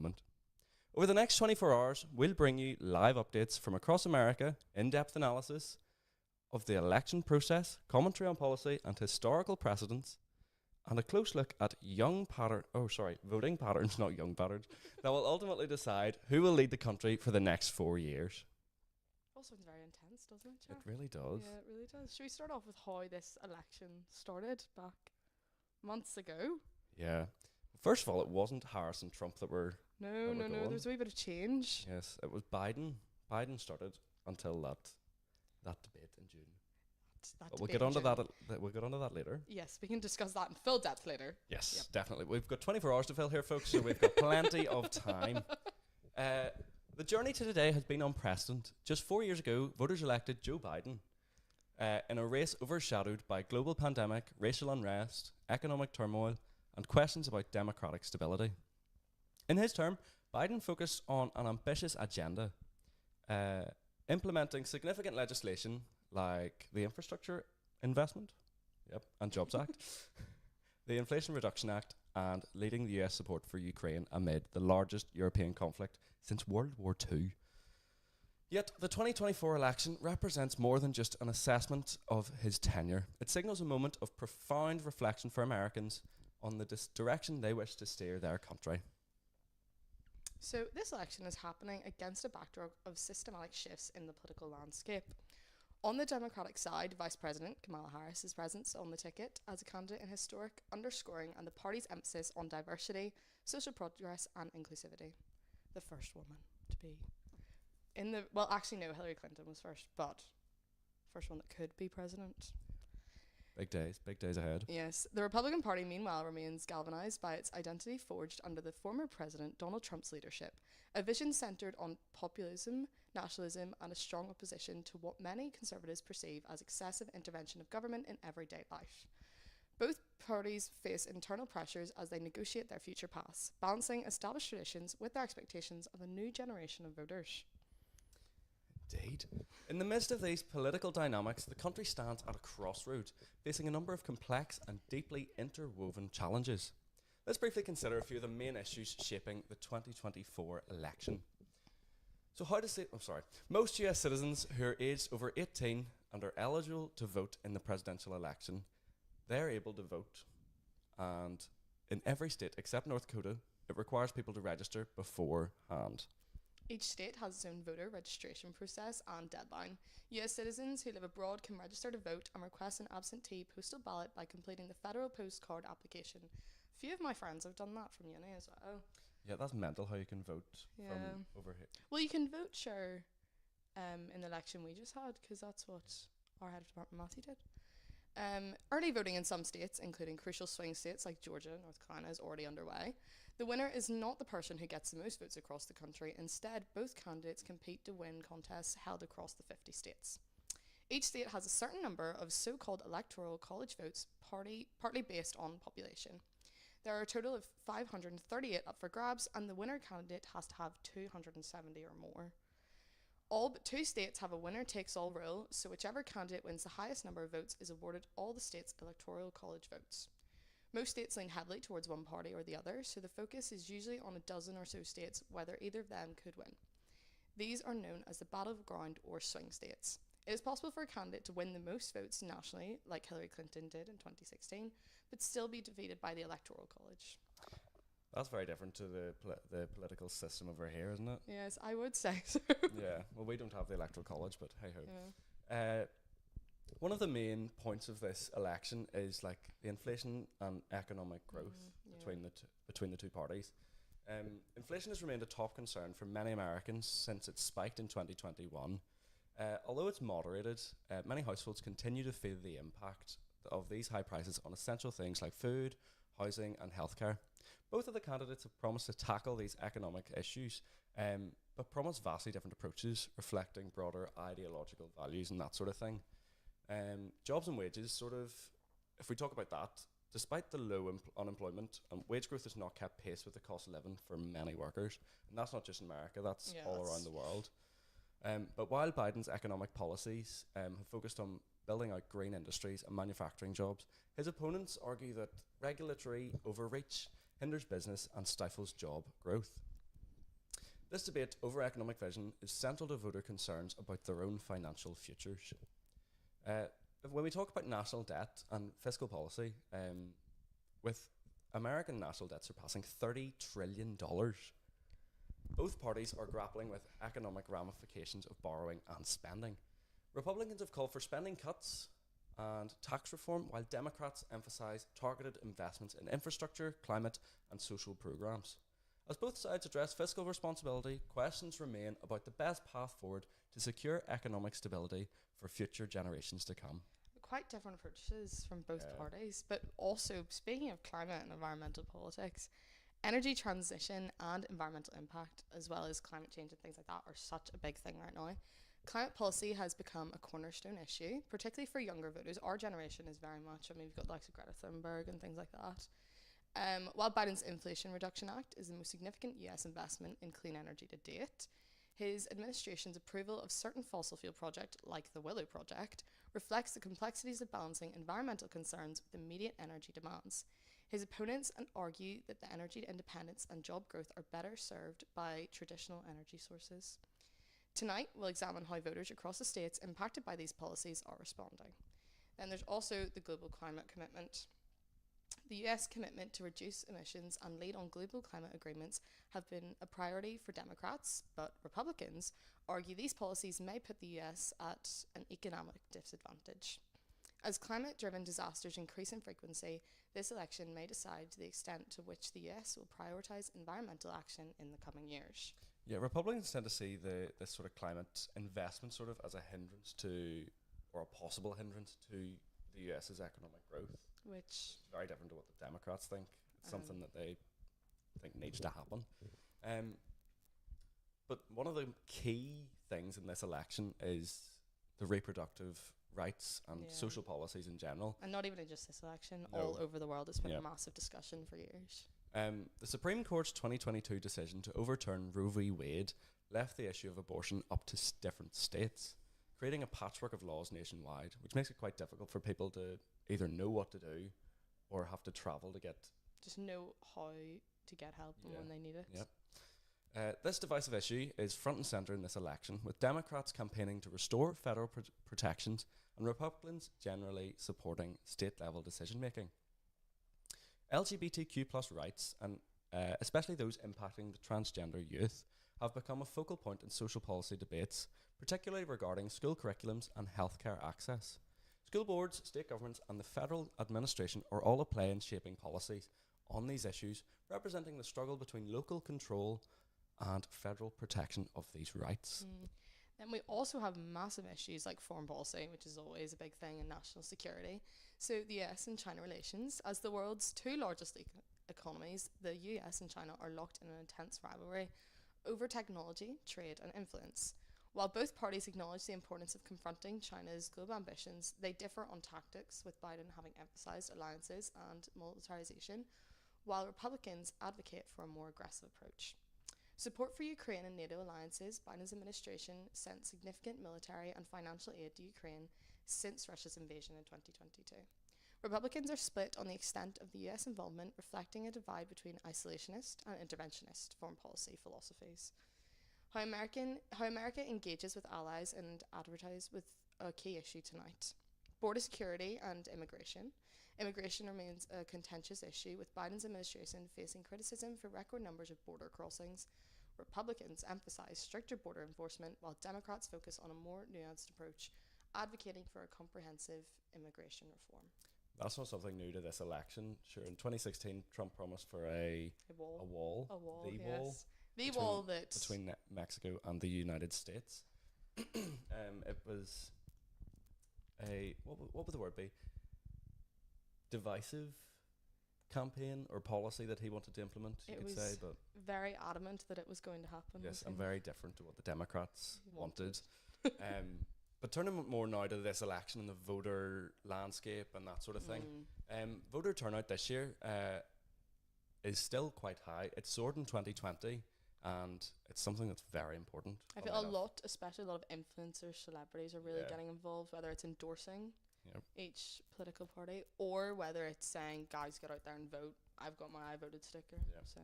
moment. Over the next 24 hours, we'll bring you live updates from across America, in-depth analysis of the election process, commentary on policy and historical precedents, and a close look at voting patterns, not young patterns, that will ultimately decide who will lead the country for the next 4 years. All sounds very intense, doesn't it, Jack? It really does. Yeah, it really does. Should we start off with how this election started back months ago? Yeah. First of all, it wasn't Harris and Trump that were No. There's a wee bit of change. Yes, it was Biden. Biden started until that debate in June. But we'll get onto that. We'll get onto that later. Yes, we can discuss that in full depth later. Yes, Yep. definitely. We've got 24 hours to fill here, folks, so we've got plenty of time. The journey to today has been unprecedented. Just 4 years ago, voters elected Joe Biden in a race overshadowed by global pandemic, racial unrest, economic turmoil, and questions about democratic stability. In his term, Biden focused on an ambitious agenda, implementing significant legislation like the Infrastructure Investment and Jobs Act, the Inflation Reduction Act, and leading the US support for Ukraine amid the largest European conflict since World War II. Yet the 2024 election represents more than just an assessment of his tenure. It signals a moment of profound reflection for Americans on the direction they wish to steer their country. So this election is happening against a backdrop of systematic shifts in the political landscape. On the Democratic side, Vice President Kamala Harris's presence on the ticket as a candidate in historic underscoring and the party's emphasis on diversity, social progress and inclusivity. The first woman to be Hillary Clinton was first, but first one that could be president. Big days ahead. Yes. The Republican Party, meanwhile, remains galvanized by its identity forged under the former president Donald Trump's leadership, a vision centered on populism, nationalism, and a strong opposition to what many conservatives perceive as excessive intervention of government in everyday life. Both parties face internal pressures as they negotiate their future paths, balancing established traditions with their expectations of a new generation of voters. Indeed. In the midst of these political dynamics, the country stands at a crossroads, facing a number of complex and deeply interwoven challenges. Let's briefly consider a few of the main issues shaping the 2024 election. So most US citizens who are aged over 18 and are eligible to vote in the presidential election, they're able to vote. And in every state except North Dakota, it requires people to register beforehand. Each state has its own voter registration process and deadline. US citizens who live abroad can register to vote and request an absentee postal ballot by completing the federal postcard application. A few of my friends have done that from uni as well. Yeah, that's mental how you can vote from over here. Well, you can vote, sure, in the election we just had, because that's what our head of department Matthew did. Early voting in some states, including crucial swing states like Georgia and North Carolina, is already underway. The winner is not the person who gets the most votes across the country. Instead, both candidates compete to win contests held across the 50 states. Each state has a certain number of so-called electoral college votes, partly based on population. There are a total of 538 up for grabs, and the winner candidate has to have 270 or more. All but 2 states have a winner-takes-all rule, so whichever candidate wins the highest number of votes is awarded all the state's electoral college votes. Most states lean heavily towards one party or the other, so the focus is usually on a dozen or so states, whether either of them could win. These are known as the battleground or swing states. It is possible for a candidate to win the most votes nationally, like Hillary Clinton did in 2016, but still be defeated by the Electoral College. That's very different to the political system over here, isn't it? Yes, I would say so. Yeah, well, we don't have the Electoral College, but hey-ho. Yeah. One of the main points of this election is like the inflation and economic growth between the two parties. Inflation has remained a top concern for many Americans since it spiked in 2021. Although it's moderated, many households continue to feel the impact of these high prices on essential things like food, housing and healthcare. Both of the candidates have promised to tackle these economic issues, but promise vastly different approaches reflecting broader ideological values and that sort of thing. Jobs and wages, if we talk about that, despite the low unemployment, wage growth has not kept pace with the cost of living for many workers. And that's not just in America, that's all around the world. But while Biden's economic policies have focused on building out green industries and manufacturing jobs, his opponents argue that regulatory overreach hinders business and stifles job growth. This debate over economic vision is central to voter concerns about their own financial futures. When we talk about national debt and fiscal policy, with American national debt surpassing $30 trillion, both parties are grappling with economic ramifications of borrowing and spending. Republicans have called for spending cuts and tax reform, while Democrats emphasise targeted investments in infrastructure, climate and social programmes. As both sides address fiscal responsibility, questions remain about the best path forward to secure economic stability for future generations to come. Quite different approaches from both parties, but also, speaking of climate and environmental politics, energy transition and environmental impact, as well as climate change and things like that, are such a big thing right now. Climate policy has become a cornerstone issue, particularly for younger voters. Our generation is very much, we've got the likes of Greta Thunberg and things like that. While Biden's Inflation Reduction Act is the most significant US investment in clean energy to date, his administration's approval of certain fossil fuel projects, like the Willow Project, reflects the complexities of balancing environmental concerns with immediate energy demands. His opponents argue that the energy independence and job growth are better served by traditional energy sources. Tonight, we'll examine how voters across the states impacted by these policies are responding. Then there's also the global climate commitment. The US commitment to reduce emissions and lead on global climate agreements have been a priority for Democrats, but Republicans argue these policies may put the US at an economic disadvantage. As climate-driven disasters increase in frequency, this election may decide to the extent to which the US will prioritise environmental action in the coming years. Yeah, Republicans tend to see this sort of climate investment sort of as a hindrance to, or a possible hindrance to, the US's economic growth. Which is very different to what the Democrats think. It's something that they think needs to happen. But one of the key things in this election is the reproductive rights and social policies in general. And not even in just this election, all over the world it's been a massive discussion for years. The Supreme Court's 2022 decision to overturn Roe v. Wade left the issue of abortion up to different states, creating a patchwork of laws nationwide, which makes it quite difficult for people to either know what to do or have to travel to get... Just know how to get help when they need it. Yep. This divisive issue is front and centre in this election, with Democrats campaigning to restore federal protections and Republicans generally supporting state-level decision-making. LGBTQ+ rights, and especially those impacting the transgender youth, have become a focal point in social policy debates, particularly regarding school curriculums and healthcare access. School boards, state governments and the federal administration are all at play in shaping policies on these issues, representing the struggle between local control and federal protection of these rights. Then we also have massive issues like foreign policy, which is always a big thing in national security. So the US and China relations, as the world's two largest economies, the US and China are locked in an intense rivalry over technology, trade and influence. While both parties acknowledge the importance of confronting China's global ambitions, they differ on tactics, with Biden having emphasized alliances and militarization, while Republicans advocate for a more aggressive approach. Support for Ukraine and NATO alliances, Biden's administration sent significant military and financial aid to Ukraine since Russia's invasion in 2022. Republicans are split on the extent of the US involvement, reflecting a divide between isolationist and interventionist foreign policy philosophies. How America engages with allies and advertise with a key issue tonight. Border security and immigration. Immigration remains a contentious issue, with Biden's administration facing criticism for record numbers of border crossings. Republicans emphasize stricter border enforcement, while Democrats focus on a more nuanced approach, advocating for a comprehensive immigration reform. That's not something new to this election. Sure, in 2016, Trump promised for a wall. The wall that... Between Mexico and the United States. It was a... What would the word be? Divisive campaign or policy that he wanted to implement, you could say. But very adamant that it was going to happen. Yes, and very different to what the Democrats wanted. But turning more now to this election and the voter landscape and that sort of thing. Voter turnout this year is still quite high. It soared in 2020. And it's something that's very important. I feel especially a lot of influencers, celebrities are really getting involved, whether it's endorsing each political party or whether it's saying, guys, get out there and vote. I've got my I voted sticker. So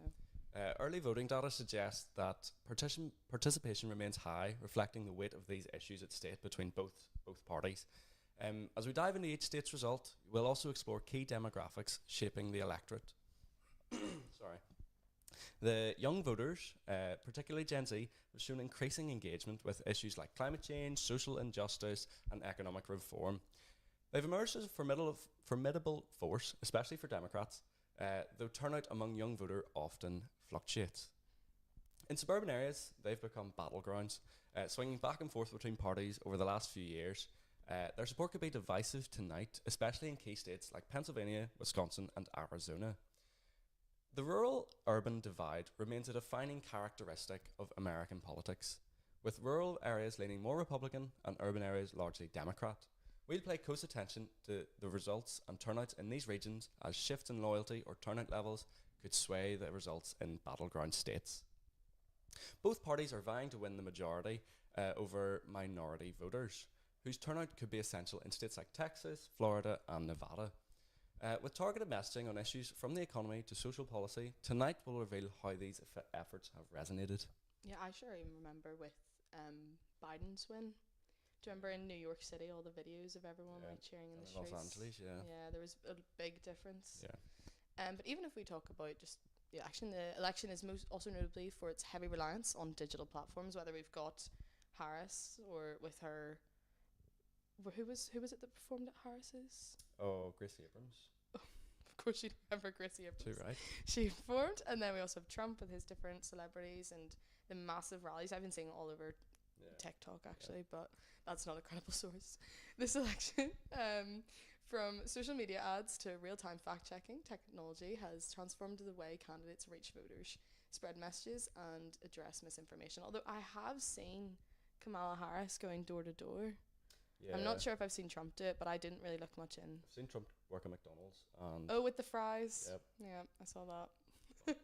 Early voting data suggests that participation remains high, reflecting the weight of these issues at stake between both parties. As we dive into each state's result, we'll also explore key demographics shaping the electorate. Sorry. The young voters, particularly Gen Z, have shown increasing engagement with issues like climate change, social injustice, and economic reform. They've emerged as a formidable force, especially for Democrats, though turnout among young voters often fluctuates. In suburban areas, they've become battlegrounds, swinging back and forth between parties over the last few years. Their support could be divisive tonight, especially in key states like Pennsylvania, Wisconsin, and Arizona. The rural-urban divide remains a defining characteristic of American politics, with rural areas leaning more Republican and urban areas largely Democrat. We'll pay close attention to the results and turnouts in these regions, as shifts in loyalty or turnout levels could sway the results in battleground states. Both parties are vying to win the majority over minority voters, whose turnout could be essential in states like Texas, Florida, and Nevada. With targeted messaging on issues from the economy to social policy, tonight will reveal how these efforts have resonated. Yeah, I sure even remember with Biden's win. Do you remember in New York City all the videos of everyone like cheering in the streets? Los Angeles, yeah. Yeah, there was a big difference. Yeah. But even if we talk about just the election is most also notably for its heavy reliance on digital platforms. Whether we've got Harris or with her, who was it that performed at Harris's? Oh, Gracie Abrams. Of course, you remember Gracie Abrams. Too right. She performed, and then we also have Trump with his different celebrities and the massive rallies. I've been seeing all over TikTok actually, but that's not a credible source. This election, from social media ads to real-time fact-checking, technology has transformed the way candidates reach voters, spread messages, and address misinformation. Although I have seen Kamala Harris going door to door. Yeah. I'm not sure if I've seen Trump do it, but I didn't really look much in. I've seen Trump work at McDonald's. With the fries. Yep. Yeah, I saw that. But,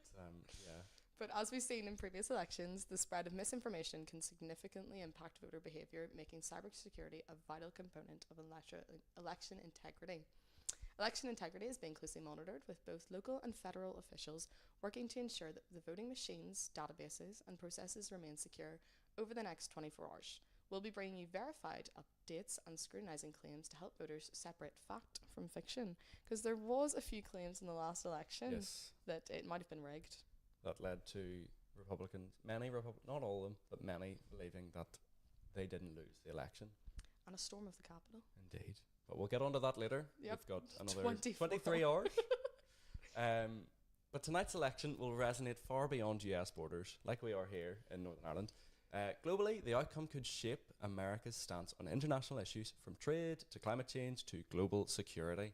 yeah. But as we've seen in previous elections, the spread of misinformation can significantly impact voter behaviour, making cybersecurity a vital component of election integrity. Election integrity is being closely monitored, with both local and federal officials working to ensure that the voting machines, databases, and processes remain secure over the next 24 hours. We'll be bringing you verified updates and scrutinising claims to help voters separate fact from fiction, because there was a few claims in the last election that it might have been rigged. That led to Republicans, not all of them, but many believing that they didn't lose the election. And a storm of the Capitol. Indeed. But we'll get onto that later. Yep. We've got another 23 hours. But tonight's election will resonate far beyond US borders, like we are here in Northern Ireland. Globally, the outcome could shape America's stance on international issues, from trade to climate change to global security.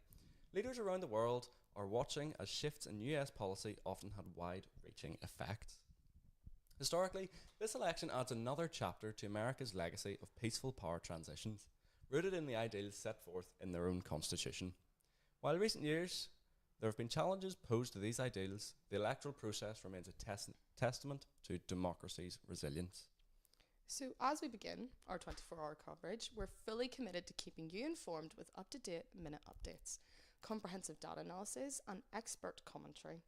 Leaders around the world are watching as shifts in US policy often had wide-reaching effects. Historically, this election adds another chapter to America's legacy of peaceful power transitions, rooted in the ideals set forth in their own constitution. While in recent years there have been challenges posed to these ideals, the electoral process remains a testament to democracy's resilience. So as we begin our 24-hour coverage, we're fully committed to keeping you informed with up-to-date minute updates, comprehensive data analysis, and expert commentary.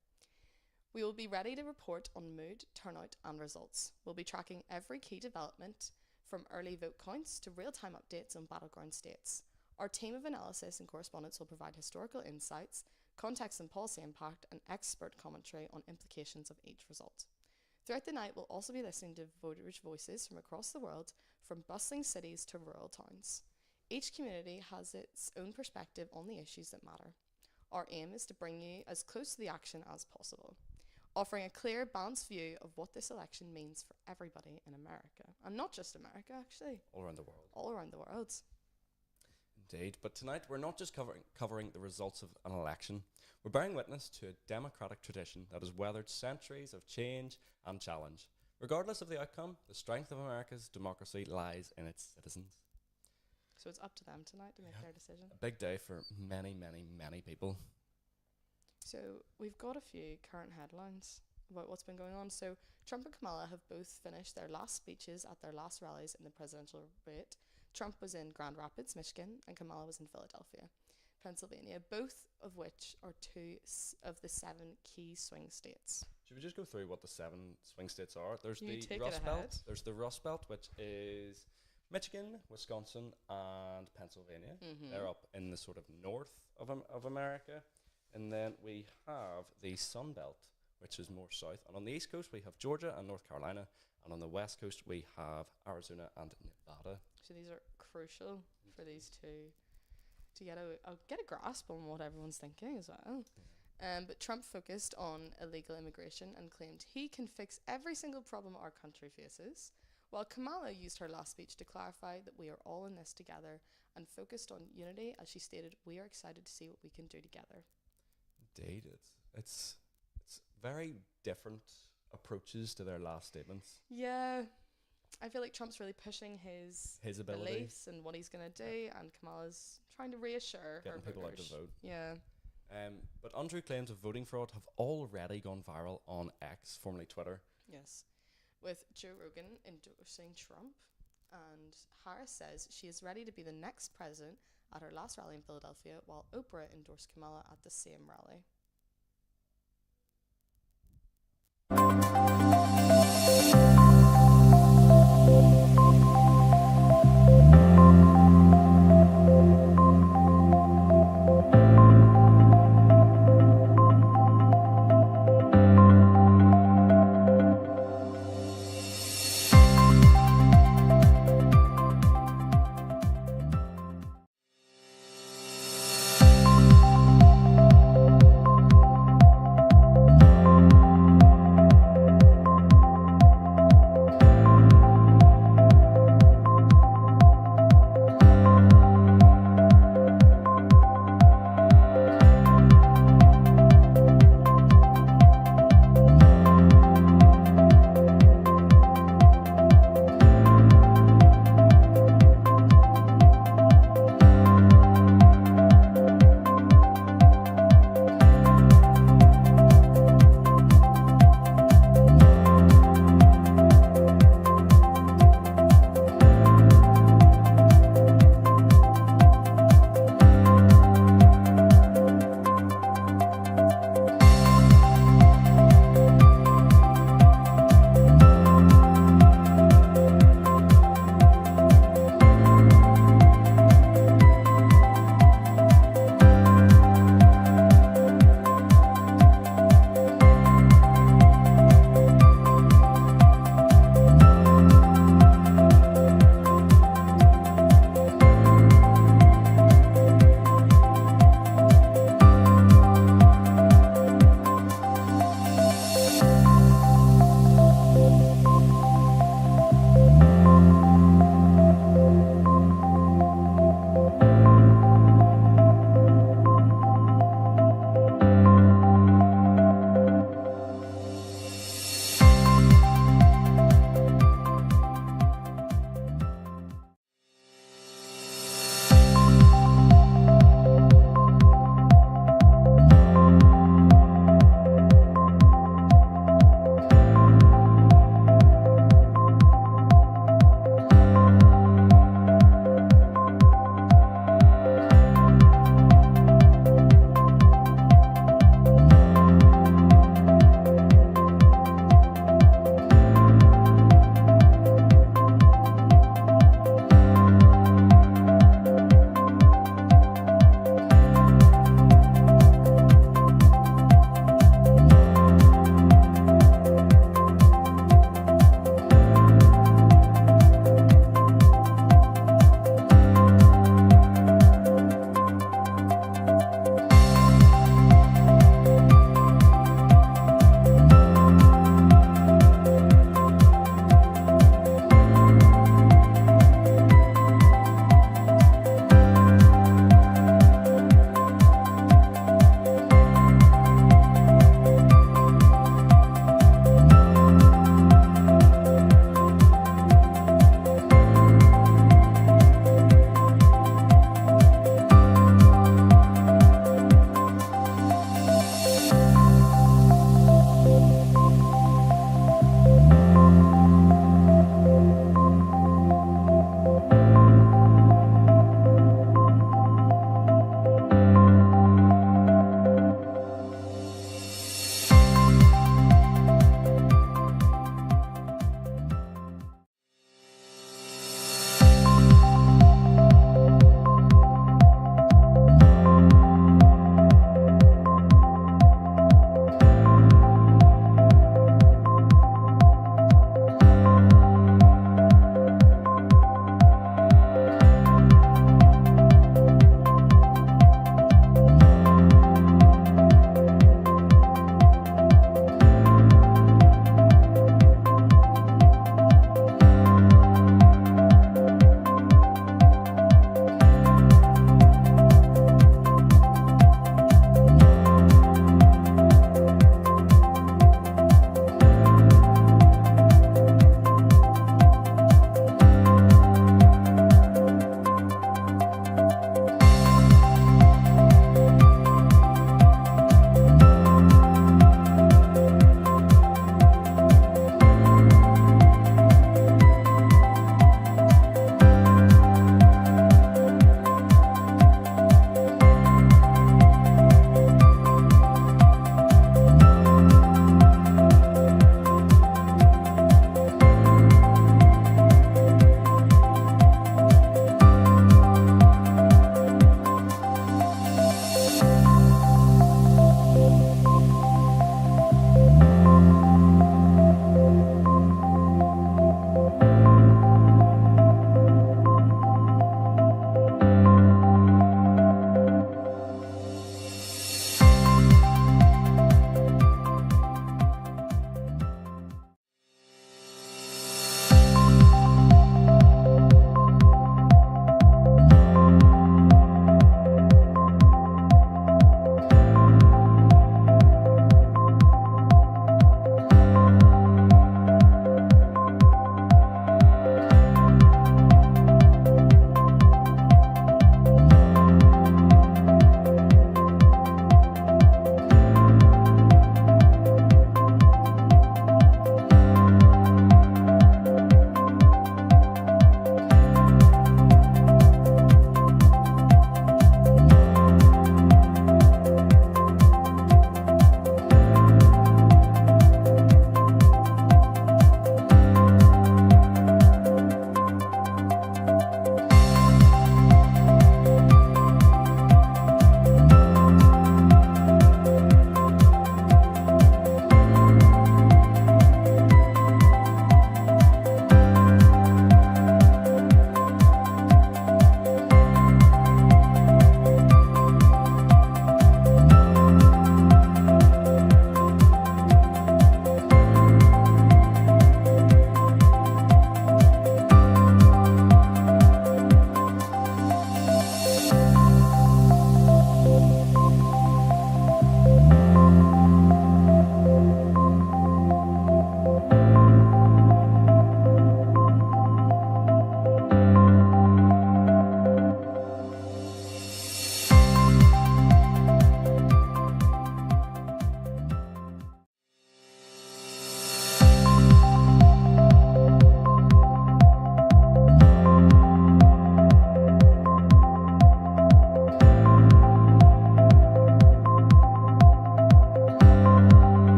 We will be ready to report on mood, turnout, and results. We'll be tracking every key development, from early vote counts to real-time updates on battleground states. Our team of analysis and correspondents will provide historical insights, context and policy impact, and expert commentary on implications of each result. Throughout the night, we'll also be listening to voters' voices from across the world, from bustling cities to rural towns. Each community has its own perspective on the issues that matter. Our aim is to bring you as close to the action as possible, offering a clear, balanced view of what this election means for everybody in America. And not just America, actually. All around the world. All around the world. Indeed. But tonight, we're not just covering the results of an election. We're bearing witness to a democratic tradition that has weathered centuries of change and challenge. Regardless of the outcome, the strength of America's democracy lies in its citizens. So it's up to them tonight to make their decision. A big day for many, many, many people. So we've got a few current headlines about what's been going on. So Trump and Kamala have both finished their last speeches at their last rallies in the presidential debate. Trump was in Grand Rapids, Michigan, and Kamala was in Philadelphia, Pennsylvania, both of which are two of the 7 key swing states. Do Should we just go through what the 7 swing states are? There's You the take it Rust ahead. Belt. There's the Rust Belt, which is Michigan, Wisconsin, and Pennsylvania. Mm-hmm. They're up in the sort of north of America. And then we have the Sun Belt, which is more south. And on the east coast, we have Georgia and North Carolina. And on the west coast, we have Arizona and Nevada. So these are crucial for these two to get a grasp on what everyone's thinking as well. But Trump focused on illegal immigration and claimed he can fix every single problem our country faces, while Kamala used her last speech to clarify that we are all in this together and focused on unity as she stated, "We are excited to see what we can do together." Indeed, it's very different approaches to their last statements. Yeah, I feel like Trump's really pushing his ability, beliefs and what he's going to do, and Kamala's trying to reassure getting her people voters. out to vote. Yeah. But untrue claims of voting fraud have already gone viral on X, formerly Twitter. Yes. With Joe Rogan endorsing Trump, and Harris says she is ready to be the next president at her last rally in Philadelphia, while Oprah endorsed Kamala at the same rally.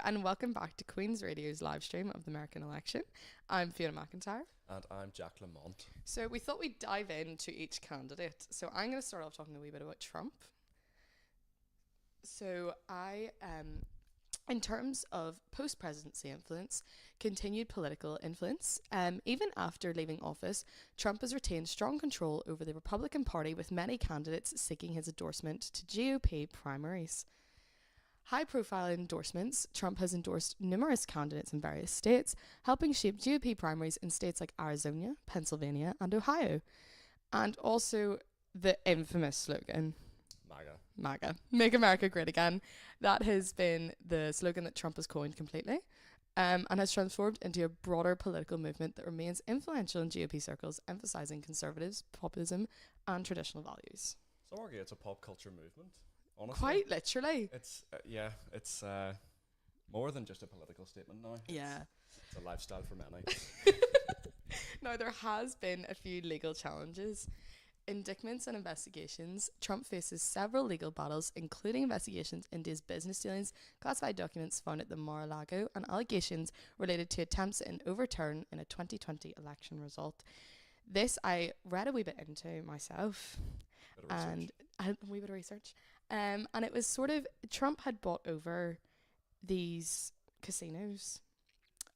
and welcome back to Queen's Radio's live stream of the American election. I'm Fiona McIntyre. And I'm Jack Lamont. So we thought we'd dive into each candidate. So I'm going to start off talking a wee bit about Trump. So in terms of post-presidency influence, continued political influence, even after leaving office, Trump has retained strong control over the Republican Party, with many candidates seeking his endorsement to GOP primaries. High-profile endorsements, Trump has endorsed numerous candidates in various states, helping shape GOP primaries in states like Arizona, Pennsylvania, and Ohio. And also the infamous slogan, MAGA, Make America Great Again. That has been the slogan that Trump has coined completely, and has transformed into a broader political movement that remains influential in GOP circles, emphasising conservatives, populism, and traditional values. So argue it's a pop culture movement. Honestly, quite literally. It's more than just a political statement now. Yeah. It's a lifestyle for many. Now, there has been a few legal challenges. Indictments and investigations. Trump faces several legal battles, including investigations into his business dealings, classified documents found at the Mar-a-Lago, and allegations related to attempts in overturn in a 2020 election result. This I read a wee bit into myself. And a wee bit of research. And it was sort of, Trump had bought over these casinos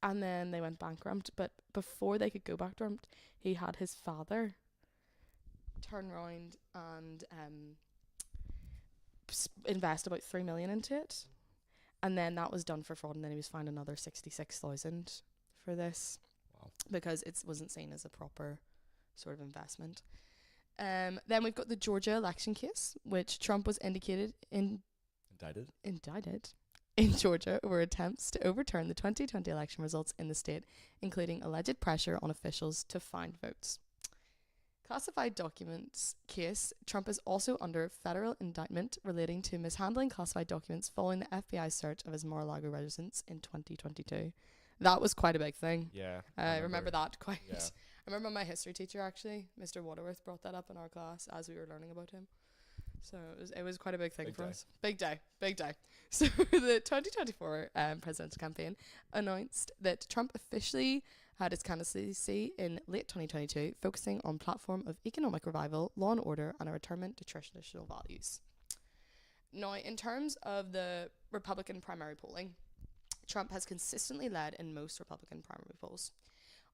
and then they went bankrupt. But before they could go bankrupt, he had his father turn around and invest about $3 million into it. And then that was done for fraud, and then he was fined another $66,000 for this. Wow. Because it wasn't seen as a proper sort of investment. Then we've got the Georgia election case, which Trump was indicted in Georgia over attempts to overturn the 2020 election results in the state, including alleged pressure on officials to find votes. Classified documents case, Trump is also under federal indictment relating to mishandling classified documents following the FBI search of his Mar-a-Lago residence in 2022. That was quite a big thing. Yeah. I remember that quite. Yeah. I remember my history teacher, actually, Mr. Waterworth, brought that up in our class as we were learning about him. So it was quite a big thing for us. Big day. So the 2024 presidential campaign announced that Trump officially had his candidacy in late 2022, focusing on platform of economic revival, law and order, and a return to traditional values. Now, in terms of the Republican primary polling, Trump has consistently led in most Republican primary polls,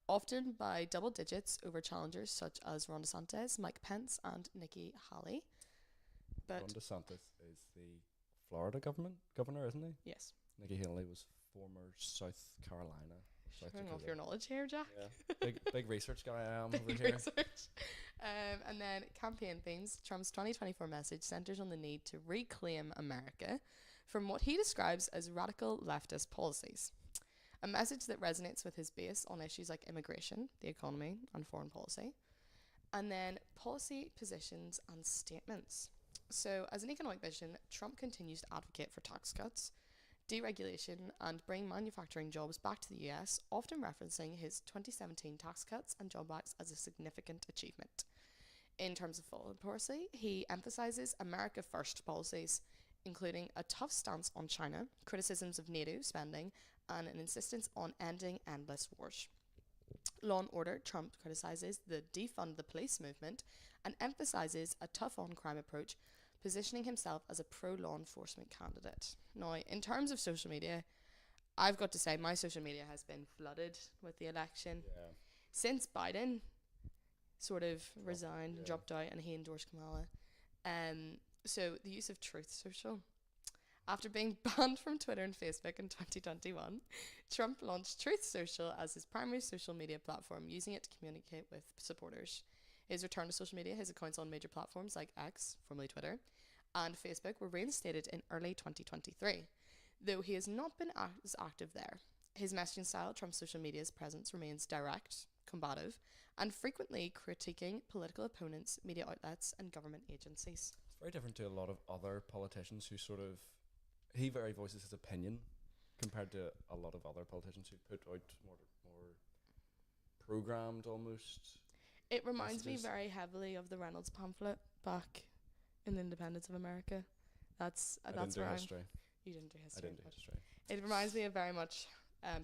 often by double digits over challengers such as Ron DeSantis, Mike Pence, and Nikki Haley. But Ron DeSantis is the Florida governor, isn't he? Yes. Nikki Haley was former South Carolina. Showing off your knowledge here, Jack. Yeah. big research guy I am big over here. Research. And then campaign themes. Trump's 2024 message centres on the need to reclaim America from what he describes as radical leftist policies. A message that resonates with his base on issues like immigration, the economy, and foreign policy. And then policy positions and statements. So, as an economic vision, Trump continues to advocate for tax cuts, deregulation, and bring manufacturing jobs back to the US, often referencing his 2017 tax cuts and job acts as a significant achievement. In terms of foreign policy, he emphasizes America First policies, including a tough stance on China, criticisms of NATO spending, and an insistence on ending endless wars. Law and order, Trump criticizes the defund the police movement and emphasizes a tough-on-crime approach, positioning himself as a pro-law enforcement candidate. Now, in terms of social media, I've got to say my social media has been flooded with the election. Yeah. Since Biden sort of resigned, dropped out, and he endorsed Kamala. So the use of Truth Social. After being banned from Twitter and Facebook in 2021, Trump launched Truth Social as his primary social media platform, using it to communicate with supporters. His return to social media, his accounts on major platforms like X, formerly Twitter, and Facebook were reinstated in early 2023, though he has not been as active there. His messaging style, Trump's social media's presence remains direct, combative, and frequently critiquing political opponents, media outlets, and government agencies. It's very different to a lot of other politicians who sort of, he very voices his opinion compared to a lot of other politicians who put out more programmed almost. It reminds me very heavily of the Reynolds pamphlet back in the Independence of America. That's where history. You didn't do history. I didn't do history. It reminds me of very much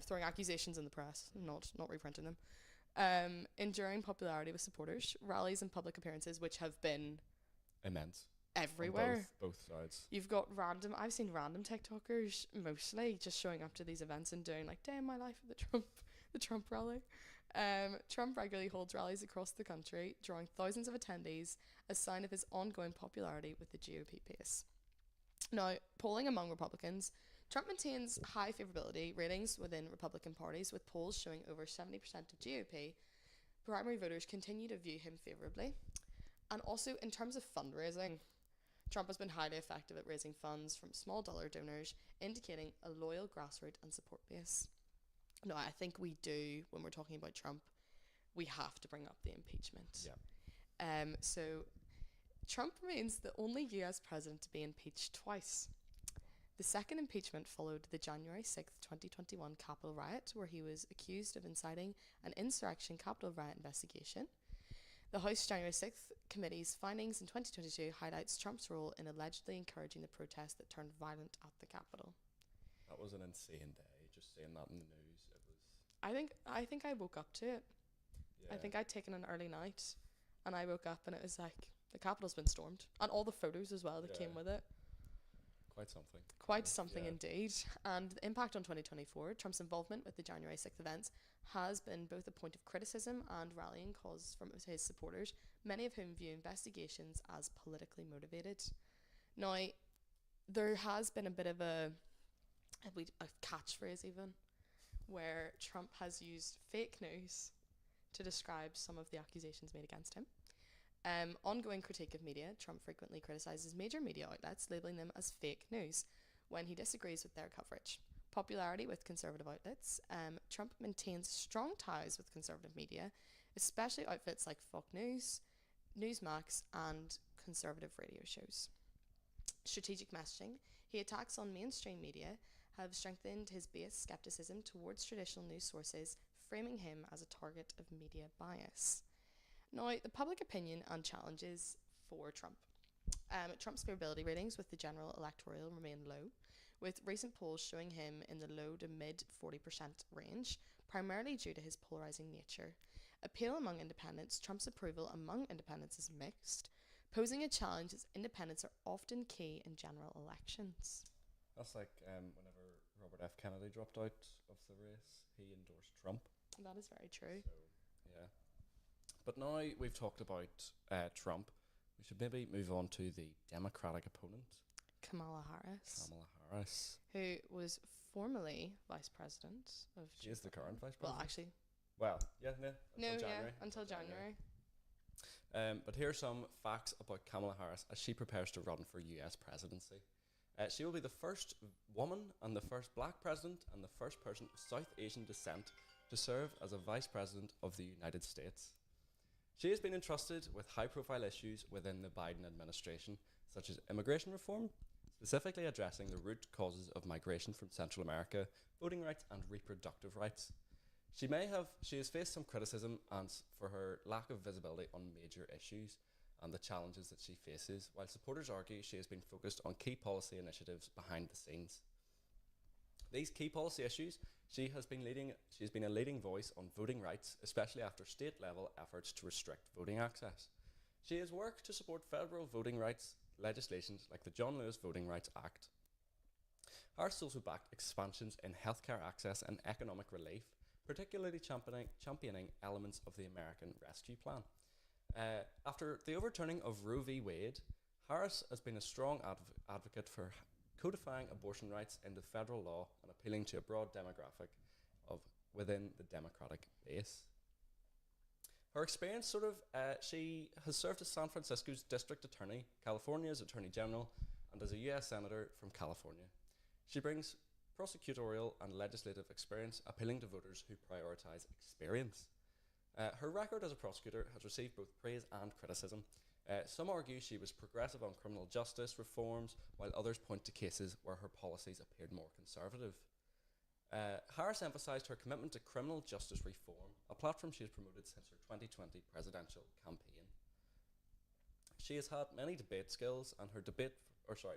throwing accusations in the press, not reprinting them. Enduring popularity with supporters, rallies and public appearances, which have been Immense. everywhere. On both sides. You've got I've seen random TikTokers mostly just showing up to these events and doing like day in my life at the Trump rally. Trump regularly holds rallies across the country, drawing thousands of attendees, a sign of his ongoing popularity with the GOP base. Now, polling among Republicans, Trump maintains high favorability ratings within Republican parties, with polls showing over 70% of GOP primary voters continue to view him favorably. And also, in terms of fundraising, Trump has been highly effective at raising funds from small dollar donors, indicating a loyal grassroots and support base. Now, I think we do, when we're talking about Trump, we have to bring up the impeachment. Yeah. So, Trump remains the only US president to be impeached twice. The second impeachment followed the January 6th, 2021 Capitol riot, where he was accused of inciting an insurrection Capitol riot investigation. The House January 6th committee's findings in 2022 highlights Trump's role in allegedly encouraging the protests that turned violent at the Capitol. That was an insane day, just seeing that in the news. It was... I think I woke up to it. Yeah. I think I'd taken an early night, and I woke up and it was like, the Capitol's been stormed. And all the photos as well that came with it. Quite something. Quite something indeed. And the impact on 2024, Trump's involvement with the January 6th events has been both a point of criticism and rallying cause from his supporters, many of whom view investigations as politically motivated. Now, there has been a bit of a catchphrase even, where Trump has used fake news to describe some of the accusations made against him. Ongoing critique of media, Trump frequently criticises major media outlets, labelling them as fake news when he disagrees with their coverage. Popularity with conservative outlets, Trump maintains strong ties with conservative media, especially outfits like Fox News, Newsmax, and conservative radio shows. Strategic messaging, he attacks on mainstream media have strengthened his base skepticism towards traditional news sources, framing him as a target of media bias. Now, the public opinion and challenges for Trump. Trump's favorability ratings with the general electoral remain low, with recent polls showing him in the low to mid 40% range, primarily due to his polarising nature. Appeal among independents, Trump's approval among independents is mixed, posing a challenge as independents are often key in general elections. That's like whenever Robert F. Kennedy dropped out of the race, he endorsed Trump. That is very true. So, yeah. But now we've talked about Trump, we should maybe move on to the Democratic opponent, Kamala Harris. Kamala Harris. Who was formerly vice president of... She is the current vice Well, president. actually... Well, yeah, until January. But here are some facts about Kamala Harris as she prepares to run for US presidency. She will be the first woman and the first black president and the first person of South Asian descent to serve as a vice president of the United States. She has been entrusted with high-profile issues within the Biden administration, such as immigration reform, specifically addressing the root causes of migration from Central America, voting rights and reproductive rights. She has faced some criticism for her lack of visibility on major issues and the challenges that she faces, while supporters argue she has been focused on key policy initiatives behind the scenes. These key policy issues, she has been a leading voice on voting rights, especially after state-level efforts to restrict voting access. She has worked to support federal voting rights legislations like the John Lewis Voting Rights Act. Harris also backed expansions in healthcare access and economic relief, particularly championing elements of the American Rescue Plan. After the overturning of Roe v. Wade, Harris has been a strong advocate for codifying abortion rights into federal law and appealing to a broad demographic within the Democratic base. Her experience she has served as San Francisco's district attorney, California's attorney general, and as a US senator from California. She brings prosecutorial and legislative experience, appealing to voters who prioritize experience. Her record as a prosecutor has received both praise and criticism. Some argue she was progressive on criminal justice reforms, while others point to cases where her policies appeared more conservative. Harris emphasised her commitment to criminal justice reform, a platform she has promoted since her 2020 presidential campaign. She has had many debate skills, and her debate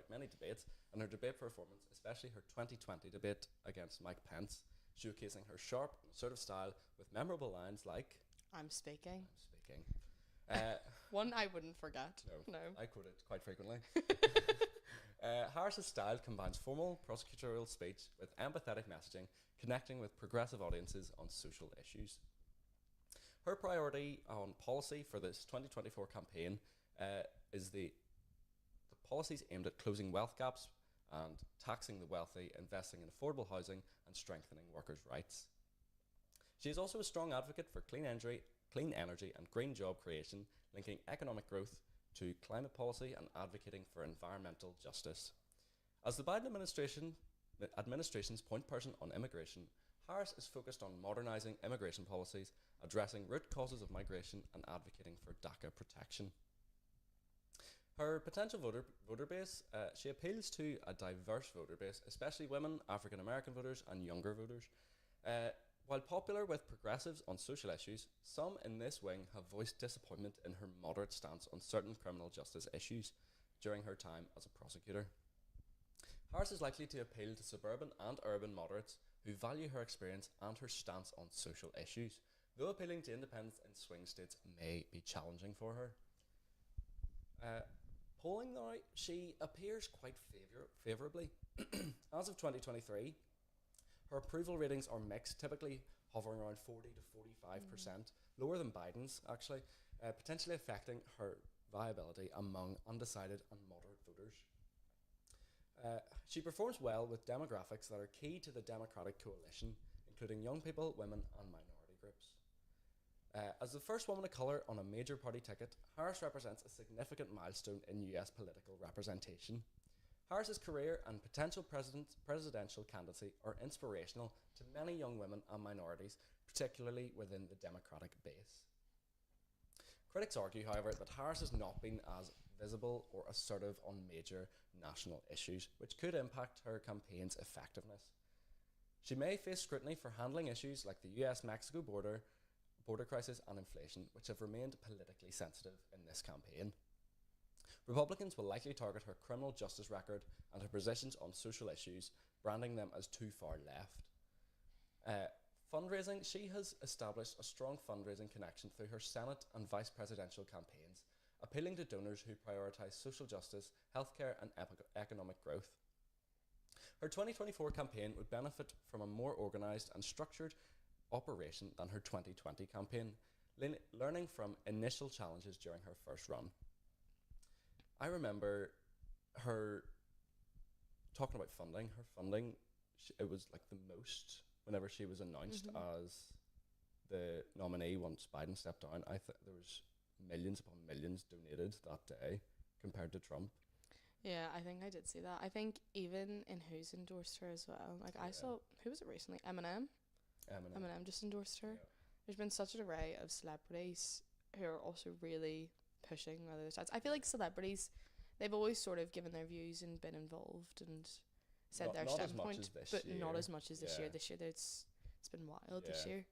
many debates, and her debate performance, especially her 2020 debate against Mike Pence, showcasing her sharp and assertive style with memorable lines like, I'm speaking. I'm speaking. One I wouldn't forget. No. I quote it quite frequently. Harris's style combines formal prosecutorial speech with empathetic messaging, connecting with progressive audiences on social issues. Her priority on policy for this 2024 campaign is the policies aimed at closing wealth gaps and taxing the wealthy, investing in affordable housing, and strengthening workers' rights. She is also a strong advocate for clean energy and green job creation, linking economic growth to climate policy and advocating for environmental justice. As the Biden administration's point person on immigration, Harris is focused on modernising immigration policies, addressing root causes of migration, and advocating for DACA protection. Her potential voter base, she appeals to a diverse voter base, especially women, African American voters, and younger voters. While popular with progressives on social issues, some in this wing have voiced disappointment in her moderate stance on certain criminal justice issues during her time as a prosecutor. Harris is likely to appeal to suburban and urban moderates who value her experience and her stance on social issues, though appealing to independents in swing states may be challenging for her. Polling now, she appears quite favourably. As of 2023, her approval ratings are mixed, typically hovering around 40 to 45%, lower than Biden's actually, potentially affecting her viability among undecided and moderate voters. She performs well with demographics that are key to the Democratic coalition, including young people, women, and minority groups. As the first woman of colour on a major party ticket, Harris represents a significant milestone in US political representation. Harris's career and potential presidential candidacy are inspirational to many young women and minorities, particularly within the Democratic base. Critics argue, however, that Harris has not been as visible or assertive on major national issues, which could impact her campaign's effectiveness. She may face scrutiny for handling issues like the US-Mexico border crisis and inflation, which have remained politically sensitive in this campaign. Republicans will likely target her criminal justice record and her positions on social issues, branding them as too far left. Fundraising, she has established a strong fundraising connection through her Senate and vice presidential campaigns, appealing to donors who prioritise social justice, healthcare, and economic growth. Her 2024 campaign would benefit from a more organised and structured operation than her 2020 campaign, learning from initial challenges during her first run. I remember her talking about funding. Her funding, it was like the most whenever she was announced as the nominee once Biden stepped down. I think there was millions upon millions donated that day compared to Trump. Yeah, I think I did see that. I think even in who's endorsed her as well. Like I saw, who was it recently? Eminem just endorsed her. Yeah. There's been such an array of celebrities who are also really pushing other sides. I feel like celebrities, they've always sort of given their views and been involved and said their standpoint, but not as much as this year. This year, it's been wild this year.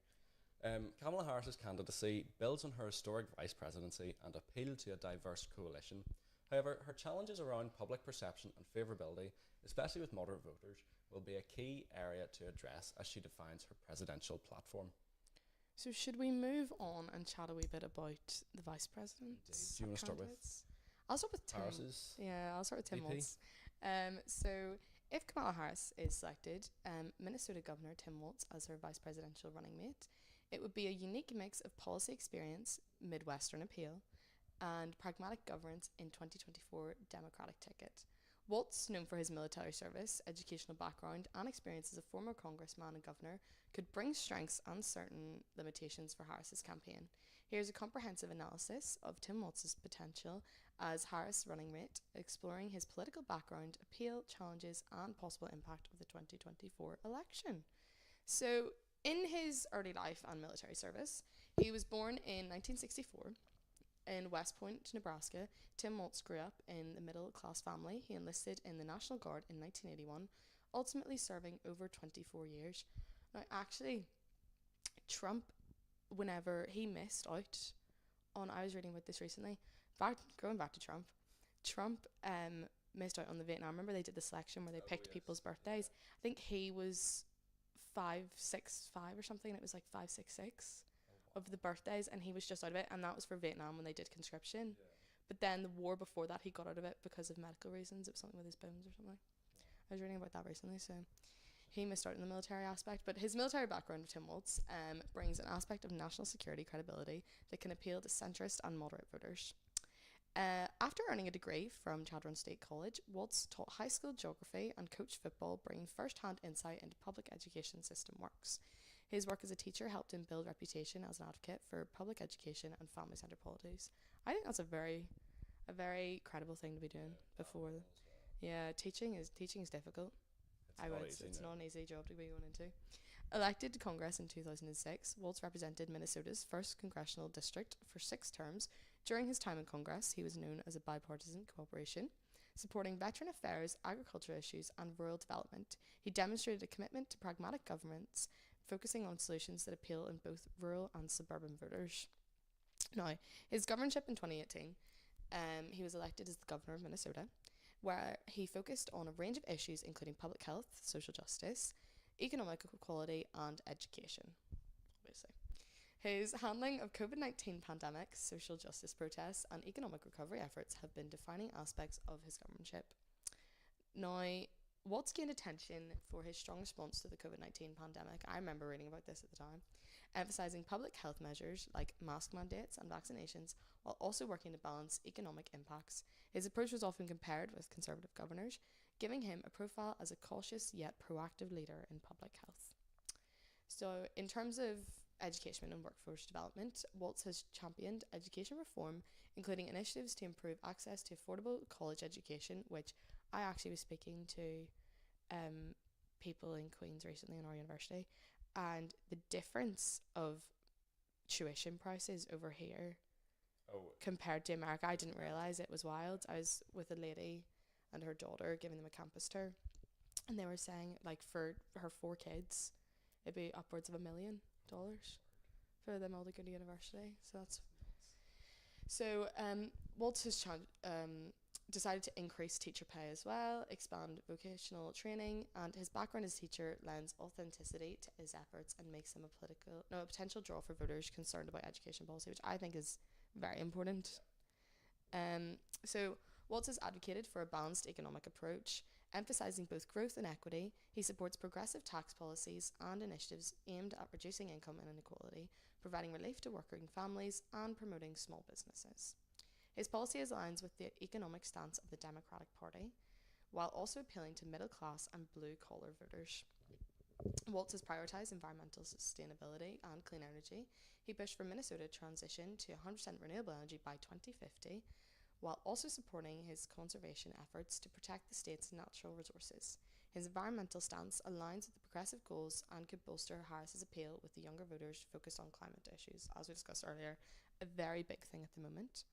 Kamala Harris's candidacy builds on her historic vice presidency and appealed to a diverse coalition. However, her challenges around public perception and favourability, especially with moderate voters, will be a key area to address as she defines her presidential platform. So should we move on and chat a wee bit about the vice presidents? Do you want to start with? I'll start with Tim. Harris's? Yeah, I'll start with Tim VP? Walz. So if Kamala Harris is selected, Minnesota Governor Tim Walz as her vice presidential running mate, it would be a unique mix of policy experience, Midwestern appeal, and pragmatic governance in 2024 Democratic ticket. Walz, known for his military service, educational background, and experience as a former congressman and governor, could bring strengths and certain limitations for Harris's campaign. Here's a comprehensive analysis of Tim Walz's potential as Harris running mate, exploring his political background, appeal, challenges, and possible impact of the 2024 election. So, in his early life and military service, he was born in 1964 in West Point, Nebraska. Tim Walz grew up in a middle-class family. He enlisted in the National Guard in 1981, ultimately serving over 24 years. Now, actually, Trump, whenever he missed out on, I was reading about this recently, going back to Trump missed out on the Vietnam. Remember they did the selection where they picked yes. people's birthdays. I think he was 565 or something, and it was like 566 of the birthdays, and he was just out of it, and that was for Vietnam when they did conscription. Yeah. But then the war before that, he got out of it because of medical reasons. It was something with his bones or something. I was reading about that recently, so he missed out in the military aspect. But his military background of Tim Walz brings an aspect of national security credibility that can appeal to centrist and moderate voters. After earning a degree from Chadron State College, Walz taught high school geography and coached football, bringing first-hand insight into public education system works. His work as a teacher helped him build reputation as an advocate for public education and family-centered policies. I think that's a very credible thing to be doing before. Yeah, teaching is difficult. It's not an easy job to be going into. Elected to Congress in 2006, Walz represented Minnesota's 1st congressional district for 6 terms. During his time in Congress, he was known as a bipartisan cooperation, supporting veteran affairs, agricultural issues, and rural development. He demonstrated a commitment to pragmatic governments, focusing on solutions that appeal in both rural and suburban voters. Now, his governorship in 2018, he was elected as the governor of Minnesota, where he focused on a range of issues including public health, social justice, economic equality, and education, obviously. His handling of COVID-19 pandemic, social justice protests, and economic recovery efforts have been defining aspects of his governorship. Now, Walz gained attention for his strong response to the COVID-19 pandemic. I remember reading about this at the time, emphasizing public health measures like mask mandates and vaccinations, while also working to balance economic impacts. His approach was often compared with conservative governors, giving him a profile as a cautious yet proactive leader in public health. So, in terms of education and workforce development, Walz has championed education reform, including initiatives to improve access to affordable college education, which I actually was speaking to people in Queen's recently in our university, and the difference of tuition prices over here compared to America, I didn't realise it was wild. I was with a lady and her daughter giving them a campus tour, and they were saying like for her 4 kids it'd be upwards of $1 million for them all to go to university. So that's Walz has decided to increase teacher pay as well, expand vocational training, and his background as teacher lends authenticity to his efforts and makes him a potential draw for voters concerned about education policy, which I think is very important. So Walz has advocated for a balanced economic approach, emphasizing both growth and equity. He supports progressive tax policies and initiatives aimed at reducing income inequality, providing relief to working families, and promoting small businesses. His policy aligns with the economic stance of the Democratic Party, while also appealing to middle-class and blue-collar voters. Walz has prioritized environmental sustainability and clean energy. He pushed for Minnesota transition to 100% renewable energy by 2050, while also supporting his conservation efforts to protect the state's natural resources. His environmental stance aligns with the progressive goals and could bolster Harris's appeal with the younger voters focused on climate issues, as we discussed earlier, a very big thing at the moment.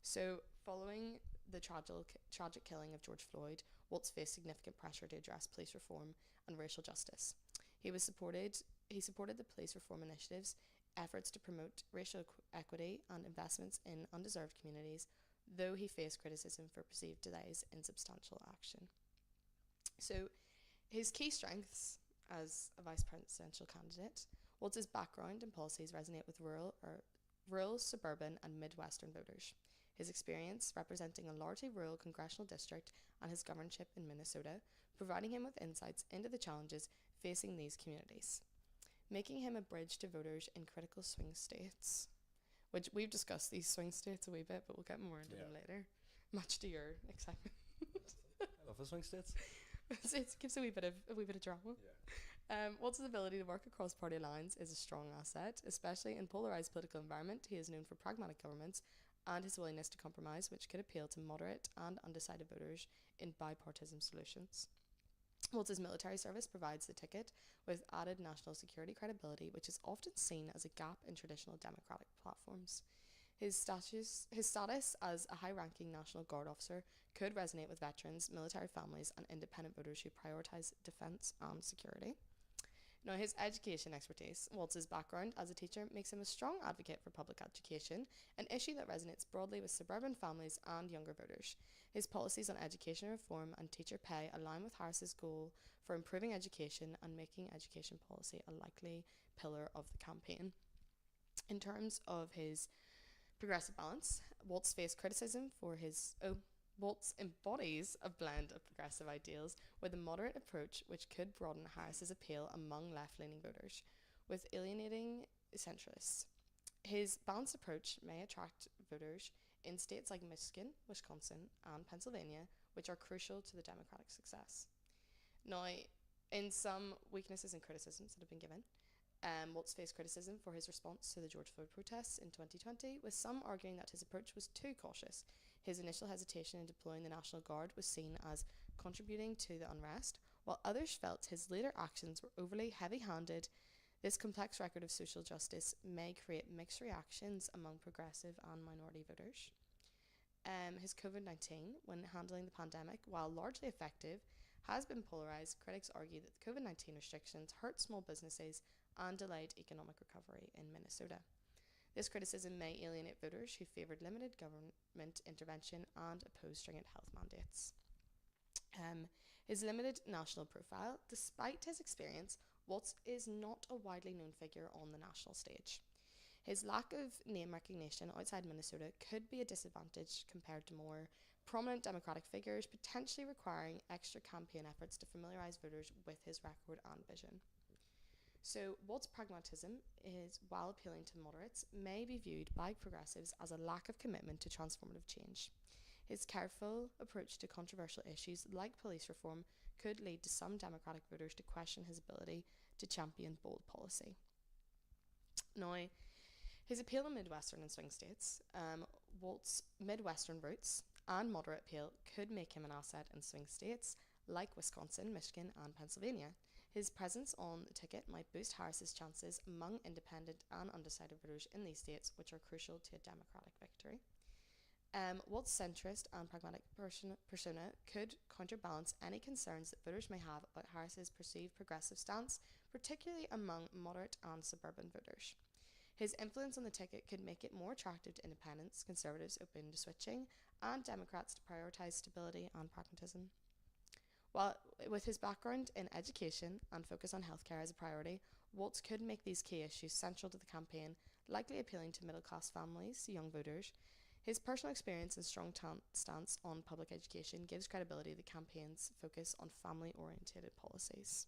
So, following the tragic killing of George Floyd, Walz faced significant pressure to address police reform and racial justice. He supported the police reform initiatives, efforts to promote racial equity, and investments in undeserved communities, though he faced criticism for perceived delays in substantial action. So, his key strengths as a vice presidential candidate, Walz's background and policies resonate with rural, suburban, and Midwestern voters. His experience representing a largely rural congressional district and his governorship in Minnesota, providing him with insights into the challenges facing these communities, making him a bridge to voters in critical swing states, which we've discussed these swing states a wee bit, but we'll get more into them later, much to your excitement. I love the swing states. It gives a wee bit of drama. Walz's ability to work across party lines is a strong asset, especially in polarized political environment. He is known for pragmatic governments and his willingness to compromise, which could appeal to moderate and undecided voters in bipartisan solutions. Walz's military service provides the ticket with added national security credibility, which is often seen as a gap in traditional democratic platforms. His status as a high-ranking National Guard officer could resonate with veterans, military families, and independent voters who prioritize defense and security. Now, his education expertise, Waltz's background as a teacher, makes him a strong advocate for public education, an issue that resonates broadly with suburban families and younger voters. His policies on education reform and teacher pay align with Harris's goal for improving education and making education policy a likely pillar of the campaign. In terms of his progressive balance, Waltz faced criticism for his Waltz embodies a blend of progressive ideals with a moderate approach which could broaden Harris's appeal among left-leaning voters, with alienating centrists. His balanced approach may attract voters in states like Michigan, Wisconsin, and Pennsylvania, which are crucial to the Democratic success. Now, in some weaknesses and criticisms that have been given, Waltz faced criticism for his response to the George Floyd protests in 2020, with some arguing that his approach was too cautious. His initial hesitation in deploying the National Guard was seen as contributing to the unrest, while others felt his later actions were overly heavy-handed. This complex record of social justice may create mixed reactions among progressive and minority voters. His COVID-19, when handling the pandemic, while largely effective, has been polarised. Critics argue that the COVID-19 restrictions hurt small businesses and delayed economic recovery in Minnesota. This criticism may alienate voters who favoured limited government intervention and opposed stringent health mandates. His limited national profile, despite his experience, Waltz is not a widely known figure on the national stage. His lack of name recognition outside Minnesota could be a disadvantage compared to more prominent Democratic figures, potentially requiring extra campaign efforts to familiarise voters with his record and vision. So, Waltz's pragmatism is, while appealing to moderates, may be viewed by progressives as a lack of commitment to transformative change. His careful approach to controversial issues like police reform could lead to some Democratic voters to question his ability to champion bold policy. Now, his appeal in Midwestern and swing states, Waltz's Midwestern roots and moderate appeal could make him an asset in swing states like Wisconsin, Michigan, and Pennsylvania. His presence on the ticket might boost Harris's chances among independent and undecided voters in these states, which are crucial to a Democratic victory. Waltz's centrist and pragmatic persona could counterbalance any concerns that voters may have about Harris's perceived progressive stance, particularly among moderate and suburban voters. His influence on the ticket could make it more attractive to independents, conservatives open to switching, and Democrats to prioritise stability and pragmatism. While with his background in education and focus on healthcare as a priority, Waltz could make these key issues central to the campaign, likely appealing to middle-class families, young voters. His personal experience and strong stance on public education gives credibility to the campaign's focus on family-oriented policies.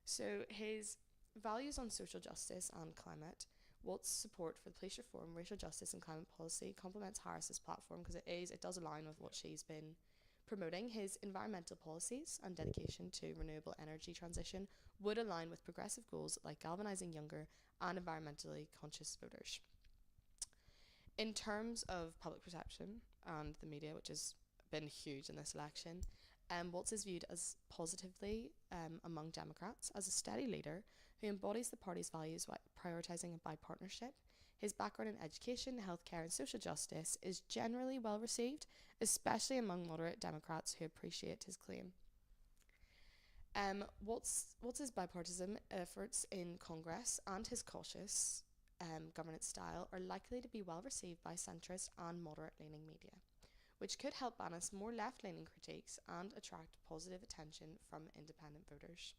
So his values on social justice and climate, Waltz's support for police reform, racial justice and climate policy complements Harris's platform because it does align with what she's been promoting. His environmental policies and dedication to renewable energy transition would align with progressive goals like galvanising younger and environmentally conscious voters. In terms of public perception and the media, which has been huge in this election, Waltz is viewed as positively among Democrats as a steady leader who embodies the party's values while prioritising a bipartisanship. His background in education, healthcare and social justice is generally well received, especially among moderate Democrats who appreciate his claim. Waltz's bipartisan efforts in Congress and his cautious governance style are likely to be well received by centrist and moderate-leaning media, which could help balance more left-leaning critiques and attract positive attention from independent voters.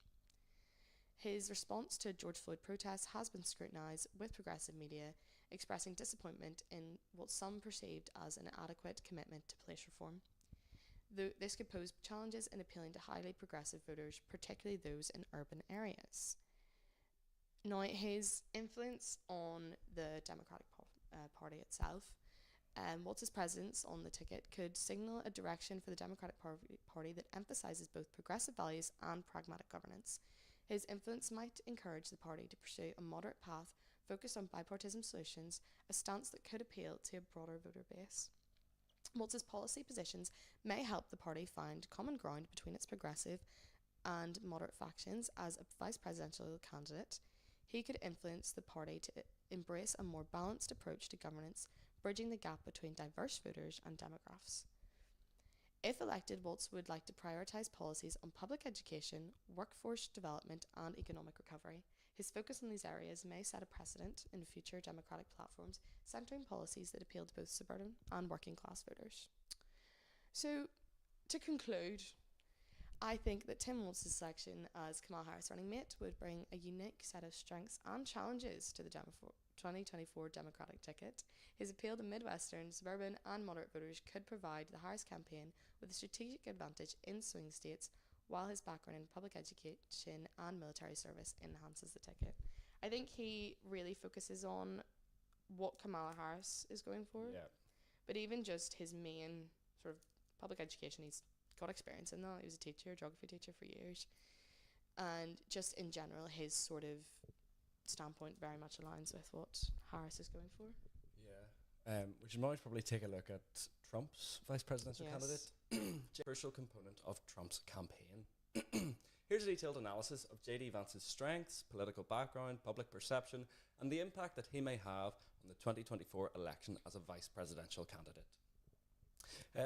His response to George Floyd protests has been scrutinised, with progressive media expressing disappointment in what some perceived as an inadequate commitment to police reform. Though this could pose challenges in appealing to highly progressive voters, particularly those in urban areas. Now, his influence on the Democratic Party itself, Waltz's presence on the ticket could signal a direction for the Democratic Party that emphasises both progressive values and pragmatic governance. His influence might encourage the party to pursue a moderate path focused on bipartisan solutions, a stance that could appeal to a broader voter base. Waltz's policy positions may help the party find common ground between its progressive and moderate factions. As a vice presidential candidate, he could influence the party to embrace a more balanced approach to governance, bridging the gap between diverse voters and demographics. If elected, Waltz would like to prioritise policies on public education, workforce development, and economic recovery. His focus on these areas may set a precedent in future democratic platforms, centering policies that appeal to both suburban and working class voters. So, to conclude, I think that Tim Waltz's selection as Kamala Harris running mate would bring a unique set of strengths and challenges to the 2024 Democratic ticket. His appeal to Midwestern, suburban, and moderate voters could provide the Harris campaign with a strategic advantage in swing states, while his background in public education and military service enhances the ticket. I think he really focuses on what Kamala Harris is going for, Yeah. but even just his main sort of public education, he's got experience in that. He was a teacher, geography teacher for years, and just in general, his sort of standpoint very much aligns with what Harris is going for. Yeah. We should might probably take a look at Trump's vice presidential Yes. candidate, crucial component of Trump's campaign. Here's a detailed analysis of J.D. Vance's strengths, political background, public perception, and the impact that he may have on the 2024 election as a vice presidential candidate.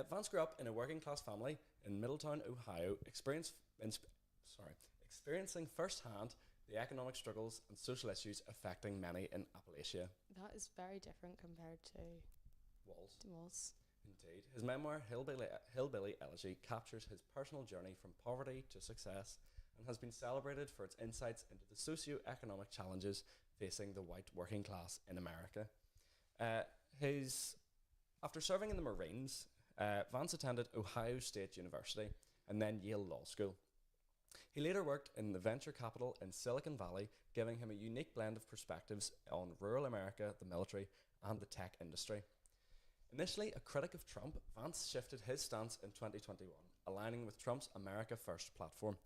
Vance grew up in a working class family in Middletown, Ohio, experiencing firsthand the economic struggles and social issues affecting many in Appalachia. That is very different compared to Waltz. Indeed. His memoir, Hillbilly Elegy, captures his personal journey from poverty to success and has been celebrated for its insights into the socio-economic challenges facing the white working class in America. After serving in the Marines, Vance attended Ohio State University and then Yale Law School. He later worked in the venture capital in Silicon Valley, giving him a unique blend of perspectives on rural America, the military, and the tech industry. Initially a critic of Trump, Vance shifted his stance in 2021, aligning with Trump's America First platform.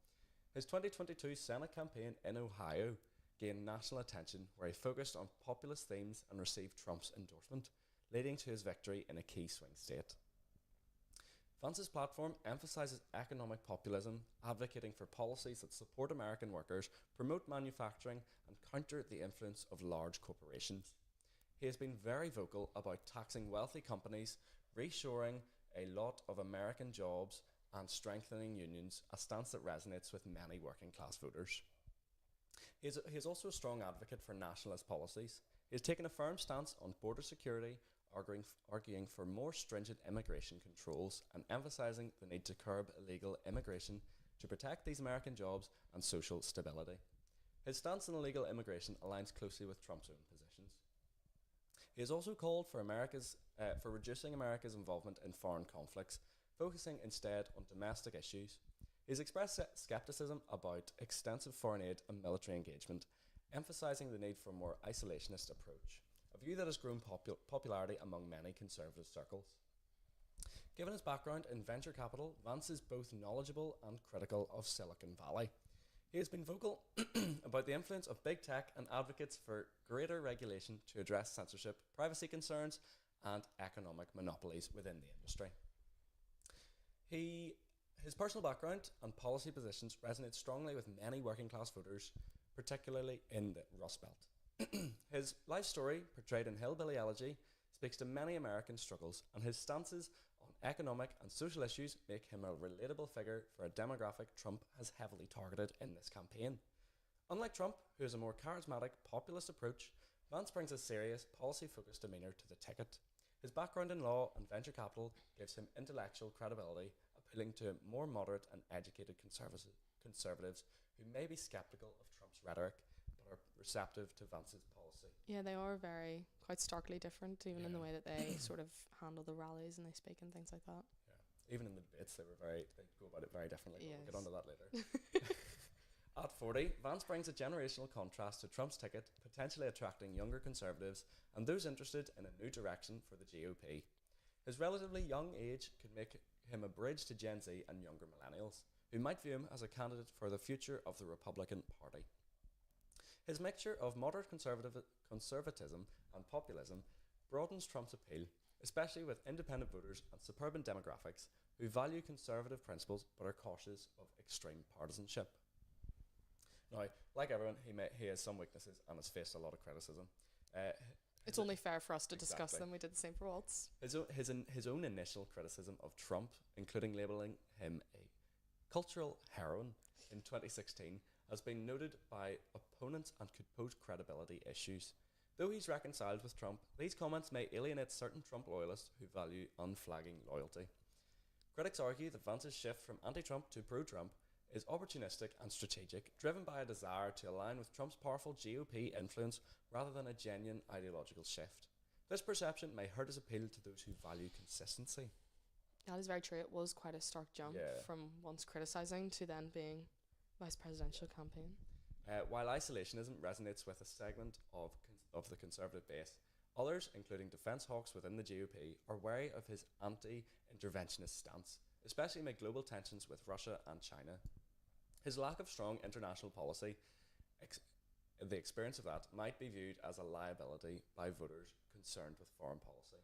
His 2022 Senate campaign in Ohio gained national attention, where he focused on populist themes and received Trump's endorsement, leading to his victory in a key swing state. Vance's platform emphasizes economic populism, advocating for policies that support American workers, promote manufacturing, and counter the influence of large corporations. He has been very vocal about taxing wealthy companies, reshoring a lot of American jobs, and strengthening unions, a stance that resonates with many working class voters. He is also a strong advocate for nationalist policies. He has taken a firm stance on border security, arguing for more stringent immigration controls and emphasizing the need to curb illegal immigration to protect these American jobs and social stability. His stance on illegal immigration aligns closely with Trump's own positions. He has also called for reducing America's involvement in foreign conflicts, focusing instead on domestic issues. He has expressed skepticism about extensive foreign aid and military engagement, emphasizing the need for a more isolationist approach, a view that has grown popularity among many conservative circles. Given his background in venture capital, Vance is both knowledgeable and critical of Silicon Valley. He has been vocal about the influence of big tech and advocates for greater regulation to address censorship, privacy concerns, and economic monopolies within the industry. His personal background and policy positions resonate strongly with many working class voters, particularly in the Rust Belt. His life story, portrayed in Hillbilly Elegy, speaks to many American struggles, and his stances on economic and social issues make him a relatable figure for a demographic Trump has heavily targeted in this campaign. Unlike Trump, who has a more charismatic, populist approach, Vance brings a serious, policy-focused demeanour to the ticket. His background in law and venture capital gives him intellectual credibility, appealing to more moderate and educated conservatives who may be sceptical of Trump's rhetoric but are receptive to Vance's policy. Yeah, they are quite starkly different, even in the way that they sort of handle the rallies and they speak and things like that. Yeah, even in the debates, they go about it very differently. Yes. We'll get onto that later. At 40, Vance brings a generational contrast to Trump's ticket, potentially attracting younger conservatives and those interested in a new direction for the GOP. His relatively young age could make him a bridge to Gen Z and younger millennials, who might view him as a candidate for the future of the Republican Party. His mixture of moderate conservatism and populism broadens Trump's appeal, especially with independent voters and suburban demographics who value conservative principles but are cautious of extreme partisanship. Now, like everyone, he has some weaknesses and has faced a lot of criticism. It's only fair for us to discuss Exactly. them. We did the same for Waltz. His own initial criticism of Trump, including labelling him a cultural heroine in 2016, has been noted by opponents and could pose credibility issues. Though he's reconciled with Trump, these comments may alienate certain Trump loyalists who value unflagging loyalty. Critics argue that Vance's shift from anti-Trump to pro-Trump is opportunistic and strategic, driven by a desire to align with Trump's powerful GOP influence rather than a genuine ideological shift. This perception may hurt his appeal to those who value consistency. That is very true. It was quite a stark jump from once criticising to then being vice presidential campaign. While isolationism resonates with a segment of the Conservative base, others, including defence hawks within the GOP, are wary of his anti-interventionist stance, especially amid global tensions with Russia and China. His lack of strong international policy, the experience of that, might be viewed as a liability by voters concerned with foreign policy.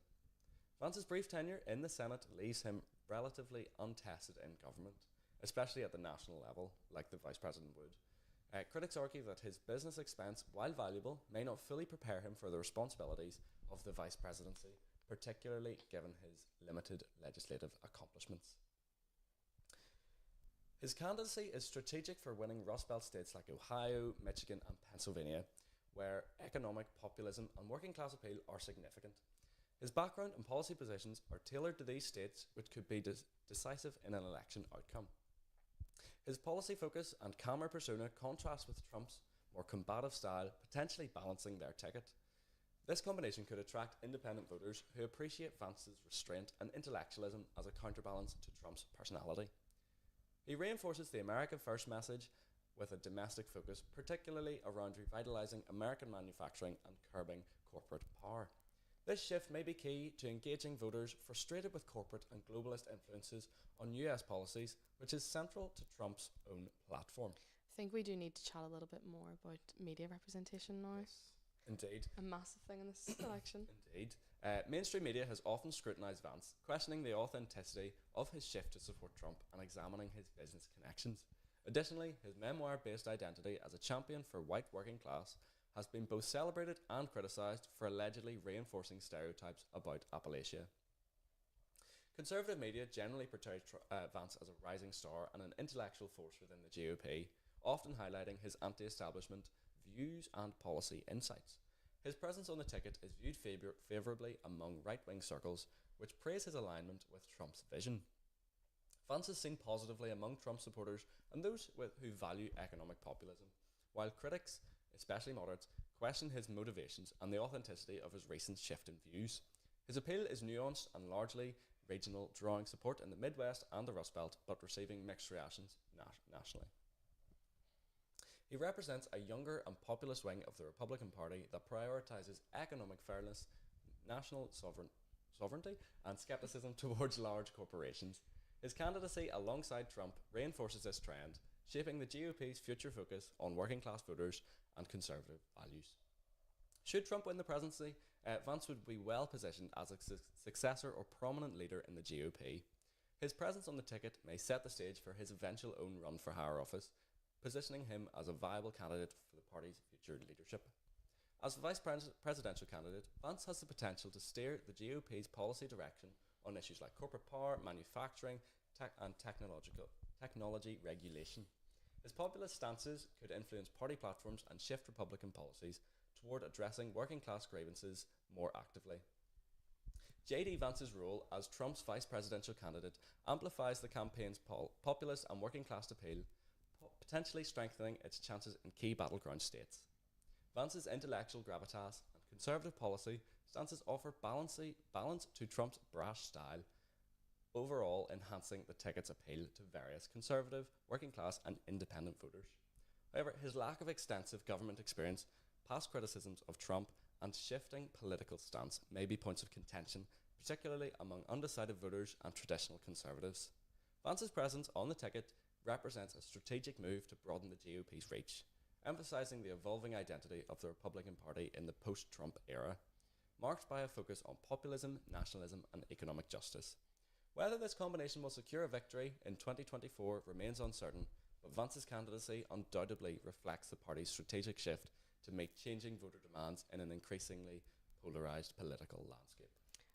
Vance's brief tenure in the Senate leaves him relatively untested in government, especially at the national level, like the Vice President would. Critics argue that his business expense, while valuable, may not fully prepare him for the responsibilities of the Vice Presidency, particularly given his limited legislative accomplishments. His candidacy is strategic for winning Rust Belt states like Ohio, Michigan, and Pennsylvania, where economic populism and working class appeal are significant. His background and policy positions are tailored to these states, which could be decisive in an election outcome. His policy focus and calmer persona contrast with Trump's more combative style, potentially balancing their ticket. This combination could attract independent voters who appreciate Vance's restraint and intellectualism as a counterbalance to Trump's personality. He reinforces the America First message with a domestic focus, particularly around revitalizing American manufacturing and curbing corporate power. This shift may be key to engaging voters frustrated with corporate and globalist influences on US policies, which is central to Trump's own platform. I think we do need to chat a little bit more about media representation now. Yes, indeed. A massive thing in this election. Indeed. Mainstream media has often scrutinised Vance, questioning the authenticity of his shift to support Trump and examining his business connections. Additionally, his memoir-based identity as a champion for white working class has been both celebrated and criticised for allegedly reinforcing stereotypes about Appalachia. Conservative media generally portray Vance as a rising star and an intellectual force within the GOP, often highlighting his anti-establishment views and policy insights. His presence on the ticket is viewed favourably among right-wing circles, which praise his alignment with Trump's vision. Vance is seen positively among Trump supporters and those who value economic populism, while critics, especially moderates, question his motivations and the authenticity of his recent shift in views. His appeal is nuanced and largely regional, drawing support in the Midwest and the Rust Belt, but receiving mixed reactions nationally. He represents a younger and populist wing of the Republican Party that prioritises economic fairness, national sovereignty, and skepticism towards large corporations. His candidacy alongside Trump reinforces this trend, shaping the GOP's future focus on working class voters and conservative values. Should Trump win the presidency, Vance would be well positioned as a successor or prominent leader in the GOP. His presence on the ticket may set the stage for his eventual own run for higher office, positioning him as a viable candidate for the party's future leadership. As vice presidential candidate, Vance has the potential to steer the GOP's policy direction on issues like corporate power, manufacturing, and technology regulation. His populist stances could influence party platforms and shift Republican policies toward addressing working class grievances more actively. J.D. Vance's role as Trump's vice presidential candidate amplifies the campaign's populist and working class appeal, potentially strengthening its chances in key battleground states. Vance's intellectual gravitas and conservative policy stances offer balance to Trump's brash style, overall enhancing the ticket's appeal to various conservative, working class and independent voters. However, his lack of extensive government experience, past criticisms of Trump and shifting political stance may be points of contention, particularly among undecided voters and traditional conservatives. Vance's presence on the ticket represents a strategic move to broaden the GOP's reach, emphasising the evolving identity of the Republican Party in the post-Trump era, marked by a focus on populism, nationalism and economic justice. Whether this combination will secure a victory in 2024 remains uncertain, but Vance's candidacy undoubtedly reflects the party's strategic shift to meet changing voter demands in an increasingly polarised political landscape.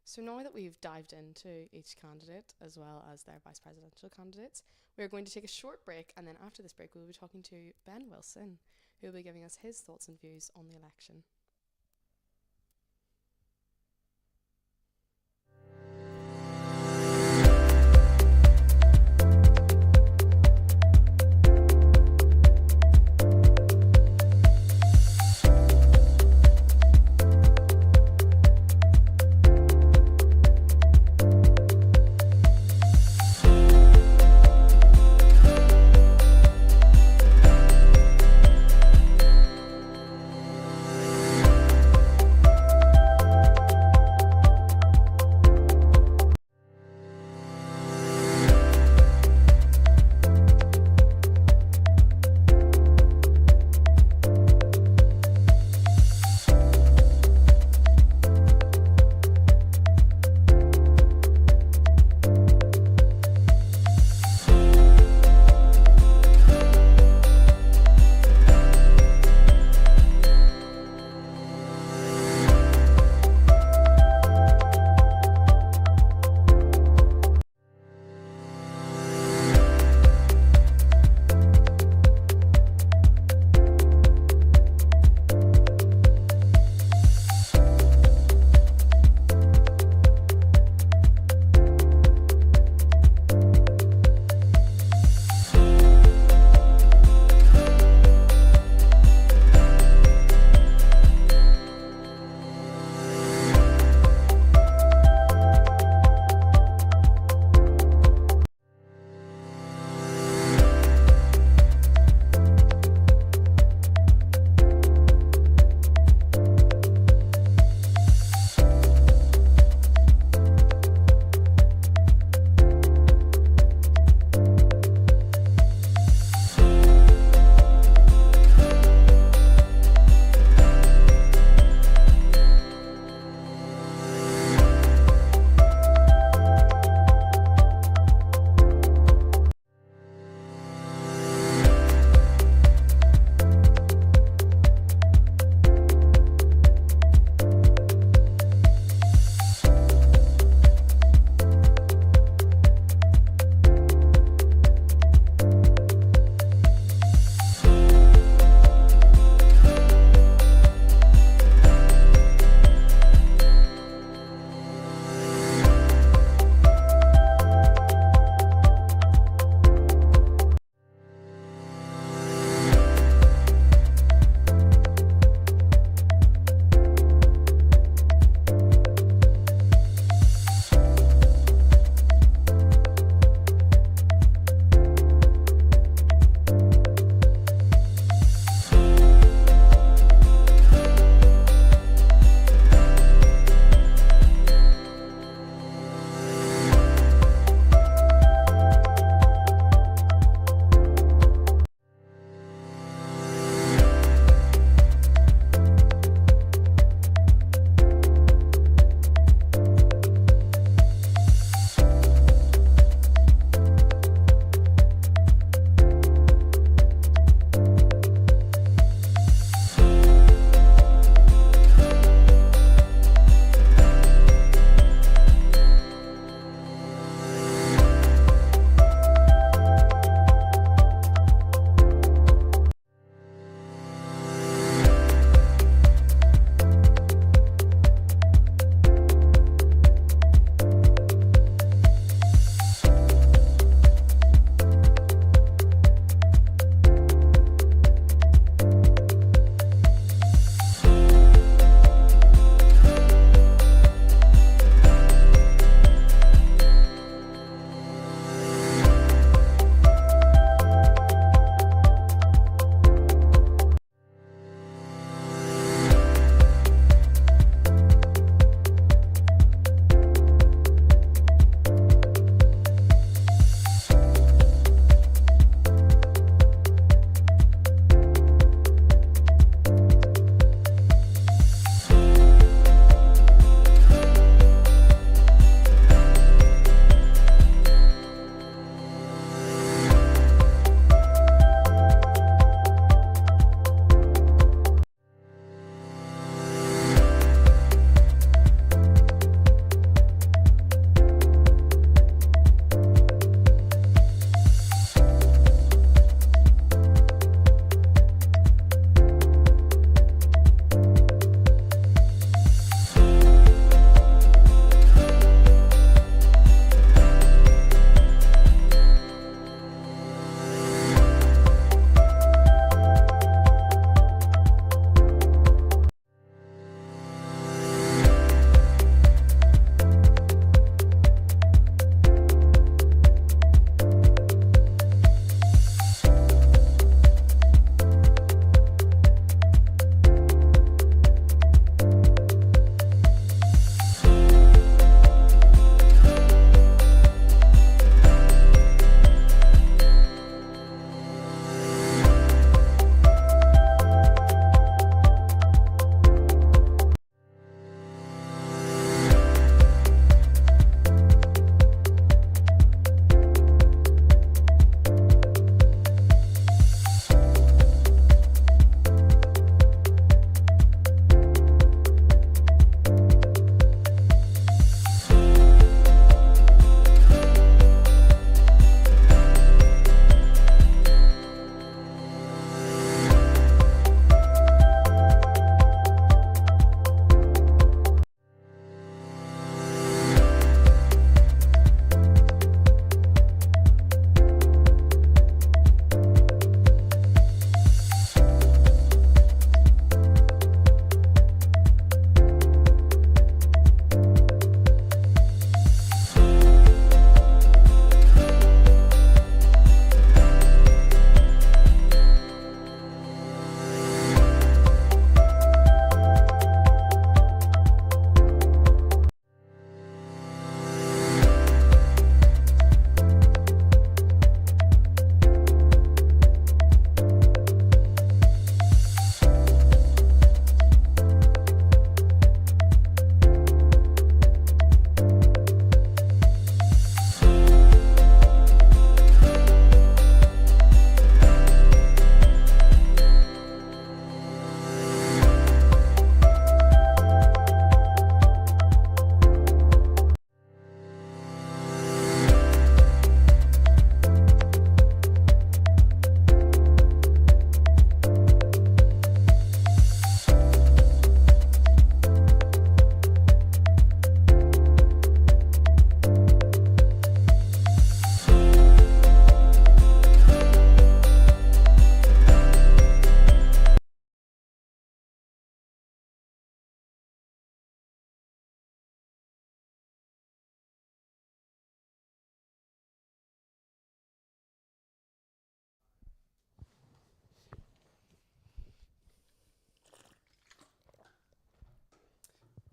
So now that we've dived into each candidate as well as their vice presidential candidates, we're going to take a short break, and then after this break we'll be talking to Ben Wilson, who will be giving us his thoughts and views on the election.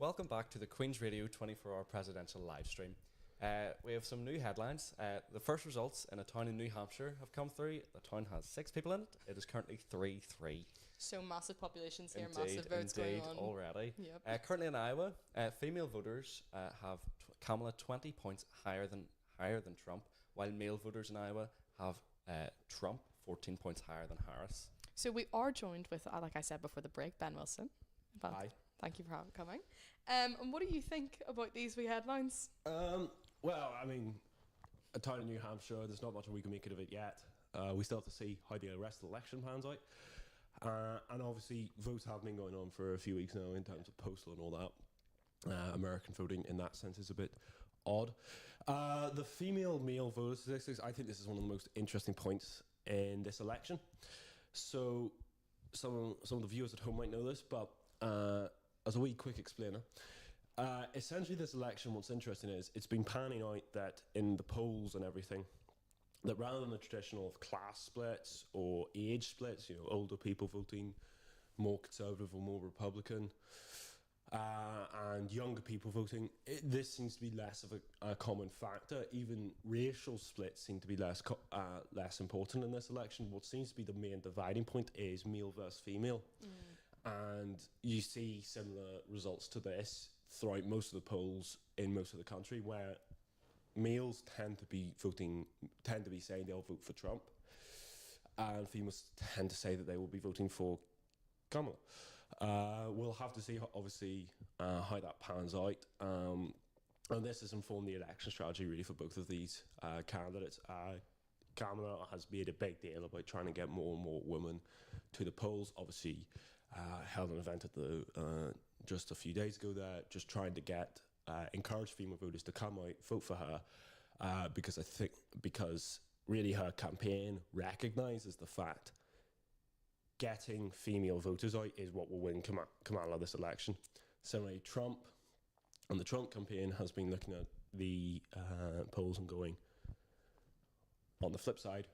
Welcome back to the Queen's Radio 24-hour presidential live stream. We have some new headlines. The first results in a town in New Hampshire have come through. The town has 6 people in it. It is currently 3-3. So massive populations here, Indeed, massive votes going on. Already. Yep. Currently in Iowa, female voters have Kamala 20 points higher than Trump, while male voters in Iowa have Trump 14 points higher than Harris. So we are joined with, like I said before the break, Ben Wilson. Hi. Thank you for coming. And what do you think about these wee headlines? Well, I mean, a town in New Hampshire, there's not much we can make of it yet. We still have to see how the rest of the election pans out. And obviously, votes have been going on for a few weeks now in terms of postal and all that. American voting in that sense is a bit odd. The female-male voter statistics, I think this is one of the most interesting points in this election. So some of the viewers at home might know this, but as a wee quick explainer, essentially this election, what's interesting is it's been panning out that in the polls and everything, that rather than the traditional class splits or age splits, you know, older people voting more conservative or more Republican, and younger people voting, this seems to be less of a common factor. Even racial splits seem to be less important in this election. What seems to be the main dividing point is male versus female. And you see similar results to this throughout most of the polls in most of the country, where males tend to be saying they'll vote for Trump, and females tend to say that they will be voting for Kamala. We'll have to see, obviously, how that pans out. And this has informed the election strategy, really, for both of these candidates. Kamala has made a big deal about trying to get more and more women to the polls. Obviously, held an event at the just a few days ago there, just trying to encourage female voters to come out, vote for her, because really her campaign recognises the fact getting female voters out is what will win Kamala this election. Similarly, Trump and the Trump campaign has been looking at the polls and going, on the flip side,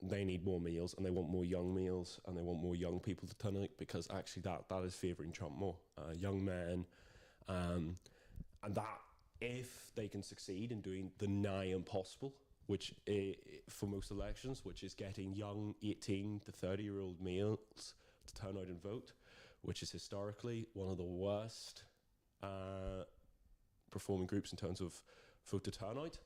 they need more males, and they want more young males, and they want more young people to turn out, because actually that is favouring Trump more. Young men, and that, if they can succeed in doing the nigh impossible, which for most elections, which is getting young 18 to 30-year-old males to turn out and vote, which is historically one of the worst performing groups in terms of voter turnout.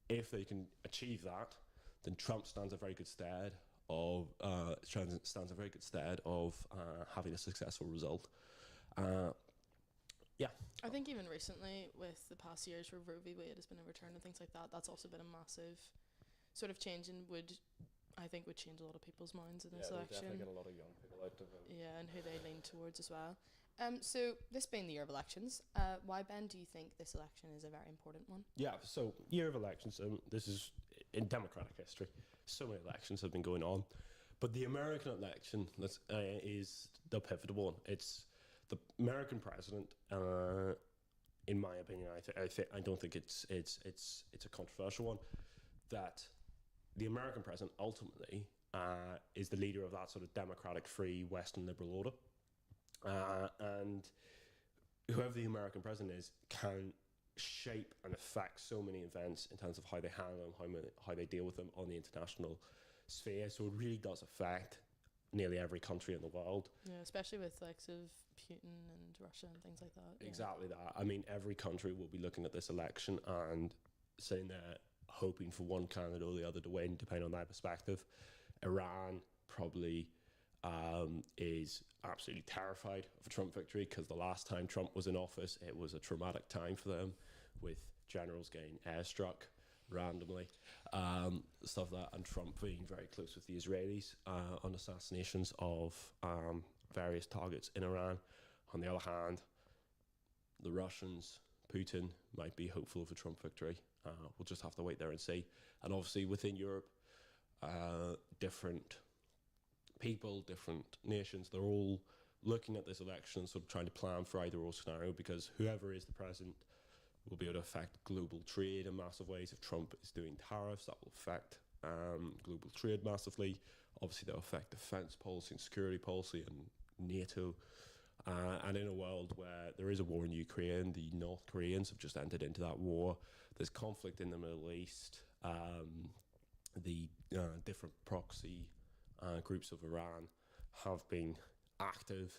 If they can achieve that, then Trump stands a very good stead of having a successful result. I think even recently, with the past years where Roe v. Wade has been overturned and things like that, that's also been a massive sort of change, and would change a lot of people's minds in this election. Definitely get a lot of young people out to vote. Yeah, and who they lean towards as well. So this being the year of elections, why, Ben, do you think this election is a very important one? Yeah, so year of elections, this is in democratic history. So many elections have been going on, but the American election is the pivotal one. It's the American president. In my opinion, I don't think it's a controversial one. That the American president ultimately is the leader of that sort of democratic, free, Western liberal order. And whoever the American president is can shape and affect so many events in terms of how they handle them, how they deal with them on the international sphere. So it really does affect nearly every country in the world. Yeah, especially with likes of Putin and Russia and things like that. Exactly that. I mean, every country will be looking at this election and saying they're hoping for one candidate or the other to win, depending on their perspective. Iran probably is absolutely terrified of a Trump victory, because the last time Trump was in office, it was a traumatic time for them, with generals getting airstruck randomly, stuff like that, and Trump being very close with the Israelis on assassinations of various targets in Iran. On the other hand, the Russians, Putin, might be hopeful of a Trump victory. We'll just have to wait there and see. And obviously within Europe, different people, different nations, they're all looking at this election, sort of trying to plan for either or scenario, because whoever is the president will be able to affect global trade in massive ways. If Trump is doing tariffs, that will affect global trade massively. Obviously, that will affect defense policy and security policy and NATO And in a world where there is a war in Ukraine, the North Koreans have just entered into that war. There's conflict in the Middle East. The different proxy groups of Iran have been active,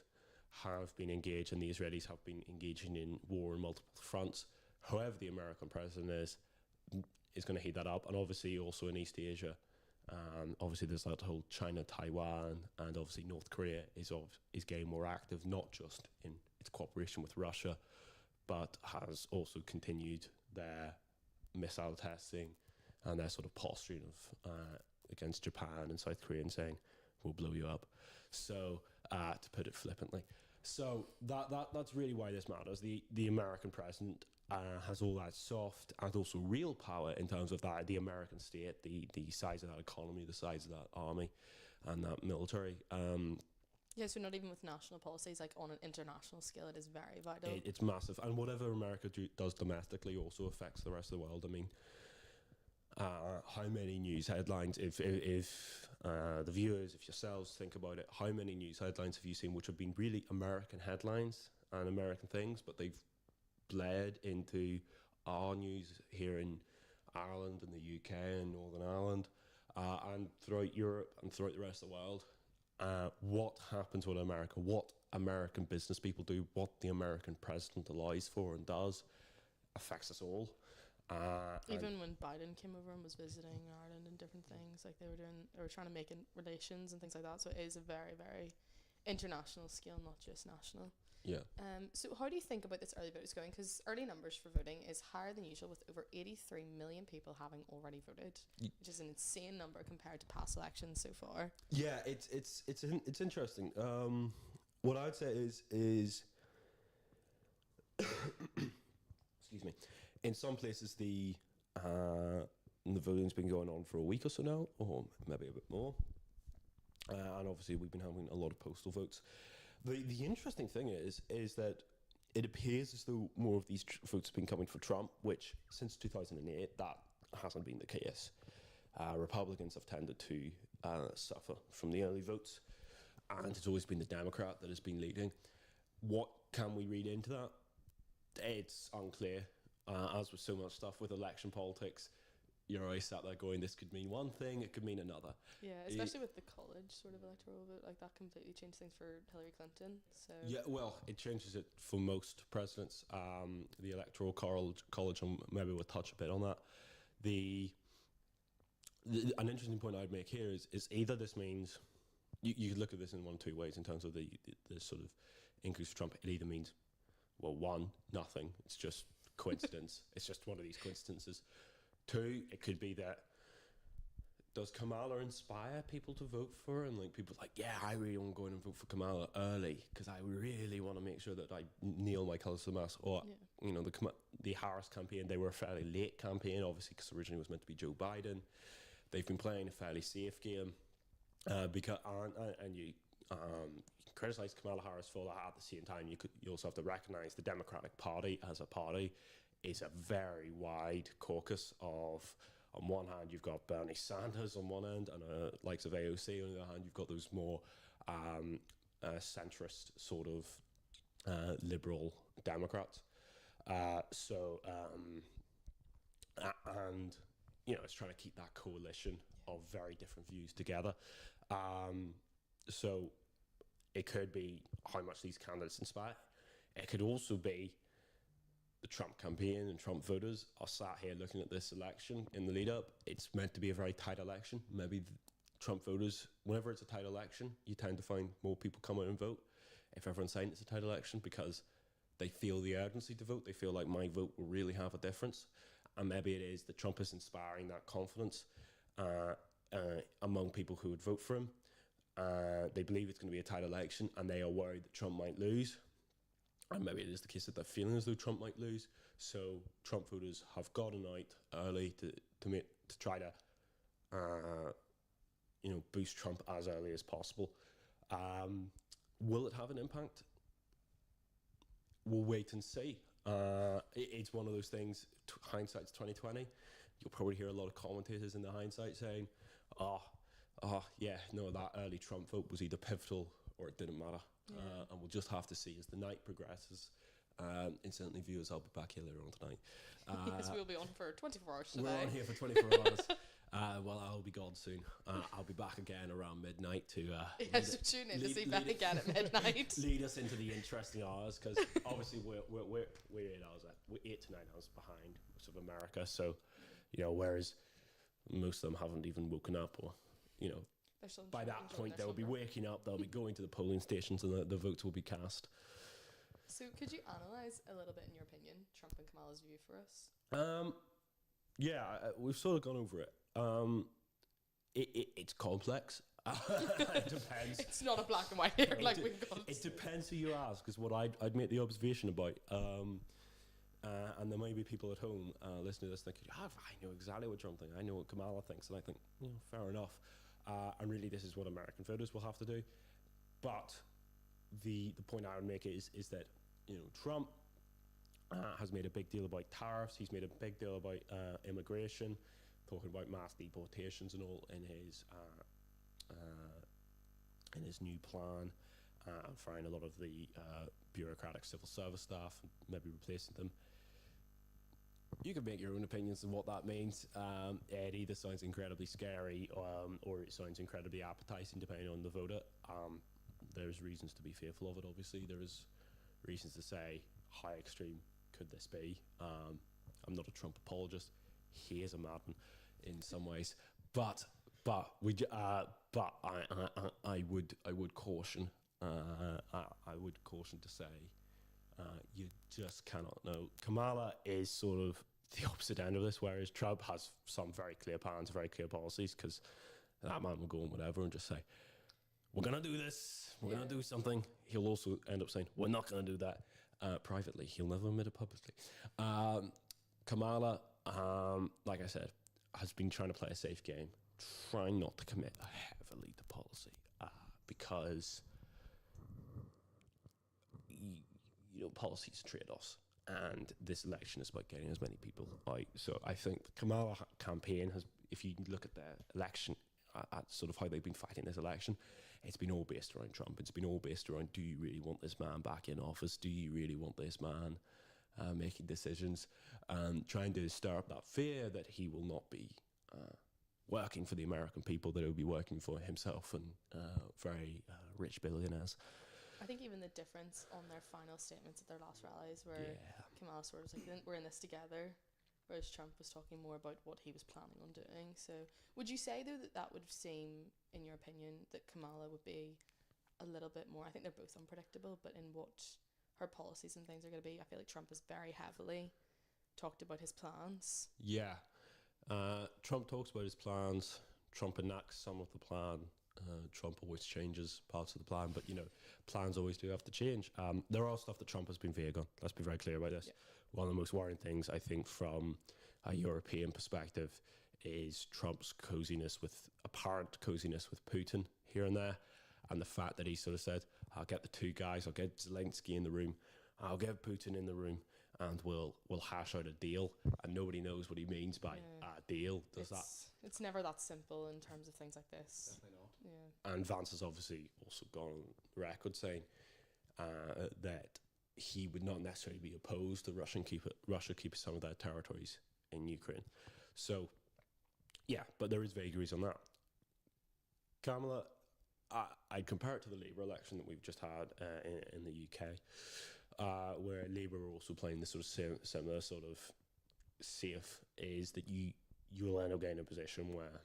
have been engaged, and the Israelis have been engaging in war on multiple fronts. However, the American president is going to heat that up, and obviously also in East Asia. Obviously, there's that whole China, Taiwan, and obviously North Korea is getting more active, not just in its cooperation with Russia, but has also continued their missile testing and their sort of posturing of against Japan and South Korea and saying, we'll blow you up. So, to put it flippantly. So that's really why this matters. The American president has all that soft and also real power in terms of that, the American state, the size of that economy, the size of that army and that military. Yeah, so not even with national policies, like on an international scale, it is very vital. It's massive. And whatever America does domestically also affects the rest of the world. I mean, how many news headlines, if the viewers, if yourselves think about it, how many news headlines have you seen which have been really American headlines and American things, but they've bled into our news here in Ireland and the UK and Northern Ireland and throughout Europe and throughout the rest of the world? What happens with America, what American business people do, what the American president allows for and does affects us all. Even when Biden came over and was visiting Ireland and different things, like they were trying to make relations and things like that. So it is a very, very international scale, not just national. Yeah. So how do you think about this early votes going? Because early numbers for voting is higher than usual, with over 83 million people having already voted, which is an insane number compared to past elections so far. Yeah, it's interesting. What I'd say is excuse me. In some places, the voting's been going on for a week or so now, or maybe a bit more. And obviously, we've been having a lot of postal votes. The interesting thing is that it appears as though more of these votes have been coming for Trump, which since 2008, that hasn't been the case. Republicans have tended to suffer from the early votes, and it's always been the Democrat that has been leading. What can we read into that? It's unclear. As with so much stuff with election politics, you're always sat there going, this could mean one thing, it could mean another. Yeah, especially with the college sort of electoral vote, like that completely changed things for Hillary Clinton. So yeah, well, it changes it for most presidents. The electoral college, and maybe we'll touch a bit on that. An interesting point I'd make here is either this means you could look at this in one of two ways in terms of the sort of increase for Trump. It either means, well, one, nothing. It's just coincidence. It's just one of these coincidences. Two, it could be that does Kamala inspire people to vote for her? And like people like, yeah, I really want to go in and vote for Kamala early because I really want to make sure that I kneel my colours to the mast. Or you know, the Harris campaign, they were a fairly late campaign, obviously, because originally it was meant to be Joe Biden. They've been playing a fairly safe game because you criticize Kamala Harris for that. At the same time, you also have to recognize the Democratic Party as a party is a very wide caucus of, on one hand, you've got Bernie Sanders on one end and likes of AOC. On the other hand, you've got those more centrist sort of liberal Democrats. And, you know, it's trying to keep that coalition of very different views together. So it could be how much these candidates inspire. It could also be the Trump campaign and Trump voters are sat here looking at this election in the lead up. It's meant to be a very tight election. Maybe the Trump voters, whenever it's a tight election, you tend to find more people come out and vote if everyone's saying it's a tight election because they feel the urgency to vote. They feel like my vote will really have a difference. And maybe it is that Trump is inspiring that confidence among people who would vote for him. They believe it's going to be a tight election and they are worried that Trump might lose. And maybe it is the case that they're feeling as though Trump might lose. So Trump voters have gotten out early to try to boost Trump as early as possible. Will it have an impact? We'll wait and see. It's one of those things. Hindsight's 2020. You'll probably hear a lot of commentators in the hindsight saying, that early Trump vote was either pivotal or it didn't matter. and we'll just have to see as the night progresses. Incidentally, viewers, I'll be back here later on tonight. Yes, we'll be on for 24 hours today. We're on here for 24 hours. Well, I'll be gone soon. I'll be back again around midnight to so tune in to see Ben again at midnight. lead us into the interesting hours, because obviously we're 8 to 9 hours behind most of America. So, whereas most of them haven't even woken up, or by that point they'll be waking up, they'll be going to the polling stations, and the votes will be cast. So could you analyse a little bit, in your opinion, Trump and Kamala's view for us? Yeah, we've sort of gone over it. It's complex. It depends. It's not a black and white here like we've got. It depends who you ask, is what I'd make the observation about. And there may be people at home listening to this thinking, I know exactly what Trump thinks. I know what Kamala thinks. And I think, fair enough. And really, this is what American voters will have to do. But the point I would make is that, Trump has made a big deal about tariffs. He's made a big deal about immigration, talking about mass deportations and all in his new plan, firing a lot of the bureaucratic civil service staff and maybe replacing them. You can make your own opinions on what that means. It either sounds incredibly scary or it sounds incredibly appetizing, depending on the voter. There's reasons to be fearful of it, obviously. There is reasons to say, how extreme could this be? I'm not a Trump apologist. He is a madman in some ways, but I would caution. I would caution to say, you just cannot know. Kamala is sort of the opposite end of this, whereas Trump has some very clear plans, very clear policies, because that man will go on whatever and just say, we're going to do this, we're going to do something. He'll also end up saying, we're not going to do that privately. He'll never admit it publicly. Kamala, like I said, has been trying to play a safe game, trying not to commit heavily to policy, because policy is trade-offs, and this election is about getting as many people out. So I think the Kamala campaign has, if you look at the election, at sort of how they've been fighting this election, it's been all based around Trump. It's been all based around, do you really want this man back in office? Do you really want this man making decisions? Trying to stir up that fear that he will not be working for the American people, that he will be working for himself and very rich billionaires. I think even the difference on their final statements at their last rallies, where Kamala sort of was like, we're in this together, whereas Trump was talking more about what he was planning on doing. So would you say, though, that would seem, in your opinion, that Kamala would be a little bit more, I think they're both unpredictable, but in what her policies and things are going to be? I feel like Trump has very heavily talked about his plans. Yeah. Trump talks about his plans. Trump enacts some of the plan. Trump always changes parts of the plan, but plans always do have to change. There are stuff that Trump has been vague on. Let's be very clear about this. Yeah. One of the most worrying things, I think, from a European perspective, is Trump's apparent coziness with Putin here and there, and the fact that he sort of said, I'll get the two guys, I'll get Zelensky in the room, I'll get Putin in the room, and we'll hash out a deal, and nobody knows what he means by a deal. It's never that simple in terms of things like this. Definitely not. Yeah. And Vance has obviously also gone on record saying that he would not necessarily be opposed to Russia keep some of their territories in Ukraine. So, yeah, but there is vagaries on that. Kamala, I'd compare it to the Labour election that we've just had in the UK, where Labour were also playing this sort of similar sort of safe, is that you will end up getting a position where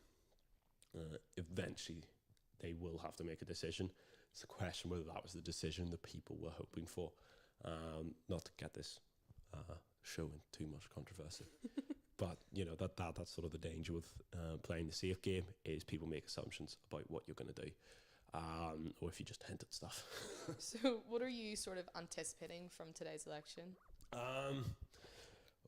eventually they will have to make a decision. It's a question whether that was the decision the people were hoping for. Not to get this show in too much controversy, but that's sort of the danger with playing the safe game, is people make assumptions about what you're going to do, or if you just hint at stuff. So what are you sort of anticipating from today's election?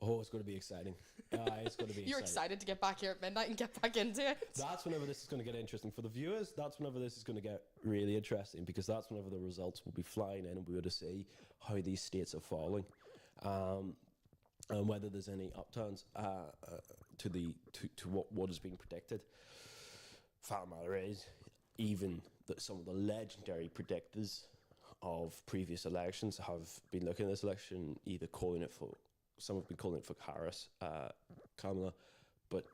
It's going to be exciting. It's going to be You're excited to get back here at midnight and get back into it? That's whenever this is going to get interesting. For the viewers, that's whenever this is going to get really interesting, because that's whenever the results will be flying in and we're going to see how these states are falling, and whether there's any upturns to what has been predicted. Fact of the matter is, even that some of the legendary predictors of previous elections have been looking at this election, either calling it for, some have been calling it for Harris, Kamala, but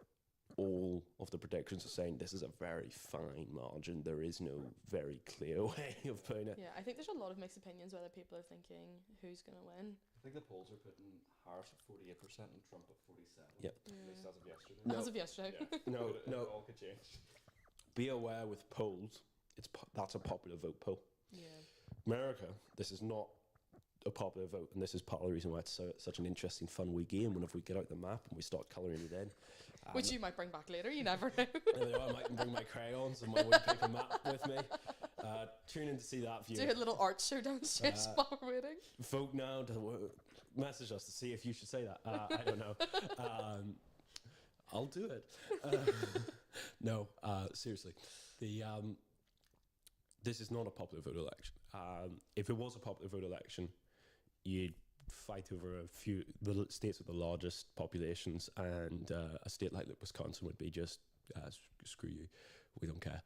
all of the predictions are saying this is a very fine margin. There is no very clear way of putting it. Yeah, I think there's a lot of mixed opinions whether people are thinking who's going to win. I think the polls are putting Harris at 48% and Trump at 47%. Yeah. At least as of yesterday. No. As of yesterday. Yeah. No, But no. It all could change. Be aware with polls, that's a popular vote poll. Yeah. America, this is not a popular vote, and this is part of the reason why it's such an interesting, fun wee game. Whenever we get out the map and we start colouring it in, Which you might bring back later, you never know. I might bring my crayons and my wood paper map with me. Tune in to see that view. Do a little art show downstairs while we're waiting. Vote now. Message us to see if you should say that. I don't know. I'll do it. No, seriously. This is not a popular vote election. If it was a popular vote election, you'd fight over a few the states with the largest populations, and a state like Wisconsin would be just screw you. We don't care.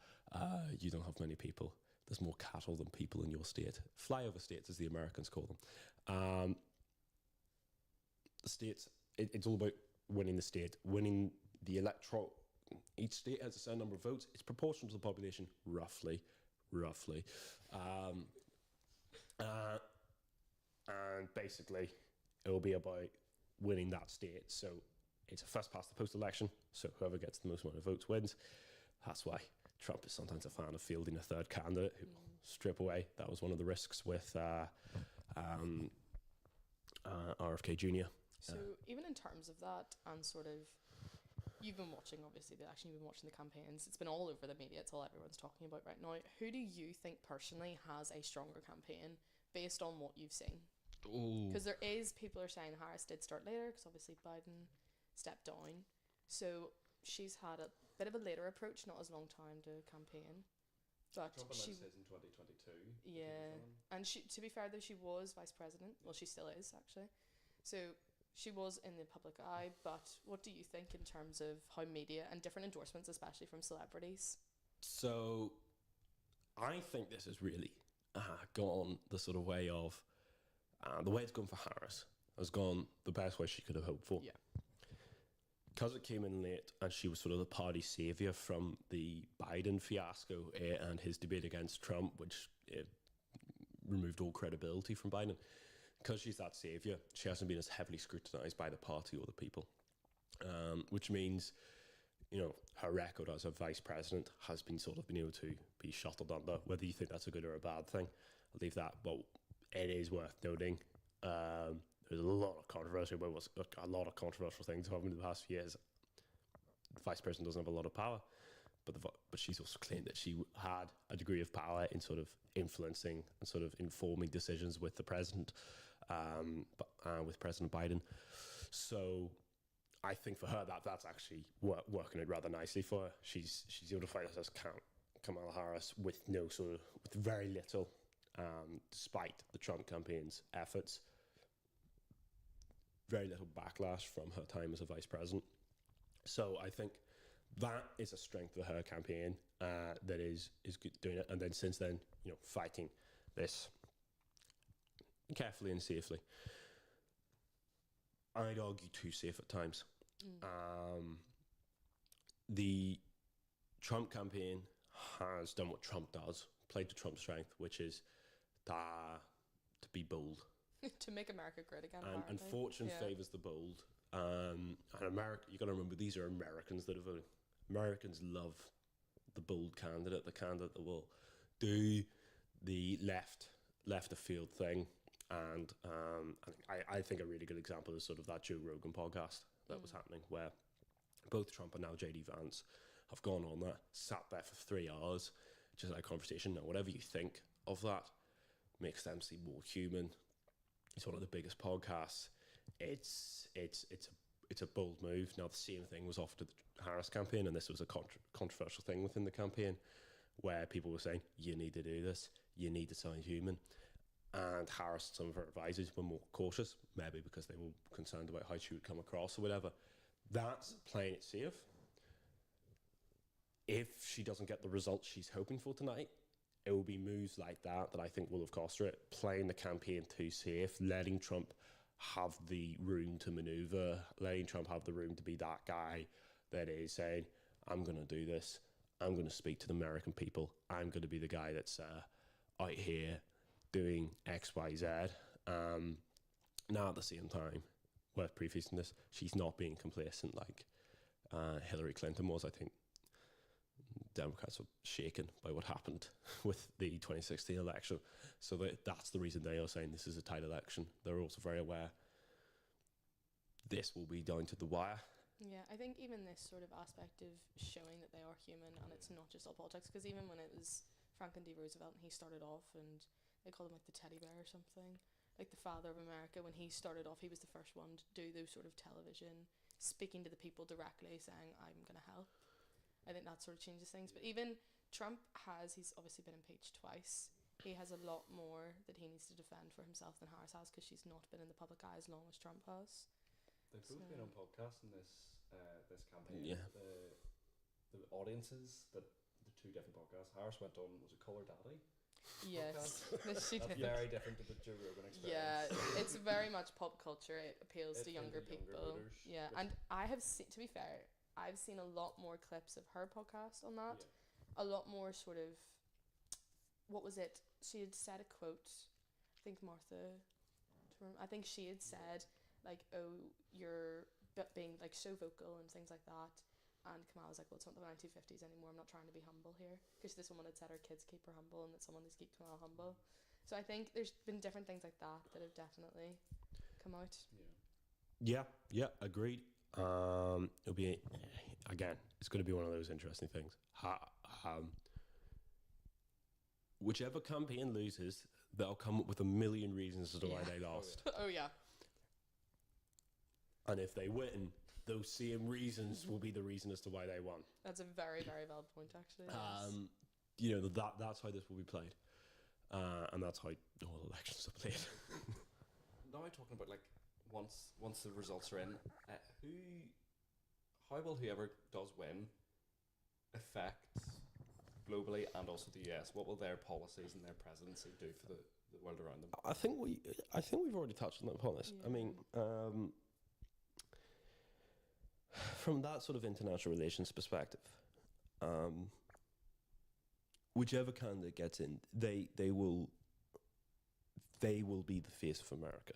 You don't have many people. There's more cattle than people in your state. Flyover states, as the Americans call them. The states, it's all about winning the state, winning the electoral. Each state has a certain number of votes. It's proportional to the population, roughly. And basically, it will be about winning that state. So it's a first past the post election. So whoever gets the most amount of votes wins. That's why Trump is sometimes a fan of fielding a third candidate who will strip away. That was one of the risks with RFK Jr. So even in terms of that, and sort of, you've been watching, obviously, the election, you've been watching the campaigns. It's been all over the media. It's all everyone's talking about right now. Who do you think personally has a stronger campaign based on what you've seen? Because there is, people are saying Harris did start later because obviously Biden stepped down. So she's had a bit of a later approach, not as long time to campaign. But Trump she, announced his in 2022. yeah, and she, to be fair though, she was vice president. Well, she still is actually. So she was in the public eye. But what do you think in terms of how media and different endorsements, especially from celebrities? So I think this has really gone the sort of way of the way it's gone for Harris has gone the best way she could have hoped for. Yeah. Because it came in late and she was sort of the party saviour from the Biden fiasco and his debate against Trump, which removed all credibility from Biden. Because she's that saviour, she hasn't been as heavily scrutinised by the party or the people. Which means, you know, her record as a vice president has been sort of been able to be shuttled under. Whether you think that's a good or a bad thing, I'll leave that. But it is worth noting. There's a lot of controversy about a lot of controversial things happened in the past few years. The vice president doesn't have a lot of power, but she's also claimed that she had a degree of power in sort of influencing and sort of informing decisions with the president, with President Biden. So I think for her that's actually working out rather nicely for her. She's able to fight us as Kamala Harris with very little, despite the Trump campaign's efforts. Very little backlash from her time as a vice president. So I think that is a strength of her campaign that is good doing it. And then since then, you know, fighting this carefully and safely. I'd argue too safe at times. The Trump campaign has done what Trump does, played to Trump's strength, which is to be bold. To make America great again. And fortune favours the bold. And America, you got to remember, these are Americans that are voting. Americans love the bold candidate, the candidate that will do the left of field thing. And I think a really good example is sort of that Joe Rogan podcast that was happening, where both Trump and now JD Vance have gone on that, sat there for 3 hours, just had a conversation. Now, whatever you think of that makes them seem more human. It's one of the biggest podcasts. It's a bold move. Now, the same thing was offered to the Harris campaign, and this was a controversial thing within the campaign, where people were saying, you need to do this, you need to sound human. And Harris, some of her advisors were more cautious, maybe because they were concerned about how she would come across or whatever. That's playing it safe. If she doesn't get the results she's hoping for tonight, it will be moves like that I think will have cost her it. Playing the campaign too safe, letting Trump have the room to maneuver, letting Trump have the room to be that guy that is saying, I'm going to do this. I'm going to speak to the American people. I'm going to be the guy that's out here doing X, Y, Z. Now, at the same time, worth prefacing this, she's not being complacent like Hillary Clinton was. I think Democrats are shaken by what happened with the 2016 election. So that's the reason they are saying this is a tight election. They're also very aware this will be down to the wire. Yeah, I think even this sort of aspect of showing that they are human and it's not just all politics, because even when it was Franklin D. Roosevelt and he started off and they called him like the teddy bear or something, like the father of America, when he started off, he was the first one to do those sort of television, speaking to the people directly, saying, I'm going to help. I think that sort of changes things. But even Trump he's obviously been impeached twice. He has a lot more that he needs to defend for himself than Harris has, because she's not been in the public eye as long as Trump has. They've both been on podcasts in this campaign. Yeah. The audiences that the two different podcasts. Harris went on, was it Call Her Daddy? Yes, she That's did. very different to the Joe Rogan experience. Yeah, it's very much pop culture. It appeals to younger people. Voters, Yeah, and I have seen, to be fair, I've seen a lot more clips of her podcast on that. Yeah. A lot more sort of, what was it? She had said a quote. I think I think she had said, like, oh, you're being like so vocal and things like that. And Kamala was like, well, it's not the 1950s anymore. I'm not trying to be humble here. Because this woman had said her kids keep her humble and that someone needs to keep Kamala humble. So I think there's been different things like that that have definitely come out. Yeah, agreed. It'll be, again, it's going to be one of those interesting things. Whichever campaign loses, they'll come up with a million reasons as to why they lost. Oh, yeah. And if they win, those same reasons will be the reason as to why they won. That's a very, very valid point, actually. Yes. You know, that's how this will be played. And that's how all elections are played. Now talking about, like, once the results are in, how will whoever does win affect globally and also the US? What will their policies and their presidency do for the world around them? I think we've already touched upon this. Yeah. I mean, from that sort of international relations perspective, whichever candidate gets in, they will be the face of America.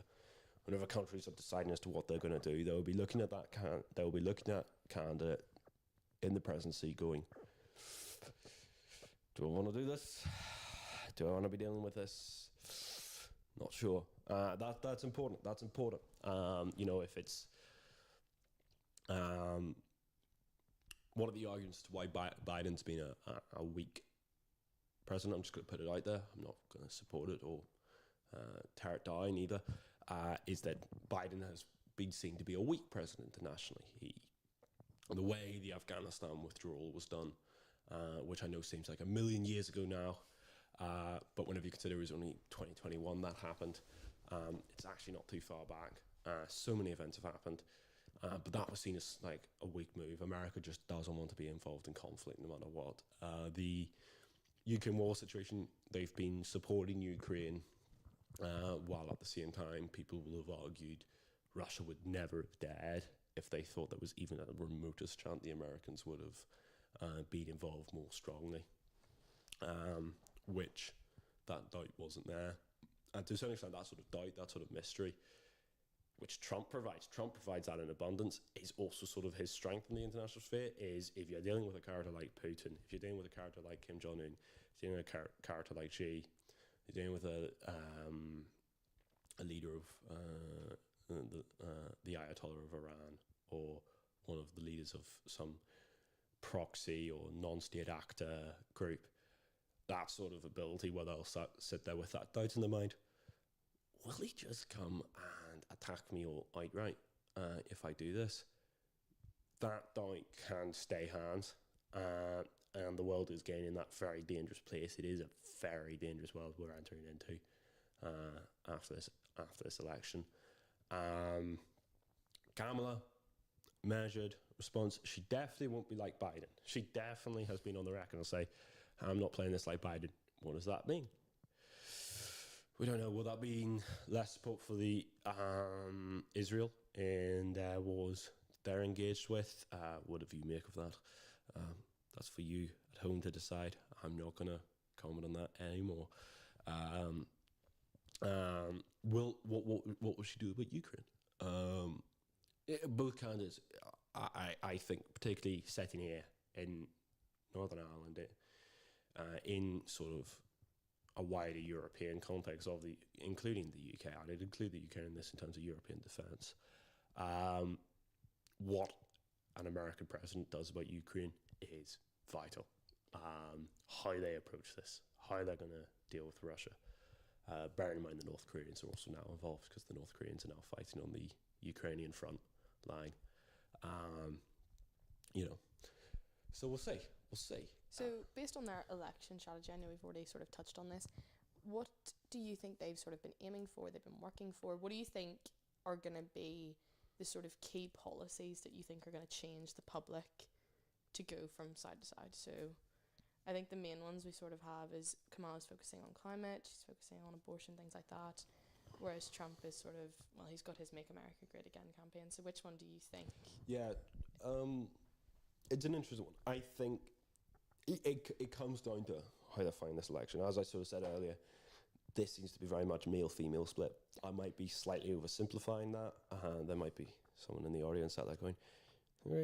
Whenever countries are deciding as to what they're going to do, they'll be looking at candidate in the presidency, going, "Do I want to do this? Do I want to be dealing with this? Not sure." That's important. That's important. You know, if it's one of the arguments as to why Biden's been a weak president, I'm just going to put it out there, I'm not going to support it or tear it down either, is that Biden has been seen to be a weak president internationally. The way the Afghanistan withdrawal was done, which I know seems like a million years ago now, but whenever you consider it was only 2021 that happened, it's actually not too far back. So many events have happened. But that was seen as like a weak move. America just doesn't want to be involved in conflict no matter what. The Ukraine war situation, they've been supporting Ukraine, while at the same time people will have argued Russia would never have dared if they thought there was even a remotest chance the Americans would have been involved more strongly, which that doubt wasn't there. And to a certain extent, that sort of doubt, that sort of mystery, which Trump provides that in abundance, is also sort of his strength in the international sphere, is if you're dealing with a character like Putin, if you're dealing with a character like Kim Jong-un, if you're dealing with a character like Xi, you're dealing with a leader of the Ayatollah of Iran, or one of the leaders of some proxy or non-state actor group, that sort of ability where they'll sit there with that doubt in their mind. Will he just come and attack me all outright if I do this? That doubt can stay hands, and the world is getting in that very dangerous place. It is a very dangerous world we're entering into after this election. Kamala, measured response. She definitely won't be like Biden. She definitely has been on the record and say, "I'm not playing this like Biden." what does that mean? We don't know. Will that mean less support for the Israel in their wars they're engaged with? What do you make of that? That's for you at home to decide. I'm not going to comment on that anymore. What will she do about Ukraine? Both candidates, I think, particularly setting here in Northern Ireland, in sort of a wider European context of including the UK. I'd include the UK in this in terms of European defence. What an American president does about Ukraine is vital. How they approach this, how they're going to deal with Russia. Bearing in mind the North Koreans are also now involved because the North Koreans are now fighting on the Ukrainian front line. So we'll see. So based on their election strategy, I know we've already sort of touched on this. What do you think they've sort of been aiming for, they've been working for? What do you think are going to be the sort of key policies that you think are going to change the public to go from side to side? So I think the main ones we sort of have is Kamala's focusing on climate, she's focusing on abortion, things like that. Whereas Trump is sort of, well, he's got his Make America Great Again campaign. So which one do you think? Yeah, it's an interesting one. I think it comes down to how they find this election. As I sort of said earlier, this seems to be very much male-female split. I might be slightly oversimplifying that. There might be someone in the audience out there going, well,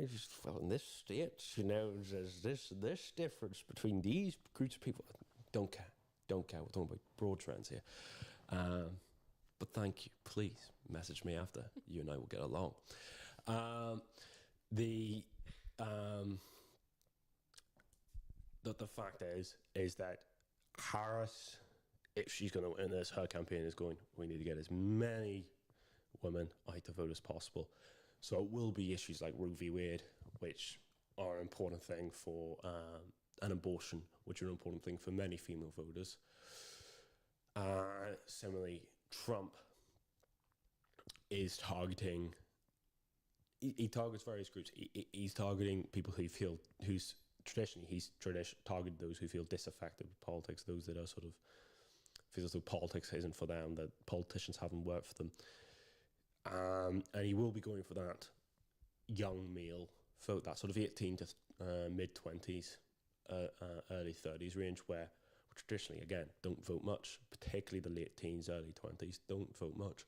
in this state, there's this difference between these groups of people. Don't care. We're talking about broad trends here. But thank you. Please message me after. You and I will get along. The fact is that Harris, if she's going to win this, her campaign is going, we need to get as many women out to vote as possible. So it will be issues like Roe v. Wade, which are an important thing for an abortion, which are an important thing for many female voters. Similarly, Trump is targeting, he targets various groups. He's targeting people he's targeted those who feel disaffected with politics, those that are sort of feel as though politics isn't for them, that politicians haven't worked for them. And he will be going for that young male vote, that sort of 18 to mid-20s, early 30s range, where traditionally, again, don't vote much, particularly the late teens, early 20s, don't vote much.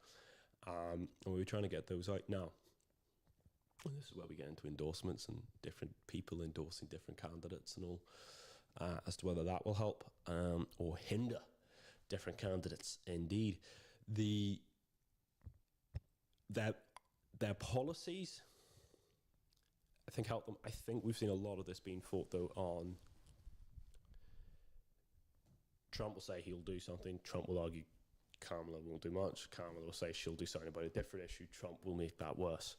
And we're trying to get those out now. And this is where we get into endorsements and different people endorsing different candidates and all, as to whether that will help or hinder different candidates. Indeed, their policies, I think, help them. I think we've seen a lot of this being fought, though, on Trump will say he'll do something. Trump will argue Kamala won't do much. Kamala will say she'll do something about a different issue. Trump will make that worse.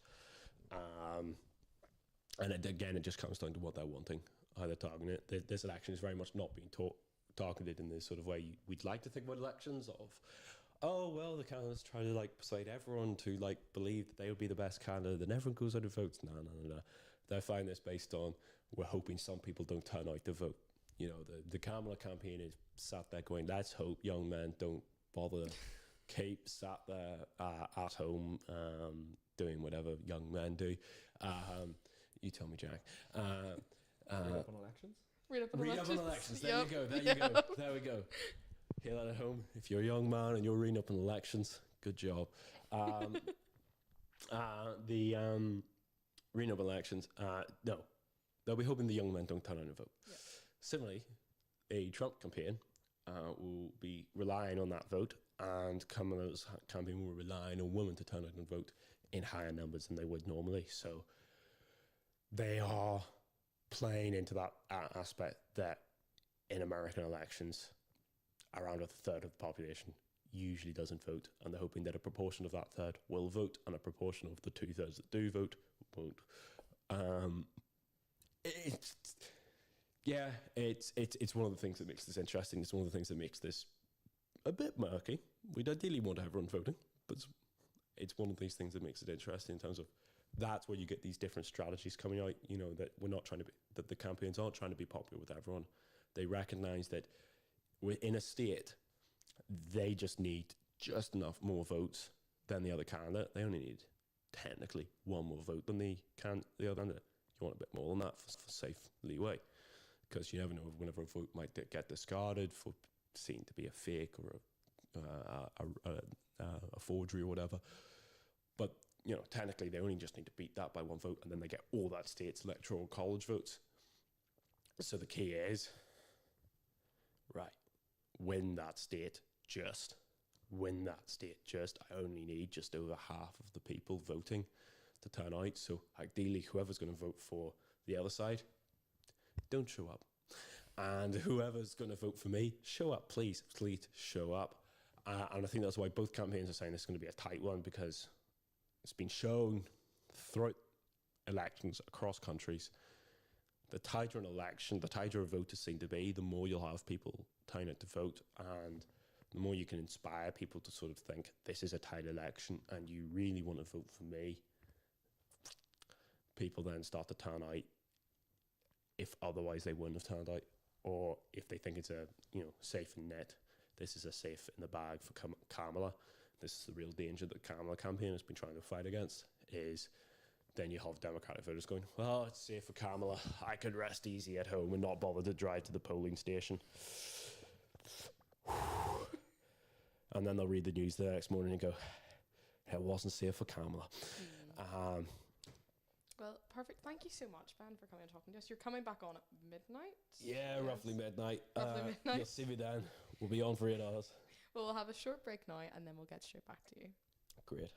And it just comes down to what they're wanting, how they're targeting it. This election is very much not being targeted in this sort of way we'd like to think about elections of, oh, well, the candidates try to persuade everyone to believe that they would be the best candidate and everyone goes out and votes. No. They find this based on, we're hoping some people don't turn out to vote. You know, the Kamala campaign is sat there going, let's hope young men don't bother. Keep sat there at home doing whatever young men do. You tell me, Jack. Read up on elections? Read up on elections. There you go. There we go. Hear that at home? If you're a young man and you're reading up on elections, good job. Reading up on elections, no. They'll be hoping the young men don't turn out and vote. Yeah. Similarly, a Trump campaign will be relying on that vote, and Kamala's campaign will rely on women to turn out and vote in higher numbers than they would normally. So they are playing into that aspect that in American elections, around a third of the population usually doesn't vote, and they're hoping that a proportion of that third will vote, and a proportion of the 2/3 that do vote won't. It's one of the things that makes this interesting. It's one of the things that makes this a bit murky. We'd ideally want everyone voting, but it's one of these things that makes it interesting in terms of that's where you get these different strategies coming out. You know, that we're not trying to be, that the campaigns aren't trying to be popular with everyone. They recognise that within a state, they just need just enough more votes than the other candidate. They only need technically one more vote than the other candidate. You want a bit more than that for safe leeway, because you never know whenever a vote might get discarded for seen to be a fake or a forgery or whatever. But technically they only just need to beat that by one vote, and then they get all that state's electoral college votes. So the key is, right, win that state just. I only need just over half of the people voting to turn out. So ideally, whoever's going to vote for the other side, don't show up. And whoever's going to vote for me, show up, please show up. And I think that's why both campaigns are saying this is going to be a tight one, because it's been shown throughout elections across countries, the tighter an election, the tighter a vote is seen to be, the more you'll have people turn out to vote, and the more you can inspire people to sort of think, this is a tight election and you really want to vote for me. People then start to turn out if otherwise they wouldn't have turned out, or if they think it's a safe net. This is a safe in the bag for Kamala. This is the real danger that the Kamala campaign has been trying to fight against, is then you have Democratic voters going, well, it's safe for Kamala. I could rest easy at home and not bother to drive to the polling station. And then they'll read the news the next morning and go, it wasn't safe for Kamala. Well, perfect. Thank you so much, Ben, for coming and talking to us. You're coming back on at midnight? Yeah, Yes. roughly midnight. Roughly midnight. You'll see me then. We'll be on for 8 hours. Well, we'll have a short break now, and then we'll get straight back to you. Great.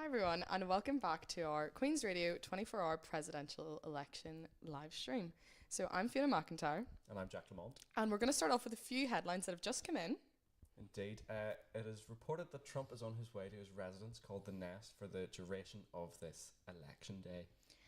Hi everyone, and welcome back to our Queen's Radio 24-hour presidential election live stream. So I'm Fiona McIntyre, And I'm Jack Lamont. and we're going to start off with a few headlines that have just come in. Indeed, it is reported that Trump is on his way to his residence called the Nest for the duration of this election day.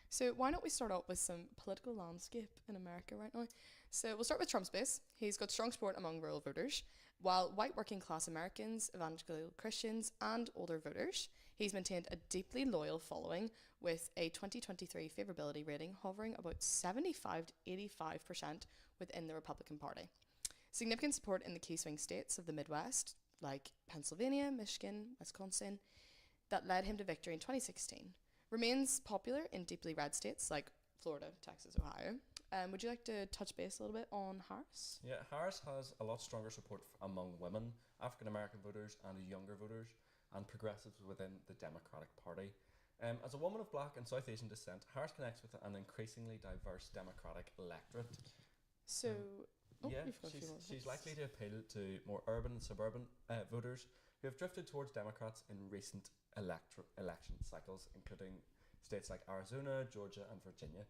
So why don't we start out with some political landscape in America right now? So we'll start with Trump's base. He's got strong support among rural voters, while white working class Americans, evangelical Christians, and older voters. He's maintained a deeply loyal following with a 2023 favourability rating hovering about 75 to 85% within the Republican Party. Significant support in the key swing states of the Midwest, like Pennsylvania, Michigan, Wisconsin, that led him to victory in 2016. Remains popular in deeply red states like Florida, Texas, Ohio. Would you like to touch base a little bit on Harris? Yeah, Harris has a lot stronger support among women, African American voters, and younger voters, and progressives within the Democratic Party. As a woman of black and South Asian descent, Harris connects with an increasingly diverse Democratic electorate. So, She's likely to appeal to more urban and suburban voters who have drifted towards Democrats in recent election cycles, including states like Arizona, Georgia, and Virginia.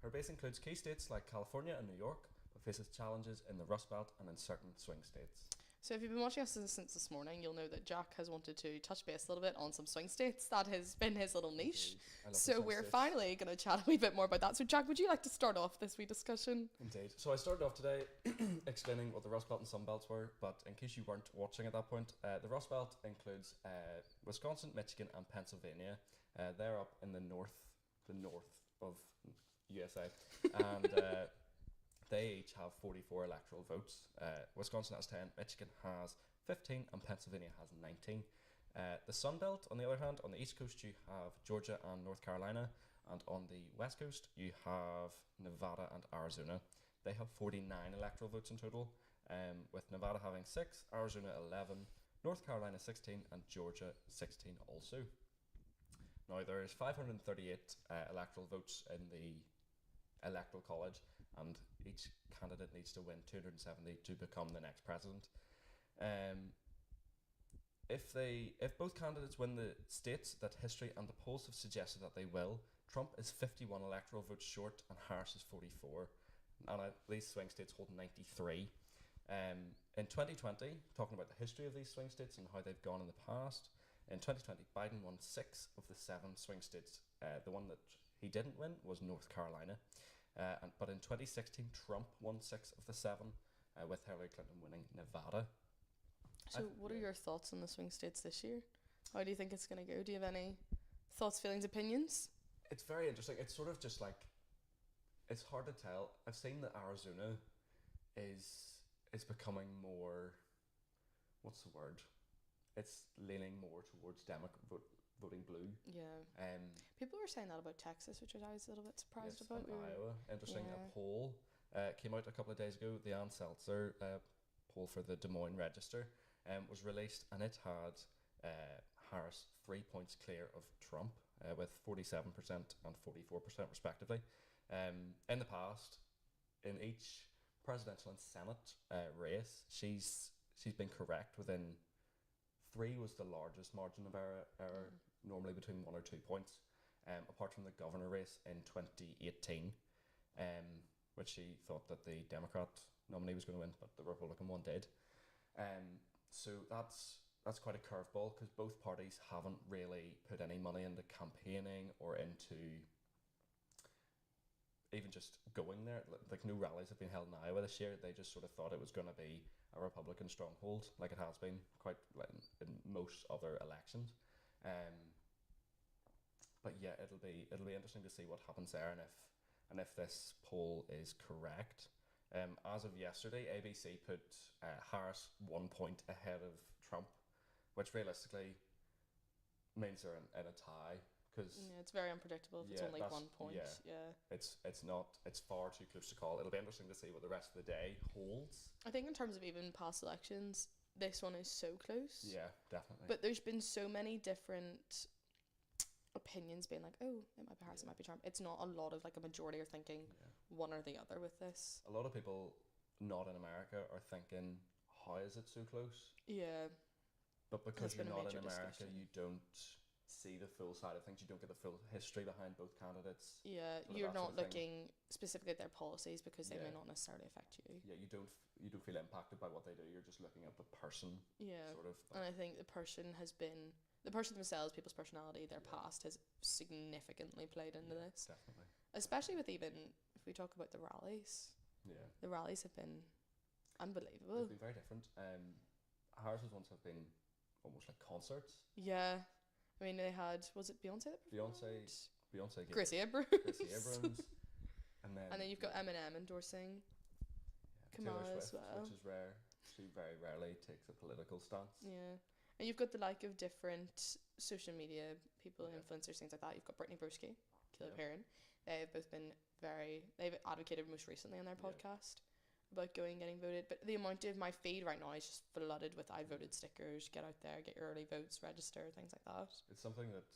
Her base includes key states like California and New York, but faces challenges in the Rust Belt and in certain swing states. So if you've been watching us since this morning, you'll know that Jack has wanted to touch base a little bit on some swing states. That has been his little niche. So we're finally going to chat a wee bit more about that. So Jack, would you like to start off this wee discussion? Indeed. So I started off today explaining what the Rust Belt and Sun Belts were, but in case you weren't watching at that point, the Rust Belt includes Wisconsin, Michigan, and Pennsylvania. They're up in the north of USA, and they each have 44 electoral votes. Wisconsin has 10, Michigan has 15, and Pennsylvania has 19. The Sun Belt, on the other hand, on the East Coast you have Georgia and North Carolina, and on the West Coast you have Nevada and Arizona. They have 49 electoral votes in total, with Nevada having 6, Arizona 11, North Carolina 16, and Georgia 16 also. Now there is 538 electoral votes in the Electoral College, and each candidate needs to win 270 to become the next president. If both candidates win the states that history and the polls have suggested that they will, Trump is 51 electoral votes short and Harris is 44, and these swing states hold 93. In 2020, talking about the history of these swing states and how they've gone in the past, in 2020 Biden won 6 of the 7 swing states. The one that he didn't win was North Carolina. But in 2016, Trump won 6 of the 7, with Hillary Clinton winning Nevada. So what are your thoughts on the swing states this year? How do you think it's going to go? Do you have any thoughts, feelings, opinions? It's very interesting. It's sort of just like, it's hard to tell. I've seen that Arizona is becoming more, what's the word? It's leaning more towards voting blue. Yeah. People were saying that about Texas, which I was a little bit surprised about. And Iowa. Interesting. A poll came out a couple of days ago. The Ann Seltzer poll for the Des Moines Register was released, and it had Harris 3 points clear of Trump, with 47% and 44% respectively. In the past, in each presidential and Senate race, she's been correct within 3 was the largest margin of error, normally between 1 or 2 points, apart from the governor race in 2018, which she thought that the Democrat nominee was going to win, but the Republican one did. So that's quite a curveball, because both parties haven't really put any money into campaigning or into even just going there. Like, no rallies have been held in Iowa this year. They just sort of thought it was going to be a Republican stronghold, like it has been quite in most other elections. But yeah, it'll be interesting to see what happens there, and if this poll is correct. As of yesterday, ABC put Harris 1 point ahead of Trump, which realistically means they're in a tie. Yeah, it's very unpredictable if it's only 1 point. Yeah. It's far too close to call. It'll be interesting to see what the rest of the day holds. I think in terms of even past elections, this one is so close. Yeah, definitely. But there's been so many different opinions being like, oh, it might be Harris, it might be Trump. It's not a lot of like a majority are thinking one or the other with this. A lot of people not in America are thinking, how is it so close? Yeah. But because you're not in America, you don't see the full side of things. You don't get the full history behind both candidates. Yeah, sort of you're that sort not of thing. looking specifically at their policies because they may Yeah. not necessarily affect you. Yeah, you don't feel impacted by what they do. You're just looking at the person, Yeah. sort of. And I think the person themselves, people's personality, their Yeah. past has significantly played into Yeah, this. definitely. Especially with even, if we talk about the rallies, Yeah, the rallies have been they've unbelievable. been very different. Harris's ones have been almost like concerts. Yeah. I mean, they had, was it Beyonce? that Beyonce, performed? Beyonce, gave Gracie Abrams. Gracie Abrams, and And then you've got Eminem endorsing. Taylor Kamala as Swift, well. which is rare. She very rarely takes a political stance. Yeah. And you've got the like of different social media people, Yeah. influencers, things like that. You've got Brittany Broski, Killer Yeah. Perrin. They've both been they've advocated most recently on their Yeah. podcast about going and getting voted. But the amount of my feed right now is just flooded with I voted stickers, get out there, get your early votes, register, things like that. It's something that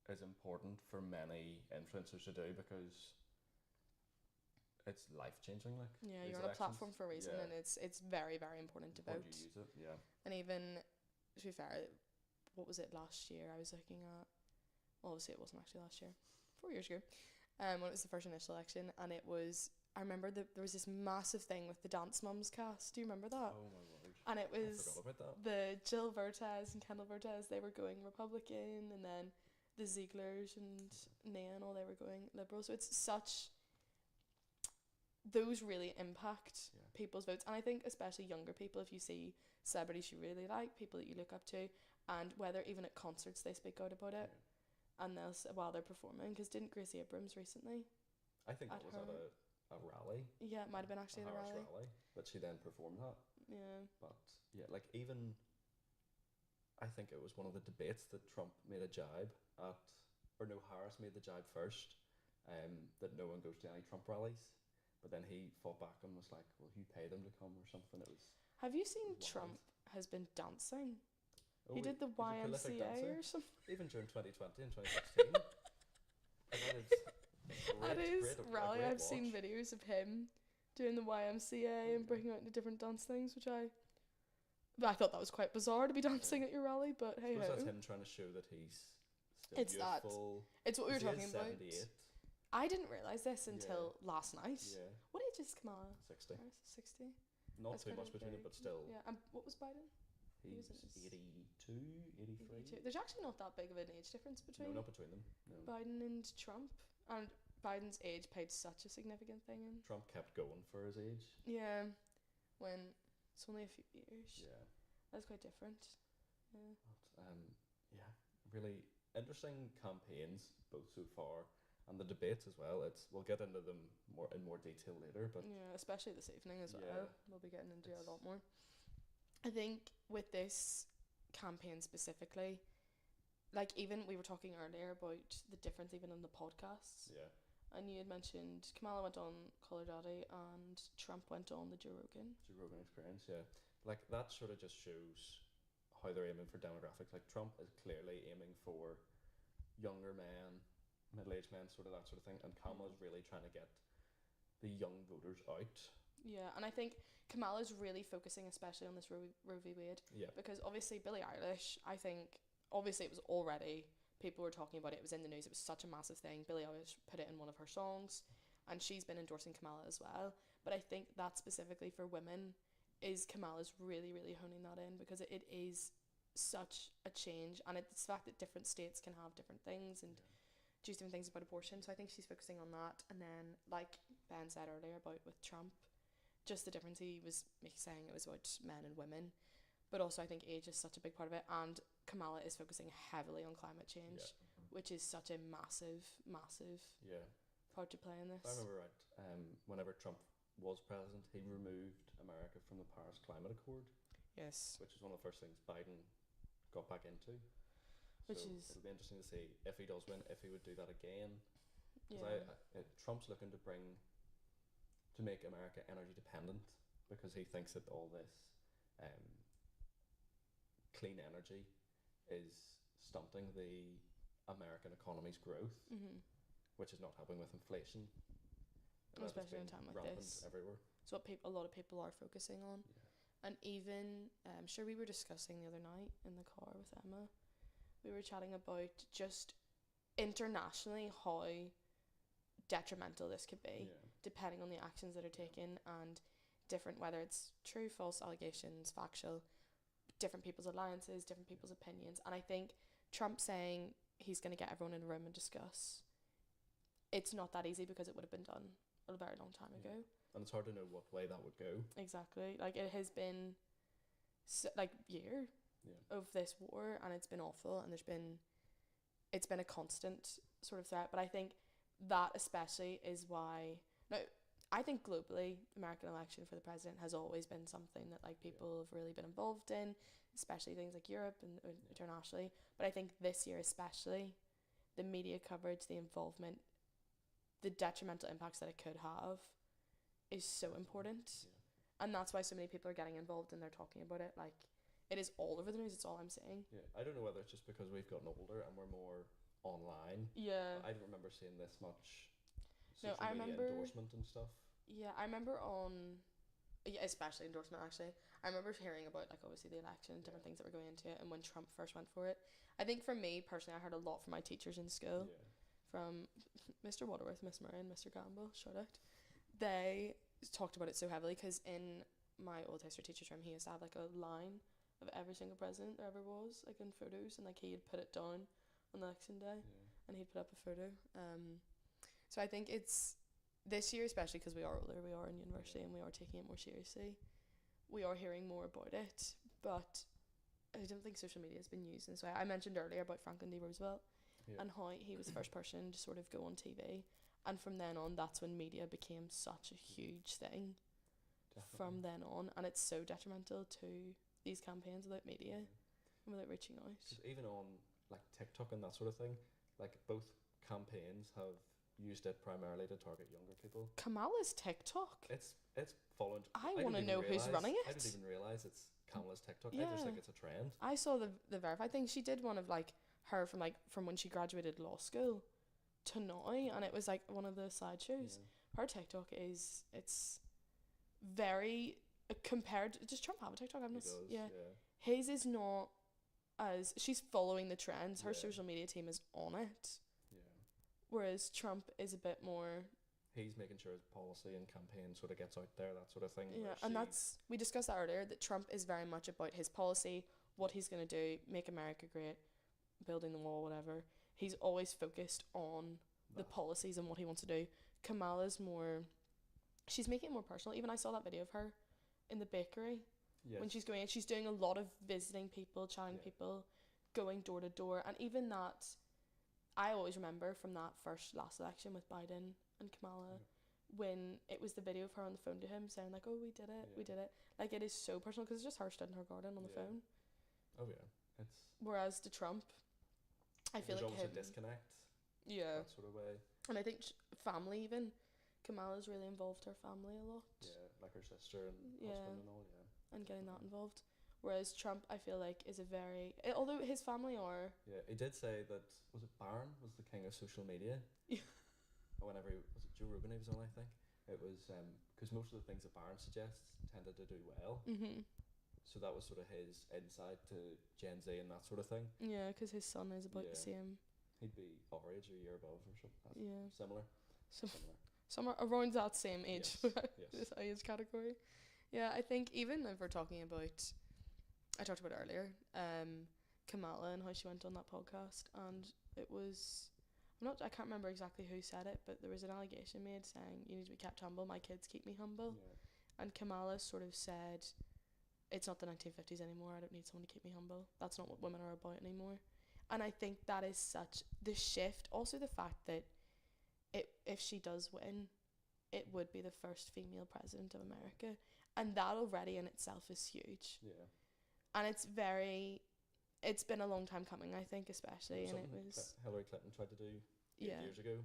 is important for many influencers to do because it's life changing. Like Yeah, these you're on a elections. platform for a reason, Yeah. and it's very, very important to Important vote. you use it. Yeah. And even, to be fair, what was it last year? I was looking at, well, obviously it wasn't actually last year, 4 years ago, when it was the first initial election, and it was, I remember there was this massive thing with the Dance Mums cast. Do you remember that? Oh my word. And it I was forgot about that. the Jill Vertes and Kendall Vertes, they were going Republican, and then the Zieglers and Nia and all, they were going Liberal. So it's such, those really impact Yeah. people's votes. And I think especially younger people, if you see celebrities you really like, people that you look up to, and whether even at concerts they speak out about it, and they'll while they're performing, because didn't Gracie Abrams recently? I think at that was her- at a rally. Yeah, it might have been actually at a Harris rally. that she then performed at. Yeah. But yeah, like even I think it was one of the debates that Trump made a jibe at, or no, Harris made the jibe first, that no one goes to any Trump rallies. But then he fought back and was like, "Well, you pay them to come or something." It was. Have you seen Wild. Trump has been dancing? Oh, He did the he's a prolific YMCA dancer. or something. Even during 2020 and 2016. At his rally, I've seen videos of him doing the YMCA and Yeah. breaking out into different dance things, which I thought that was quite bizarre to be dancing at your rally, but hey I suppose that's ho. him trying to show that he's still It's that. youthful. It's what we were 'Cause he talking is about. 78. I didn't realise this until last night. Yeah, What age is Kamala? 60. Harris? 60? Not That's too kind much of between very- it, but still, Yeah, and what was Biden? He he's was in his 82, 83. 82. There's actually not that big of an age difference No, between not between them. No. Biden and Trump. And Biden's age played such a significant thing in. Trump kept going for his age. Yeah, when it's only a few years. Yeah. That's quite different. Yeah. But, yeah, really interesting campaigns both so far, and the debates as well. We'll get into them in more detail later, but Yeah, especially this evening as well. Yeah. We'll be getting into it a It's- lot more. I think with this campaign specifically, like even we were talking earlier about the difference even in the podcasts, yeah, and you had mentioned Kamala went on Call Her Daddy and Trump went on the Joe Rogan. Joe Rogan Experience. Yeah, like that sort of just shows how they're aiming for demographics. Like Trump is clearly aiming for younger men, middle-aged men, sort of that sort of thing, and Kamala's really trying to get the young voters out. Yeah, and I think Kamala's really focusing especially on this Roe v. Wade, Yeah, because obviously Billie Eilish, I think obviously it was already, people were talking about it, it was in the news, it was such a massive thing. Billie Eilish put it in one of her songs, and she's been endorsing Kamala as well. But I think that specifically for women is Kamala's really, really honing that in, because it is such a change, and it's the fact that different states can have different things and choose different things about abortion. So I think she's focusing on that. And then, like Ben said earlier about with Trump, just the difference, he was saying it was about men and women, but also I think age is such a big part of it. And Kamala is focusing heavily on climate change, which is such a massive, massive yeah. part to play in If I this. remember right, whenever Trump was president, he removed America from the Paris Climate Accord, Yes. which is one of the first things Biden got back into. Which So is- it'll be interesting to see if he does win, if he would do that again. Yeah. Because Trump's looking to make America energy dependent, because he thinks that all this clean energy is stunting the American economy's growth, Mm-hmm. which is not helping with inflation. And that has Especially in been a time like rampant this. everywhere. It's what a lot of people are focusing on. Yeah. And even, sure, we were discussing the other night in the car with Emma we were chatting about just internationally how detrimental this could be, depending on the actions that are taken, and different, whether it's true, false allegations, factual, different people's alliances, different people's opinions. And I think Trump saying he's going to get everyone in a room and discuss, it's not that easy because it would have been done a very long time ago. And it's hard to know what way that would go. Exactly. Like, it has been like year of this war, and it's been awful, and it's been a constant sort of threat. But I think that especially is why, no, I think globally, American election for the president has always been something that like people have really been involved in, especially things like Europe and internationally. But I think this year especially, the media coverage, the involvement, the detrimental impacts that it could have is so important. And that's why so many people are getting involved and they're talking about it. Like, it is all over the news, it's all I'm saying. Yeah, I don't know whether it's just because we've gotten older and we're more online. Yeah. I don't remember seeing this much No, social I media remember endorsement and stuff. Yeah, I remember especially endorsement actually. I remember hearing about like obviously the election and different things that were going into it, and when Trump first went for it. I think for me personally, I heard a lot from my teachers in school, from Mr. Waterworth, Miss Murray, and Mr. Gamble. Shout out. They talked about it so heavily because in my old history teacher's room, he used to have like a line of every single president there ever was, like in photos, and like he'd put it down on election day, and he'd put up a photo. So I think it's this year, especially because we are older, we are in university, and we are taking it more seriously. We are hearing more about it, but I don't think social media has been used in this way. I mentioned earlier about Franklin D. Roosevelt and how he was the first person to sort of go on TV, and from then on, that's when media became such a huge thing. Definitely. From then on, and it's so detrimental to these campaigns without media and without reaching out. 'Cause even on like TikTok and that sort of thing, like both campaigns have used it primarily to target younger people. Kamala's TikTok. It's followed. I want to know who's running it. I don't even realize it's Kamala's TikTok. Yeah. I just think it's a trend. I saw the verified thing. She did one of like her from when she graduated law school to now, and it was like one of the slideshows. Her TikTok it's very compared. Does Trump have a TikTok? I'm not. He does, yeah. His is not as she's following the trends. Her social media team is on it. Whereas Trump is a bit more. He's making sure his policy and campaign sort of gets out there, that sort of thing. Yeah, and we discussed that earlier, that Trump is very much about his policy, what he's going to do, make America great, building the wall, whatever. He's always focused on the policies and what he wants to do. Kamala's more, she's making it more personal. Even I saw that video of her in the bakery when she's going in. She's doing a lot of visiting people, chatting to people, going door to door. And even that, I always remember from that last election with Biden and Kamala, when it was the video of her on the phone to him saying like, oh, we did it. Like, it is so personal because it's just her stood in her garden on the phone. Oh yeah, it's. Whereas to Trump, I feel like there's almost a disconnect. Yeah. That sort of way. And I think family even. Kamala's really involved her family a lot. Yeah, like her sister and husband and all. Yeah. And getting that involved. Whereas Trump, I feel like, is a very... although his family are... Yeah, he did say that... Was it Barron was the king of social media? Yeah. Whenever... Was it Joe Rogan he was on, I think? It was... Because most of the things that Barron suggests tended to do well. Mm-hmm. So that was sort of his insight to Gen Z and that sort of thing. Yeah, because his son is about the same... He'd be our age or a year above or something. Similar. Somewhere around that same age. Yes. This age category. Yeah, I think even if we're talking about... I talked about earlier, Kamala and how she went on that podcast, and it was, I can't remember exactly who said it, but there was an allegation made saying, you need to be kept humble, my kids keep me humble. Yeah. And Kamala sort of said, it's not the 1950s anymore, I don't need someone to keep me humble. That's not what women are about anymore. And I think that is such the shift. Also the fact that if she does win, it would be the first female president of America. And that already in itself is huge. Yeah. And it's been a long time coming, I think, especially. And it was... Hillary Clinton tried to do 8 years ago.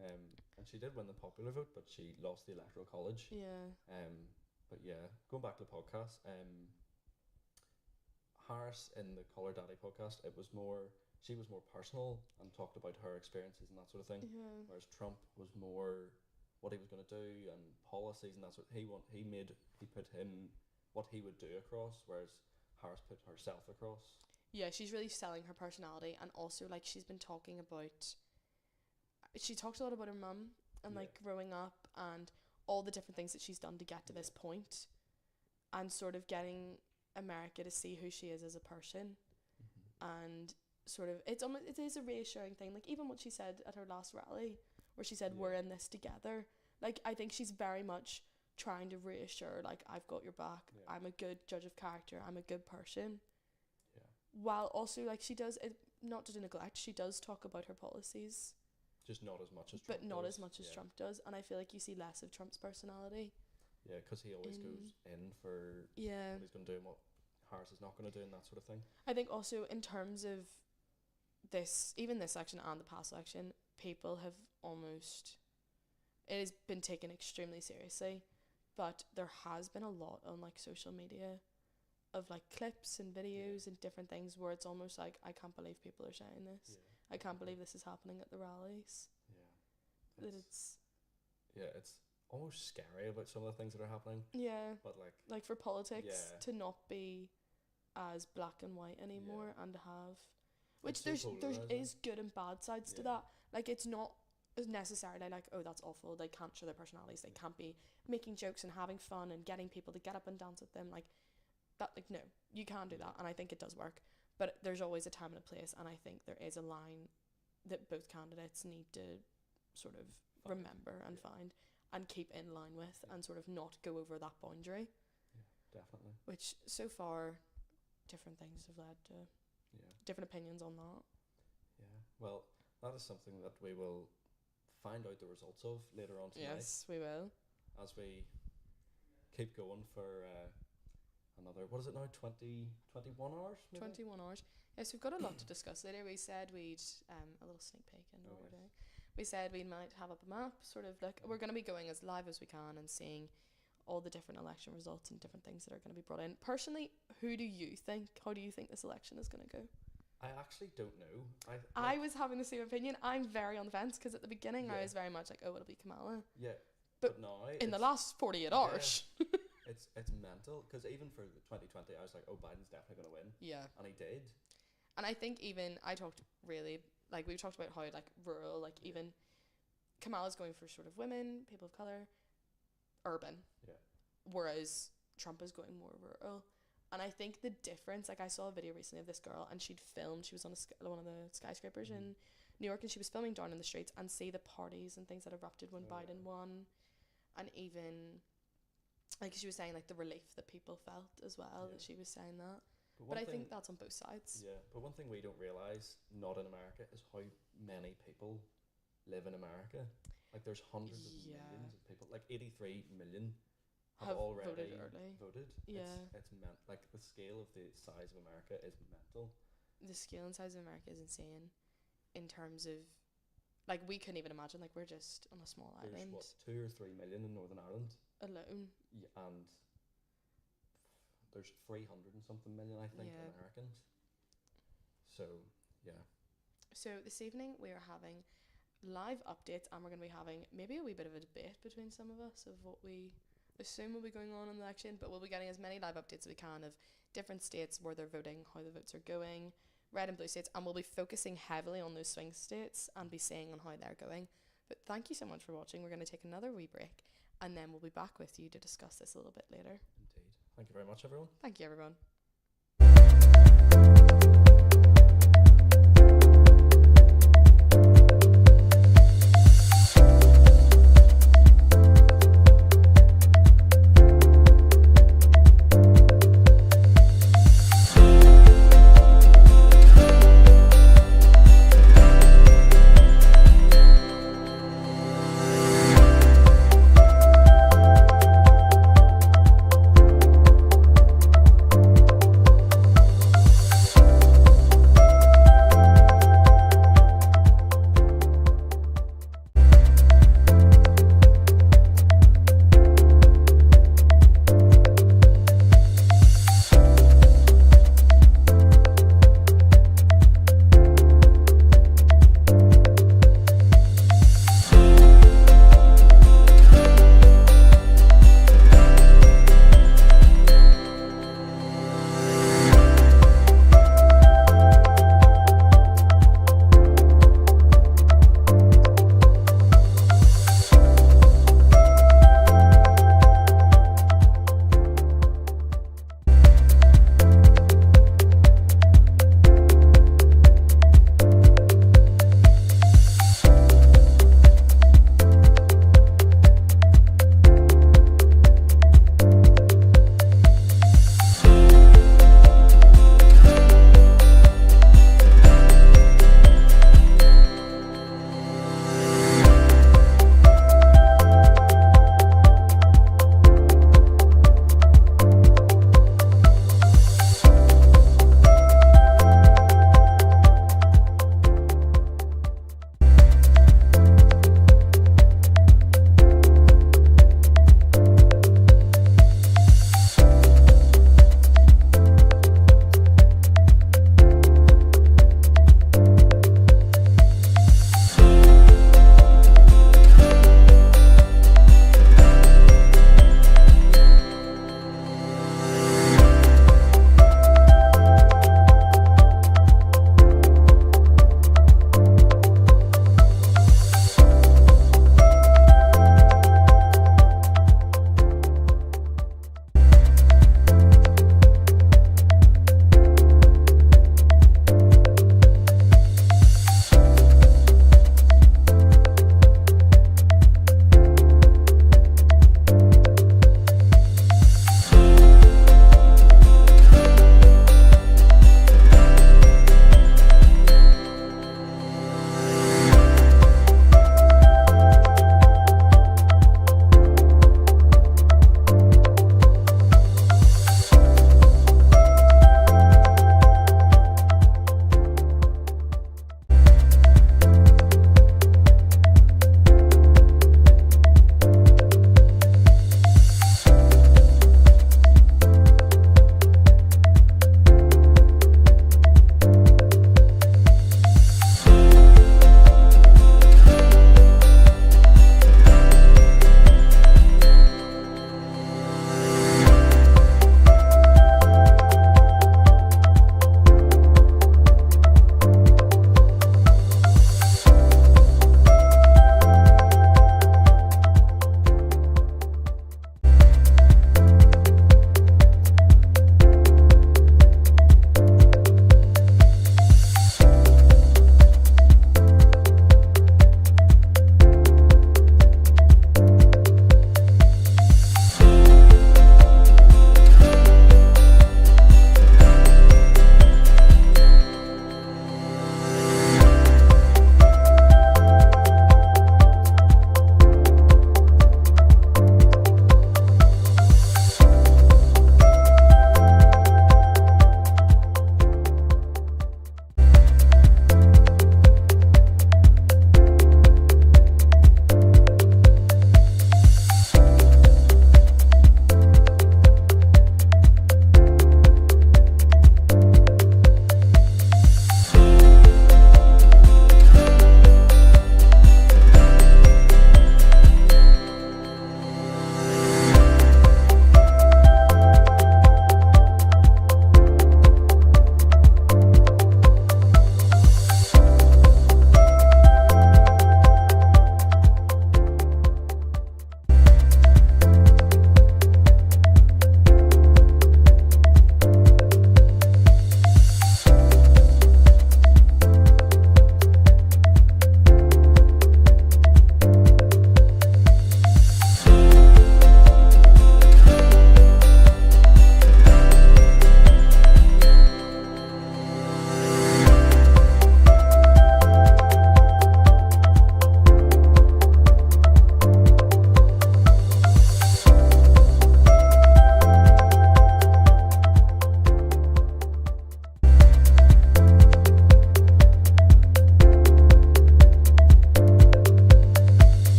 And she did win the popular vote, but she lost the Electoral College. Yeah. But yeah, going back to the podcast, Harris in the Call Her Daddy podcast, she was more personal and talked about her experiences and that sort of thing. Yeah. Whereas Trump was more what he was going to do and policies and that sort. He put what he would do across, whereas Harris put herself across. Yeah, she's really selling her personality, and also like she talked a lot about her mum and Yeah. like growing up and all the different things that she's done to get to this point, and sort of getting America to see who she is as a person, and sort of it is a reassuring thing. Like even what she said at her last rally, where she said we're in this together. Like I think she's very much trying to reassure, like I've got your back. Yeah. I'm a good judge of character. I'm a good person. Yeah. While also like she does it, not to neglect, she does talk about her policies, Just not as much as Trump but not does. as much as Yeah. Trump does, and I feel like you see less of Trump's personality. Yeah, because he always goes in for Yeah. what he's going to do and what Harris is not going to do and that sort of thing. I think also in terms of this, even this election and the past election, people have it has been taken extremely seriously, but there has been a lot on like social media of like clips and videos and different things where it's almost like, I can't believe people are saying this. Yeah. I can't believe this is happening at the rallies. Yeah. That it's It's almost scary about some of the things that are happening. yeah, But like for politics Yeah. to not be as black and white anymore, and to have, which It's so there's polarising. is good and bad sides to Yeah. that. Like it's not necessarily like, oh, that's awful, they can't show their personalities, they can't be making jokes and having fun and getting people to get up and dance with them, like that. Like no, you can do that, and I think it does work, but there's always a time and a place, and I think there is a line that both candidates need to sort of remember and find and keep in line with, and sort of not go over that boundary, definitely. which so far different things have led to Yeah. different opinions on that. Yeah. Well, that is something that we will find out the results of later on tonight. Yes, we will. As we keep going for another, what is it now, 21 hours? Maybe? 21 hours. Yes, we've got a lot to discuss later. We said we'd, a little sneak peek into what we're doing. We said we might have up a map, sort of like, we're going to be going as live as we can and seeing all the different election results and different things that are going to be brought in. Personally, how do you think this election is going to go? I actually don't know. I was having the same opinion. I'm very on the fence, because at the beginning I Yeah. was very much like, oh, it'll be Kamala. Yeah. But now In the it's- last 48 hours. it's mental, because even for the 2020 I was like, oh, Biden's definitely going to win, Yeah. and he did. And I think even we talked about how like rural, like even Kamala's going for sort of women, people of color, urban. Yeah. Whereas Trump is going more rural. And I think the difference, like I saw a video recently of this girl, and she was on one of the skyscrapers in New York, and she was filming down in the streets and see the parties and things that erupted when Biden won. And even like she was saying, like the relief that people felt as well, that she was saying that. But I think that's on both sides. Yeah, but one thing we don't realise, not in America, is how many people live in America. Like there's hundreds of millions of people, like 83 million have already voted early. voted. Yeah. It's like the scale of the size of America is mental. The scale and size of America is insane in terms of, like, we couldn't even imagine, like, we're just on a small There's island what, 2 or 3 million in Northern Ireland, alone. and there's 300 and something million, I think, Yeah. Americans. So yeah. So this evening we are having live updates, and we're going to be having maybe a wee bit of a debate between some of us of what we assume will be going on in the election, but we'll be getting as many live updates as we can of different states, where they're voting, how the votes are going, red and blue states, and we'll be focusing heavily on those swing states and be seeing on how they're going. But thank you so much for watching. We're going to take another wee break, and then we'll be back with you to discuss this a little bit later. Indeed. Thank you very much, everyone. Thank you, everyone.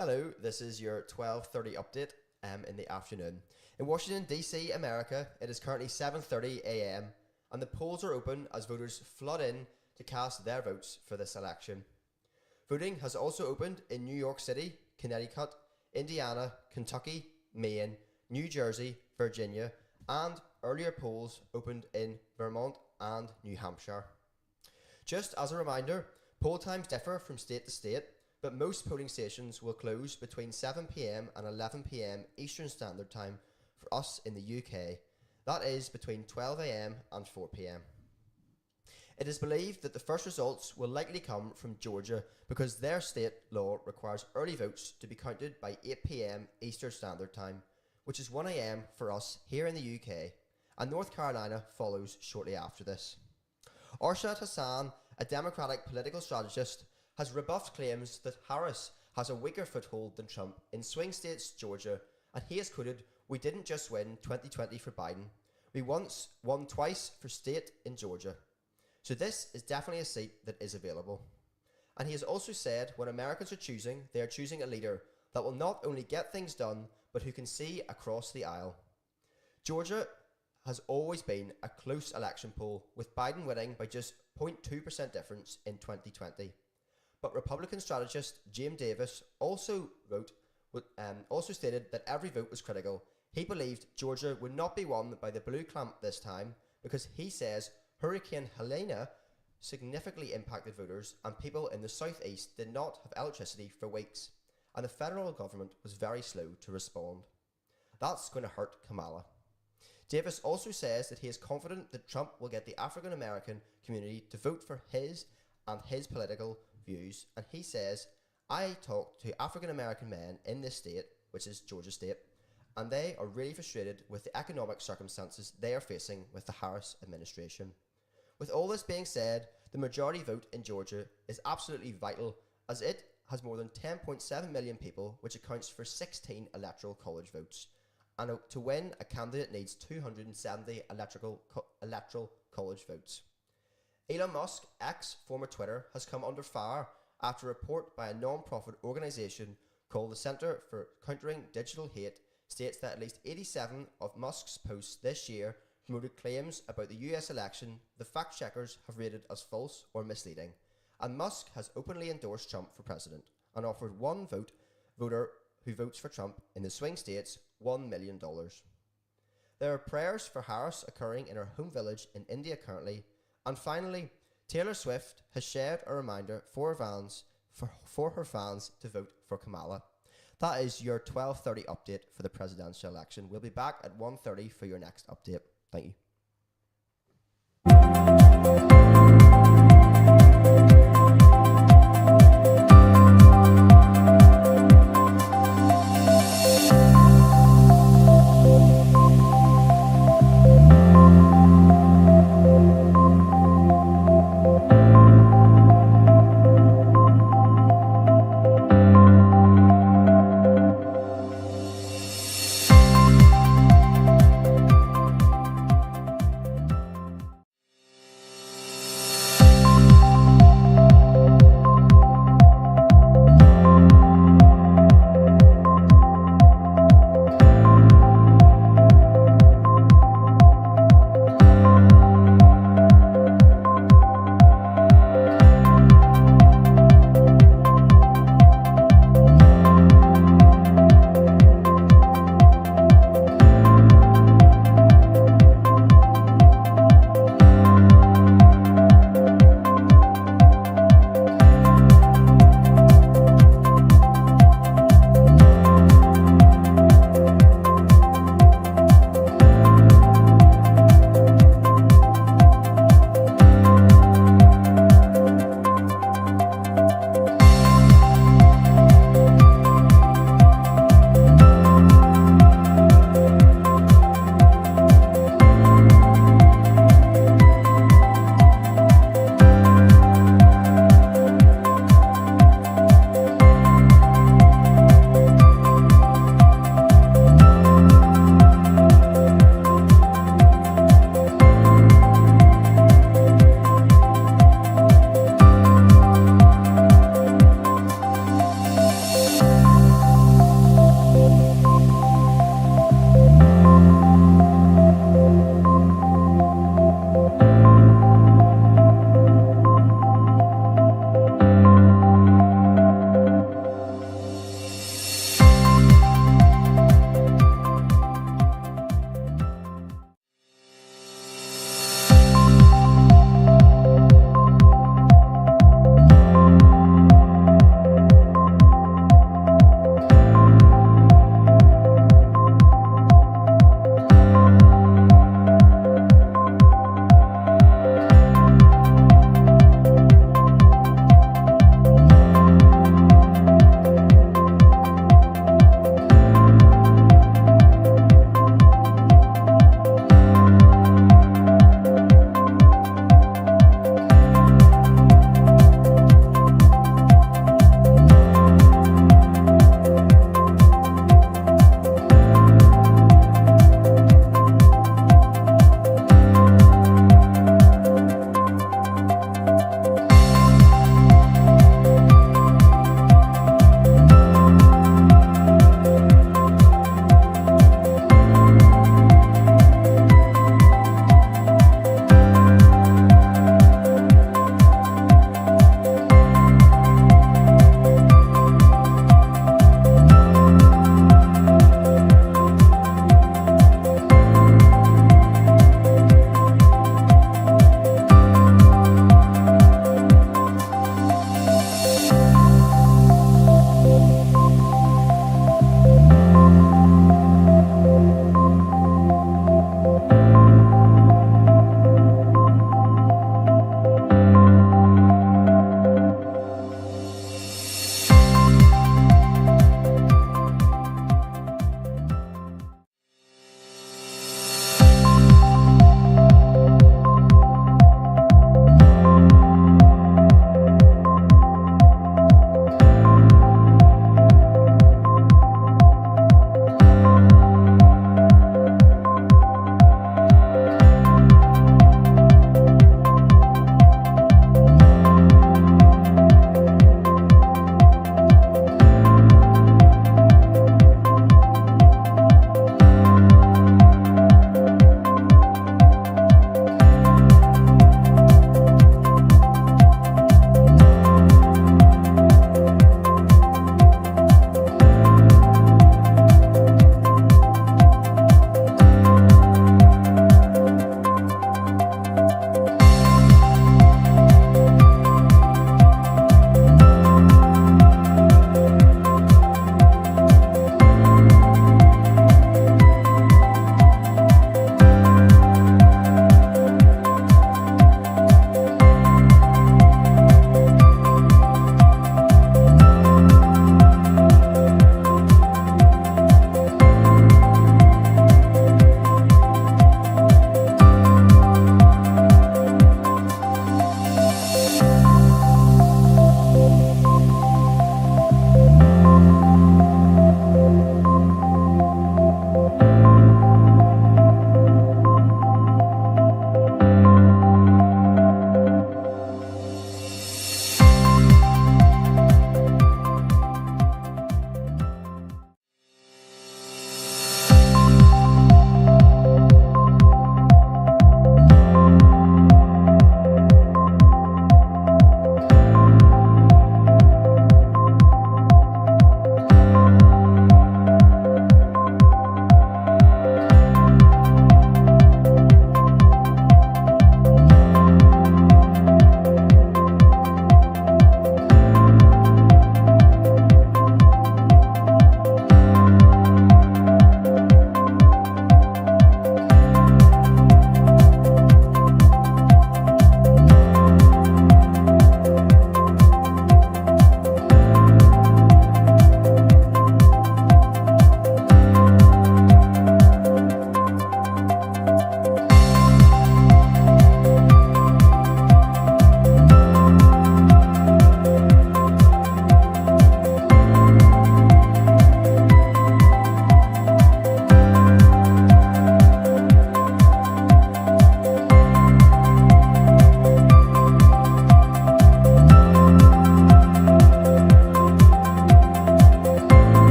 Hello, this is your 12:30 update in the afternoon. In Washington, D.C., America, it is currently 7:30 a.m. and the polls are open as voters flood in to cast their votes for this election. Voting has also opened in New York City, Connecticut, Indiana, Kentucky, Maine, New Jersey, Virginia, and earlier polls opened in Vermont and New Hampshire. Just as a reminder, poll times differ from state to state, but most polling stations will close between 7 p.m. and 11 p.m. Eastern Standard Time for us in the UK. That is between 12 a.m. and 4 p.m. It is believed that the first results will likely come from Georgia because their state law requires early votes to be counted by 8 p.m. Eastern Standard Time, which is 1 a.m. for us here in the UK, and North Carolina follows shortly after this. Arshad Hassan, a Democratic political strategist, has rebuffed claims that Harris has a weaker foothold than Trump in swing states Georgia, and he has quoted, "We didn't just win 2020 for Biden, we once won twice for state in Georgia. So this is definitely a seat that is available." And he has also said when Americans are choosing, they are choosing a leader that will not only get things done, but who can see across the aisle. Georgia has always been a close election poll, with Biden winning by just 0.2% difference in 2020. But Republican strategist James Davis also stated that every vote was critical. He believed Georgia would not be won by the blue clamp this time because he says Hurricane Helene significantly impacted voters and people in the southeast did not have electricity for weeks, and the federal government was very slow to respond. That's going to hurt Kamala. Davis also says that he is confident that Trump will get the African American community to vote for his and his political views, and he says, "I talked to African American men in this state," which is Georgia state, "and they are really frustrated with the economic circumstances they are facing with the Harris administration." With all this being said, the majority vote in Georgia is absolutely vital as it has more than 10.7 million people, which accounts for 16 electoral college votes. And to win, a candidate needs 270 electoral college votes. Elon Musk, former Twitter, has come under fire after a report by a non-profit organisation called the Centre for Countering Digital Hate states that at least 87 of Musk's posts this year promoted claims about the US election the fact-checkers have rated as false or misleading. And Musk has openly endorsed Trump for president and offered one voter who votes for Trump in the swing states $1 million. There are prayers for Harris occurring in her home village in India currently. And finally, Taylor Swift has shared a reminder for her fans to vote for Kamala. That is your 12:30 update for the presidential election. We'll be back at 1:30 for your next update. Thank you.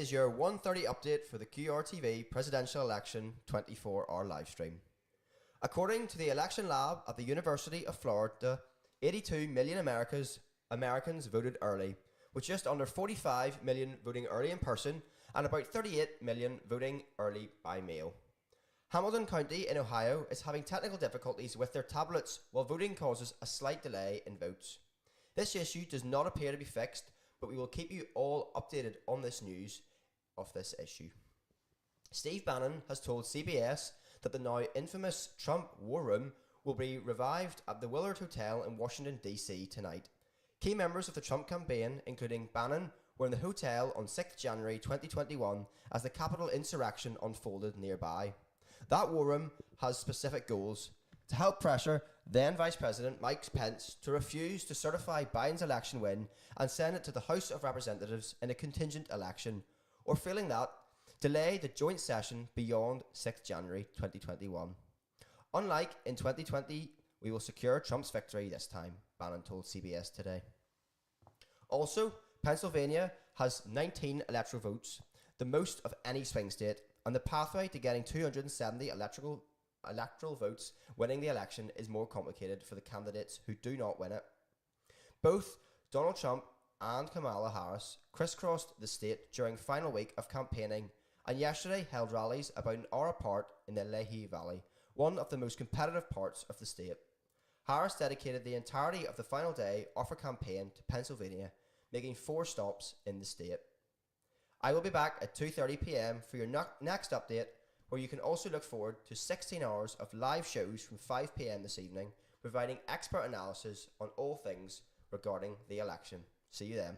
is your 1:30 update for the QRTV presidential election 24-hour live stream. According to the election lab at the University of Florida, 82 million Americans voted early, with just under 45 million voting early in person and about 38 million voting early by mail. Hamilton County in Ohio is having technical difficulties with their tablets while voting causes a slight delay in votes. This issue does not appear to be fixed, but we will keep you all updated on this news of this issue. Steve Bannon has told CBS that the now infamous Trump War Room will be revived at the Willard Hotel in Washington, D.C. tonight. Key members of the Trump campaign, including Bannon, were in the hotel on 6th January 2021 as the Capitol insurrection unfolded nearby. That war room has specific goals: to help pressure then Vice President Mike Pence to refuse to certify Biden's election win and send it to the House of Representatives in a contingent election, or failing that, delay the joint session beyond 6th January 2021. Unlike in 2020, we will secure Trump's victory this time, Bannon told CBS today. Also, Pennsylvania has 19 electoral votes, the most of any swing state, and the pathway to getting 270 electoral votes winning the election is more complicated for the candidates who do not win it. Both Donald Trump and Kamala Harris crisscrossed the state during final week of campaigning and yesterday held rallies about an hour apart in the Lehigh Valley, one of the most competitive parts of the state. Harris dedicated the entirety of the final day of her campaign to Pennsylvania, making 4 stops in the state. I will be back at 2:30 p.m. for your next update, where you can also look forward to 16 hours of live shows from 5 p.m. this evening, providing expert analysis on all things regarding the election. See you then.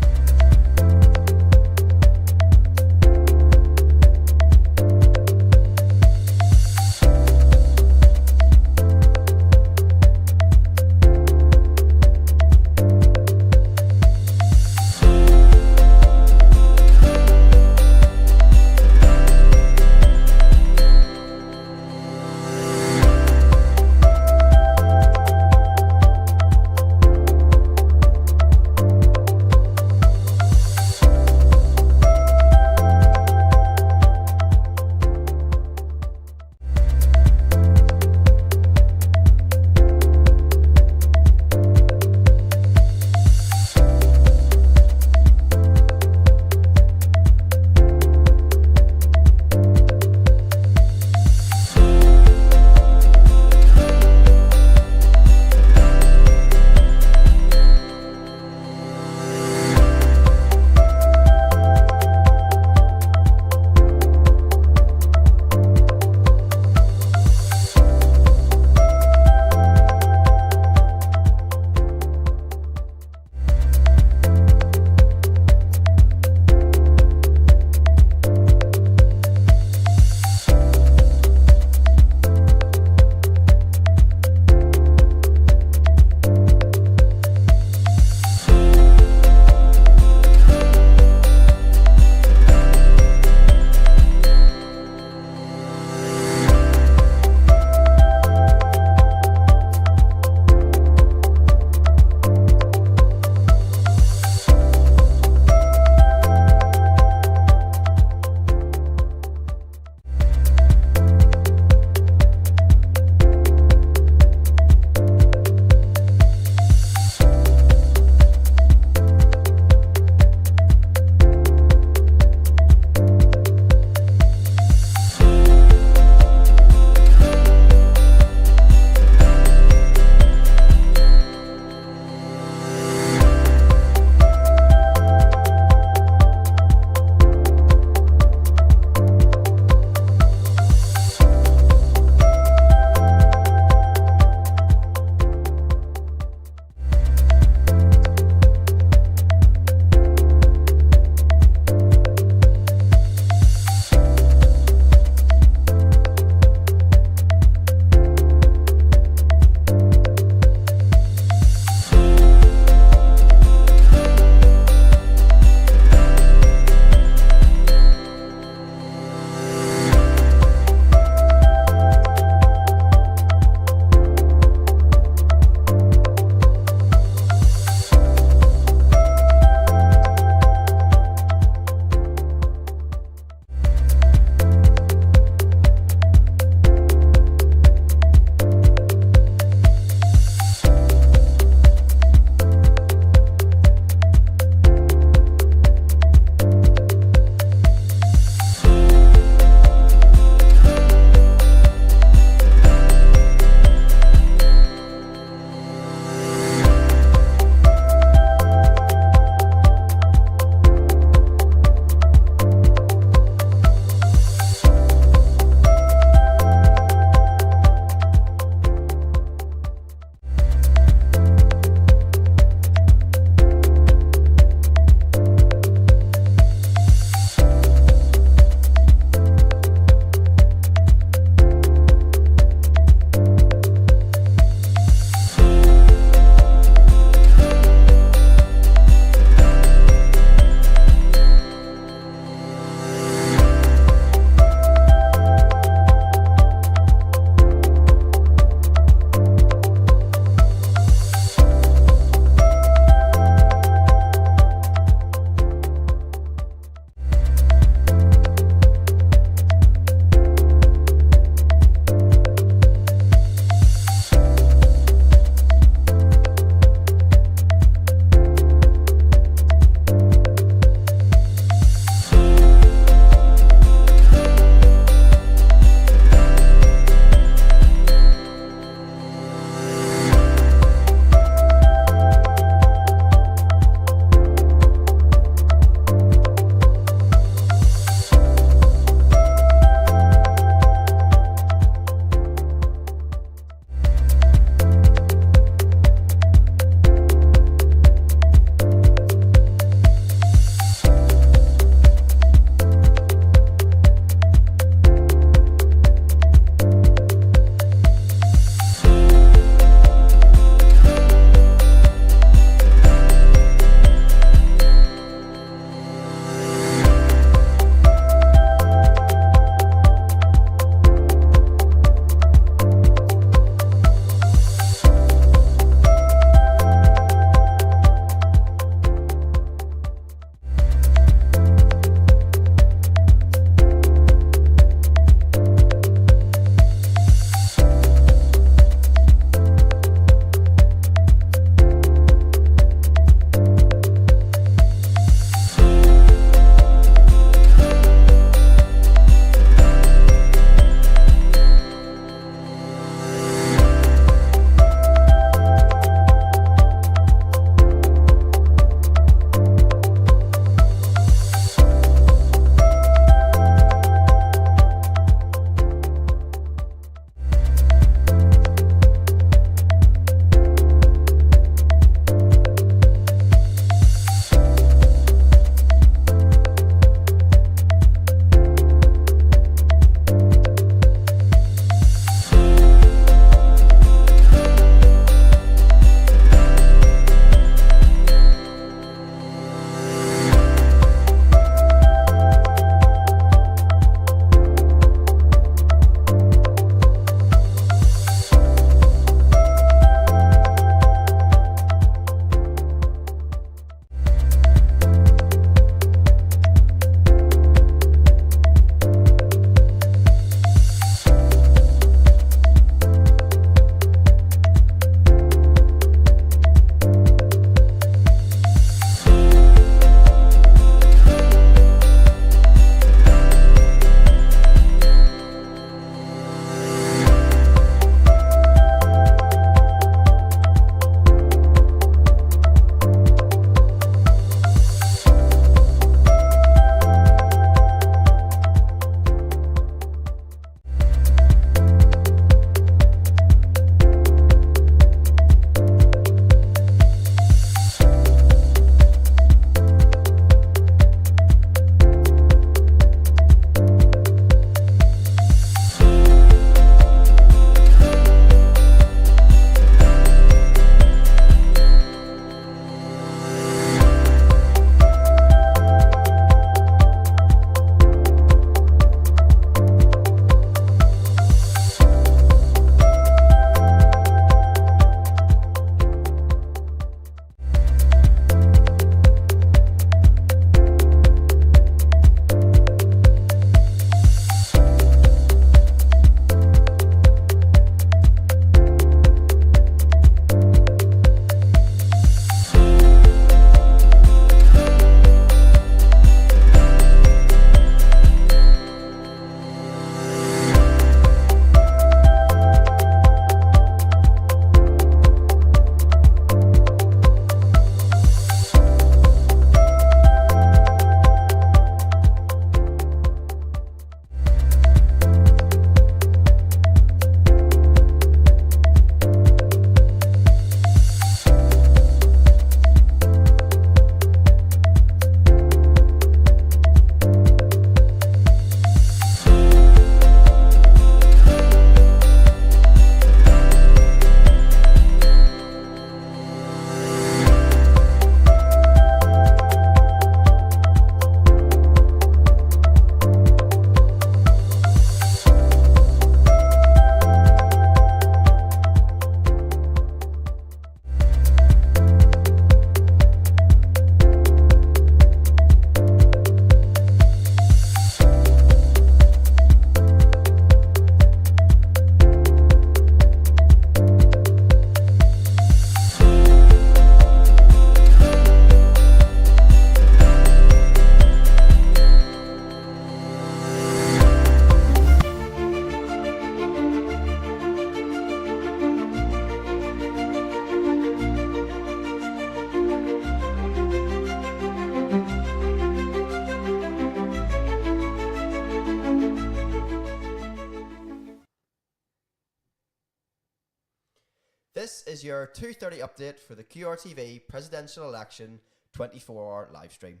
is your 2:30 update for the QRTV presidential election 24-hour live stream.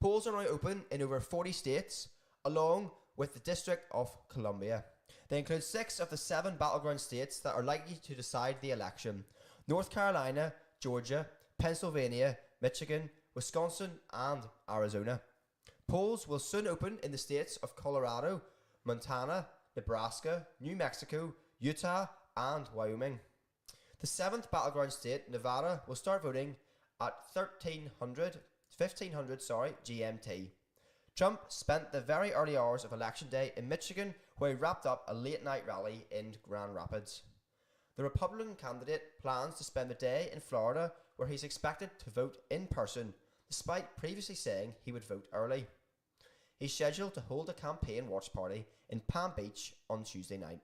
Polls are now open in over 40 states, along with the District of Columbia. They include 6 of the 7 battleground states that are likely to decide the election: North Carolina, Georgia, Pennsylvania, Michigan, Wisconsin, and Arizona. Polls will soon open in the states of Colorado, Montana, Nebraska, New Mexico, Utah, and Wyoming. The 7th battleground state, Nevada, will start voting at 1500 GMT. Trump spent the very early hours of election day in Michigan, where he wrapped up a late-night rally in Grand Rapids. The Republican candidate plans to spend the day in Florida, where he's expected to vote in person, despite previously saying he would vote early. He's scheduled to hold a campaign watch party in Palm Beach on Tuesday night.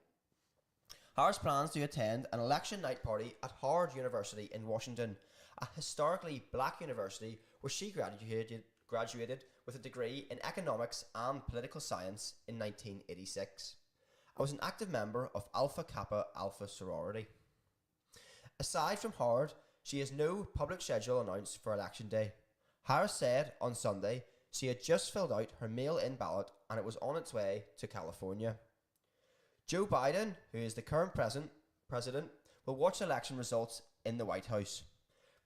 Harris plans to attend an election night party at Howard University in Washington, a historically black university where she graduated with a degree in economics and political science in 1986. I was an active member of Alpha Kappa Alpha sorority. Aside from Howard, she has no public schedule announced for election day. Harris said on Sunday she had just filled out her mail-in ballot and it was on its way to California. Joe Biden, who is the current president, will watch election results in the White House.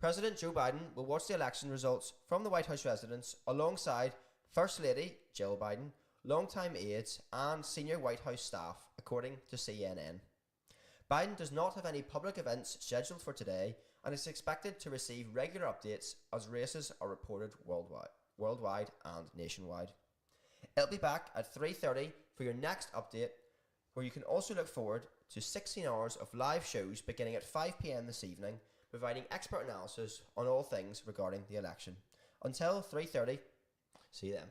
President Joe Biden will watch the election results from the White House residence alongside First Lady Jill Biden, longtime aides, and senior White House staff, according to CNN. Biden does not have any public events scheduled for today and is expected to receive regular updates as races are reported worldwide and nationwide. It'll be back at 3:30 for your next update, where you can also look forward to 16 hours of live shows beginning at 5 p.m. this evening, providing expert analysis on all things regarding the election. Until 3:30, see you then.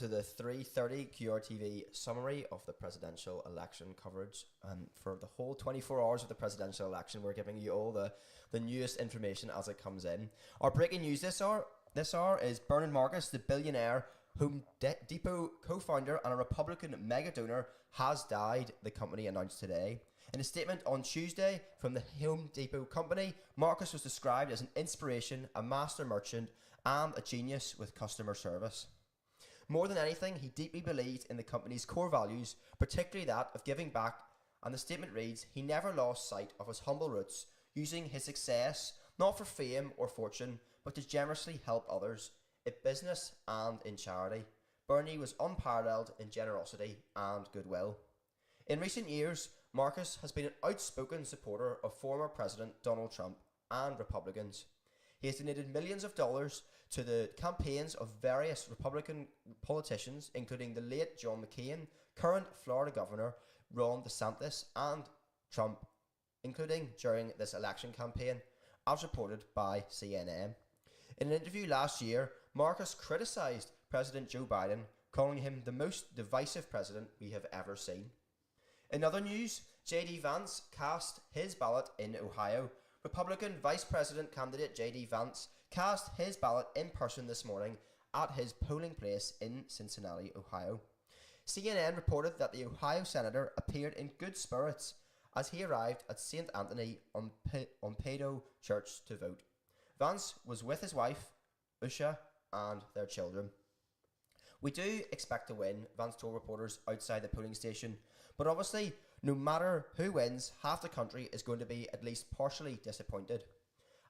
to the 3:30 QRTV summary of the presidential election coverage. And for the whole 24 hours of the presidential election, we're giving you all the newest information as it comes in. Our breaking news this hour is Bernard Marcus, the billionaire Home Depot co-founder and a Republican mega donor, has died, the company announced today. In a statement on Tuesday from the Home Depot company, Marcus was described as an inspiration, a master merchant, and a genius with customer service. More than anything, he deeply believed in the company's core values, particularly that of giving back, and the statement reads, he never lost sight of his humble roots, using his success not for fame or fortune, but to generously help others, in business and in charity. Bernie was unparalleled in generosity and goodwill. In recent years, Marcus has been an outspoken supporter of former President Donald Trump and Republicans. He has donated millions of dollars to the campaigns of various Republican politicians, including the late John McCain, current Florida Governor Ron DeSantis, and Trump, including during this election campaign, as reported by CNN. In an interview last year, Marcus criticised President Joe Biden, calling him the most divisive president we have ever seen. In other news, J.D. Vance cast his ballot in Ohio. Republican Vice President candidate J.D. Vance cast his ballot in person this morning at his polling place in Cincinnati, Ohio. CNN reported that the Ohio senator appeared in good spirits as he arrived at St. Anthony on Padua Church to vote. Vance was with his wife, Usha, and their children. We do expect to win, Vance told reporters outside the polling station, but obviously, no matter who wins, half the country is going to be at least partially disappointed.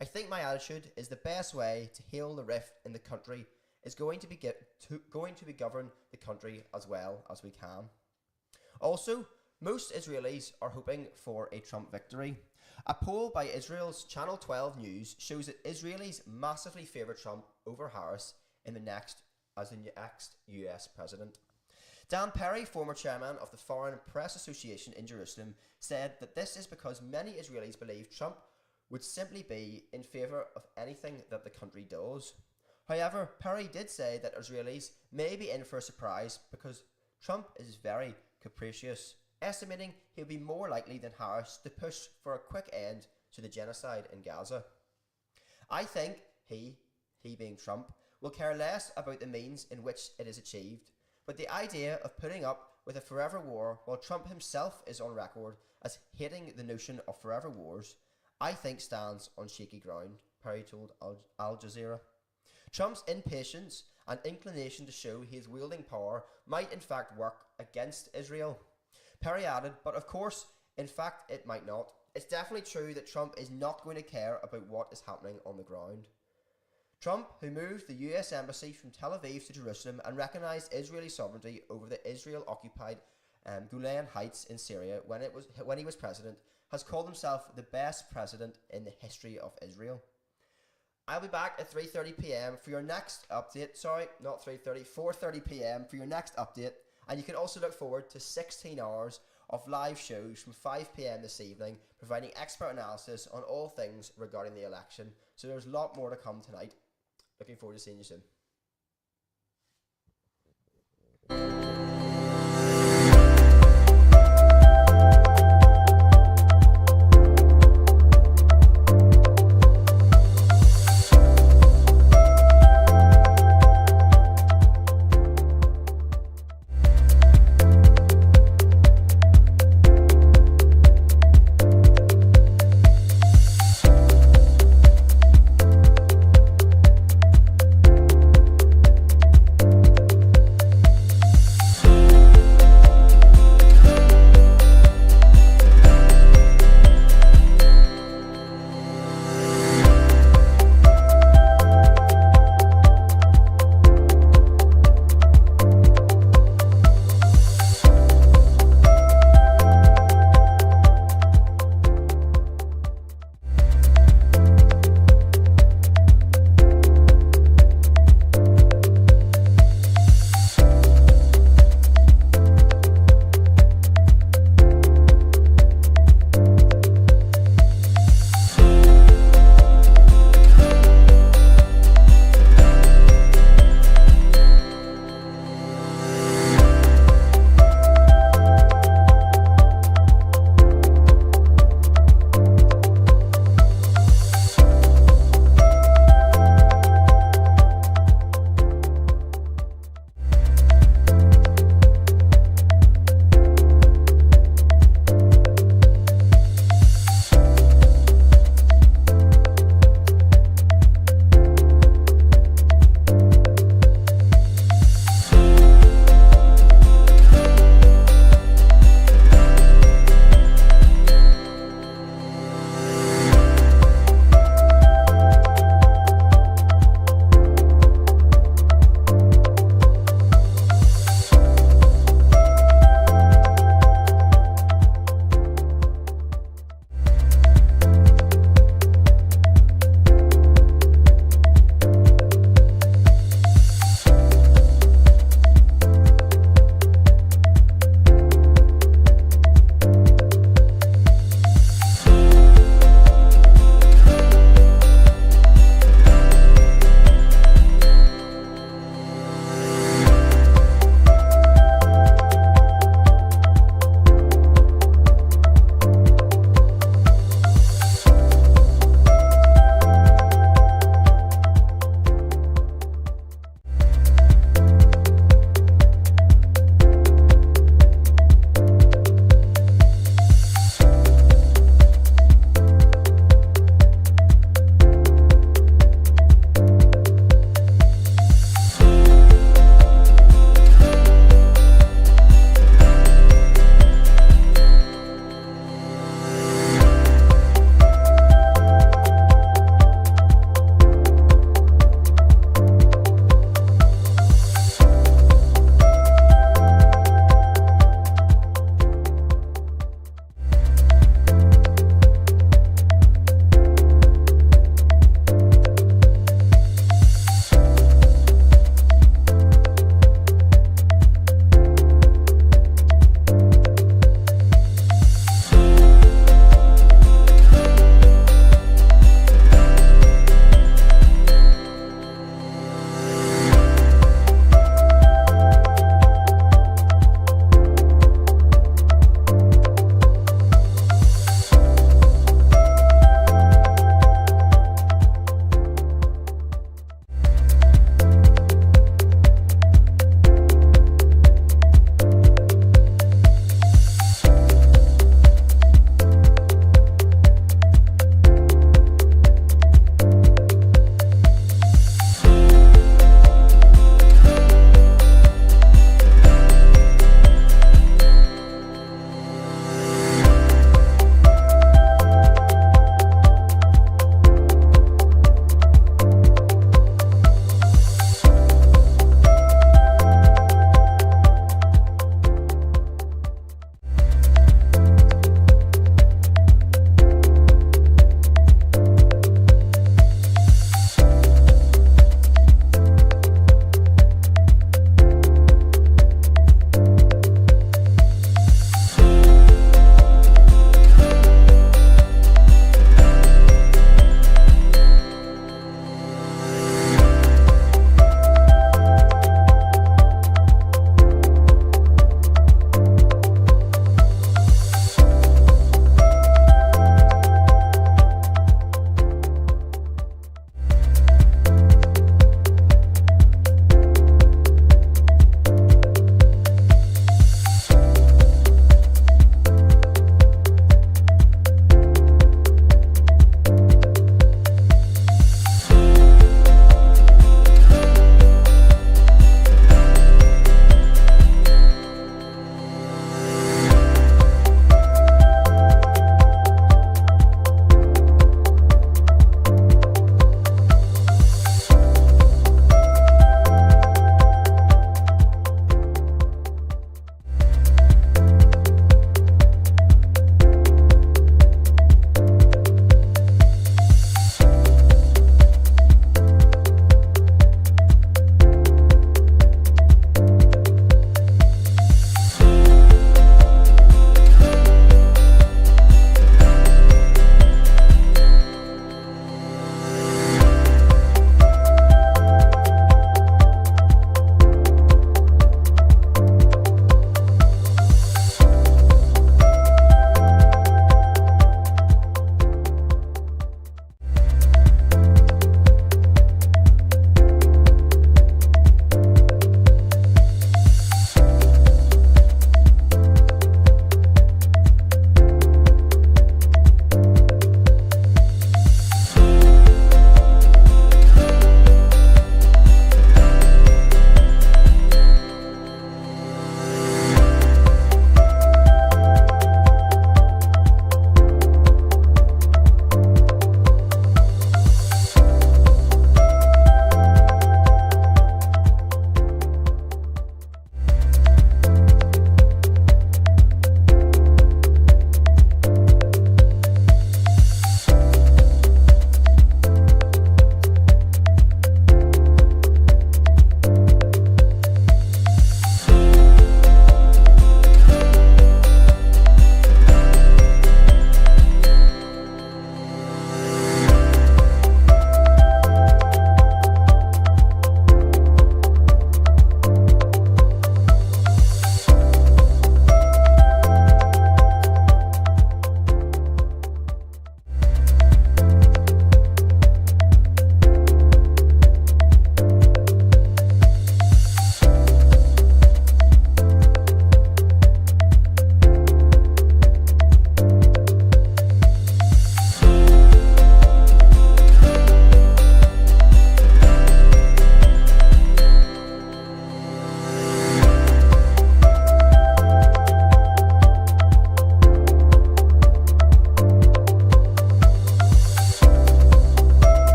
I think my attitude is the best way to heal the rift in the country is going to be govern the country as well as we can. Also, most Israelis are hoping for a Trump victory. A poll by Israel's Channel 12 News shows that Israelis massively favour Trump over Harris as the next US president. Dan Perry, former chairman of the Foreign Press Association in Jerusalem, said that this is because many Israelis believe Trump would simply be in favour of anything that the country does. However, Perry did say that Israelis may be in for a surprise because Trump is very capricious, estimating he'll be more likely than Harris to push for a quick end to the genocide in Gaza. I think he being Trump, will care less about the means in which it is achieved, but the idea of putting up with a forever war while Trump himself is on record as hating the notion of forever wars, I think stands on shaky ground, Perry told Al Jazeera. Trump's impatience and inclination to show he is wielding power might in fact work against Israel. Perry added, but of course, in fact it might not. It's definitely true that Trump is not going to care about what is happening on the ground. Trump, who moved the US embassy from Tel Aviv to Jerusalem and recognised Israeli sovereignty over the Israel-occupied Golan Heights in Syria when he was president, has called himself the best president in the history of Israel. I'll be back at 3:30 p.m. for your next update. Sorry, not 3:30, 4:30 p.m. for your next update. And you can also look forward to 16 hours of live shows from 5 p.m. this evening, providing expert analysis on all things regarding the election. So there's a lot more to come tonight. Looking forward to seeing you soon.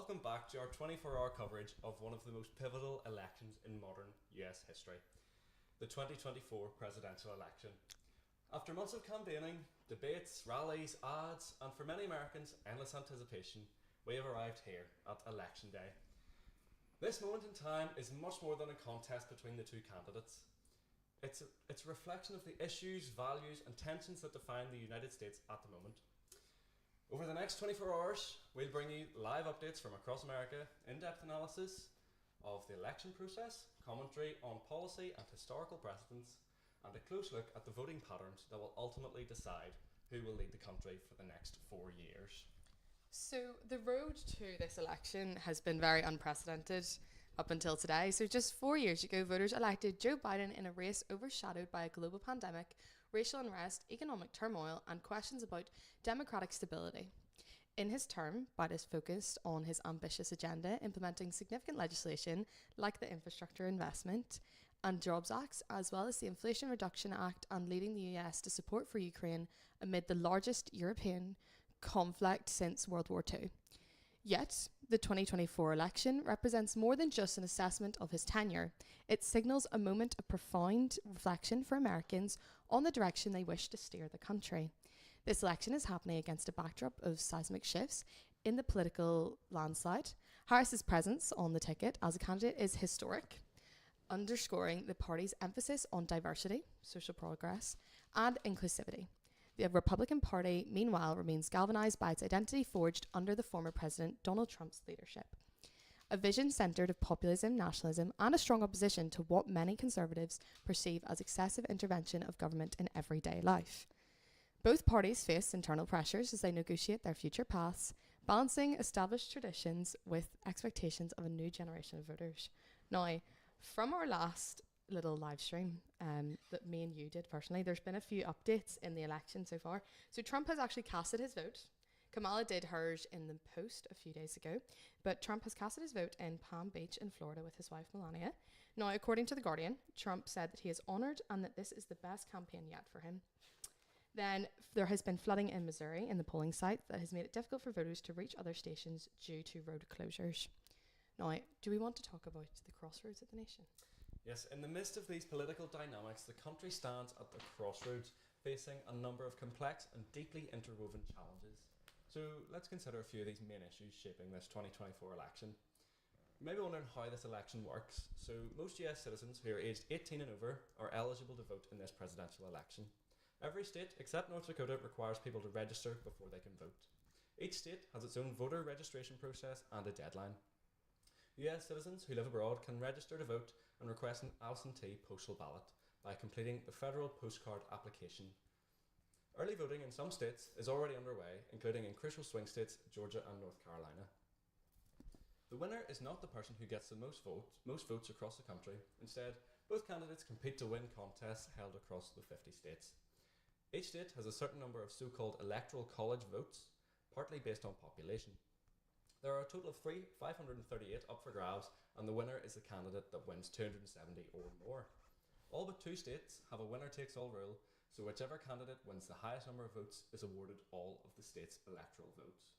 Welcome back to our 24-hour coverage of one of the most pivotal elections in modern US history, the 2024 presidential election. After months of campaigning, debates, rallies, ads, and for many Americans, endless anticipation, we have arrived here at Election Day. This moment in time is much more than a contest between the two candidates. It's a reflection of the issues, values, and tensions that define the United States at the moment. Over the next 24 hours, we'll bring you live updates from across America, in-depth analysis of the election process, commentary on policy and historical precedents, and a close look at the voting patterns that will ultimately decide who will lead the country for the next 4 years. So the road to this election has been very unprecedented up until today. So just 4 years ago, voters elected Joe Biden in a race overshadowed by a global pandemic, racial unrest, economic turmoil, and questions about democratic stability. In his term, Biden focused on his ambitious agenda, implementing significant legislation like the Infrastructure Investment and Jobs Acts, as well as the Inflation Reduction Act, and leading the US to support for Ukraine amid the largest European conflict since World War II. Yet, the 2024 election represents more than just an assessment of his tenure. It signals a moment of profound reflection for Americans on the direction they wish to steer the country. This election is happening against a backdrop of seismic shifts in the political landslide. Harris's presence on the ticket as a candidate is historic, underscoring the party's emphasis on diversity, social progress, and inclusivity. The Republican Party, meanwhile, remains galvanized by its identity forged under the former President Donald Trump's leadership. A vision centered of populism, nationalism, and a strong opposition to what many conservatives perceive as excessive intervention of government in everyday life. Both parties face internal pressures as they negotiate their future paths, balancing established traditions with expectations of a new generation of voters. Now, from our last little live stream that me and you did personally, there's been a few updates in the election so far. So Trump has actually casted his vote. Kamala did hers in the Post a few days ago, but Trump has casted his vote in Palm Beach in Florida with his wife Melania. Now, according to The Guardian, Trump said that he is honoured and that this is the best campaign yet for him. Then there has been flooding in Missouri in the polling site that has made it difficult for voters to reach other stations due to road closures. Now, do we want to talk about the crossroads of the nation? Yes, in the midst of these political dynamics, the country stands at the crossroads, facing a number of complex and deeply interwoven challenges. So let's consider a few of these main issues shaping this 2024 election. You may be wondering how this election works. So most US citizens who are aged 18 and over are eligible to vote in this presidential election. Every state except North Dakota requires people to register before they can vote. Each state has its own voter registration process and a deadline. US citizens who live abroad can register to vote and request an absentee postal ballot by completing the federal postcard application. Early voting in some states is already underway, including in crucial swing states Georgia and North Carolina. The winner is not the person who gets the most votes across the country. Instead, both candidates compete to win contests held across the 50 states. Each state has a certain number of so-called electoral college votes, partly based on population. There are a total of 538 up for grabs, and the winner is the candidate that wins 270 or more. All but 2 states have a winner-takes-all rule, so whichever candidate wins the highest number of votes is awarded all of the state's electoral votes.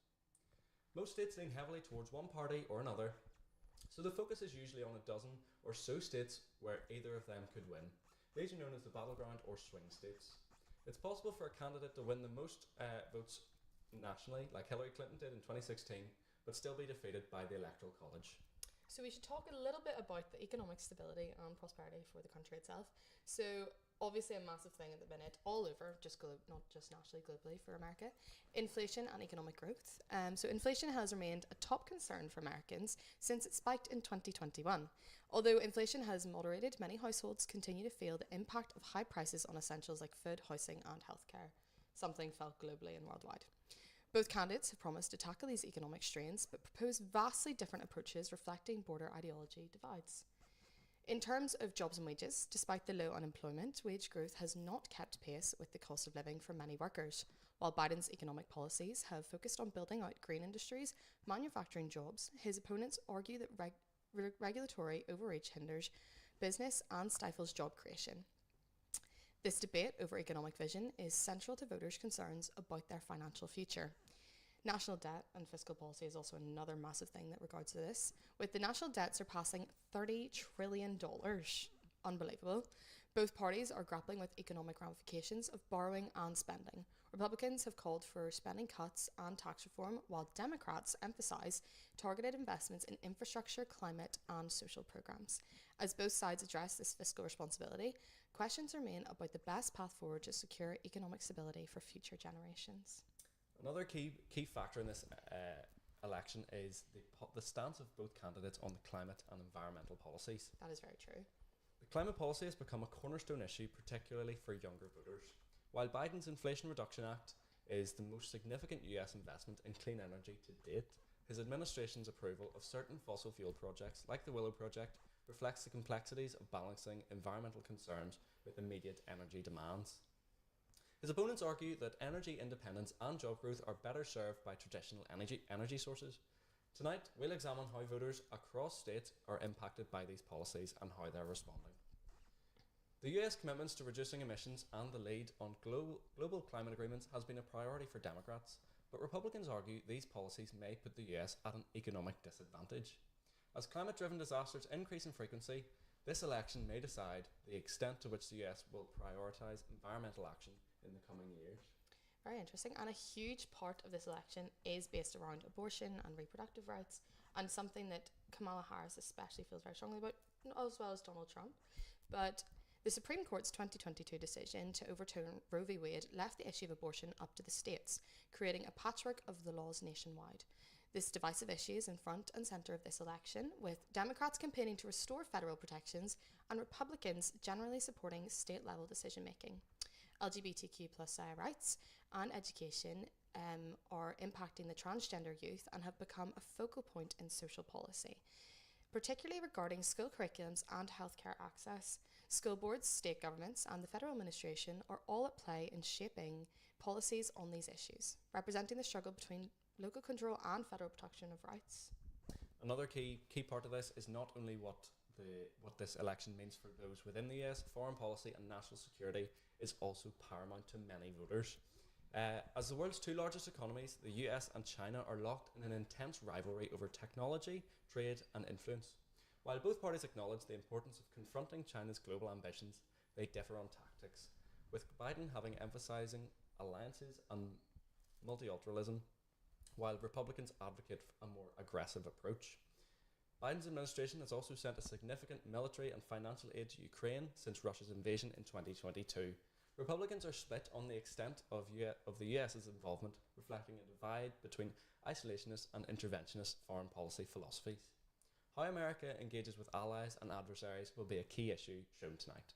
Most states lean heavily towards one party or another, so the focus is usually on a dozen or so states where either of them could win. These are known as the battleground or swing states. It's possible for a candidate to win the most votes nationally, like Hillary Clinton did in 2016, but still be defeated by the Electoral College. So we should talk a little bit about the economic stability and prosperity for the country itself. So obviously a massive thing at the minute, all over, not just nationally, globally for America, inflation and economic growth. So inflation has remained a top concern for Americans since it spiked in 2021. Although inflation has moderated, many households continue to feel the impact of high prices on essentials like food, housing and healthcare, something felt globally and worldwide. Both candidates have promised to tackle these economic strains, but propose vastly different approaches reflecting border ideology divides. In terms of jobs and wages, despite the low unemployment, wage growth has not kept pace with the cost of living for many workers. While Biden's economic policies have focused on building out green industries, manufacturing jobs, his opponents argue that regulatory overreach hinders business and stifles job creation. This debate over economic vision is central to voters' concerns about their financial future. National debt and fiscal policy is also another massive thing that regards to this, with the national debt surpassing $30 trillion. Unbelievable. Both parties are grappling with economic ramifications of borrowing and spending. Republicans have called for spending cuts and tax reform, while Democrats emphasise targeted investments in infrastructure, climate and social programmes. As both sides address this fiscal responsibility, questions remain about the best path forward to secure economic stability for future generations. Another key factor in this election is the stance of both candidates on the climate and environmental policies. That is very true. The climate policy has become a cornerstone issue, particularly for younger voters. While Biden's Inflation Reduction Act is the most significant US investment in clean energy to date, his administration's approval of certain fossil fuel projects, like the Willow Project, reflects the complexities of balancing environmental concerns with immediate energy demands. His opponents argue that energy independence and job growth are better served by traditional energy sources. Tonight, we'll examine how voters across states are impacted by these policies and how they're responding. The US commitments to reducing emissions and the lead on global climate agreements has been a priority for Democrats, but Republicans argue these policies may put the US at an economic disadvantage. As climate-driven disasters increase in frequency, this election may decide the extent to which the US will prioritise environmental action in the coming years. Very interesting. And a huge part of this election is based around abortion and reproductive rights, and something that Kamala Harris especially feels very strongly about, as well as Donald Trump. But the Supreme Court's 2022 decision to overturn Roe v. Wade left the issue of abortion up to the states, creating a patchwork of the laws nationwide. This divisive issue is in front and centre of this election, with Democrats campaigning to restore federal protections and Republicans generally supporting state-level decision-making. LGBTQ+ rights and education are impacting the transgender youth and have become a focal point in social policy, particularly regarding school curriculums and healthcare access. School boards, state governments and the federal administration are all at play in shaping policies on these issues, representing the struggle between local control and federal protection of rights. Another key part of this is not only what this election means for those within the US, foreign policy and national security is also paramount to many voters. As the world's two largest economies, the US and China are locked in an intense rivalry over technology, trade and influence. While both parties acknowledge the importance of confronting China's global ambitions, they differ on tactics, with Biden having emphasizing alliances and multilateralism, while Republicans advocate a more aggressive approach. Biden's administration has also sent a significant military and financial aid to Ukraine since Russia's invasion in 2022. Republicans are split on the extent of the US's involvement, reflecting a divide between isolationist and interventionist foreign policy philosophies. How America engages with allies and adversaries will be a key issue shown tonight.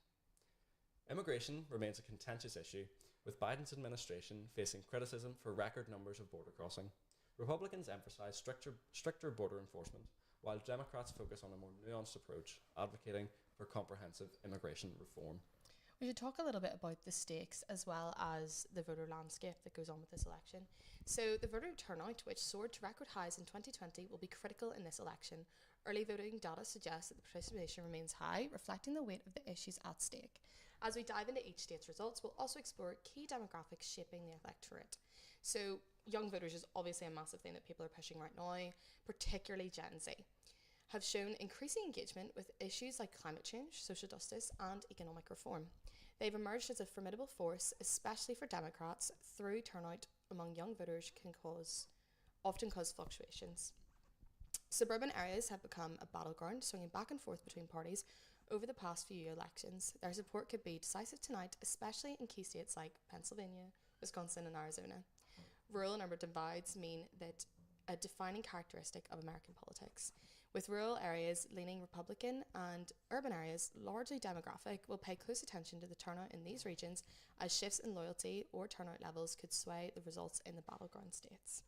Immigration remains a contentious issue, with Biden's administration facing criticism for record numbers of border crossing. Republicans emphasize stricter border enforcement, while Democrats focus on a more nuanced approach, advocating for comprehensive immigration reform. We should talk a little bit about the stakes as well as the voter landscape that goes on with this election. So the voter turnout, which soared to record highs in 2020, will be critical in this election. Early voting data suggests that the participation remains high, reflecting the weight of the issues at stake. As we dive into each state's results, we'll also explore key demographics shaping the electorate. So young voters is obviously a massive thing that people are pushing right now, particularly Gen Z, have shown increasing engagement with issues like climate change, social justice and economic reform. They've emerged as a formidable force, especially for Democrats, through turnout among young voters can often cause fluctuations. Suburban areas have become a battleground, swinging back and forth between parties over the past few elections. Their support could be decisive tonight, especially in key states like Pennsylvania, Wisconsin and Arizona. Rural and urban divides mean that a defining characteristic of American politics, with rural areas leaning Republican and urban areas largely demographic, will pay close attention to the turnout in these regions, as shifts in loyalty or turnout levels could sway the results in the battleground states.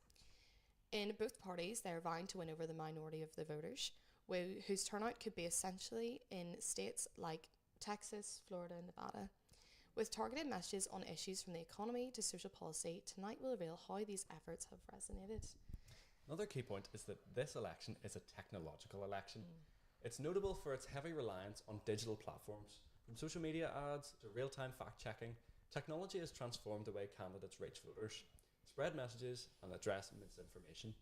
In both parties, they are vying to win over the minority of the voters, whose turnout could be essentially in states like Texas, Florida, and Nevada. With targeted messages on issues from the economy to social policy, tonight will reveal how these efforts have resonated. Another key point is that this election is a technological election. It's notable for its heavy reliance on digital platforms. From social media ads to real-time fact-checking, technology has transformed the way candidates reach voters. spread messages, and address misinformation.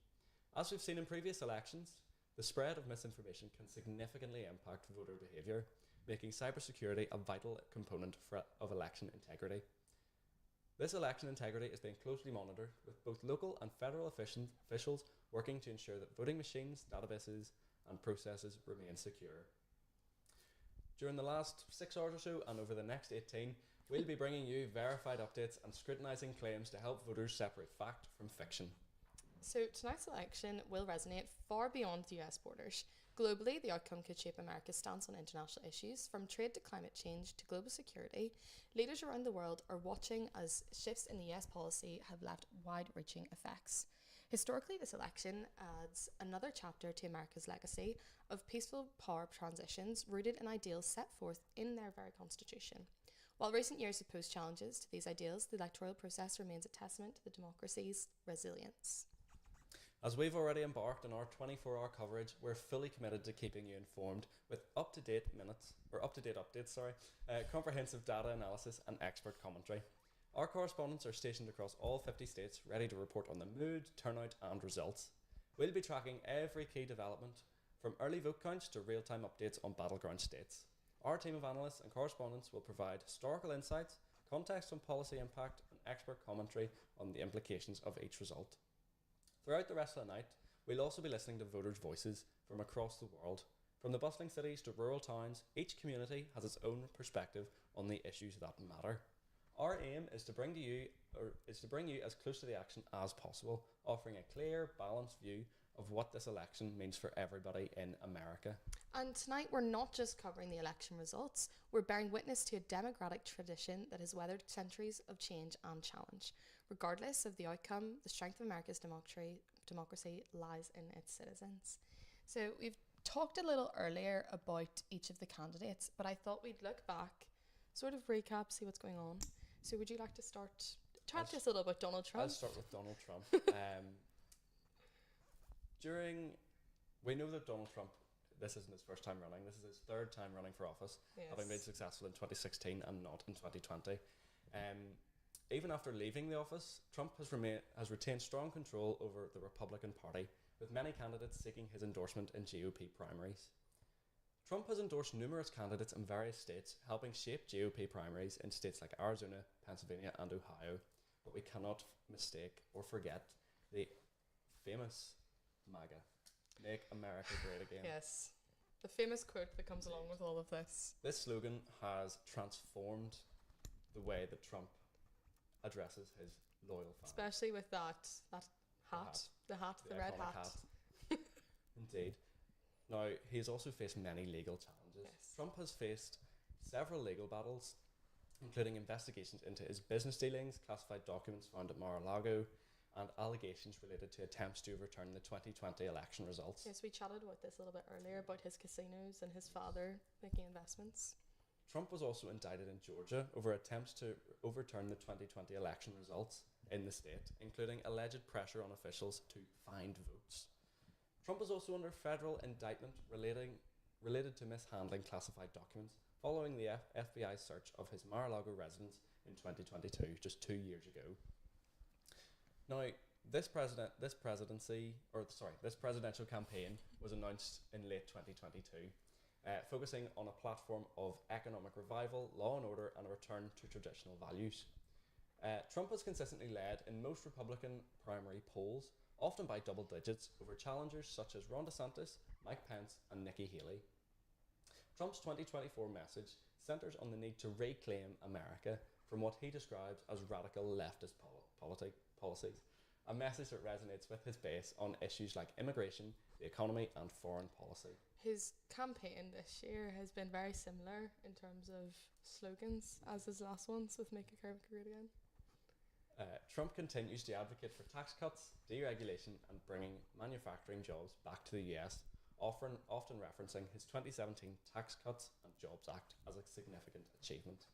As we've seen in previous elections, the spread of misinformation can significantly impact voter behaviour, making cybersecurity a vital component of election integrity. This election integrity is being closely monitored, with both local and federal officials working to ensure that voting machines, databases, and processes remain secure. During the last 6 hours or so, and over the next 18, we'll be bringing you verified updates and scrutinising claims to help voters separate fact from fiction. So tonight's election will resonate far beyond the US borders. Globally, the outcome could shape America's stance on international issues, from trade to climate change to global security. Leaders around the world are watching as shifts in the US policy have left wide-reaching effects. Historically, this election adds another chapter to America's legacy of peaceful power transitions rooted in ideals set forth in their very constitution. While recent years have posed challenges to these ideals, the electoral process remains a testament to the democracy's resilience. As we've already embarked on our 24-hour coverage, we're fully committed to keeping you informed with up-to-date updates, comprehensive data analysis and expert commentary. Our correspondents are stationed across all 50 states, ready to report on the mood, turnout and results. We'll be tracking every key development, from early vote counts to real-time updates on battleground states. Our team of analysts and correspondents will provide historical insights, context on policy impact and expert commentary on the implications of each result. Throughout the rest of the night, we'll also be listening to voters' voices from across the world. From the bustling cities to rural towns, each community has its own perspective on the issues that matter. Our aim is to bring you as close to the action as possible, offering a clear, balanced view of what this election means for everybody in America. And tonight we're not just covering the election results, we're bearing witness to a democratic tradition that has weathered centuries of change and challenge. Regardless of the outcome, the strength of America's democracy lies in its citizens. So we've talked a little earlier about each of the candidates, but I thought we'd look back, sort of recap, see what's going on. So would you like to start? Chat to us a little about Donald Trump. I'll start with Donald Trump. We know that Donald Trump, this isn't his first time running, this is his third time running for office, having been successful in 2016 and not in 2020. Even after leaving the office, Trump has retained strong control over the Republican Party, with many candidates seeking his endorsement in GOP primaries. Trump has endorsed numerous candidates in various states, helping shape GOP primaries in states like Arizona, Pennsylvania and Ohio. But we cannot mistake or forget the famous MAGA, Make America Great Again. Yes, the famous quote that comes along with all of this. This slogan has transformed the way that Trump addresses his loyal fans. Especially with that hat, the red hat. Indeed. Now, he has also faced many legal challenges. Yes. Trump has faced several legal battles, including investigations into his business dealings, classified documents found at Mar-a-Lago, and allegations related to attempts to overturn the 2020 election results. Yes, we chatted about this a little bit earlier, about his casinos and his father making investments. Trump was also indicted in Georgia over attempts to overturn the 2020 election results in the state, including alleged pressure on officials to find votes. Trump is also under federal indictment related to mishandling classified documents following the FBI's search of his Mar-a-Lago residence in 2022, just 2 years ago. Now, this presidential campaign was announced in late 2022, focusing on a platform of economic revival, law and order, and a return to traditional values. Trump has consistently led in most Republican primary polls, often by double digits, over challengers such as Ron DeSantis, Mike Pence, and Nikki Haley. Trump's 2024 message centres on the need to reclaim America from what he describes as radical leftist policies, a message that resonates with his base on issues like immigration, the economy, and foreign policy. His campaign this year has been very similar in terms of slogans as his last ones with Make America Great Again. Trump continues to advocate for tax cuts, deregulation, and bringing manufacturing jobs back to the US, often referencing his 2017 Tax Cuts and Jobs Act as a significant achievement.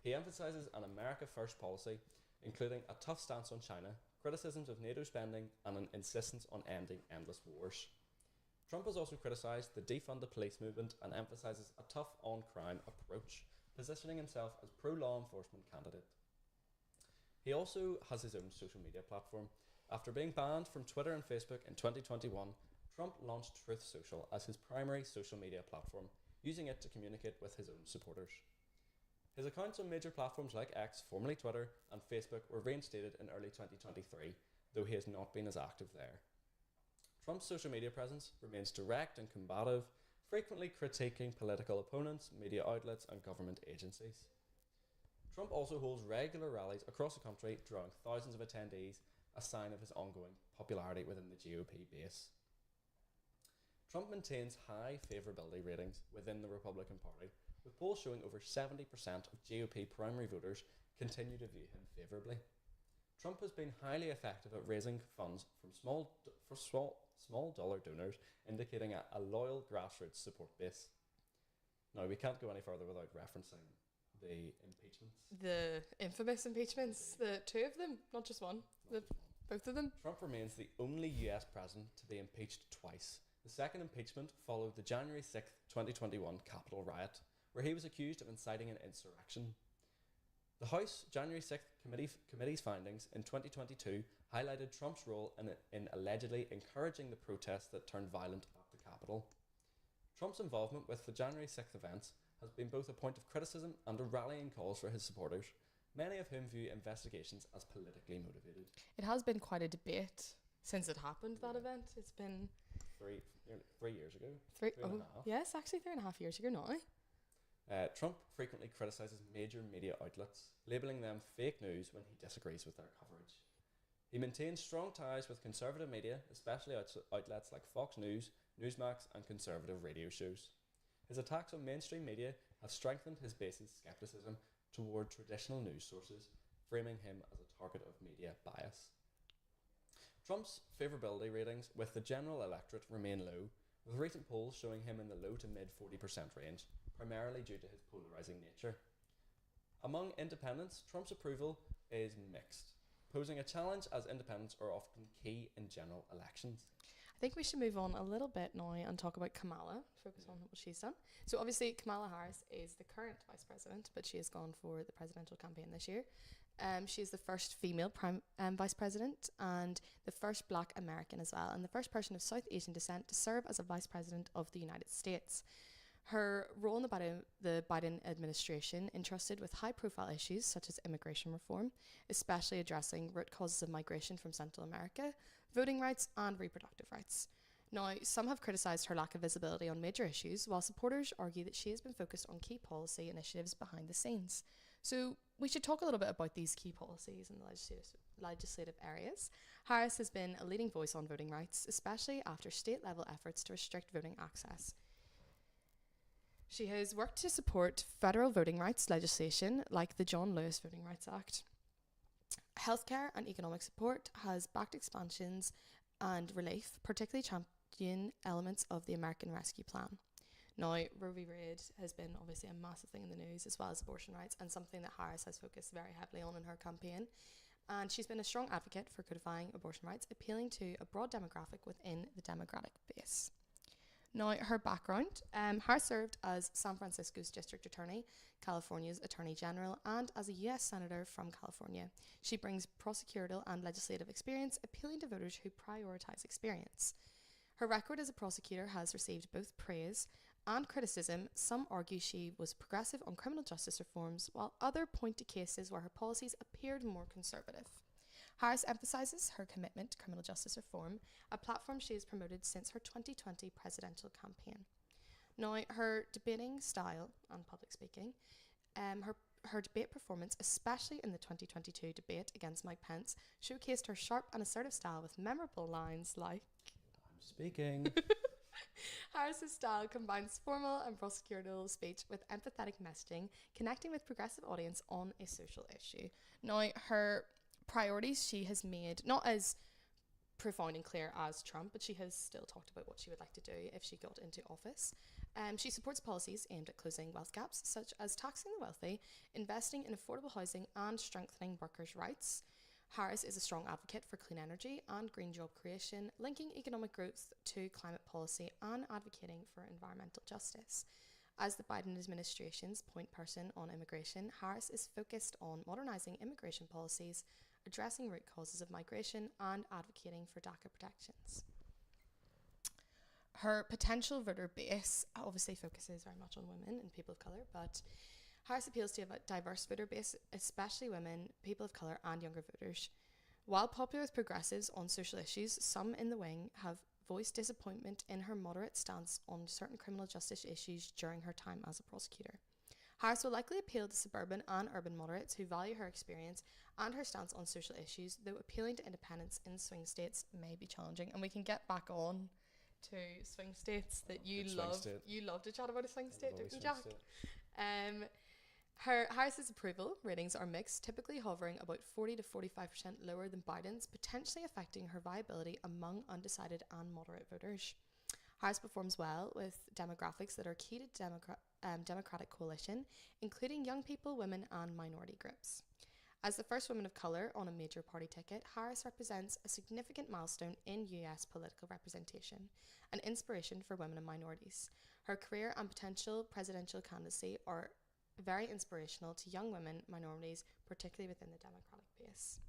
He emphasises an America First policy, including a tough stance on China, criticisms of NATO spending, and an insistence on ending endless wars. Trump has also criticised the defund the police movement and emphasises a tough on-crime approach, positioning himself as pro-law enforcement candidate. He also has his own social media platform. After being banned from Twitter and Facebook in 2021, Trump launched Truth Social as his primary social media platform, using it to communicate with his own supporters. His accounts on major platforms like X, formerly Twitter, and Facebook were reinstated in early 2023, though he has not been as active there. Trump's social media presence remains direct and combative, frequently critiquing political opponents, media outlets, and government agencies. Trump also holds regular rallies across the country, drawing thousands of attendees, a sign of his ongoing popularity within the GOP base. Trump maintains high favourability ratings within the Republican Party, with polls showing over 70% of GOP primary voters continue to view him favourably. Trump has been highly effective at raising funds from small dollar donors, indicating a loyal grassroots support base. Now, we can't go any further without referencing the impeachments. The infamous impeachments, the two of them, not just one, both of them. Trump remains the only US president to be impeached twice. The second impeachment followed the January 6th, 2021 Capitol riot, where he was accused of inciting an insurrection. The House January 6th committee's findings in 2022 highlighted Trump's role in allegedly encouraging the protests that turned violent at the Capitol. Trump's involvement with the January 6th events has been both a point of criticism and a rallying call for his supporters, many of whom view investigations as politically motivated. It has been quite a debate since it happened, that event. It's been Nearly 3 years ago. three and a oh, half. yes, actually 3.5 years ago now. Trump frequently criticises major media outlets, labelling them fake news when he disagrees with their coverage. He maintains strong ties with conservative media, especially outlets like Fox News, Newsmax, and conservative radio shows. His attacks on mainstream media have strengthened his base's scepticism toward traditional news sources, framing him as a target of media bias. Trump's favourability ratings with the general electorate remain low, with recent polls showing him in the low to mid 40% range, primarily due to his polarising nature. Among independents, Trump's approval is mixed, posing a challenge as independents are often key in general elections. I think we should move on a little bit now and talk about Kamala, focus on what she's done. So obviously Kamala Harris is the current vice president, but she has gone for the presidential campaign this year. She is the first female vice president and the first black American as well, and the first person of South Asian descent to serve as a vice president of the United States. Her role in the Biden administration entrusted with high-profile issues such as immigration reform, especially addressing root causes of migration from Central America, voting rights and reproductive rights. Now, some have criticised her lack of visibility on major issues, while supporters argue that she has been focused on key policy initiatives behind the scenes. So we should talk a little bit about these key policies in the legislative areas. Harris has been a leading voice on voting rights, especially after state-level efforts to restrict voting access. She has worked to support federal voting rights legislation like the John Lewis Voting Rights Act. Healthcare and economic support has backed expansions and relief, particularly champion elements of the American Rescue Plan. Now, Roe v. Wade has been obviously a massive thing in the news, as well as abortion rights, and something that Harris has focused very heavily on in her campaign. And she's been a strong advocate for codifying abortion rights, appealing to a broad demographic within the Democratic base. Now, her background, Harris served as San Francisco's District Attorney, California's Attorney General, and as a US Senator from California. She brings prosecutorial and legislative experience, appealing to voters who prioritize experience. Her record as a prosecutor has received both praise and criticism. Some argue she was progressive on criminal justice reforms, while others point to cases where her policies appeared more conservative. Harris emphasises her commitment to criminal justice reform, a platform she has promoted since her 2020 presidential campaign. Now, her debating style and public speaking, her debate performance, especially in the 2022 debate against Mike Pence, showcased her sharp and assertive style with memorable lines like, I'm speaking. Harris's style combines formal and prosecutorial speech with empathetic messaging, connecting with progressive audience on a social issue. Now, her priorities she has made not as profound and clear as Trump, but she has still talked about what she would like to do if she got into office. She supports policies aimed at closing wealth gaps, such as taxing the wealthy, investing in affordable housing, and strengthening workers' rights. Harris is a strong advocate for clean energy and green job creation, linking economic growth to climate policy and advocating for environmental justice. As the Biden administration's point person on immigration, Harris is focused on modernising immigration policies, addressing root causes of migration, and advocating for DACA protections. Her potential voter base obviously focuses very much on women and people of colour, but Harris appeals to a diverse voter base, especially women, people of colour, and younger voters. While popular with progressives on social issues, some in the wing have voiced disappointment in her moderate stance on certain criminal justice issues during her time as a prosecutor. Harris will likely appeal to suburban and urban moderates who value her experience and her stance on social issues, though appealing to independents in swing states may be challenging. And we can get back on to swing states that you love. You love to chat about a swing state, don't you, Jack? Harris's approval ratings are mixed, typically hovering about 40 to 45% lower than Biden's, potentially affecting her viability among undecided and moderate voters. Harris performs well with demographics that are key to Democratic coalition, including young people, women, and minority groups. As the first woman of colour on a major party ticket, Harris represents a significant milestone in US political representation, an inspiration for women and minorities. Her career and potential presidential candidacy are very inspirational to young women, minorities, particularly within the Democratic base.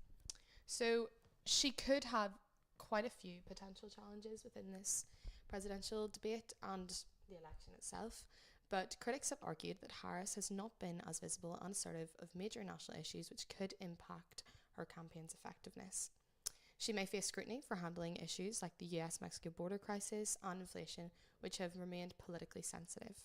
So she could have quite a few potential challenges within this presidential debate and the election itself, but critics have argued that Harris has not been as visible and assertive of major national issues which could impact her campaign's effectiveness. She may face scrutiny for handling issues like the US-Mexico border crisis and inflation, which have remained politically sensitive.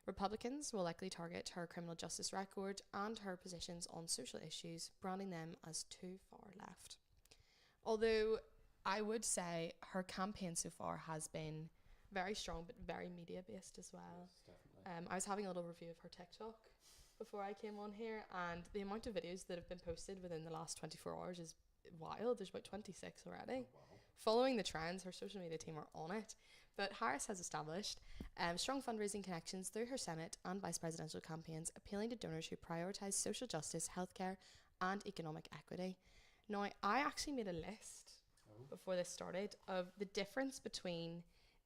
Republicans will likely target her criminal justice record and her positions on social issues, branding them as too far left. Although I would say her campaign so far has been very strong, but very media-based as well. Yes, I was having a little review of her TikTok before I came on here, and the amount of videos that have been posted within the last 24 hours is wild. There's about 26 already. Oh, wow. Following the trends, her social media team are on it. But Harris has established strong fundraising connections through her Senate and vice presidential campaigns, appealing to donors who prioritise social justice, healthcare, and economic equity. Now, I actually made a list before this started of the difference between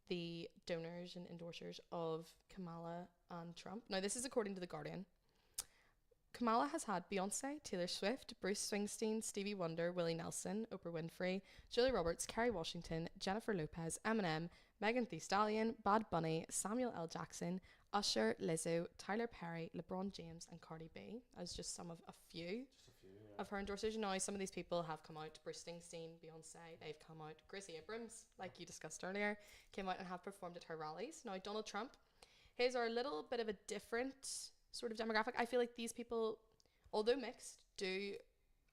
the donors and endorsers of Kamala and Trump. Now, this is according to The Guardian. Kamala has had Beyonce, Taylor Swift, Bruce Springsteen, Stevie Wonder, Willie Nelson, Oprah Winfrey, Julia Roberts, Kerry Washington, Jennifer Lopez, Eminem, Megan Thee Stallion, Bad Bunny, Samuel L. Jackson, Usher, Lizzo, Tyler Perry, LeBron James, and Cardi B as just some of a few of her endorsers. Now, some of these people have come out. Bruce Springsteen, Beyonce, they've come out. Gracie Abrams, like you discussed earlier, came out and have performed at her rallies. Now, Donald Trump, his are a little bit of a different sort of demographic. I feel like these people, although mixed, do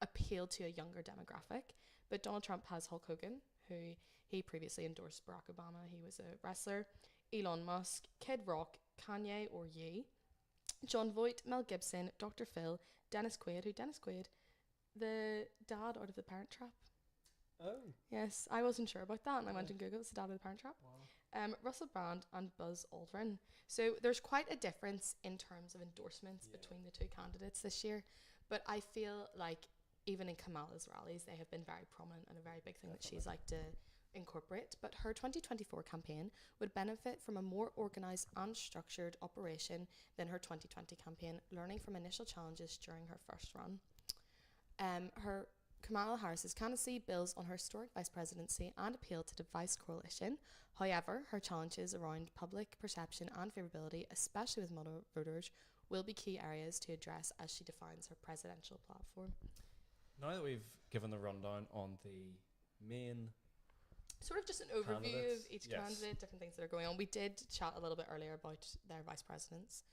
appeal to a younger demographic. But Donald Trump has Hulk Hogan, who he previously endorsed Barack Obama. He was a wrestler. Elon Musk, Kid Rock, Kanye or Ye, John Voight, Mel Gibson, Dr. Phil, Dennis Quaid, the dad out of The Parent Trap. Oh. Yes, I wasn't sure about that, and I went and Googled. It's the dad of The Parent Trap. Wow. Russell Brand and Buzz Aldrin. So there's quite a difference in terms of endorsements between the two candidates this year. But I feel like even in Kamala's rallies, they have been very prominent and a very big thing that she's like to incorporate. But her 2024 campaign would benefit from a more organised and structured operation than her 2020 campaign, learning from initial challenges during her first run. Her Kamala Harris's candidacy builds on her historic vice presidency and appeal to the vice coalition. However, her challenges around public perception and favourability, especially with moderate voters, will be key areas to address as she defines her presidential platform. Now that we've given the rundown on the main sort of just an overview of each candidate, different things that are going on. We did chat a little bit earlier about their vice presidents.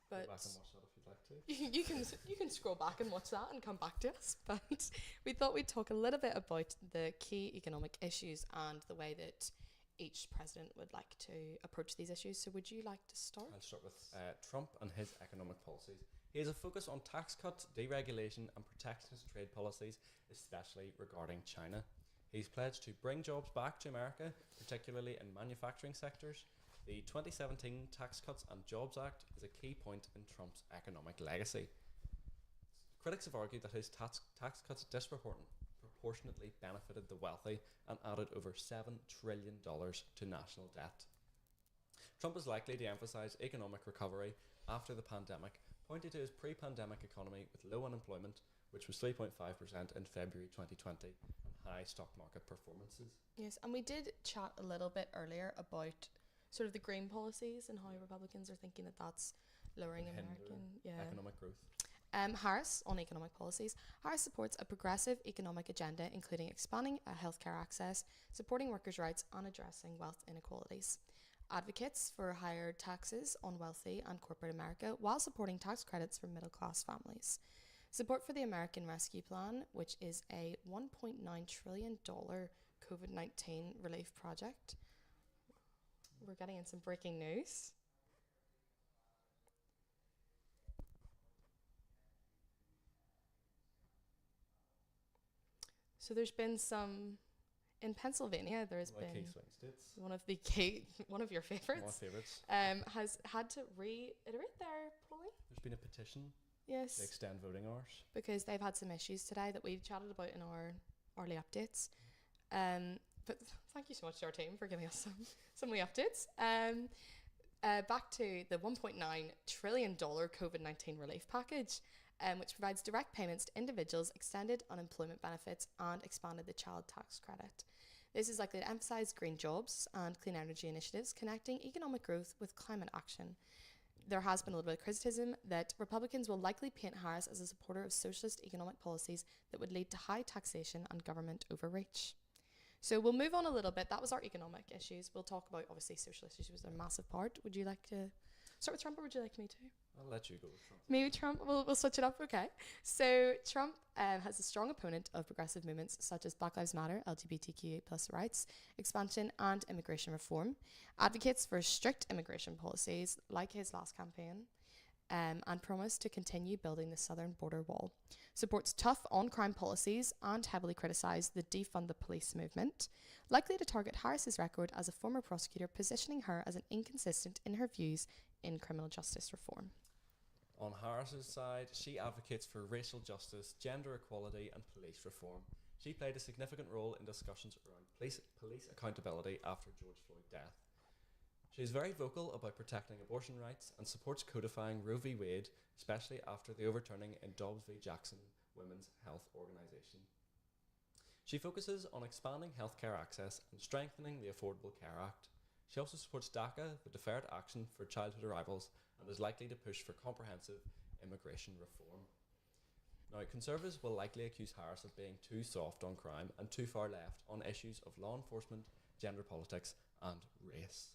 But go back and watch that if you'd like to. You can scroll back and watch that and come back to us. But we thought we'd talk a little bit about the key economic issues and the way that each president would like to approach these issues. So would you like to start? I'll start with Trump and his economic policies. He has a focus on tax cuts, deregulation and protectionist trade policies, especially regarding China. He's pledged to bring jobs back to America, particularly in manufacturing sectors. The 2017 Tax Cuts and Jobs Act is a key point in Trump's economic legacy. Critics have argued that his tax cuts disproportionately benefited the wealthy and added over $7 trillion to national debt. Trump is likely to emphasise economic recovery after the pandemic, pointing to his pre-pandemic economy with low unemployment, which was 3.5% in February 2020, and high stock market performances. Yes, and we did chat a little bit earlier about sort of the green policies and how Republicans are thinking that that's lowering And American economic growth. Harris, on economic policies, Harris supports a progressive economic agenda, including expanding healthcare access, supporting workers' rights, and addressing wealth inequalities. Advocates for higher taxes on wealthy and corporate America while supporting tax credits for middle-class families. Support for the American Rescue Plan, which is a $1.9 trillion COVID-19 relief project. We're getting in some breaking news. So there's been some in Pennsylvania. There has been Key swing states. one of your My favorites. favourites. Has had to reiterate their polling. There's been a petition to Yes, extend voting hours. because they've had some issues today that we chatted about in our early updates. But thank you so much to our team for giving us some wee updates. Back to the $1.9 trillion COVID-19 relief package, which provides direct payments to individuals, extended unemployment benefits, and expanded the child tax credit. This is likely to emphasise green jobs and clean energy initiatives, connecting economic growth with climate action. There has been a little bit of criticism that Republicans will likely paint Harris as a supporter of socialist economic policies that would lead to high taxation and government overreach. So we'll move on a little bit. That was our economic issues. We'll talk about, obviously, socialist issues are a massive part. Would you like to start with Trump, or would you like me to? I'll let you go with Trump. Maybe Trump. We'll switch it up. Okay. So Trump has a strong opponent of progressive movements such as Black Lives Matter, LGBTQA plus rights, expansion, and immigration reform. Advocates for strict immigration policies, like his last campaign, and promise to continue building the southern border wall. Supports tough on-crime policies and heavily criticised the defund the police movement, likely to target Harris's record as a former prosecutor, positioning her as an inconsistent in her views in criminal justice reform. On Harris's side, she advocates for racial justice, gender equality, and police reform. She played a significant role in discussions around police accountability after George Floyd's death. She is very vocal about protecting abortion rights and supports codifying Roe v. Wade, especially after the overturning in Dobbs v. Jackson Women's Health Organisation. She focuses on expanding healthcare access and strengthening the Affordable Care Act. She also supports DACA, the Deferred Action for Childhood Arrivals, and is likely to push for comprehensive immigration reform. Now, Conservatives will likely accuse Harris of being too soft on crime and too far left on issues of law enforcement, gender politics, and race.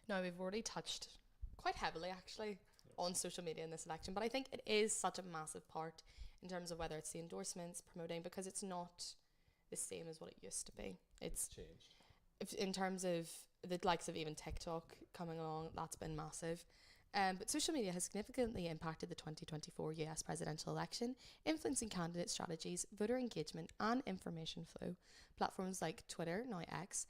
Now, we've already touched quite heavily, actually, on social media in this election, but I think it is such a massive part in terms of whether it's the endorsements, promoting, because it's not the same as what it used to be. It's changed. In terms of the likes of even TikTok coming along, that's been massive. But social media has significantly impacted the 2024 US presidential election, influencing candidate strategies, voter engagement, and information flow. Platforms like Twitter, now X,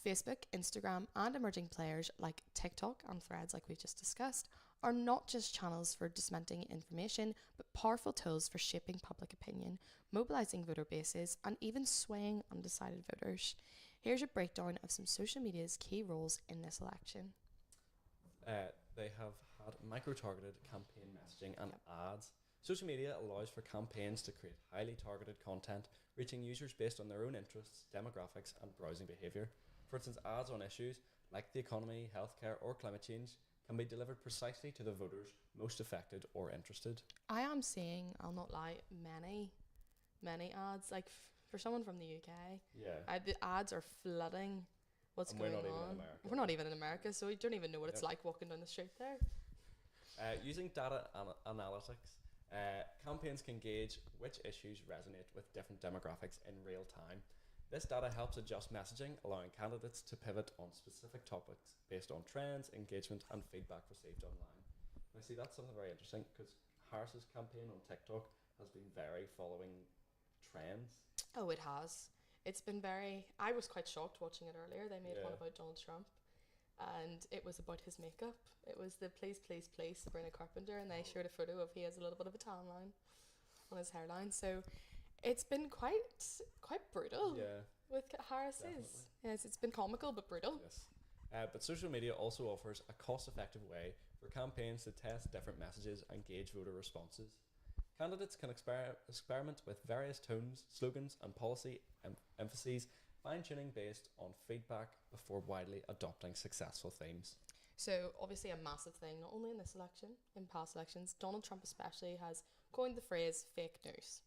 Facebook, Instagram, and emerging players like TikTok and Threads, like we've just discussed, are not just channels for disseminating information, but powerful tools for shaping public opinion, mobilizing voter bases, and even swaying undecided voters. Here's a breakdown of some social media's key roles in this election. They have had micro-targeted campaign messaging and ads. Social media allows for campaigns to create highly targeted content, reaching users based on their own interests, demographics, and browsing behaviour. For instance, ads on issues like the economy, healthcare, or climate change can be delivered precisely to the voters most affected or interested. I am seeing, I'll not lie, many ads. Like for someone from the UK, the ads are flooding what's going on. We're not even in America, so we don't even know what it's like walking down the street there. Using data analytics, campaigns can gauge which issues resonate with different demographics in real time. This data helps adjust messaging, allowing candidates to pivot on specific topics based on trends, engagement, and feedback received online. And I see that's something very interesting because Harris's campaign on TikTok has been very following trends. Oh, it has. It's been very... I was quite shocked watching it earlier. They made one about Donald Trump, and it was about his makeup. It was the Please, Please, Please Sabrina Carpenter, and they showed a photo of he has a little bit of a tan line on his hairline. So it's been quite brutal with Harris's. Definitely. Yes, it's been comical but brutal. Yes. But social media also offers a cost-effective way for campaigns to test different messages and gauge voter responses. Candidates can experiment with various tones, slogans, and policy emphases, fine-tuning based on feedback before widely adopting successful themes. So obviously a massive thing, not only in this election, in past elections, Donald Trump especially has coined the phrase fake news.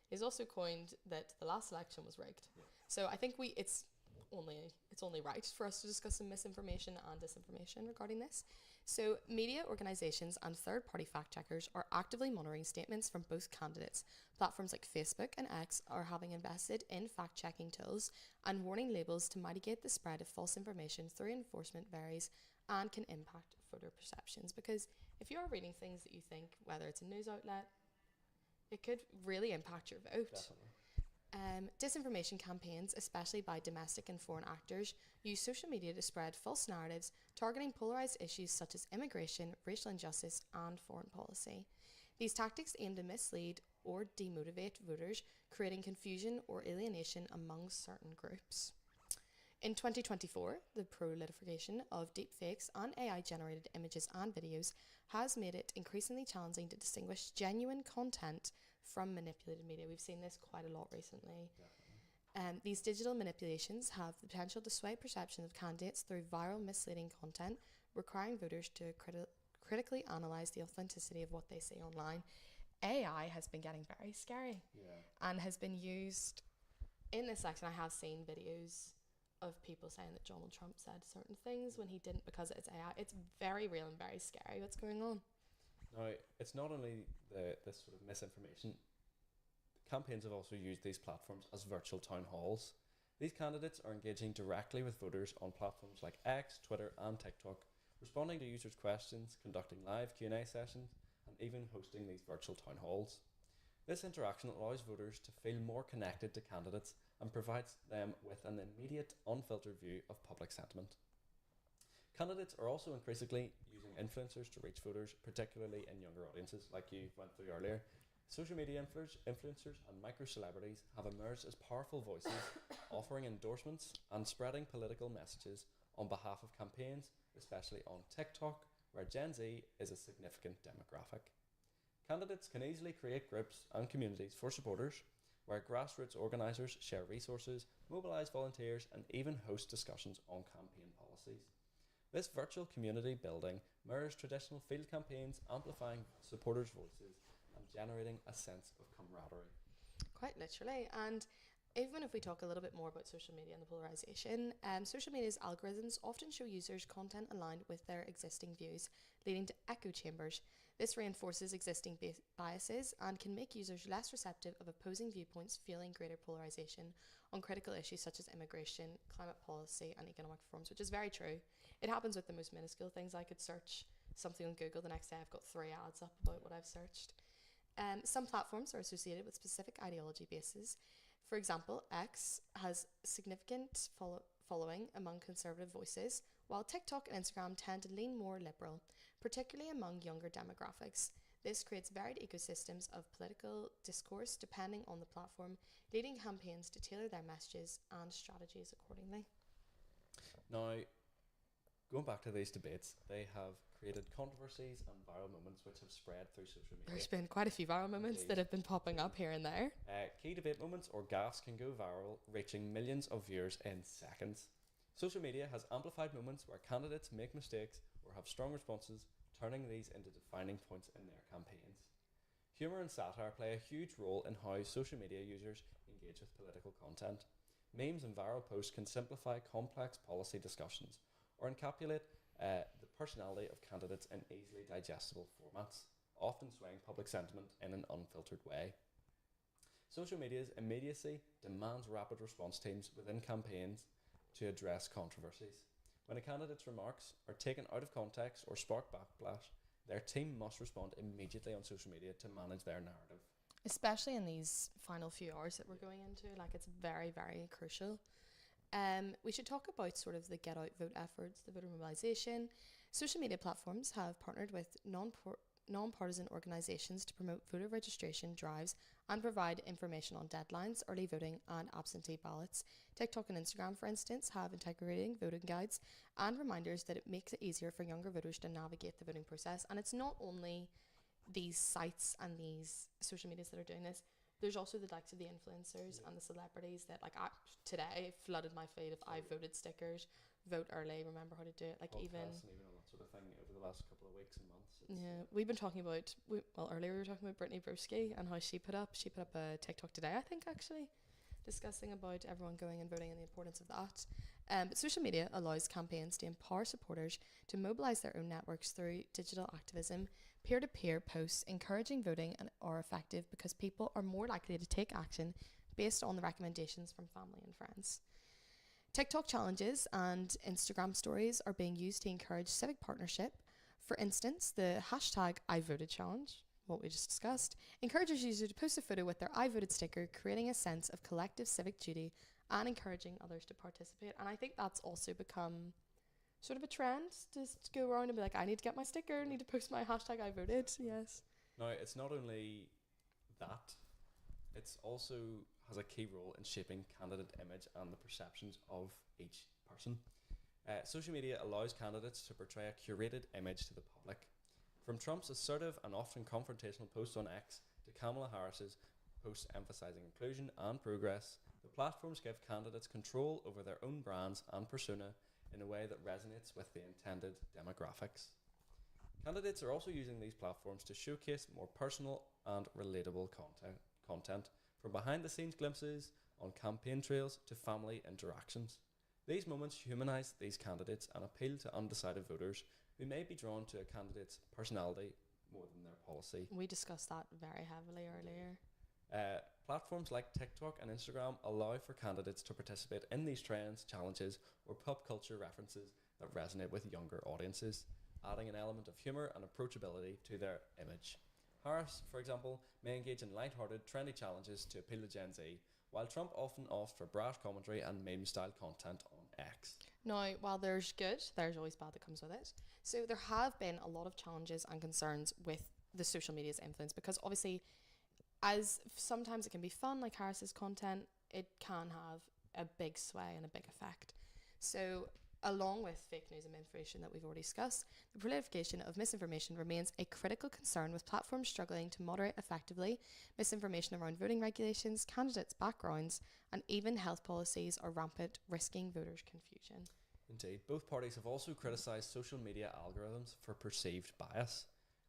He's also coined that the last election was rigged. Yeah. So I think it's only right for us to discuss some misinformation and disinformation regarding this. So media organisations and third-party fact-checkers are actively monitoring statements from both candidates. Platforms like Facebook and X are having invested in fact-checking tools, and warning labels to mitigate the spread of false information through enforcement varies and can impact voter perceptions. Because if you are reading things that you think, whether it's a news outlet, it could really impact your vote. Definitely. Disinformation campaigns, especially by domestic and foreign actors, use social media to spread false narratives, targeting polarised issues such as immigration, racial injustice, and foreign policy. These tactics aim to mislead or demotivate voters, creating confusion or alienation among certain groups. In 2024, the proliferation of deepfakes and AI-generated images and videos has made it increasingly challenging to distinguish genuine content from manipulated media. We've seen this quite a lot recently. These digital manipulations have the potential to sway perception of candidates through viral misleading content, requiring voters to critically analyse the authenticity of what they see online. AI has been getting very scary and has been used in this election. I have seen videos of people saying that Donald Trump said certain things when he didn't because it's AI. It's very real and very scary what's going on. Now, it's not only this sort of misinformation. Campaigns have also used these platforms as virtual town halls. These candidates are engaging directly with voters on platforms like X, Twitter, and TikTok, responding to users' questions, conducting live Q&A sessions, and even hosting these virtual town halls. This interaction allows voters to feel more connected to candidates and provides them with an immediate, unfiltered view of public sentiment. Candidates are also increasingly using influencers to reach voters, particularly in younger audiences, like you went through earlier. Social media influencers and micro-celebrities have emerged as powerful voices, offering endorsements and spreading political messages on behalf of campaigns, especially on TikTok, where Gen Z is a significant demographic. Candidates can easily create groups and communities for supporters, where grassroots organisers share resources, mobilise volunteers, and even host discussions on campaign policies. This virtual community building mirrors traditional field campaigns, amplifying supporters' voices and generating a sense of camaraderie. Quite literally. And even if we talk a little bit more about social media and the polarisation, social media's algorithms often show users content aligned with their existing views, leading to echo chambers. This reinforces existing biases and can make users less receptive of opposing viewpoints, fueling greater polarisation on critical issues such as immigration, climate policy, and economic reforms, which is very true. It happens with the most minuscule things. I could search something on Google, the next day I've got 3 ads up about what I've searched. Some platforms are associated with specific ideology bases. For example, X has significant following among conservative voices, while TikTok and Instagram tend to lean more liberal, particularly among younger demographics. This creates varied ecosystems of political discourse depending on the platform, leading campaigns to tailor their messages and strategies accordingly. Now, going back to these debates, they have created controversies and viral moments which have spread through social media. There's been quite a few viral moments that have been popping up here and there. Key debate moments or gaffes can go viral, reaching millions of viewers in seconds. Social media has amplified moments where candidates make mistakes or have strong responses, turning these into defining points in their campaigns. Humour and satire play a huge role in how social media users engage with political content. Memes and viral posts can simplify complex policy discussions or encapsulate the personality of candidates in easily digestible formats, often swaying public sentiment in an unfiltered way. Social media's immediacy demands rapid response teams within campaigns to address controversies. When a candidate's remarks are taken out of context or spark backlash, their team must respond immediately on social media to manage their narrative. Especially in these final few hours that we're going into, it's very, very crucial. We should talk about sort of the get out vote efforts, the voter mobilisation. Social media platforms have partnered with non-partisan organisations to promote voter registration drives and provide information on deadlines, early voting and absentee ballots. TikTok and Instagram, for instance, have integrating voting guides and reminders that it makes it easier for younger voters to navigate the voting process. And it's not only these sites and these social medias that are doing this. There's also the likes of the influencers and the celebrities that, like, today flooded my feed of I voted stickers, vote early, remember how to do it. Like, even Podcasts and even on that sort of thing over the last couple of weeks and months. yeah, we've been talking about earlier we were talking about Brittany Broski and how she put up a TikTok today, I think, actually, discussing about everyone going and voting and the importance of that. But social media allows campaigns to empower supporters to mobilise their own networks through digital activism. Peer-to-peer posts encouraging voting and are effective because people are more likely to take action based on the recommendations from family and friends. TikTok challenges and Instagram stories are being used to encourage civic partnership. For instance, the hashtag #IVotedChallenge, what we just discussed, encourages users to post a photo with their I voted sticker, creating a sense of collective civic duty and encouraging others to participate. And I think that's also become sort of a trend, just to go around and be like, I need to get my sticker, I need to post my hashtag I voted. Yes. Now, it's not only that, it's also has a key role in shaping candidate image and the perceptions of each person. Social media allows candidates to portray a curated image to the public. From Trump's assertive and often confrontational posts on X to Kamala Harris's posts emphasising inclusion and progress, the platforms give candidates control over their own brands and persona in a way that resonates with the intended demographics. Candidates are also using these platforms to showcase more personal and relatable content, from behind-the-scenes glimpses on campaign trails to family interactions. These moments humanise these candidates and appeal to undecided voters who may be drawn to a candidate's personality more than their policy. We discussed that very heavily earlier. Platforms like TikTok and Instagram allow for candidates to participate in these trends, challenges, or pop culture references that resonate with younger audiences, adding an element of humour and approachability to their image. Harris, for example, may engage in light-hearted, trendy challenges to appeal to Gen Z, while Trump often opts for brash commentary and meme-style content on X. Now, while there's good, there's always bad that comes with it. So there have been a lot of challenges and concerns with the social media's influence, because obviously, as sometimes it can be fun, like Harris's content, it can have a big sway and a big effect. So along with fake news and misinformation that we've already discussed, the proliferation of misinformation remains a critical concern, with platforms struggling to moderate effectively misinformation around voting regulations, candidates' backgrounds, and even health policies are rampant, risking voters' confusion. Indeed, both parties have also criticised social media algorithms for perceived bias.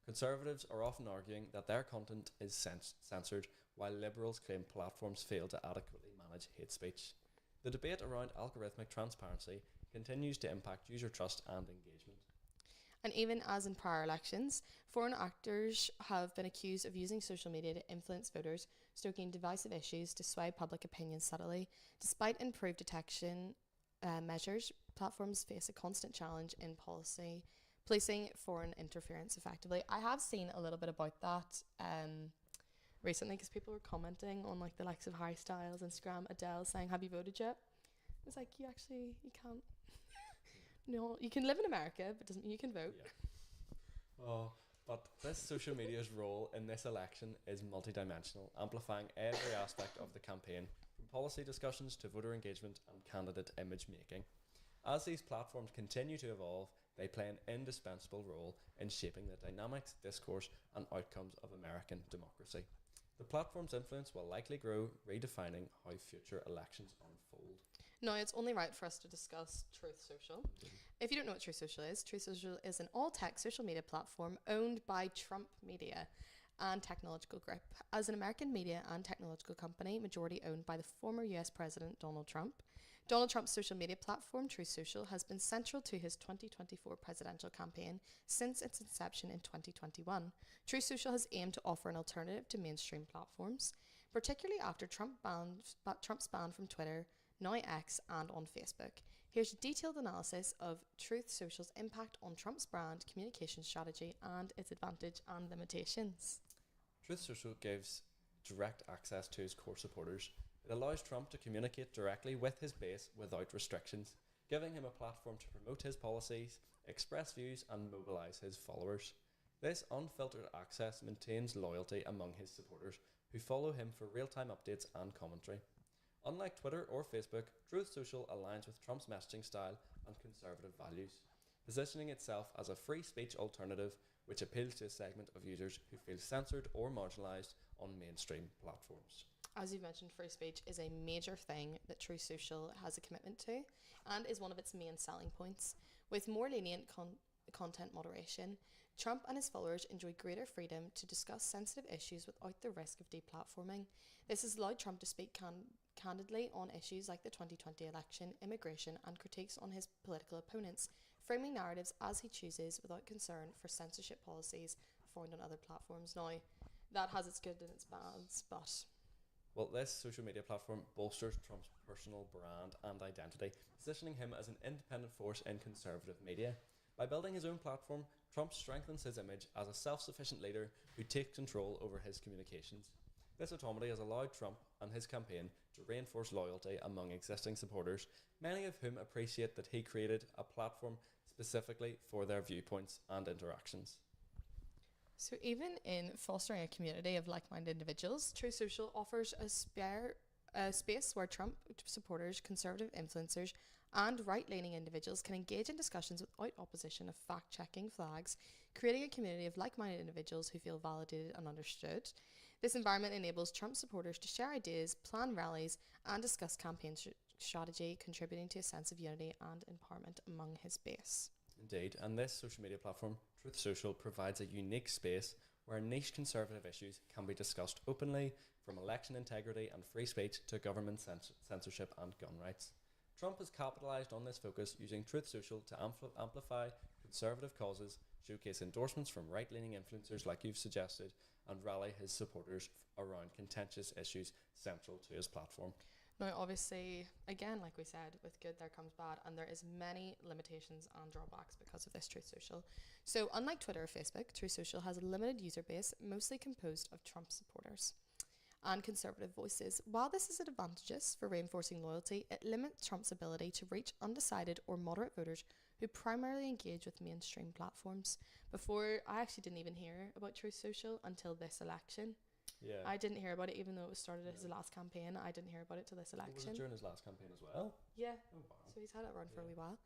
Conservatives are often arguing that their content is censored, while liberals claim platforms fail to adequately manage hate speech. The debate around algorithmic transparency continues to impact user trust and engagement. And even as in prior elections, foreign actors have been accused of using social media to influence voters, stoking divisive issues to sway public opinion subtly. Despite improved detection measures, platforms face a constant challenge in policing foreign interference effectively. I have seen a little bit about that recently, because people were commenting on like the likes of Harry Styles' Instagram, Adele saying, "Have you voted yet?" It's like, you can't. No, you can live in America, but doesn't mean you can vote. Yeah. Oh, but this social media's role in this election is multidimensional, amplifying every aspect of the campaign, from policy discussions to voter engagement and candidate image making. As these platforms continue to evolve, they play an indispensable role in shaping the dynamics, discourse, and outcomes of American democracy. The platform's influence will likely grow, redefining how future elections unfold. Now, it's only right for us to discuss Truth Social. If you don't know what Truth Social is an all-tech social media platform owned by Trump Media and Technological Group. As an American media and technological company, majority owned by the former US President Donald Trump, Donald Trump's social media platform, Truth Social, has been central to his 2024 presidential campaign since its inception in 2021. Truth Social has aimed to offer an alternative to mainstream platforms, particularly after Trump's ban from Twitter, now X, and on Facebook. Here's a detailed analysis of Truth Social's impact on Trump's brand, communication strategy, and its advantage and limitations. Truth Social gives direct access to his core supporters. It allows Trump to communicate directly with his base without restrictions, giving him a platform to promote his policies, express views, and mobilise his followers. This unfiltered access maintains loyalty among his supporters, who follow him for real-time updates and commentary. Unlike Twitter or Facebook, Truth Social aligns with Trump's messaging style and conservative values, positioning itself as a free speech alternative which appeals to a segment of users who feel censored or marginalised on mainstream platforms. As you mentioned, free speech is a major thing that Truth Social has a commitment to and is one of its main selling points. With more lenient content moderation, Trump and his followers enjoy greater freedom to discuss sensitive issues without the risk of deplatforming. This has allowed Trump to speak candidly on issues like the 2020 election, immigration, and critiques on his political opponents, framing narratives as he chooses without concern for censorship policies found on other platforms. Now, that has its good and its bads, but... Well, this social media platform bolsters Trump's personal brand and identity, positioning him as an independent force in conservative media. By building his own platform, Trump strengthens his image as a self-sufficient leader who takes control over his communications. This autonomy has allowed Trump and his campaign to reinforce loyalty among existing supporters, many of whom appreciate that he created a platform specifically for their viewpoints and interactions. So even in fostering a community of like-minded individuals, Truth Social offers a space where Trump supporters, conservative influencers, and right-leaning individuals can engage in discussions without opposition of fact-checking flags, creating a community of like-minded individuals who feel validated and understood. This environment enables Trump supporters to share ideas, plan rallies, and discuss campaign strategy, contributing to a sense of unity and empowerment among his base. Indeed, and this social media platform, Truth Social, provides a unique space where niche conservative issues can be discussed openly, from election integrity and free speech to government censorship and gun rights. Trump has capitalised on this focus using Truth Social to amplify conservative causes, showcase endorsements from right-leaning influencers like you've suggested, and rally his supporters around contentious issues central to his platform. Now, obviously, again, like we said, with good there comes bad, and there is many limitations and drawbacks because of this Truth Social. So, unlike Twitter or Facebook, Truth Social has a limited user base, mostly composed of Trump supporters and conservative voices. While this is advantageous for reinforcing loyalty, it limits Trump's ability to reach undecided or moderate voters who primarily engage with mainstream platforms. Before, I actually didn't even hear about Truth Social until this election. Yeah. I didn't hear about it, even though it was started at his last campaign. I didn't hear about it till this Was election. it during his last campaign as well? Yeah. Oh, wow. So he's had it around for a wee while.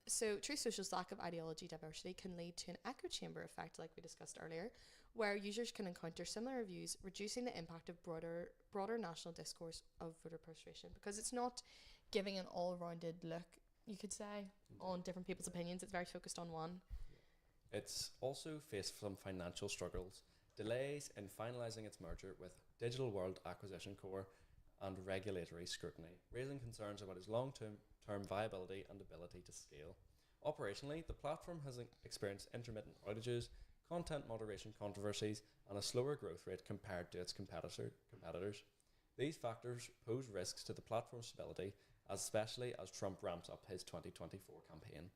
So Truth Social's lack of ideology diversity can lead to an echo chamber effect, like we discussed earlier, where users can encounter similar views, reducing the impact of broader national discourse of voter persuasion, because it's not giving an all-rounded look, you could say, on different people's opinions. It's very focused on one. It's also faced some financial struggles, delays in finalising its merger with Digital World Acquisition Corp and regulatory scrutiny, raising concerns about its long-term viability and ability to scale. Operationally, the platform has experienced intermittent outages, content moderation controversies, and a slower growth rate compared to its competitors. These factors pose risks to the platform's stability, especially as Trump ramps up his 2024 campaign.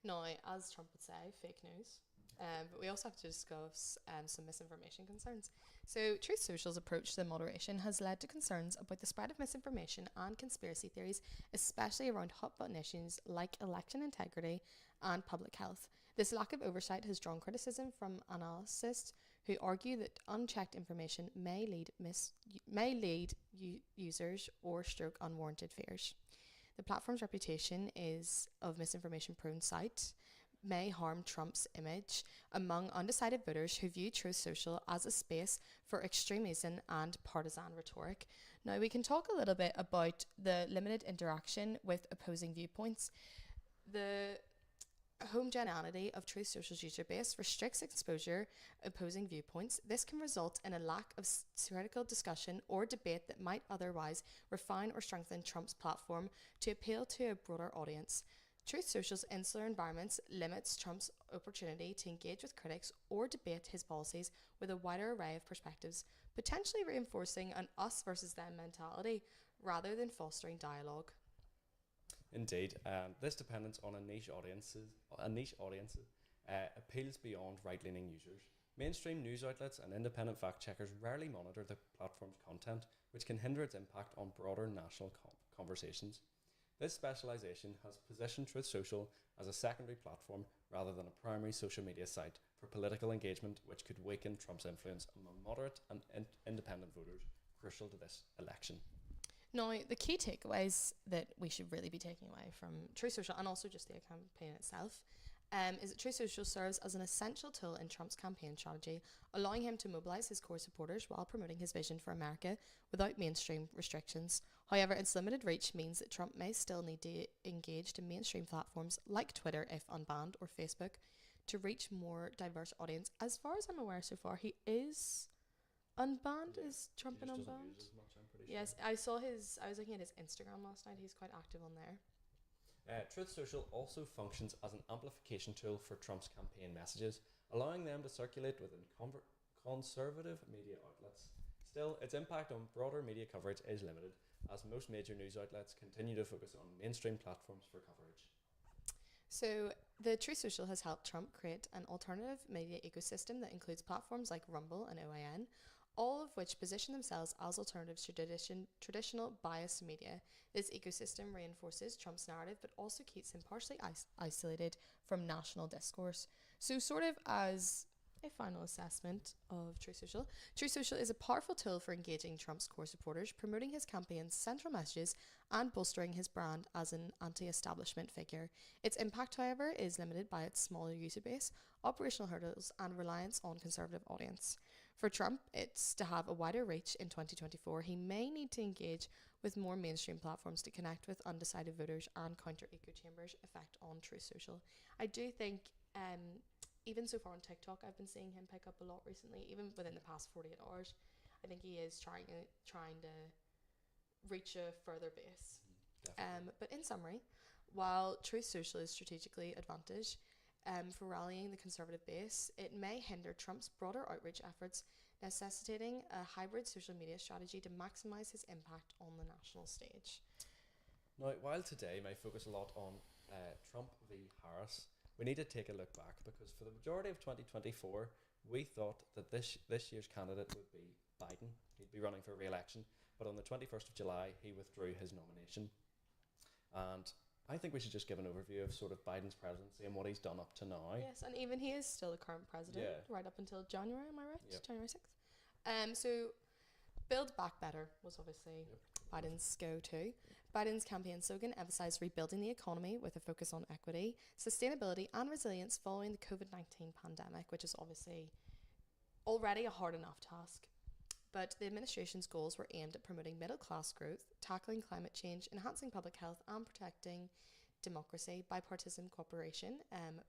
Now, as Trump would say, fake news. But we also have to discuss some misinformation concerns. So, Truth Social's approach to moderation has led to concerns about the spread of misinformation and conspiracy theories, especially around hot-button issues like election integrity and public health. This lack of oversight has drawn criticism from analysts who argue that unchecked information may lead users or stroke unwarranted fears. The platform's reputation is of misinformation-prone site may harm Trump's image among undecided voters who view Truth Social as a space for extremism and partisan rhetoric. Now, we can talk a little bit about the limited interaction with opposing viewpoints. The homogeneity of Truth Social's user base restricts exposure opposing viewpoints. This can result in a lack of theoretical discussion or debate that might otherwise refine or strengthen Trump's platform to appeal to a broader audience. Truth Social's insular environments limits Trump's opportunity to engage with critics or debate his policies with a wider array of perspectives, potentially reinforcing an us versus them mentality rather than fostering dialogue. Indeed, this dependence on a niche audience appeals beyond right-leaning users. Mainstream news outlets and independent fact-checkers rarely monitor the platform's content, which can hinder its impact on broader national conversations. This specialisation has positioned Truth Social as a secondary platform rather than a primary social media site for political engagement, which could weaken Trump's influence among moderate and independent voters, crucial to this election. Now, the key takeaways that we should really be taking away from True Social, and also just the campaign itself, is that True Social serves as an essential tool in Trump's campaign strategy, allowing him to mobilise his core supporters while promoting his vision for America without mainstream restrictions. However, its limited reach means that Trump may still need to engage to mainstream platforms like Twitter, if unbanned, or Facebook, to reach more diverse audience. As far as I'm aware so far, he is unbanned. Is Trump an unbanned? Yes, I was looking at his Instagram last night. He's quite active on there. Truth Social also functions as an amplification tool for Trump's campaign messages, allowing them to circulate within conservative media outlets. Still, its impact on broader media coverage is limited, as most major news outlets continue to focus on mainstream platforms for coverage. So, the True Social has helped Trump create an alternative media ecosystem that includes platforms like Rumble and OAN, all of which position themselves as alternatives to traditional biased media. This ecosystem reinforces Trump's narrative, but also keeps him partially isolated from national discourse. So, sort of as a final assessment of True Social is a powerful tool for engaging Trump's core supporters, promoting his campaign's central messages, and bolstering his brand as an anti-establishment figure. Its impact, however, is limited by its smaller user base, operational hurdles, and reliance on conservative audience. For Trump, it's to have a wider reach in 2024. He may need to engage with more mainstream platforms to connect with undecided voters and counter echo chambers' effect on True Social. I do think, even so far on TikTok, I've been seeing him pick up a lot recently, even within the past 48 hours. I think he is trying to reach a further base. But in summary, while True Social is strategically advantaged, for rallying the conservative base, it may hinder Trump's broader outreach efforts, necessitating a hybrid social media strategy to maximise his impact on the national stage. Now, while today may focus a lot on Trump v. Harris, we need to take a look back, because for the majority of 2024, we thought that this year's candidate would be Biden. He'd be running for re-election, but on the 21st of July, he withdrew his nomination. And I think we should just give an overview of sort of Biden's presidency and what he's done up to now. Yes, and even he is still the current president, right up until January, am I right? Yep. January 6th. So, Build Back Better was obviously Biden's go-to. Biden's campaign slogan emphasised rebuilding the economy with a focus on equity, sustainability and resilience following the COVID-19 pandemic, which is obviously already a hard enough task. But the administration's goals were aimed at promoting middle-class growth, tackling climate change, enhancing public health, and protecting democracy. Bipartisan cooperation.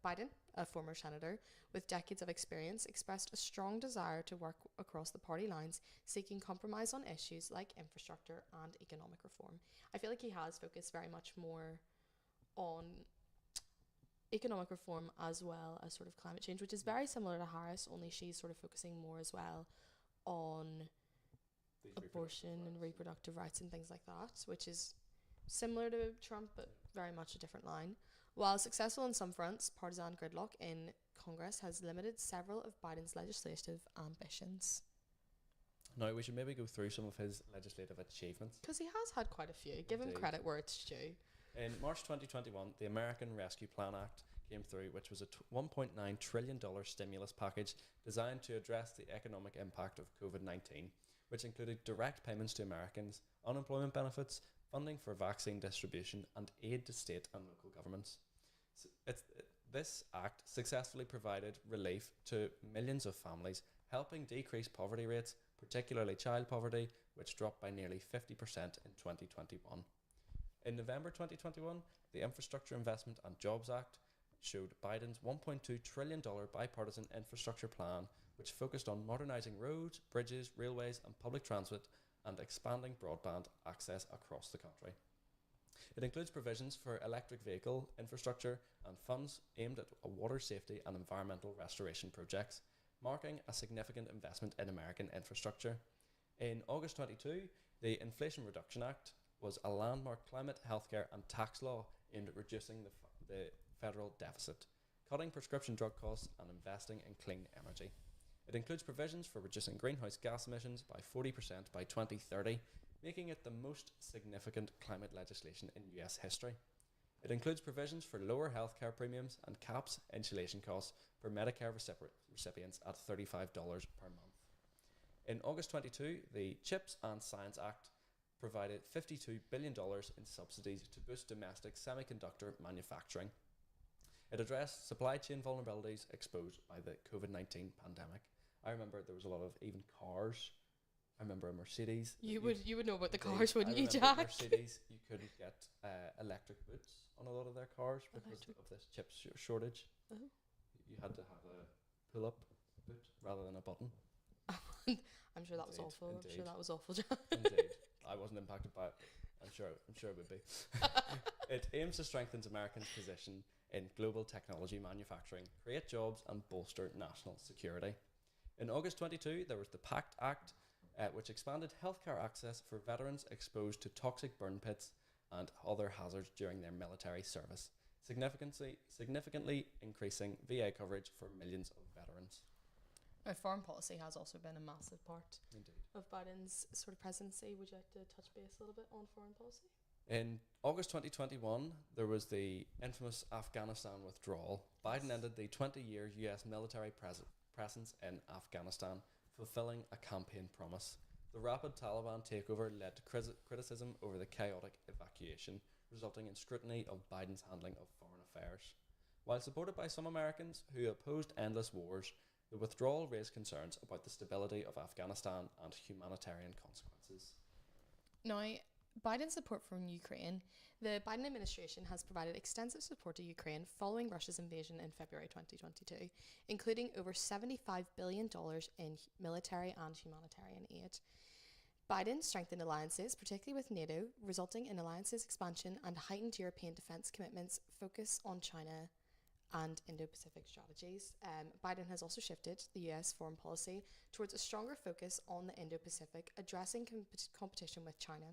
Biden, a former senator with decades of experience, expressed a strong desire to work across the party lines, seeking compromise on issues like infrastructure and economic reform. I feel like he has focused very much more on economic reform as well as sort of climate change, which is very similar to Harris, only she's sort of focusing more as well on abortion and reproductive rights and things like that, which is similar to Trump but very much a different line. While successful on some fronts, partisan gridlock in Congress has limited several of Biden's legislative ambitions. Now, we should maybe go through some of his legislative achievements. Because he has had quite a few. Give him credit where it's due. In March 2021, the American Rescue Plan Act came through, which was a $1.9 trillion stimulus package designed to address the economic impact of COVID-19, which included direct payments to Americans, unemployment benefits, funding for vaccine distribution, and aid to state and local governments. This act successfully provided relief to millions of families, helping decrease poverty rates, particularly child poverty, which dropped by nearly 50% in 2021. In November 2021, the Infrastructure Investment and Jobs Act showed Biden's $1.2 trillion bipartisan infrastructure plan, which focused on modernising roads, bridges, railways and public transit, and expanding broadband access across the country. It includes provisions for electric vehicle infrastructure and funds aimed at water safety and environmental restoration projects, marking a significant investment in American infrastructure. In August 22, the Inflation Reduction Act was a landmark climate, healthcare and tax law aimed at reducing the federal deficit, cutting prescription drug costs and investing in clean energy. It includes provisions for reducing greenhouse gas emissions by 40% by 2030, making it the most significant climate legislation in US history. It includes provisions for lower healthcare premiums and caps insulation costs for Medicare recipients at $35 per month. In August 22, the CHIPS and Science Act provided $52 billion in subsidies to boost domestic semiconductor manufacturing. It addressed supply chain vulnerabilities exposed by the COVID-19 pandemic. I remember there was a lot of even cars. I remember a Mercedes. You would know about the Indeed. cars, wouldn't I you, remember Jack? Mercedes, you couldn't get electric boots on a lot of their cars because Electric. of this chip shortage. Oh. You had to have a pull-up boot rather than a button. I'm sure that was Indeed, awful. I'm sure indeed. that was awful, Jack. Indeed, I wasn't impacted by it. I'm sure it would be. It aims to strengthen Americans' position in global technology manufacturing, create jobs, and bolster national security. In August 22, there was the PACT Act, which expanded healthcare access for veterans exposed to toxic burn pits and other hazards during their military service, significantly increasing VA coverage for millions of veterans. Foreign policy has also been a massive part Indeed. of Biden's sort of presidency. Would you like to touch base a little bit on foreign policy? In August 2021, there was the infamous Afghanistan withdrawal. Biden ended the 20-year US military presence in Afghanistan, fulfilling a campaign promise. The rapid Taliban takeover led to criticism over the chaotic evacuation, resulting in scrutiny of Biden's handling of foreign affairs. While supported by some Americans who opposed endless wars, the withdrawal raised concerns about the stability of Afghanistan and humanitarian consequences. Now, Biden's support from Ukraine. The Biden administration has provided extensive support to Ukraine following Russia's invasion in February 2022, including over $75 billion in military and humanitarian aid. Biden strengthened alliances, particularly with NATO, resulting in alliances expansion and heightened European defence commitments focus on China and Indo-Pacific strategies. Biden has also shifted the US foreign policy towards a stronger focus on the Indo-Pacific, addressing competition with China.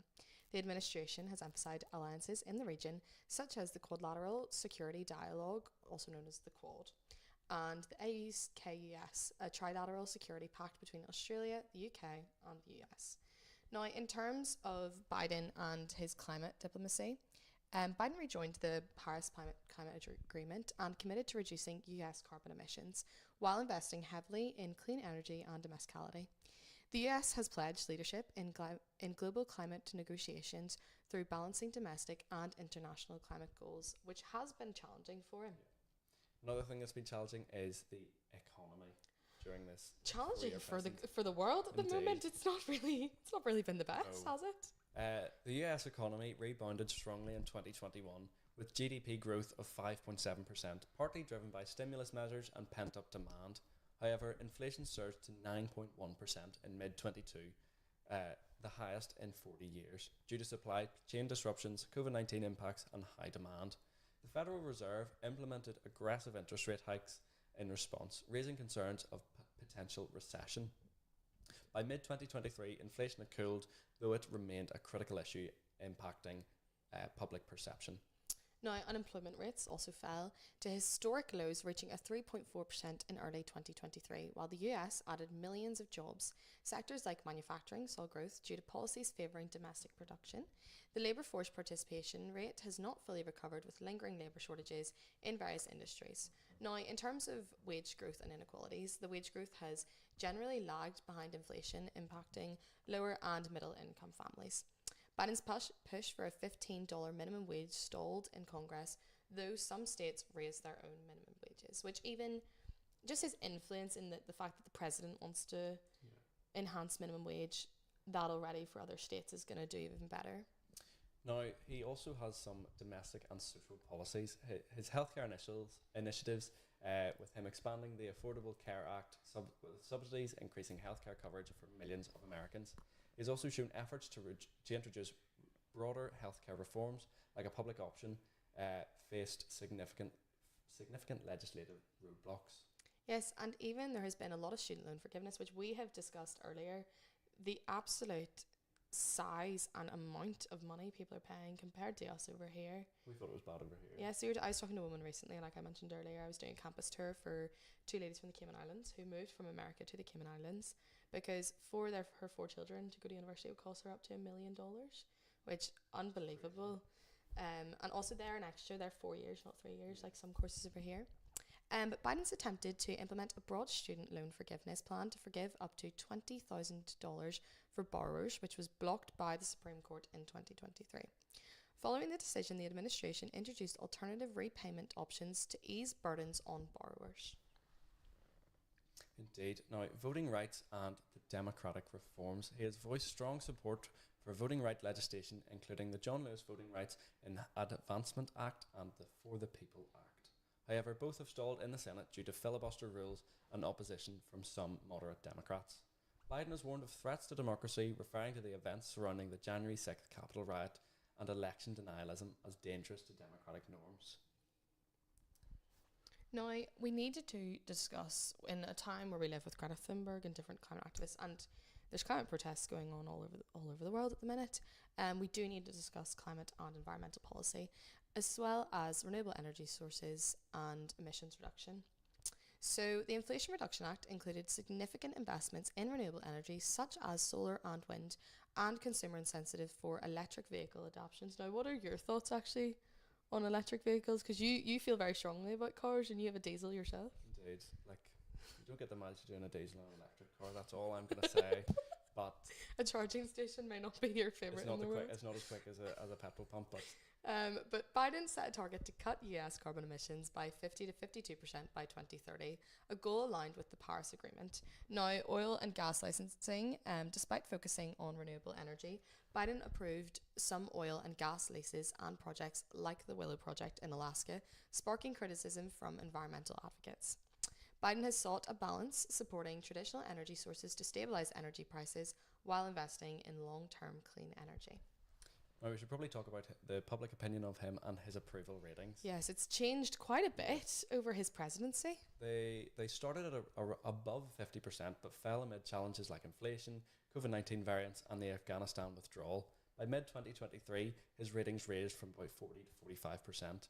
The administration has emphasized alliances in the region, such as the Quadrilateral Security Dialogue, also known as the Quad, and the AUKUS, a trilateral security pact between Australia, the UK, and the US. Now, in terms of Biden and his climate diplomacy, Biden rejoined the Paris Climate Agreement and committed to reducing US carbon emissions while investing heavily in clean energy and domesticality. The US has pledged leadership in global climate negotiations through balancing domestic and international climate goals, which has been challenging for him. Another thing that's been challenging is the economy during this. Challenging three-year for the world at the Indeed. moment. It's not really been the best, No. has it? The US economy rebounded strongly in 2021 with GDP growth of 5.7%, partly driven by stimulus measures and pent-up demand. However, inflation surged to 9.1% in mid-22, the highest in 40 years, due to supply chain disruptions, COVID-19 impacts, and high demand. The Federal Reserve implemented aggressive interest rate hikes in response, raising concerns of potential recession. By mid-2023, inflation had cooled, though it remained a critical issue impacting public perception. Now, unemployment rates also fell to historic lows, reaching a 3.4% in early 2023, while the US added millions of jobs. Sectors like manufacturing saw growth due to policies favouring domestic production. The labour force participation rate has not fully recovered, with lingering labour shortages in various industries. Now, in terms of wage growth and inequalities, the wage growth has generally lagged behind inflation, impacting lower and middle income families. Biden's push for a $15 minimum wage stalled in Congress, though some states raised their own minimum wages, which even just his influence in the fact that the president wants to enhance minimum wage, that already for other states is going to do even better. Now, he also has some domestic and social policies. His healthcare initiatives, with him expanding the Affordable Care Act with subsidies, increasing healthcare coverage for millions of Americans. He's also shown efforts to introduce broader healthcare reforms, like a public option, faced significant legislative roadblocks. Yes, and even there has been a lot of student loan forgiveness, which we have discussed earlier. The absolute size and amount of money people are paying compared to us over here. We thought it was bad over here. Yeah, so I was talking to a woman recently, like I mentioned earlier, I was doing a campus tour for two ladies from the Cayman Islands who moved from America to the Cayman Islands because for her 4 children to go to university would cost her up to $1 million, which unbelievable. And also they're an extra, they're 4 years, not 3 years, like some courses over here. But Biden's attempted to implement a broad student loan forgiveness plan to forgive up to $20,000 for borrowers, which was blocked by the Supreme Court in 2023. Following the decision, the administration introduced alternative repayment options to ease burdens on borrowers. Indeed. Now, voting rights and the democratic reforms. He has voiced strong support for voting right legislation, including the John Lewis Voting Rights in Advancement Act and the For the People Act. However, both have stalled in the Senate due to filibuster rules and opposition from some moderate Democrats. Biden has warned of threats to democracy, referring to the events surrounding the January 6th Capitol riot and election denialism as dangerous to democratic norms. Now, we needed to discuss, in a time where we live with Greta Thunberg and different climate activists, and there's climate protests going on all over the world at the minute, we do need to discuss climate and environmental policy, as well as renewable energy sources and emissions reduction. So the Inflation Reduction Act included significant investments in renewable energy, such as solar and wind, and consumer incentive for electric vehicle adoptions. Now, what are your thoughts actually on electric vehicles? Because you feel very strongly about cars and you have a diesel yourself. Indeed. Like, you don't get the mileage you do in a diesel or an electric car, that's all I'm going to say. But a charging station may not be your favourite in the world. It's not as quick as a petrol pump, but... But Biden set a target to cut US carbon emissions by 50 to 52% by 2030, a goal aligned with the Paris Agreement. Now, oil and gas licensing, despite focusing on renewable energy, Biden approved some oil and gas leases and projects like the Willow Project in Alaska, sparking criticism from environmental advocates. Biden has sought a balance, supporting traditional energy sources to stabilize energy prices while investing in long-term clean energy. Now, we should probably talk about the public opinion of him and his approval ratings. Yes, it's changed quite a bit over his presidency. They started at above 50%, but fell amid challenges like inflation, COVID-19 variants, and the Afghanistan withdrawal. By mid-2023, his ratings raised from about 40 to 45%.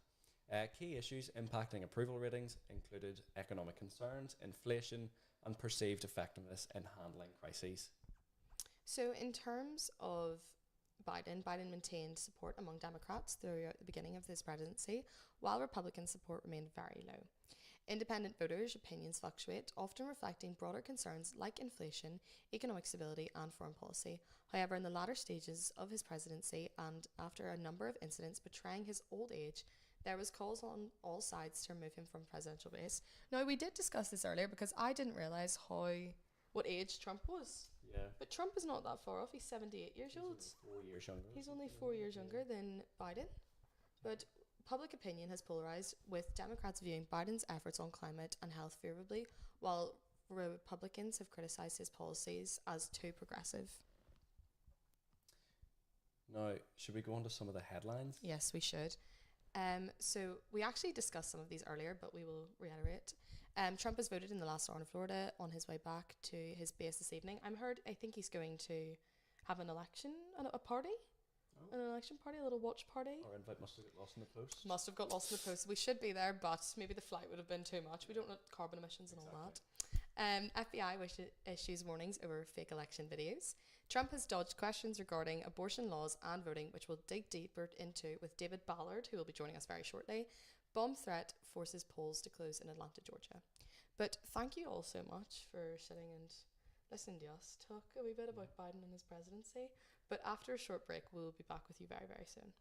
Key issues impacting approval ratings included economic concerns, inflation, and perceived effectiveness in handling crises. So in terms of Biden maintained support among Democrats throughout the beginning of his presidency, while Republican support remained very low. Independent voters' opinions fluctuate, often reflecting broader concerns like inflation, economic stability, and foreign policy. However, in the latter stages of his presidency, and after a number of incidents betraying his old age, there was calls on all sides to remove him from presidential race. Now, we did discuss this earlier because I didn't realise what age Trump was. Yeah. But Trump is not that far off. He's 78 years old. 4 years younger. He's only 4 years younger than Biden. But public opinion has polarised, with Democrats viewing Biden's efforts on climate and health favourably, while Republicans have criticised his policies as too progressive. Now, should we go on to some of the headlines? Yes, we should. So we actually discussed some of these earlier, but we will reiterate. Trump has voted in the last hour in Florida on his way back to his base this evening. I think he's going to have an election, a party, an election party, a little watch party. Our invite must have got lost in the post. Must have got lost in the post. We should be there, but maybe the flight would have been too much. We don't know carbon emissions and all that. FBI issues warnings over fake election videos. Trump has dodged questions regarding abortion laws and voting, which we'll dig deeper into with David Ballard, who will be joining us very shortly. Bomb threat forces polls to close in Atlanta, Georgia. But thank you all so much for sitting and listening to us talk a wee bit about Biden and his presidency. But after a short break, we'll be back with you very, very soon.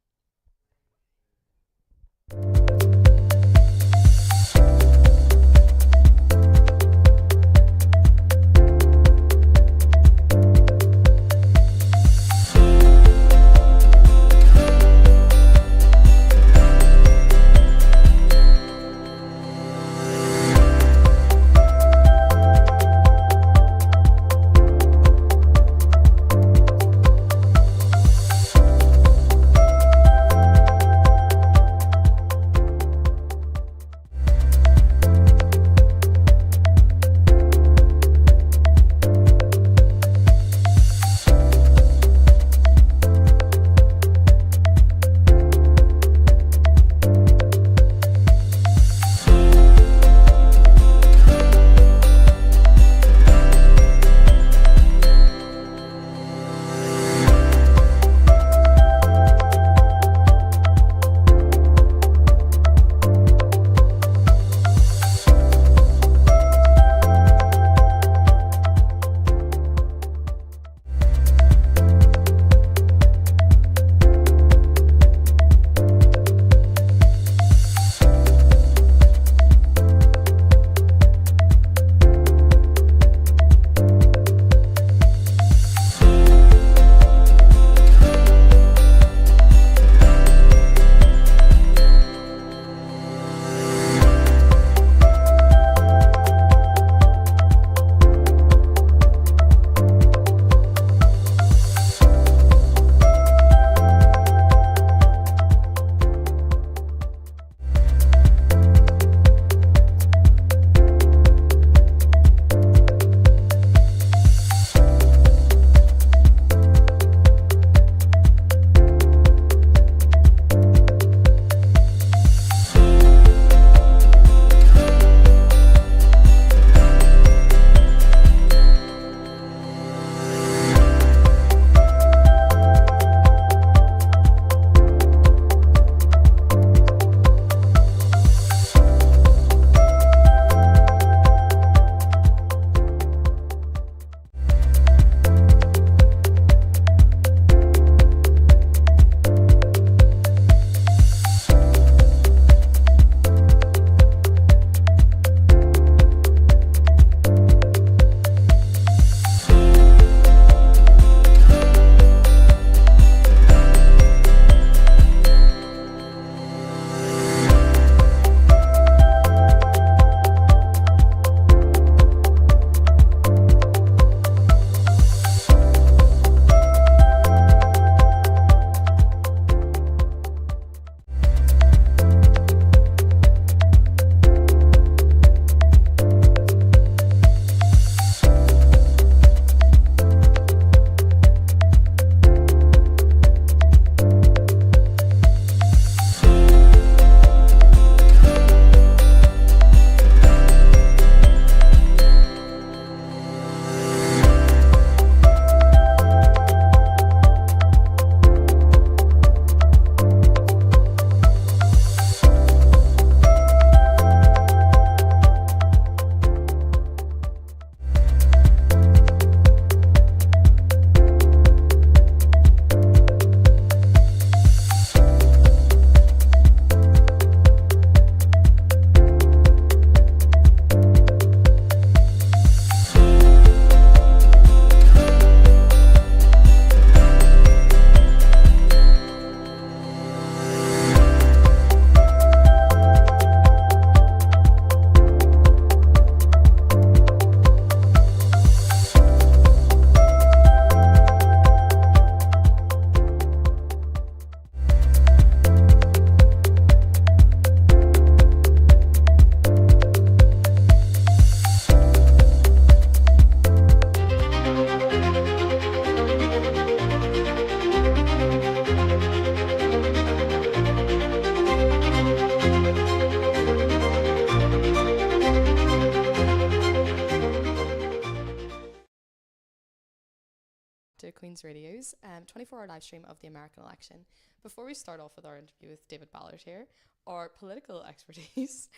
to Queen's Radio's 24-hour live stream of the American election. Before we start off with our interview with David Ballard here, our political expertise,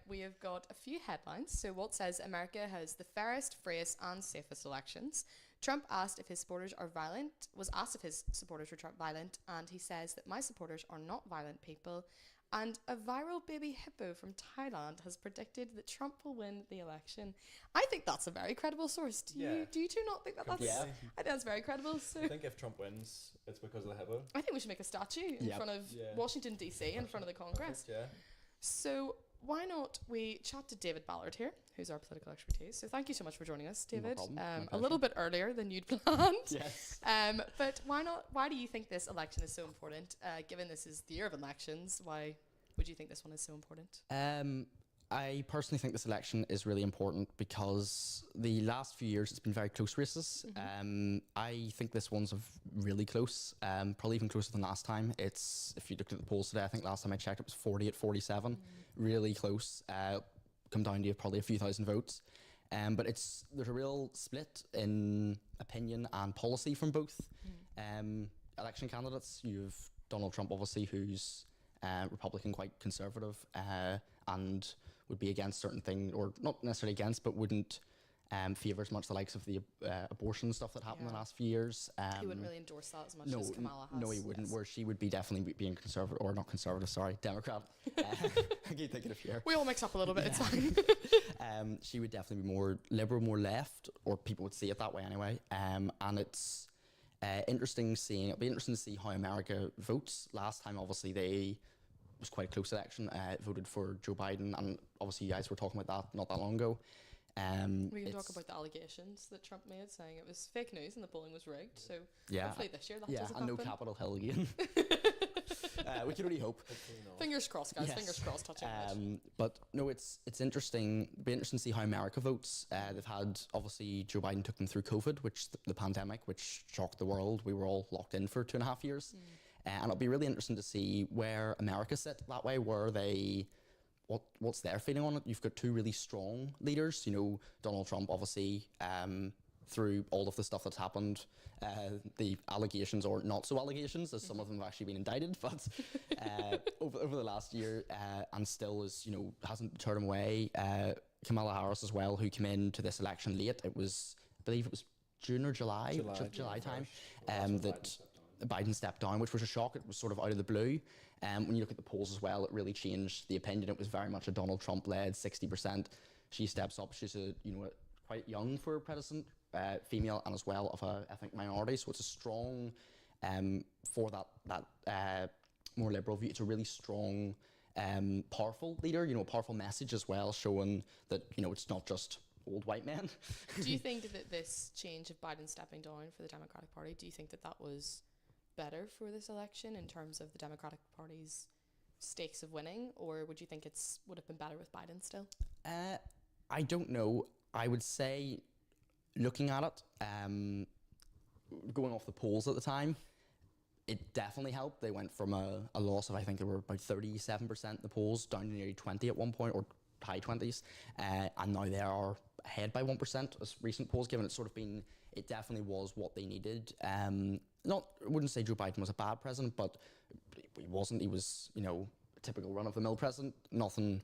we have got a few headlines. So Walt says America has the fairest, freest and safest elections. Trump was asked if his supporters were Trump violent, and he says that my supporters are not violent people. And a viral baby hippo from Thailand has predicted that Trump will win the election. I think that's a very credible source. Do you two not think that that's? Yeah. I think that's very credible. So I think if Trump wins, it's because of the hippo. I think we should make a statue in front of Washington DC, in front of the Congress. Yeah. So why not we chat to David Ballard here, who's our political expertise. So thank you so much for joining us, David. No problem. A little bit earlier than you'd planned. Yes. But why not? Why do you think this election is so important? Given this is the year of elections, why would you think this one is so important? I personally think this election is really important because the last few years it's been very close races. I think this one's really close, probably even closer than last time. It's, if you looked at the polls today, I think last time I checked it was 48-47, really close. Come down to probably a few thousand votes. But there's a real split in opinion and policy from both election candidates. You've Donald Trump, obviously, who's Republican, quite conservative, and would be against certain things, or not necessarily against, but wouldn't favour as much the likes of the abortion stuff that happened in the last few years. He wouldn't really endorse that as much as Kamala has. No, he wouldn't. Where she would be definitely being conservative, or not conservative, sorry, Democrat. I keep thinking of here. We all mix up a little bit, it's fine. She would definitely be more liberal, more left, or people would see it that way anyway. And it's interesting seeing. It'll be interesting to see how America votes. Last time, obviously, it was quite a close election. Voted for Joe Biden, and obviously you guys were talking about that not that long ago. We can talk about the allegations that Trump made, saying it was fake news and the polling was rigged. So hopefully this year that doesn't happen. And no Capitol Hill again. We can only hope. Fingers crossed, guys. Yes. Fingers crossed. Touching wood. But no, it's interesting. It'll be interesting to see how America votes. They've had, obviously, Joe Biden took them through COVID, which the pandemic, which shocked the world. We were all locked in for 2.5 years. And it'll be really interesting to see where America sit that way. Where they, what's their feeling on it? You've got two really strong leaders. You know, Donald Trump, obviously, through all of the stuff that's happened, the allegations or not so allegations, as some of them have actually been indicted, but over the last year, and still hasn't turned him away. Kamala Harris as well, who came into this election late. I believe it was June or July time, that Biden stepped down, which was a shock. It was sort of out of the blue. When you look at the polls as well, it really changed the opinion. It was very much a Donald Trump-led 60%. She steps up. She's quite young for a president, female, and as well of a ethnic minority. So it's a strong for that more liberal view. It's a really strong, powerful leader. A powerful message as well, showing that it's not just old white men. Do you think that this change of Biden stepping down for the Democratic Party, do you think that was better for this election in terms of the Democratic Party's stakes of winning, or would you think would have been better with Biden still? I don't know. I would say, looking at it, going off the polls at the time, it definitely helped. They went from a loss of, I think they were about 37% in the polls, down to nearly 20 at one point, or high 20s, and now they are ahead by 1%, as recent polls given. It's sort of been, it definitely was what they needed. I wouldn't say Joe Biden was a bad president, but he wasn't. He was, a typical run-of-the-mill president. Nothing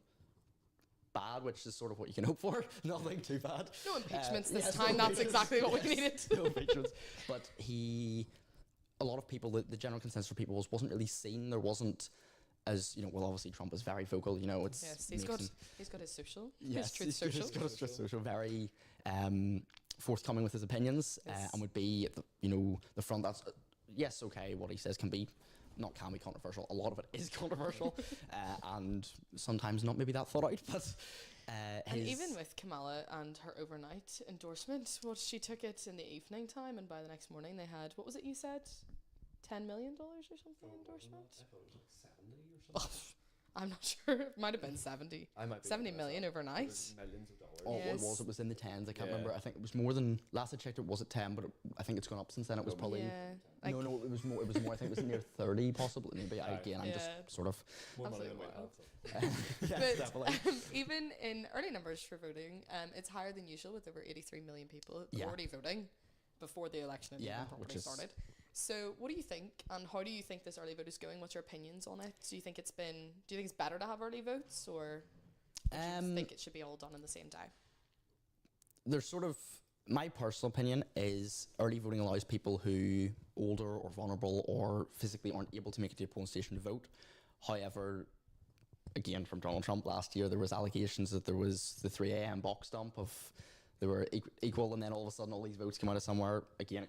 bad, which is sort of what you can hope for. Nothing too bad. No impeachments this time. That's exactly what we needed. No impeachments. But a lot of people, the general consensus for people wasn't really seen. There wasn't as, obviously Trump is very vocal, it's... Yes, he's got his social. Yes, his truth social. He's got his truth social. Very forthcoming with his opinions, and would be at the front. That's, yes, okay, what he says can be controversial. A lot of it is controversial, and sometimes not maybe that thought out, but... and even with Kamala and her overnight endorsement, she took it in the evening time, and by the next morning they had, what was it you said? $10 million or something endorsement? I thought it was like 70 or something. I'm not sure. It might have been 70. I might be 70 million overnight. Millions of dollars. Oh, yes. It was in the tens. I can't remember. I think it was more than, last I checked it was at 10, but I think it's gone up since then. It was probably no, it was more. I think it was near 30 possibly. Maybe again, I'm just sort of more money than we have. Yes, definitely. Even in early numbers for voting, it's higher than usual with over 83 million people already voting. before the election had Yeah, even properly which is- started. So what do you think, and how do you think this early vote is going? What's your opinions on it? Do you think it's better to have early votes, or do you think it should be all done on the same day? There's sort of, my personal opinion is early voting allows people who older or vulnerable or physically aren't able to make it to a polling station to vote. However, again, from Donald Trump last year, there was allegations that there was the 3 a.m. box dump of they were equal, and then all of a sudden all these votes come out of somewhere. Again,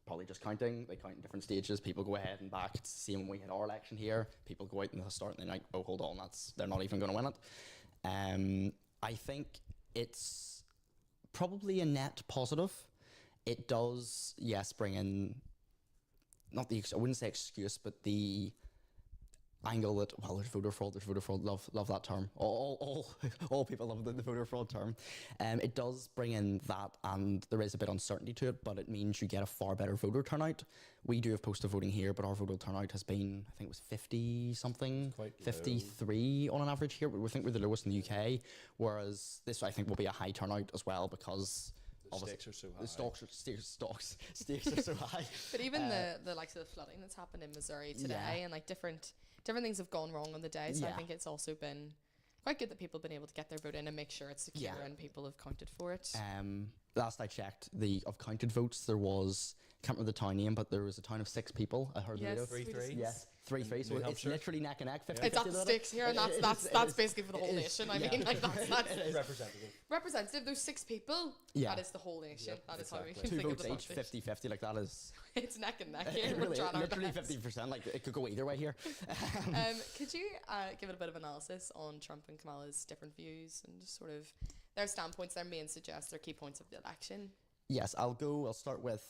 probably just counting. They count in different stages. People go ahead and back. It's the same when we had our election here. People go out and they start and they're like, oh, hold on, they're not even going to win it. I think it's probably a net positive. It does, yes, bring in, not the, I wouldn't say excuse, but the angle that, well, there's voter fraud, love that term. All people love the voter fraud term. It does bring in that, and there is a bit of uncertainty to it, but it means you get a far better voter turnout. We do have postal voting here, but our voter turnout has been, I think it was 50 something, Quite low. 53 on an average here. We think we're the lowest in the UK, whereas this I think will be a high turnout as well, because The stakes are so high. the stakes are so high. But even the likes of the flooding that's happened in Missouri today, Yeah. and like different things have gone wrong on the day. So I Yeah. think it's also been quite good that people have been able to get their vote in and make sure it's secure Yeah. and people have counted for it. Last I checked, of counted votes, there was, I can't remember the town name, but there was a town of 6 people. I heard the Yes, radio. 3-3. Yes, 3-3. So New it's Hampshire. literally neck and neck. 50 It's at the stakes here, and that's basically for the whole nation. I mean, like that's Representative. representative. Those 6 people. Yeah. That is the whole nation. Yep, that is how we exactly. can 2 think of votes the each, population. 50-50, like that is It's neck and neck here. We're really, trying our literally best. 50%, like it could go either way here. Could you give it a bit of analysis on Trump and Kamala's different views and just sort of their standpoints, their main suggests, their key points of the election? Yes, I'll start with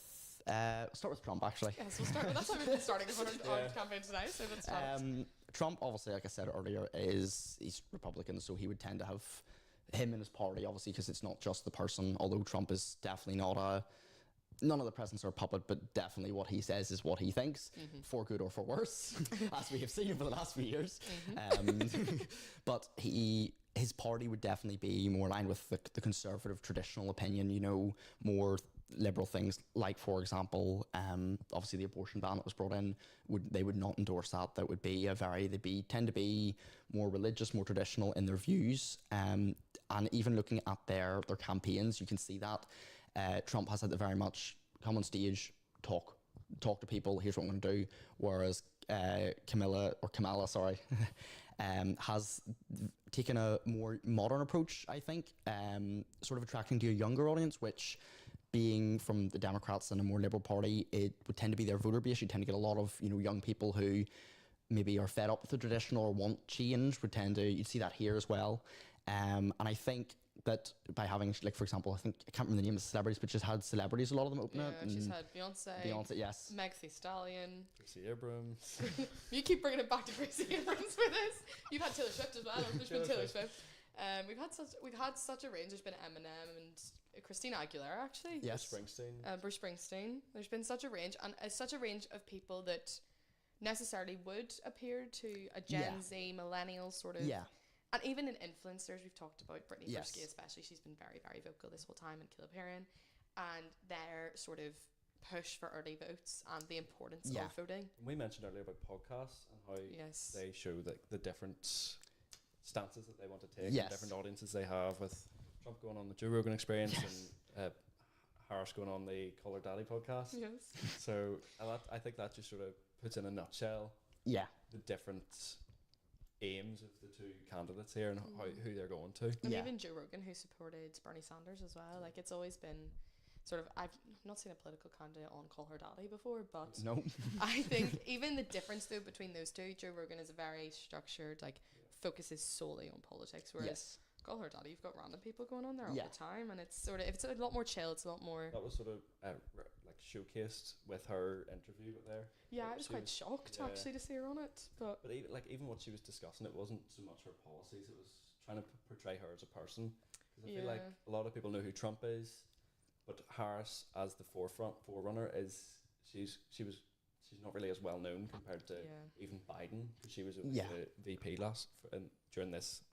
Trump actually. Yes, we'll start. That's how we've been starting our campaign today. So let's start. Trump, obviously, like I said earlier, he's Republican, so he would tend to have him in his party, obviously, because it's not just the person. Although Trump is definitely none of the presidents are a puppet, but definitely what he says is what he thinks, for good or for worse, as we have seen over the last few years. But his party would definitely be more aligned with the conservative traditional opinion, more liberal things, like, for example, obviously the abortion ban that was brought in, they would not endorse that. That would be tend to be more religious, more traditional in their views. And even looking at their campaigns, you can see that Trump has had to very much come on stage, talk to people, here's what I'm going to do, whereas Kamala, has taken a more modern approach, I think, sort of attracting to a younger audience, which, being from the Democrats and a more liberal party, it would tend to be their voter base. You tend to get a lot of young people who maybe are fed up with the traditional or want change. You'd see that here as well. And I think that by having, like, for example, I can't remember the name of the celebrities, but she's had celebrities, a lot of them open it. She's had Beyonce, yes. Meg Thee Stallion. Gracie Abrams. You keep bringing it back to Gracie Abrams for this. You've had Taylor Swift as well. There's been Taylor Swift. We've had such a range. There's been Eminem and Christina Aguilera, actually. Yes. Springsteen. Bruce Springsteen. There's been such a range, and such a range of people that necessarily would appear to a Gen Z, millennial sort of. Yeah. And even in influencers, we've talked about Britney Yes. Spears, especially. She's been very, very vocal this whole time, and Caleb Heron, and their sort of push for early votes and the importance of voting. We mentioned earlier about podcasts and how Yes. they show the different stances that they want to take, Yes. and different audiences they have, with Trump going on the Joe Rogan Experience and Harris going on the Call Her Daddy podcast. Yes. So I think that just sort of puts in a nutshell Yeah. the different aims of the two candidates here and who they're going to. And Yeah. even Joe Rogan, who supported Bernie Sanders as well. Like, it's always been sort of, I've not seen a political candidate on Call Her Daddy before, but No. I think even the difference though between those two, Joe Rogan is a very structured, like, focuses solely on politics, whereas Yes. Call Her Daddy, you've got random people going on there all Yeah. the time, and it's a lot more chill. It's a lot more. That was sort of like showcased with her interview with there. Yeah, I But was she quite was- shocked yeah. actually to see her on it, but But even what she was discussing, it wasn't so much her policies. It was trying to portray her as a person. Because I feel like Yeah. a lot of people know who Trump is, but Harris, as the forerunner, she's not really as well known compared to even Biden, because she was a VP during this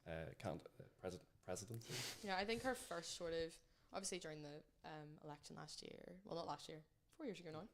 presidency. yeah, I think her first sort of, obviously during the election last year, well, not last year, 4 years ago now,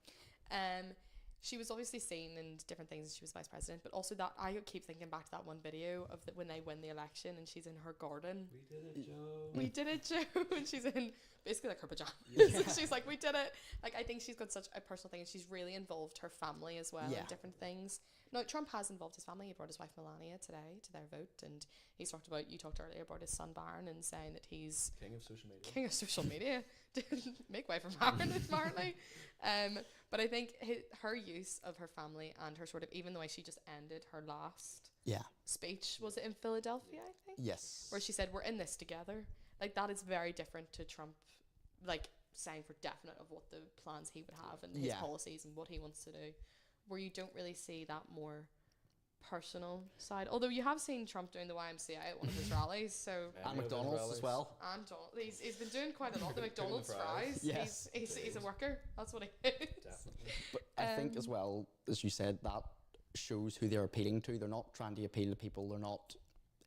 she was obviously seen in different things. She was vice president, but also that I keep thinking back to that one video of when they win the election and she's in her garden. We did it, Joe. We did it, Joe. And she's in basically like her pajamas. She's like, we did it. Like, I think she's got such a personal thing, and she's really involved her family as well in different things. Now, Trump has involved his family. He brought his wife Melania today to their vote, and he's talked about, you talked earlier about his son Barron and saying that he's King of social media. king of social media. Didn't make way for Barron apparently. But I think her use of her family and her sort of, even the way she just ended her last speech, was it in Philadelphia, I think? Yes. Where she said, we're in this together. Like, that is very different to Trump, like, saying for definite of what the plans he would have and his policies and what he wants to do, where you don't really see that more personal side. Although you have seen Trump doing the YMCA at one of his rallies, so... And McDonald's as well. And he's been doing quite a lot. The McDonald's fries. Yes. He's a worker. That's what he is. Definitely. But I think as well, as you said, that shows who they're appealing to. They're not trying to appeal to people. They're not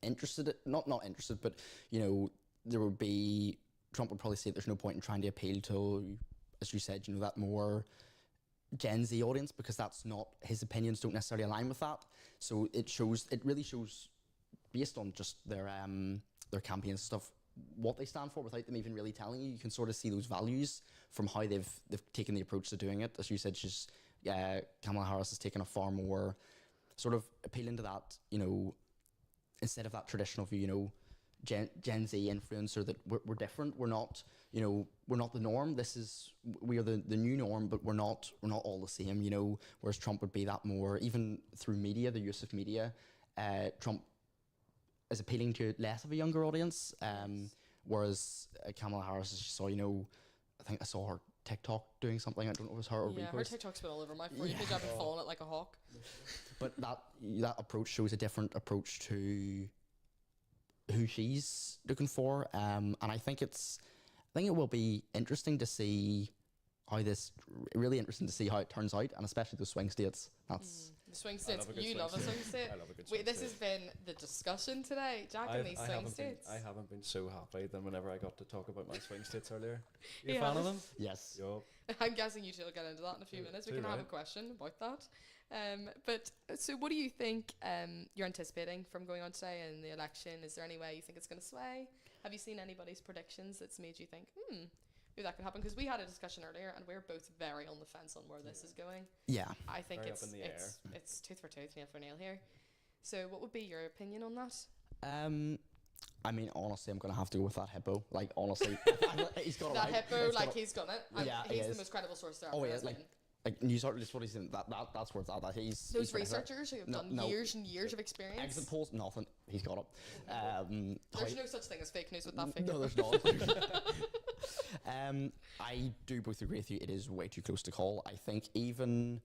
interested. Not interested, but, you know, there would be... Trump would probably say there's no point in trying to appeal to, as you said, you know, that more Gen Z audience, because that's not, his opinions don't necessarily align with that. So it really shows, based on just their campaign and stuff, what they stand for without them even really telling you. You can sort of see those values from how they've taken the approach to doing it. As you said, Kamala Harris has taken a far more sort of appealing to that, you know, instead of that traditional view, you know, Gen Z influencer, that we're different. We're not, you know, we're not the norm. We are the new norm, but we're not all the same, you know. Whereas Trump would be that more, even through media, the use of media. Trump is appealing to less of a younger audience. Whereas Kamala Harris, as you saw, you know, I think I saw her TikTok doing something. I don't know if it was her or repost. Her TikTok's been all over my For You page. I've been following it like a hawk. But that approach shows a different approach to who she's looking for, and I think it will be interesting to see how really interesting to see how it turns out, and especially the swing states. That's the swing states. You love a swing state. I love a good swing This state. has been the discussion today, Jack, and these swing states. I haven't been so happy than whenever I got to talk about my swing states earlier. You Yeah. a fan of them? yes. Yup. I'm guessing you two will get into that in a few minutes. We too can have a right. question about that. But so what do you think you're anticipating from going on today in the election? Is there any way you think it's going to sway? Have you seen anybody's predictions that's made you think, maybe that could happen? Because we had a discussion earlier and we're both very on the fence on where this is going. Yeah. I think Very it's up in the air. it's tooth for tooth, nail for nail here. So what would be your opinion on that? I mean, honestly, I'm gonna have to go with that hippo. Like, honestly, he's got it That right. hippo, like he's done it. And Yeah, he he's the is. most credible source there. Oh, ever, yeah, isn't like he? like news artists. What he's in. That's where it's at. That he's Those pretty correct. researchers who have No, done no. years and years of experience. Exit polls, nothing. He's got it. There's no such thing as fake news with that figure. No, there's not. I do both agree with you. It is way too close to call. I think even,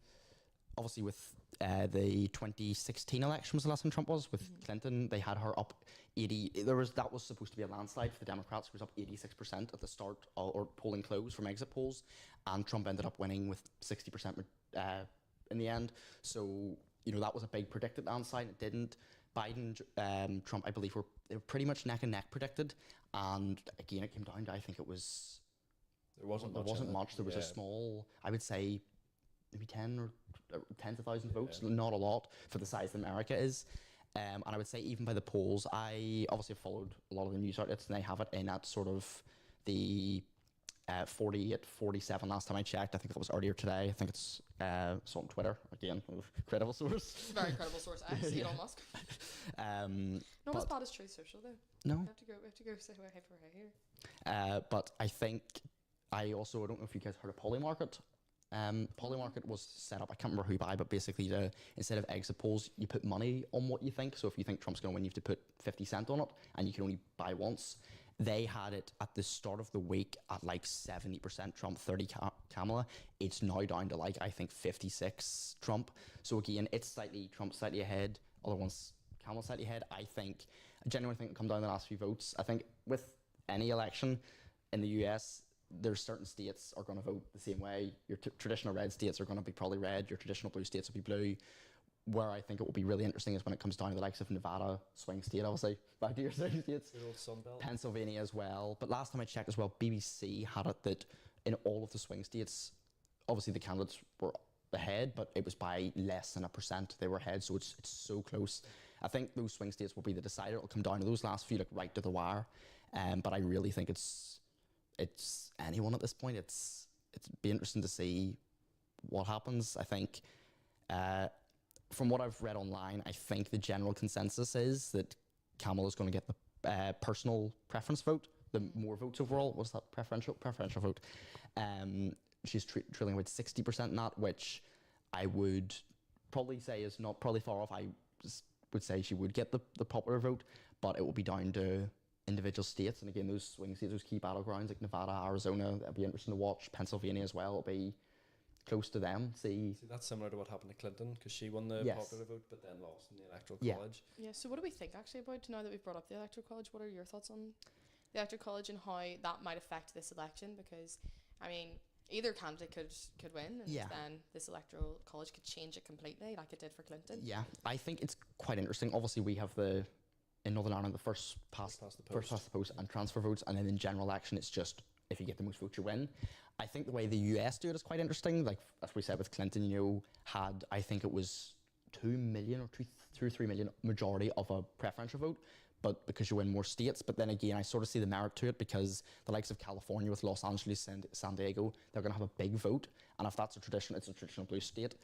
obviously, with the 2016 election was the last time Trump was with Clinton. They had her up 80. That was supposed to be a landslide for the Democrats. It was up 86% at the start or polling close from exit polls, and Trump ended up winning with 60% in the end. So you know that was a big predicted landslide. It didn't. Biden, Trump, I believe, they were pretty much neck and neck predicted, and again it came down to, I think it was. There wasn't much. There was a small, I would say, maybe 10 or tens of thousands of votes. Not a lot for the size that America is. And I would say even by the polls, I obviously followed a lot of the news outlets, and they have it in at sort of the 48, 47 last time I checked. I think that was earlier today. I think it's saw on Twitter again, credible source. Very credible source. Elon Musk. Not as bad as Truth Social though. No. We have to go say hey for hey here. But I think I don't know if you guys heard of Polymarket. Polymarket was set up, I can't remember who by, but basically instead of exit polls, you put money on what you think. So if you think Trump's going to win, you have to put 50 cents on it, and you can only buy once. They had it at the start of the week at like 70% Trump, 30 Kamala. It's now down to like, I think 56 Trump. So again, it's Trump slightly ahead, other ones Kamala slightly ahead. I genuinely think it'll come down to the last few votes. I think with any election in the US, there's certain states are going to vote the same way. Your traditional red states are going to be probably red. Your traditional blue states will be blue. where I think it will be really interesting is when it comes down to the likes of Nevada, swing state, obviously, back to your swing states, Good old Sun Belt. Pennsylvania as well. But last time I checked as well, BBC had it that in all of the swing states, obviously the candidates were ahead, but it was by less than 1% they were ahead, so it's so close. I think those swing states will be the decider. It'll come down to those last few, like right to the wire. But I really think it's anyone at this point. It's be interesting to see what happens. I think from what I've read online, I think the general consensus is that Kamala is going to get the personal preference vote, the more votes overall. What's that, preferential vote? She's trailing about 60% in that, which I would probably say is not probably far off. I would say she would get the popular vote, but it will be down to individual states. And again, those swing states, those key battlegrounds like Nevada, Arizona, that'll be interesting to watch. Pennsylvania as well, it'll be close to them. See, that's similar to what happened to Clinton, because she won the Yes. popular vote but then lost in the electoral Yeah. college. Yeah, so what do we think actually about, now that we've brought up the electoral college, what are your thoughts on the electoral college and how that might affect this election? Because, I mean, either candidate could win, and Yeah. then this electoral college could change it completely, like it did for Clinton. yeah, I think it's quite interesting. Obviously, we have in Northern Ireland, the first past the post and transfer votes, and then in general election, it's just if you get the most votes, you win. I think the way the US do it is quite interesting. Like, as we said with Clinton, had, I think it was 2 million or 2 or 3 million majority of a preferential vote, but because you win more states. But then again, I sort of see the merit to it, because the likes of California with Los Angeles and San Diego, they're going to have a big vote. And if that's it's a traditional blue state,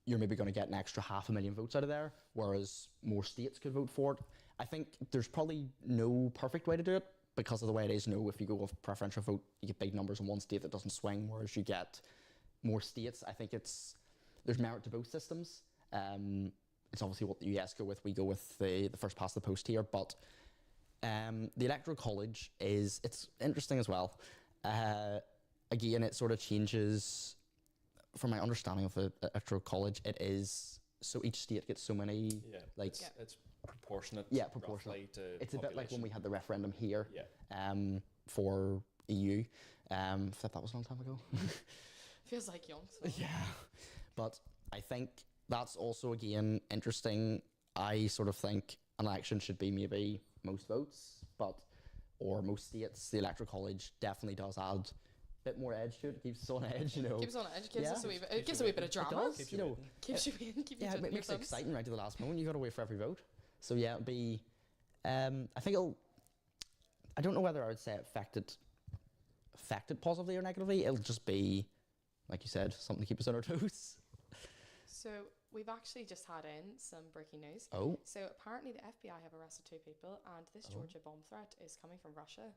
you're maybe going to get an extra 500,000 votes out of there, whereas more states could vote for it. I think there's probably no perfect way to do it, because of the way it is. If you go with preferential vote, you get big numbers in one state that doesn't swing, whereas you get more states. I think there's merit to both systems. It's obviously what the US go with. We go with the first past the post here, but the electoral college it's interesting as well. Again, it sort of changes. From my understanding of the electoral college, it is so each state gets so many. Yeah, like it's proportionate. Yeah, proportionate. roughly to it's a bit like when population. we had the referendum here. Yeah. For EU. That was a long time ago. Feels like young. So. Yeah, but I think that's also again interesting. I sort of think an election should be maybe most votes, or most states. The electoral college definitely does add a bit more edge to it. It keeps us on edge, Keeps on edge, gives Yeah. us a wee bit, it gives a wee bit of drama. It does, you know. Keeps you in, keeps you Yeah, twiddling it your makes it thumbs. exciting right to the last moment. You got to wait for every vote. So yeah, it'll be. I think I don't know whether I would say affected positively or negatively. It'll just be, like you said, something to keep us on our toes. So we've actually just had in some breaking news. Oh. So apparently the FBI have arrested 2 people, and this Georgia bomb threat is coming from Russia.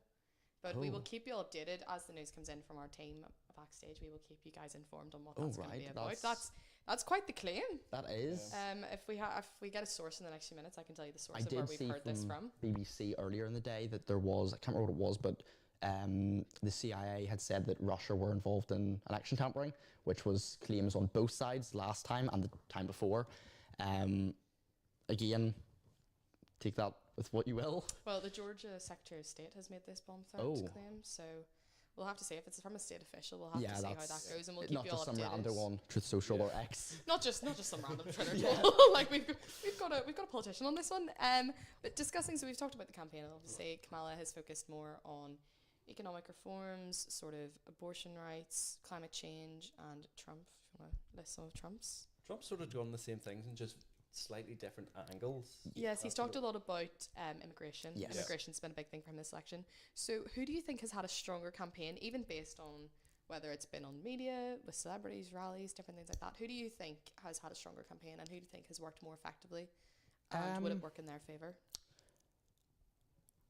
But we will Oh. keep you updated as the news comes in from our team backstage. We will keep you guys informed on what Oh, that's going to right, be about. that's- That's quite the claim. That is. If we get a source in the next few minutes, I can tell you the source I of where did we've see heard this from from. BBC earlier in the day that there was, I can't remember what it was, but the CIA had said that Russia were involved in election tampering, which was claims on both sides last time and the time before. Again, take that with what you will. Well, the Georgia Secretary of State has made this bomb threat Oh. claim, so we'll have to see if it's from a state official. We'll have Yeah, to see how that's that goes, and we'll keep not you all just some updated. random on Truth Social or X. Not just some random Twitter Yeah. troll. Like we've got a politician on this one. But discussing, so we've talked about the campaign, and obviously Kamala has focused more on economic reforms, sort of abortion rights, climate change, and Trump. If you want to list some of Trump's. Trump's sort of done the same things in just slightly different angles. Yes, he's That's talked a what lot about immigration. Yes. Immigration's been a big thing for him this election. So who do you think has had a stronger campaign, even based on whether it's been on media, with celebrities, rallies, different things like that? Who do you think has had a stronger campaign, and who do you think has worked more effectively? And would it work in their favour?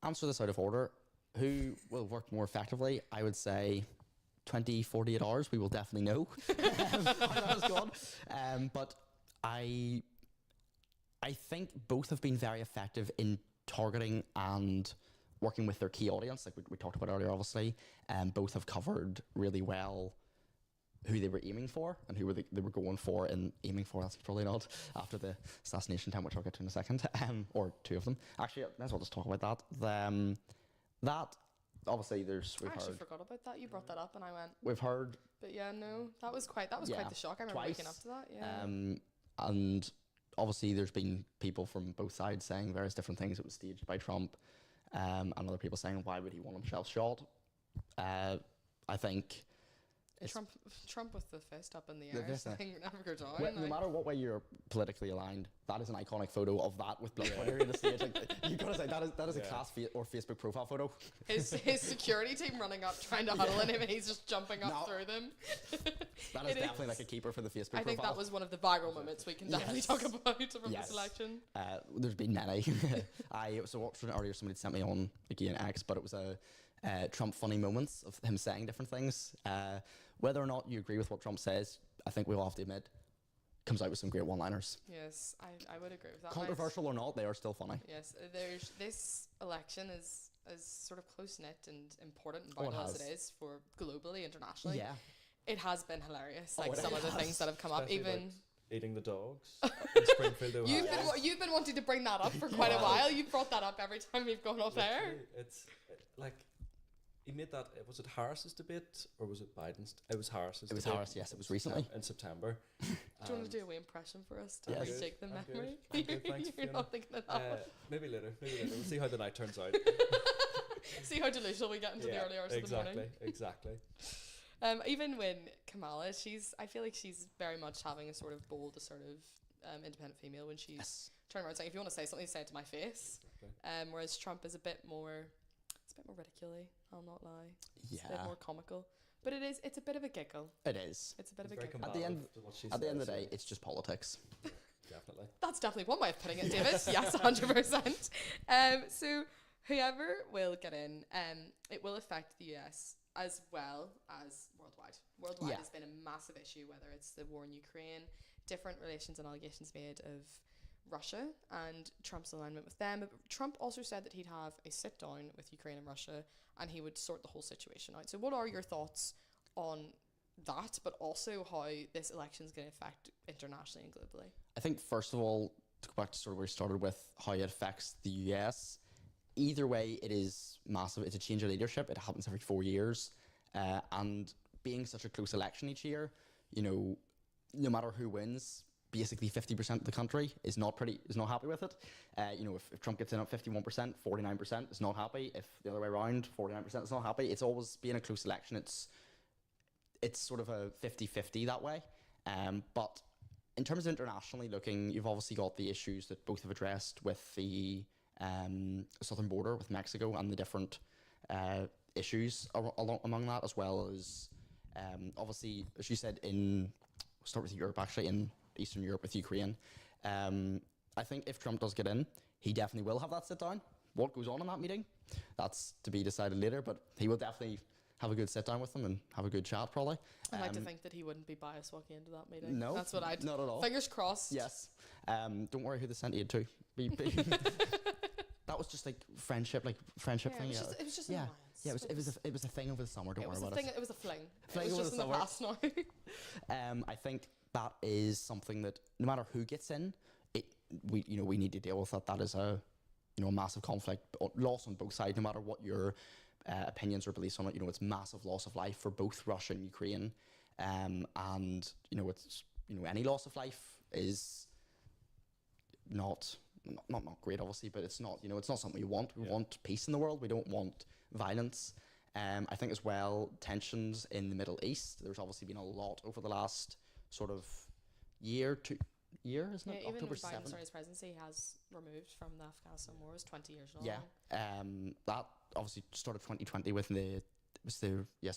Answer this out of order. Who will work more effectively? I would say 20, 48 hours. We will definitely know how that has gone. But I think both have been very effective in targeting and working with their key audience, like we talked about earlier, obviously. Both have covered really well who they were aiming for and who they were going for and aiming for. That's probably not after the assassination time, which I'll get to in a second, or 2 of them. Actually, let's just talk about that. That obviously I actually forgot about that. You brought that up, and I went. We've heard. But yeah, no, that was quite the shock. I remember Yeah, waking up twice. to that. Yeah. And obviously there's been people from both sides saying various different things. It was staged by Trump, and other people saying why would he want himself shot. I think it's Trump with the fist up in the The air fist, saying never go down. no like- matter what way you're politically aligned, that is an iconic photo of that with blood running in the stage. Like, you gotta say that is a Yeah. class or Facebook profile photo. his security team running up trying to huddle in him, and he's just jumping up No. through them. That is It definitely is. like a keeper for the Facebook I think profile. that was one of the viral moments we can definitely Yes. talk about from Yes. this election. There's been many. I watched it earlier. Somebody sent me on again X, but it was a Trump funny moments of him saying different things. Whether or not you agree with what Trump says, I think we all have to admit, comes out with some great one-liners. Yes, I would agree with that. Controversial or not, they are still funny. Yes, there's this election is sort of close knit and important and Oh, it vital as has. it is for globally, internationally. Yeah. It has been hilarious. Oh, Like it some of the has. things that have come up, Especially even. about eating the dogs in Springfield, Ohio. You've been wanting to bring that up for quite a while. You've brought that up every time we've gone off air. Literally, it's like he made that. Was it Harris's debate or was it Biden's? It was Harris's. It was debate Harris, yes, it was recently. in September. Do you want to do a wee impression for us to Yes. yes. shake the I'm good. memory? I'm good, thanks, You're Fiona. not thinking of that. Maybe later. We'll see how the night turns out. See how delusional we get into the early hours of the morning. Exactly. Even when Kamala, I feel like she's very much having a sort of bold, assertive, independent female when she's Yes. turning around saying, if you want to say something, say it to my face. Exactly. Whereas Trump is a bit more ridiculous, I'll not lie. It's a bit Yeah. more comical. But it's a bit of a giggle. It is. It's a bit of a Very giggle. At the end- combative to what she At the end of says, the day, it's just politics. definitely. That's definitely one way of putting it, David. Yes, 100%. So whoever will get in, it will affect the US as well as worldwide. Worldwide Yeah. has been a massive issue, whether it's the war in Ukraine, different relations and allegations made of Russia and Trump's alignment with them. But Trump also said that he'd have a sit down with Ukraine and Russia and he would sort the whole situation out. So what are your thoughts on that, but also how this election is going to affect internationally and globally? I think, first of all, to go back to sort of where we started with how it affects the US, either way, it is massive. It's a change of leadership. It happens every 4 years. And being such a close election each year, no matter who wins, basically 50% of the country is not happy with it. If Trump gets in at 51%, 49% is not happy. If the other way around, 49% is not happy. It's always being a close election. It's sort of a 50-50 that way. But in terms of internationally looking, you've obviously got the issues that both have addressed with the southern border with Mexico and the different issues among that, as well as obviously, as you said, we'll start with Europe, actually, in Eastern Europe with Ukraine. I think if Trump does get in, he definitely will have that sit down. What goes on in that meeting, that's to be decided later, but he will definitely have a good sit down with them and have a good chat, probably. I'd like to think that he wouldn't be biased walking into that meeting. No, That's what I'd... not at all. Fingers crossed. Yes. Don't worry who they sent aid to. That was just like friendship Yeah, thing. it was just an Yeah. alliance. Yeah, it was a thing over the summer. Don't It worry was a about thing. it. It was a fling. Fling It was over just the in the past now. I think that is something that no matter who gets in, we need to deal with that. That is a massive conflict, loss on both sides. No matter what your opinions or beliefs on it, it's massive loss of life for both Russia and Ukraine, and it's any loss of life is not great, obviously, but it's not it's not something we want. We want peace in the world. We don't want violence. I think as well, tensions in the Middle East. There's obviously been a lot over the last sort of year, isn't it? Even October when Biden 7th. started his presidency, he has removed from the Afghanistan war. It was 20 years long. Yeah. That obviously started 2020 with the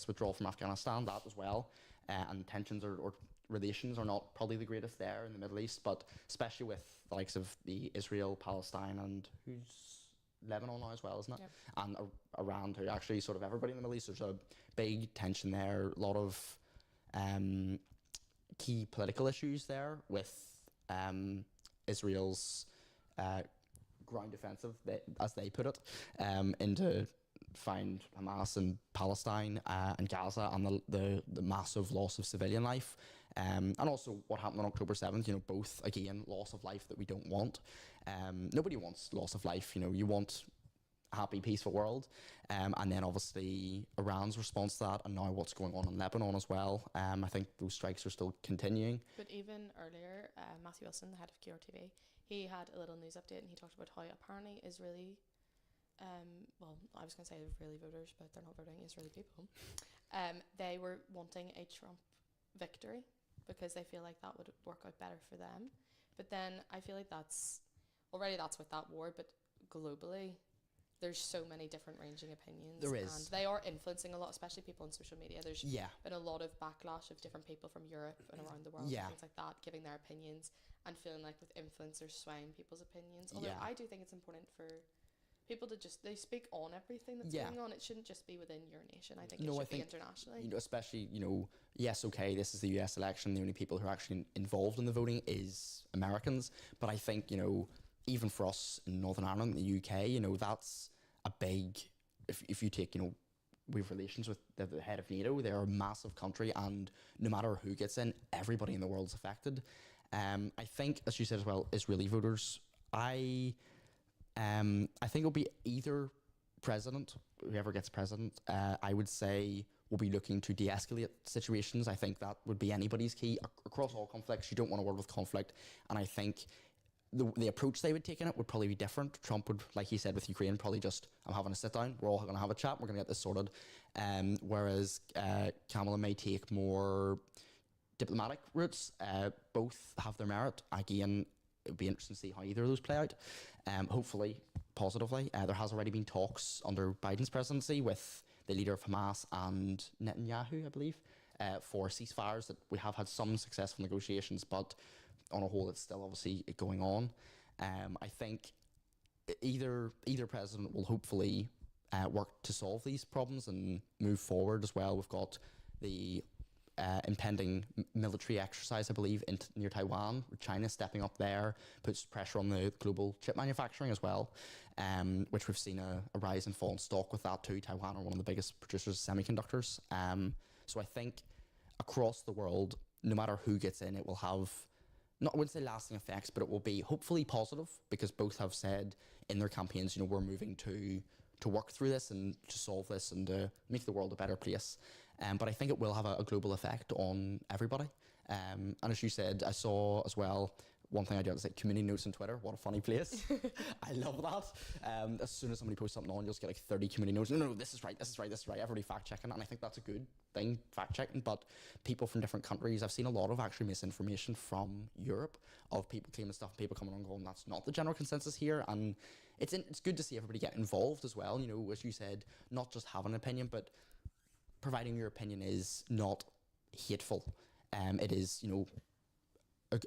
withdrawal from Afghanistan. That as well, and tensions or relations are not probably the greatest there in the Middle East, but especially with the likes of the Israel, Palestine, and who's Lebanon now as well, isn't it? Yep. And Iran too. Actually, sort of everybody in the Middle East. There's a big tension there. A lot of key political issues there with Israel's ground offensive, as they put it, into find Hamas and Palestine and Gaza, and the massive loss of civilian life, and also what happened on October 7th. Both again loss of life that we don't want. Nobody wants loss of life. You want happy, peaceful world. And then obviously Iran's response to that, and now what's going on in Lebanon as well. I think those strikes are still continuing. But even earlier, Matthew Wilson, the head of QRTV, he had a little news update and he talked about how apparently Israeli, well, I was going to say Israeli voters, but they're not voting, Israeli people, they were wanting a Trump victory because they feel like that would work out better for them. But then I feel like that's with that war, but globally, there's so many different ranging opinions. There is. And they are influencing a lot, especially people on social media. There's Yeah. been a lot of backlash of different people from Europe and around the world, Yeah. and things like that, giving their opinions and feeling like with influencers swaying people's opinions. Although Yeah. I do think it's important for people to they speak on everything that's Yeah. going on. It shouldn't just be within your nation. I think No, it I should be think, internationally. You know, especially, you know, yes, okay, this is the US election. The only people who are actually involved in the voting is Americans. But I think, you know, even for us in Northern Ireland, the UK, you know, that's a big, if you take, you know, we have relations with the head of NATO. They're a massive country, and no matter who gets in, everybody in the world is affected. I think, as you said as well, Israeli voters, I think it'll be either president, whoever gets president, I would say will be looking to de-escalate situations. I think that would be anybody's key across all conflicts. You don't want a world with conflict, and I think the approach they would take in it would probably be different. Trump would, like he said with Ukraine, probably just, I'm having a sit down, we're all going to have a chat, we're going to get this sorted. Whereas Kamala may take more diplomatic routes. Both have their merit. Again, it would be interesting to see how either of those play out. Hopefully, positively. There has already been talks under Biden's presidency with the leader of Hamas and Netanyahu, I believe, for ceasefires. That we have had some successful negotiations, but on a whole, it's still obviously going on. I think either president will hopefully work to solve these problems and move forward as well. We've got the impending military exercise, I believe, near Taiwan, with China stepping up there, puts pressure on the global chip manufacturing as well, which we've seen a rise and fall in stock with that too. Taiwan are one of the biggest producers of semiconductors. So I think across the world, no matter who gets in, it will have, I wouldn't say lasting effects, but it will be hopefully positive, because both have said in their campaigns, you know, we're moving to work through this and to solve this and to make the world a better place. But I think it will have a global effect on everybody. And as you said, I saw as well, one thing I do is like community notes on Twitter. What a funny place. I love that. As soon as somebody posts something on, you'll just get like 30 community notes. No, this is right, this is right, this is right. Everybody fact checking it. And I think that's a good thing, fact checking. But people from different countries, I've seen a lot of actually misinformation from Europe of people claiming stuff, people coming on and going, that's not the general consensus here. And it's good to see everybody get involved as well. You know, as you said, not just have an opinion, but providing your opinion is not hateful. It is, you know,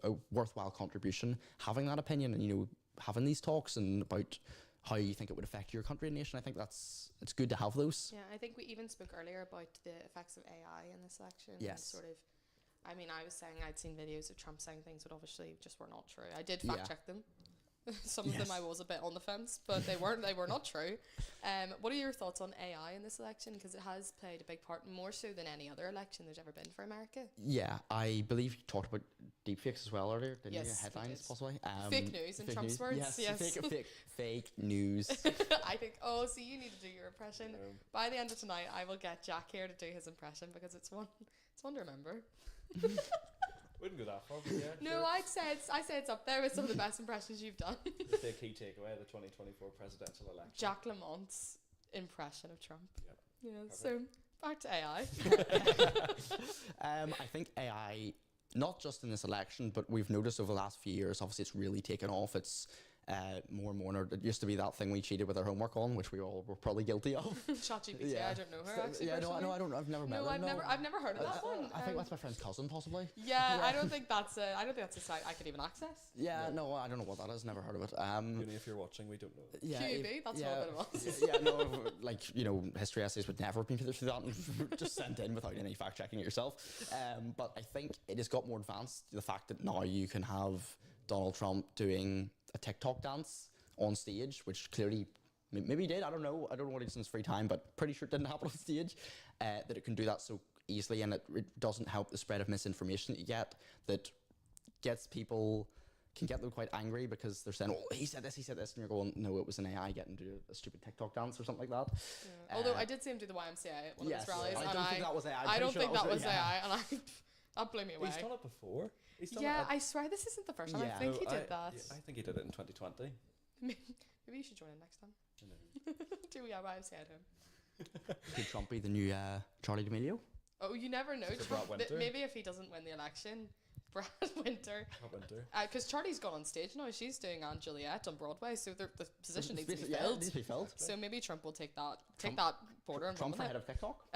a worthwhile contribution, having that opinion and, you know, having these talks and about how you think it would affect your country and nation. I think it's good to have those. Yeah, I think we even spoke earlier about the effects of AI in this election. Yes. Sort of, I mean, I was saying I'd seen videos of Trump saying things that obviously just were not true. I did fact check them. Some of them I was a bit on the fence, but they were not true. What are your thoughts on AI in this election? Because it has played a big part, more so than any other election there's ever been for America. Yeah, I believe you talked about deepfakes as well earlier, didn't you? Yes, Headlines, did. possibly. Fake news in Trump's words. Yes. Fake news. I think, so you need to do your impression. By the end of tonight, I will get Jack here to do his impression, because it's one to remember. Wouldn't go that far, but yeah. No, sure. I'd say it's up there with some of the best impressions you've done. Just a key takeaway of the 2024 presidential election. Jack Lamont's impression of Trump. Yep. Yeah. Perfect. So back to AI. I think AI, not just in this election, but we've noticed over the last few years, obviously it's really taken off. It's more and more. It used to be that thing we cheated with our homework on, which we all were probably guilty of. ChatGPT. Yeah. I don't know her actually. Yeah, no, I don't. I've never met her. I've never heard of that one. I think that's my friend's cousin, possibly. Yeah, I don't think that's a site I could even access. Yeah, no, I don't know what that is. Never heard of it. Uni, if you're watching, we don't know. Yeah, QEB, that's yeah, what it was. Yeah, no, like, you know, history essays would never have been through that and just sent in without any fact checking it yourself. But I think it has got more advanced. The fact that now you can have Donald Trump doing a TikTok dance on stage, which clearly maybe he did. I don't know what he does in his free time, but pretty sure it didn't happen on stage. That it can do that so easily, and it doesn't help the spread of misinformation that you get, that gets people can get them quite angry because they're saying, "Oh, he said this," and you're going, "No, it was an AI getting to do a stupid TikTok dance or something like that." Yeah. Although I did see him do the YMCA at one of his rallies, I and don't think that was AI. I don't think that was yeah. AI, and that blew me away. He's done it before. He's done Yeah, it I swear this isn't the first time. Yeah. I think he No, did that. I think he did it in 2020. Maybe you should join him next time. Do we YMCA at him? Could Trump be the new Charlie D'Amelio? Oh, you never know. So Trump, Brad Winter? maybe if he doesn't win the election, Brad Winter. Because Charlie's gone on stage now. She's doing Aunt Juliet on Broadway, so the position needs to be Yeah, filled. it needs to be filled. So maybe Trump will take that border and Trump run for with head it. of TikTok.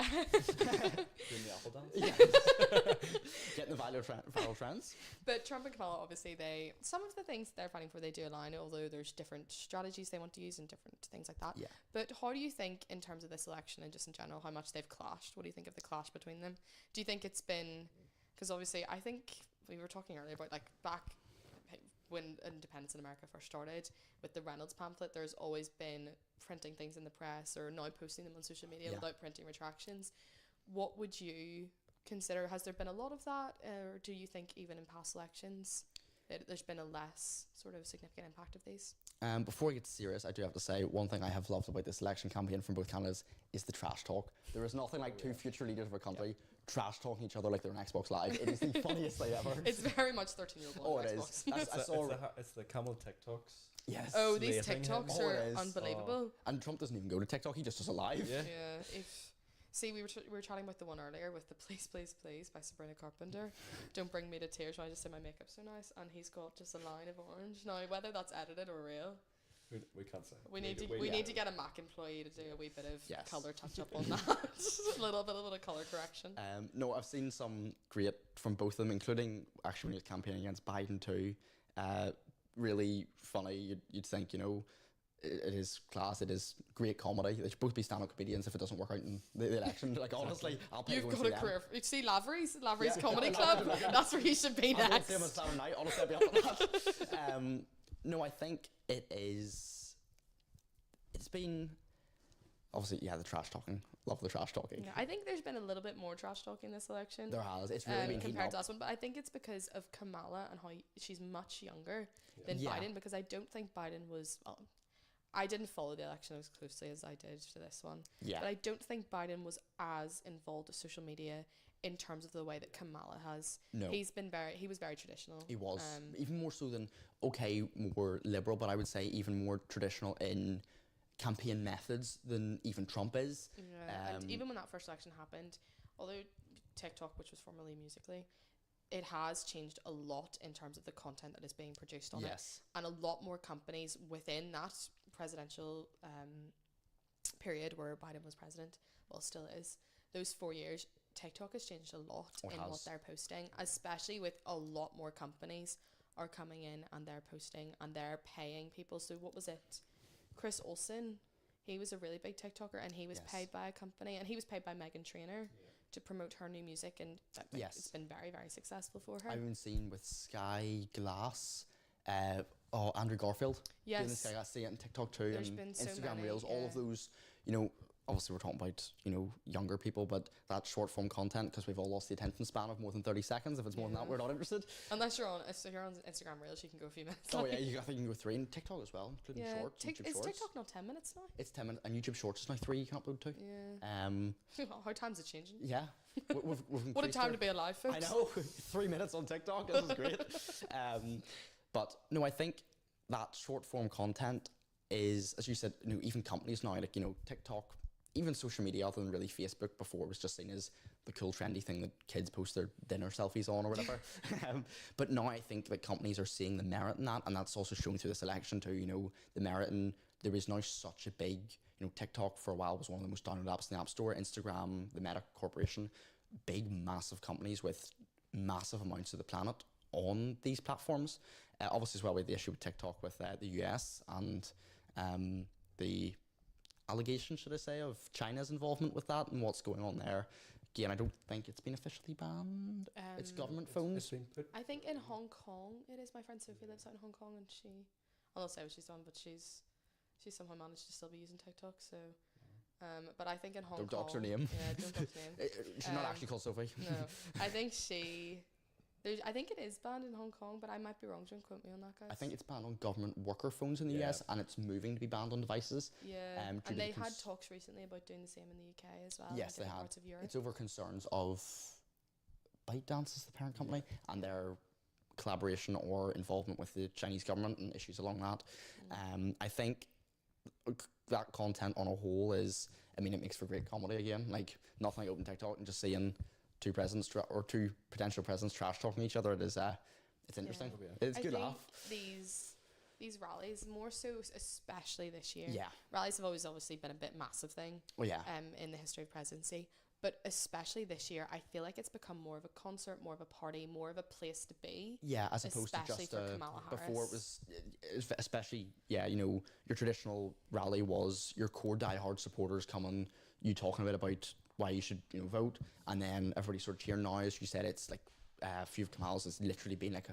Doing the apple dance. Yes. Getting the viral trends. But Trump and Kamala, obviously, some of the things they're fighting for, they do align, although there's different strategies they want to use and different things like that. Yeah. But how do you think, in terms of this election and just in general, how much they've clashed? What do you think of the clash between them? Do you think it's been... Because obviously, I think we were talking earlier about, like, back when independence in America first started, with the Reynolds pamphlet, there's always been printing things in the press or now posting them on social media without printing retractions. What would you consider? Has there been a lot of that, or do you think even in past elections there's been a less sort of significant impact of these? Before we get serious, I do have to say one thing I have loved about this election campaign from both candidates is the trash talk. There is nothing like two future leaders of a country trash talking each other like they're on Xbox Live. It is the funniest thing ever. It's very much 13-year-old. Oh, it Xbox. is. I saw. It's the camel TikToks. Yes. Oh, these slating him. TikToks Oh, are it is. unbelievable. And Trump doesn't even go to TikTok. He just does it live. Yeah. Yeah. See, we were chatting about the one earlier with the Please, Please, Please by Sabrina Carpenter. Don't bring me to tears when I just say my makeup's so nice. And he's got just a line of orange. Now, whether that's edited or real, We can't say. we need to get a Mac employee to do a wee bit of colour touch up on that. a little bit of colour correction. No, I've seen some great from both of them, including actually when he was campaigning against Biden too. Really funny. You'd think, it is class. It is great comedy. They should both be stand-up comedians if it doesn't work out in the election. Like, honestly, I'll pay to You've go got and a see career. You see Lavery's Yeah. Comedy Club. That's where you should be them. I'll next. go and see him on Saturday night. Honestly, I'll be up for that. No, I think it is. It's been obviously the trash talking. Love the trash talking. Yeah, I think there's been a little bit more trash talking this election. There has. It's really been heating compared up. to last one, but I think it's because of Kamala and how she's much younger than Yeah. Biden. Because I don't think Biden was. I didn't follow the election as closely as I did to this one. Yeah. But I don't think Biden was as involved with social media in terms of the way that Kamala has. No. He was very traditional. He was even more so than more liberal, but I would say even more traditional in campaign methods than even Trump is. Yeah, and even when that first election happened, although TikTok, which was formerly Musical.ly, it has changed a lot in terms of the content that is being produced on it, and a lot more companies within that presidential period where Biden was president, well, still is, those 4 years, TikTok has changed a lot in what they're posting, especially with a lot more companies are coming in and they're posting and they're paying people. So what was it? Chris Olsen, he was a really big TikToker and he was paid by a company, and he was paid by Meghan Trainor to promote her new music, and it's been very, very successful for her. I've been seen with Sky Glass, Andrew Garfield. Yes. Doing the Sky Glass, see it on TikTok too, There's and been so Instagram many, Reels, all of those, obviously we're talking about, younger people, but that short form content, because we've all lost the attention span of more than 30 seconds. If it's more than that, we're not interested. Unless you're on Instagram Reels, you can go a few minutes. Oh yeah, I think you can go 3, and TikTok as well, including shorts. YouTube Is shorts. TikTok not 10 minutes now? It's 10 minutes, and YouTube Shorts is now 3 you can upload to. Yeah. How times are changing. Yeah. We've What a increased time our- to be alive, folks. I know, 3 minutes on TikTok, this is great. But no, I think that short form content is, as you said, even companies now, like, TikTok, even social media other than really Facebook before was just seen as the cool trendy thing that kids post their dinner selfies on or whatever. But now I think that companies are seeing the merit in that, and that's also shown through this election too, the merit in, there is now such a big, TikTok for a while was one of the most downloaded apps in the App Store, Instagram, the Meta Corporation, big massive companies with massive amounts of the planet on these platforms. Obviously as well with the issue with TikTok with the US and the allegation, should I say, of China's involvement with that and what's going on there. Again, I don't think it's been officially banned. It's government phones. I think in Hong Kong it is. My friend Sophie lives out in Hong Kong, and I'll not say what she's done, but she's somehow managed to still be using TikTok. So, but I think in Hong Kong, Don't dox her name. Yeah, don't dox her name. She's not actually called Sophie. No, I think she I think it is banned in Hong Kong, but I might be wrong. Don't quote me on that, guys. I think it's banned on government worker phones in the Yeah. US, and it's moving to be banned on devices. Yeah, due and to they the had talks recently about doing the same in the UK as well. Yes, in they different had. parts of Europe. It's over concerns of ByteDance is the parent company, and their collaboration or involvement with the Chinese government and issues along that. I think that content on a whole is, I mean, it makes for great comedy again. Like, nothing like open TikTok and just seeing two presidents or two potential presidents trash talking each other. It is, it's interesting. Yeah. It's I good think laugh. these rallies, more so especially this year. Yeah. Rallies have always obviously been a bit massive thing. Well, yeah. In the history of presidency. But especially this year, I feel like it's become more of a concert, more of a party, more of a place to be. Yeah, as opposed to especially just for Kamala before it Harris. was, especially, yeah, you know, your traditional rally was your core diehard supporters coming, you talking about why you should, you know, vote, and then everybody sort of cheering. Now, as you said, it's like a few of Kamala's has literally been like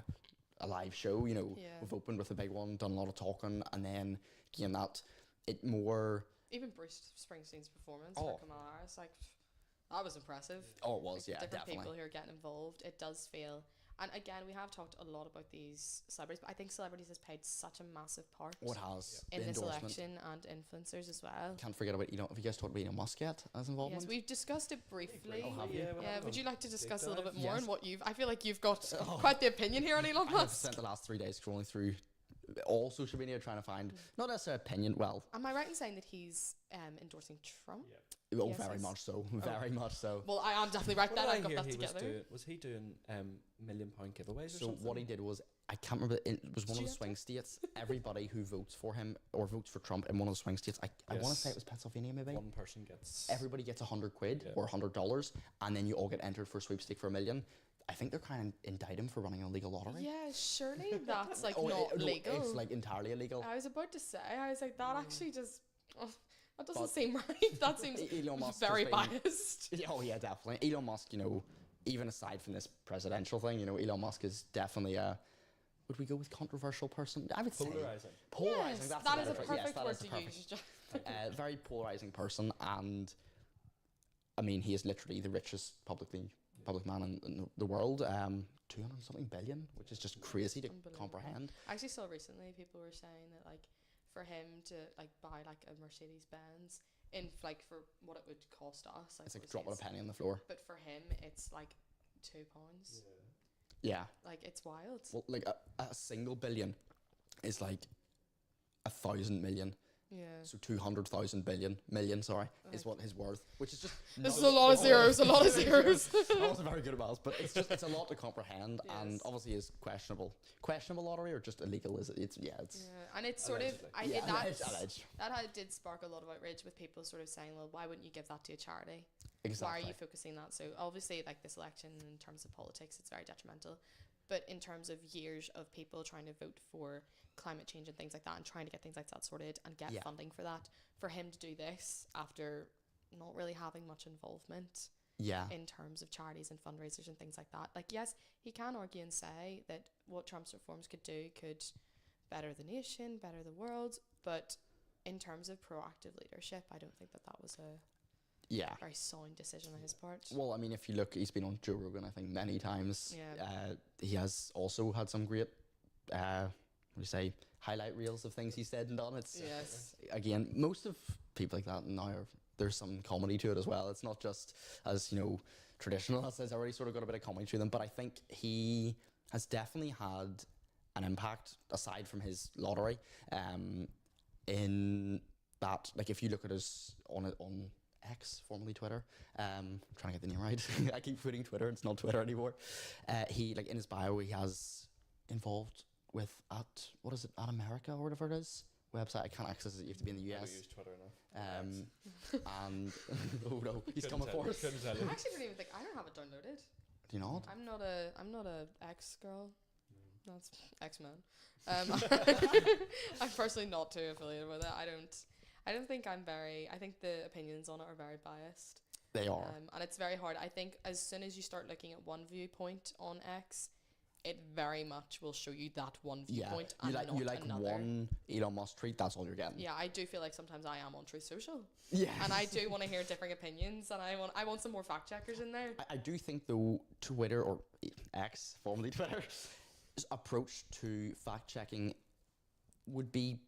a live show. You know, Yeah. we've opened with a big one, done a lot of talking, and then again that it more. Even Bruce Springsteen's performance Oh. for Kamala Harris, like, that was impressive. Oh, it was, Like, yeah, different definitely. people who are getting involved. It does feel, and again, we have talked a lot about these celebrities, but I think celebrities has played such a massive part What has in the this endorsement. election, and influencers as well. Can't forget about Elon. Have you guys talked about Elon Musk yet as involvement? Yes, we've discussed it briefly. Oh, have you? Yeah, would you like to discuss a little bit dive. more Yes. on what you've? I feel like you've got Oh. quite the opinion here on Elon I have Musk. spent the last 3 days scrolling through all social media trying to find not necessarily opinion. Well, Am I right in saying that he's endorsing Trump? oh, Yes, very yes. much so, very much so. Well, I am definitely right What there. did I I got hear that he was together. doing? Was he doing £1 million giveaways or So something? what he did was, I can't remember. It was one of the Did you swing states. Everybody who votes for him or votes for Trump in one of the swing states, I want to Yes. say it was Pennsylvania, maybe. One person gets. Everybody gets £100 Yeah. or $100, and then you all get entered for a sweepstake for $1 million. I think they're trying to indict him for running an illegal lottery. Yeah, surely that's like Oh, not no, legal. It's like entirely illegal. I was about to say, I was like, that actually just, that doesn't But seem right. That seems Elon Musk very has been- biased. Oh yeah, definitely. Elon Musk, you know, even aside from this presidential thing, you know, Elon Musk is definitely a. Would we go with controversial person? I would say Polarizing. polarizing. Yes, that's that the is a better phrase. perfect Yes, word that is to the perfect. use. Jack. Very polarizing person, and I mean, he is literally the richest public man in the world. 200 something billion, which is just crazy to Unbelievable. comprehend. I actually saw recently people were saying that like for him to like buy like a Mercedes Benz in like for what it would cost us. It's like obviously dropping a penny on the floor. But for him, it's like £2. Yeah. Like it's wild. Well, like a single billion is like 1,000 million. Yeah. So 200,000 million, sorry, is what his worth, which is just. This is no- a lot of zeros. A lot of zeros. I wasn't very good at maths, but it's a lot to comprehend, and Yes. obviously is questionable lottery or just illegal. Is it? It's Yeah, it's and it's sort of yeah, that alleged. did spark a lot of outrage with people sort of saying, well, why wouldn't you give that to a charity? Exactly. Why are you focusing that? So obviously, like this election, in terms of politics, it's very detrimental. But in terms of years of people trying to vote for climate change and things like that, and trying to get things like that sorted and get Yeah. funding for that, for him to do this after not really having much involvement Yeah. in terms of charities and fundraisers and things like that. Like, yes, he can argue and say that what Trump's reforms could do could better the nation, better the world, but in terms of proactive leadership, I don't think that was a Yeah. very sound decision on his part. Well, I mean, if you look, he's been on Joe Rogan, I think, many times. Yeah. He has also had some great, what do you say, highlight reels of things he said and done. It's Yes. again, most of people like that now there's some comedy to it as well. It's not just as, you know, traditional as has already sort of got a bit of comedy to them, but I think he has definitely had an impact aside from his lottery, in that, like, if you look at his on X, formerly Twitter, trying to get the name right. I keep putting Twitter, it's not Twitter anymore. He, like, in his bio, he has involved with at America or whatever it is website. I can't access it. You have to be in the I US. use Twitter now. And oh no, he's coming for us. Couldn't tell I you. actually don't even think I don't have it downloaded. Do you not? I'm not a X girl. That's X Man. I'm personally not too affiliated with it. I don't think I'm very. I think the opinions on it are very biased. They are. And it's very hard. I think as soon as you start looking at one viewpoint on X, it very much will show you that one Yeah, viewpoint you and like not another. one Elon Musk tweet, that's all you're getting. Yeah, I do feel like sometimes I am on Truth Social, Yeah. and I do want to hear differing opinions, and I want some more fact checkers in there. I do think though Twitter, or X, formerly Twitter, approach to fact checking would be,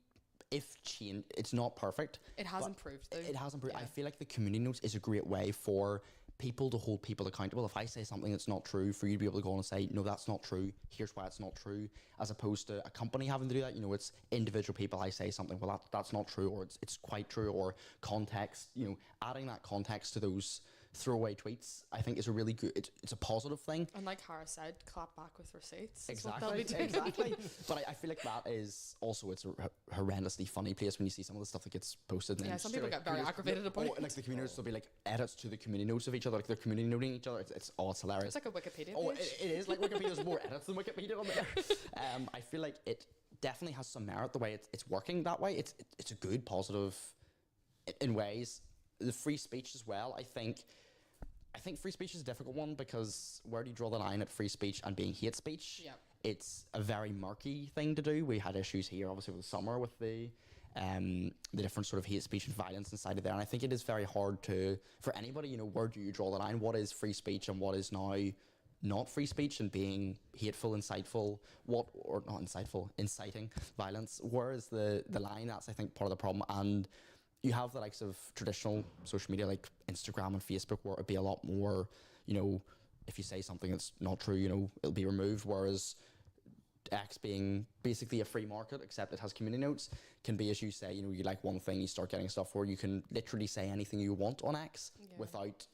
if change, it's not perfect. It has but improved though. It has improved. I Yeah. feel like the community notes is a great way for people to hold people accountable. If I say something that's not true, for you to be able to go on and say, no, that's not true, here's why it's not true, as opposed to a company having to do that. You know, it's individual people. I say something, well, that's not true, or it's quite true, or context. You know, adding that context to those throwaway tweets, I think is a really good, it's a positive thing. And like Harris said, clap back with receipts. Is what they'll be doing. Exactly. But I feel like that is also, it's a horrendously funny place when you see some of the stuff that gets posted. And Yeah, then some people straight get very away, aggravated about it. Like the community will be like edits to the community notes of each other, like they're community noting each other. It's hilarious. It's like a Wikipedia Oh, page. it is like Wikipedia. There's more edits than Wikipedia on there. I feel like it definitely has some merit the way it's working that way. It's a good positive in ways. The free speech as well. I think free speech is a difficult one, because where do you draw the line at free speech and being hate speech? Yeah. It's a very murky thing to do. We had issues here, obviously, with the summer with the different sort of hate speech and violence inside of there. And I think it is very hard for anybody, you know, where do you draw the line? What is free speech and what is now not free speech and being hateful, insightful, or not insightful, inciting violence? Where is the line? That's, I think, part of the problem. And you have the likes of traditional social media like Instagram and Facebook, where it'd be a lot more, you know, if you say something that's not true, you know, it'll be removed. Whereas X, being basically a free market, except it has community notes, can be, as you say, you know, you like one thing, you start getting stuff where you can literally say anything you want on X without,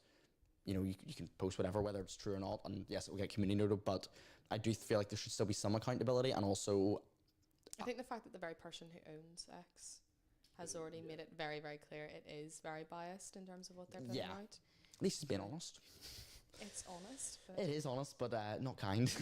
you know, you can post whatever, whether it's true or not. And yes, it will get community noted, but I do feel like there should still be some accountability. And also, I think the fact that the very person who owns X has already made it very, very clear it is very biased in terms of what they're putting out. at least he's being honest. It's honest. But It is honest, but not kind.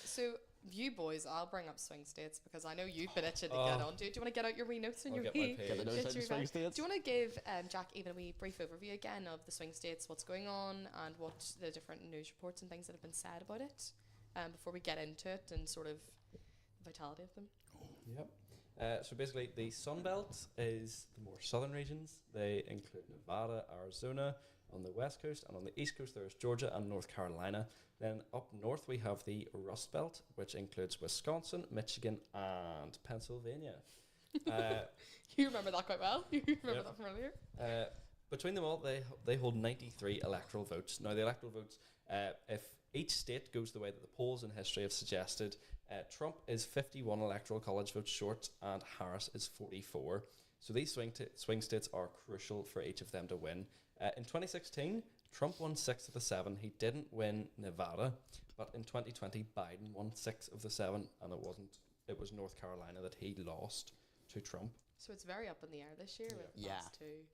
so, you boys, I'll bring up swing states because I know you've been itching to get on to. Do you want to get out your wee notes and I'll your get my wee? page. Get the notes out your the swing guide? states. Do you want to give Jack even a wee brief overview again of the swing states, what's going on, and what the different news reports and things that have been said about it, before we get into it and sort of the vitality of them? Yep. So basically, the Sun Belt is the more southern regions. They include Nevada, Arizona on the west coast, and on the east coast there's Georgia and North Carolina. Then up north we have the Rust Belt, which includes Wisconsin, Michigan, and Pennsylvania. You remember that quite well. You remember Yep. that from earlier. Between them all, they hold 93 electoral votes. Now, the electoral votes, if each state goes the way that the polls in history have suggested, Trump is 51 electoral college votes short, and Harris is 44. So these swing states are crucial for each of them to win. In 2016, Trump won 6 of the 7. He didn't win Nevada, but in 2020, Biden won 6 of the 7, and it was North Carolina that he lost to Trump. So it's very up in the air this year with Yeah. those two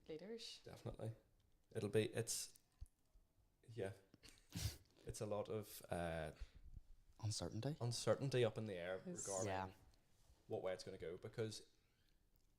leaders. Definitely. It's a lot of Uncertainty. uncertainty up in the air Yes. regarding Yeah. what way it's going to go, because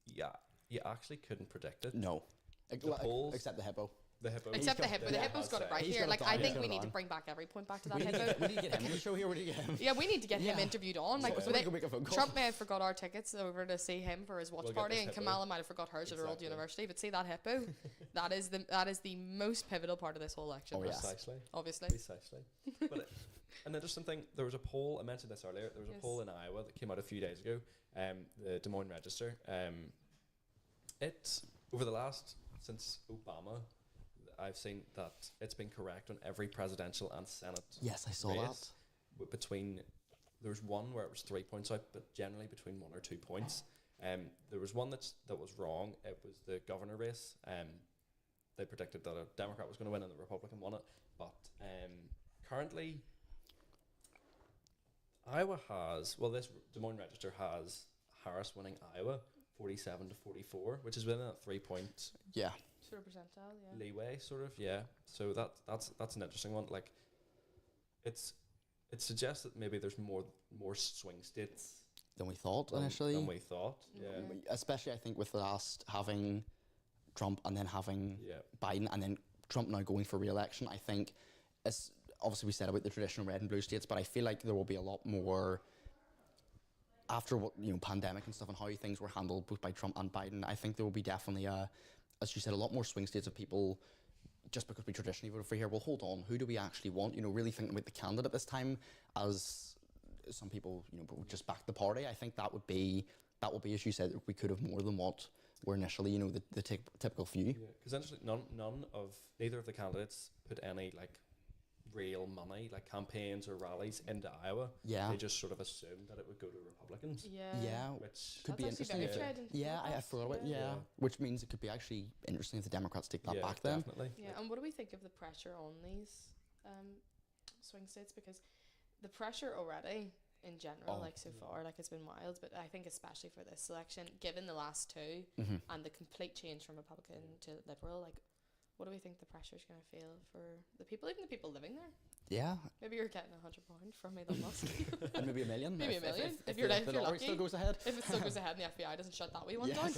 you actually couldn't predict it. No. The polls- Except the hippo. The hippo. Except the hippo. The hippo's got it right He's here. got it Like, down, I he's think got we it need to down. bring back every point back to that We need, to hippo. get, we need to get him on the show here. We need to get him. Yeah, we need to get him Yeah. interviewed on. Like, Yeah. So we can make a phone call. Trump may have forgot our tickets over to see him for his watch We'll get party, this and hippo. Kamala might have forgot hers at her old Exactly. university. But see that hippo, that is the most pivotal part of this whole election. Oh, yeah. Precisely. Obviously. Precisely. But an interesting thing, there was a poll, I mentioned this earlier, there was a Yes. poll in Iowa that came out a few days ago, the Des Moines Register. Over the last, since Obama, I've seen that it's been correct on every presidential and Senate Yes, I saw race. There was one where it was 3 points out, but generally between 1 or 2 points. There was one that was wrong. It was the governor race. They predicted that a Democrat was going to win and the Republican won it. But currently, Iowa this Des Moines Register has Harris winning Iowa 47 to 44, which is within that 3 point Yeah. Sort of percentile, yeah. leeway, sort of, yeah. So that's an interesting one. Like, it suggests that maybe there's more swing states Than we thought than initially. we thought. Yeah, Mhm. Especially, I think, with the last having Trump and then having yeah, Biden and then Trump now going for re-election, I think obviously we said about the traditional red and blue states, but I feel like there will be a lot more after what, pandemic and stuff and how things were handled both by Trump and Biden. I think there will be definitely as you said, a lot more swing states of people, just because we traditionally voted for here, well, hold on, who do we actually want? Really thinking about the candidate this time, as some people, would just back the party. I think that would be, as you said, we could have more than what were initially, the typical few. Because neither of the candidates put any real money, like campaigns or rallies, into Iowa. Yeah. They just sort of assumed that it would go to Republicans. Yeah. Which could be interesting. I forgot about it. Yeah. Which means it could be actually interesting if the Democrats take that back then. Definitely. Yeah, and what do we think of the pressure on these swing states? Because the pressure already in general, so far, it's been wild, but I think especially for this election, given the last two and the complete change from Republican to Liberal, what do we think the pressure is going to feel for the people, even the people living there? Yeah. Maybe you're getting £100 from Elon Musk. And maybe $1 million. Maybe $1 million. If you're lucky. Still goes ahead. If it still goes ahead and the FBI doesn't shut that wee one down.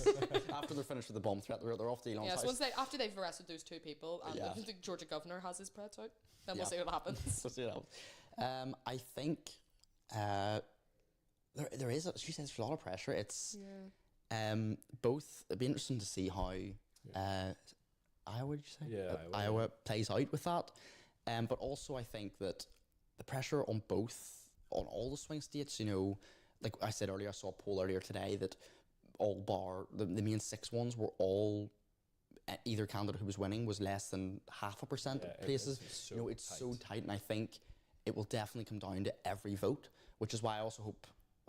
After they're finished with the bomb threat, they're off to Elon's house. So after they've arrested those two people and the Georgia governor has his threats out, then we'll see what happens. We'll see what happens. I think there is, she says, there's a lot of pressure. It's both, it'd be interesting to see how Iowa, would you say? Yeah, Iowa plays out with that. But also I think that the pressure on all the swing states, like I said earlier, I saw a poll earlier today that all bar, the main 6 ones were all, either candidate who was winning was less than 0.5% places. It's so tight, and I think it will definitely come down to every vote, which is why I also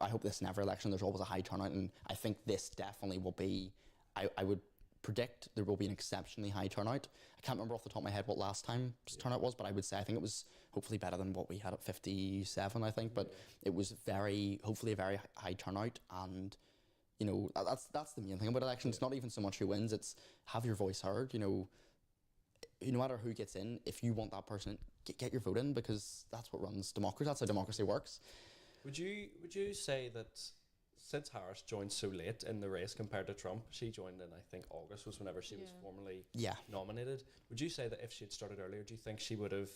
hope this in every election there's always a high turnout, and I think this definitely will be, I would predict there will be an exceptionally high turnout. I can't remember off the top of my head what last time's turnout was, but I would say I think it was hopefully better than what we had at 57, I think, but it was hopefully a very high turnout, and that's the main thing about elections. It's not even so much who wins, it's have your voice heard. No matter who gets in, if you want that person, get your vote in, because that's what runs democracy. That's how democracy works. Would you say that since Harris joined so late in the race compared to Trump, she joined in, I think, August was whenever she was formally nominated. Would you say that if she had started earlier, do you think she would have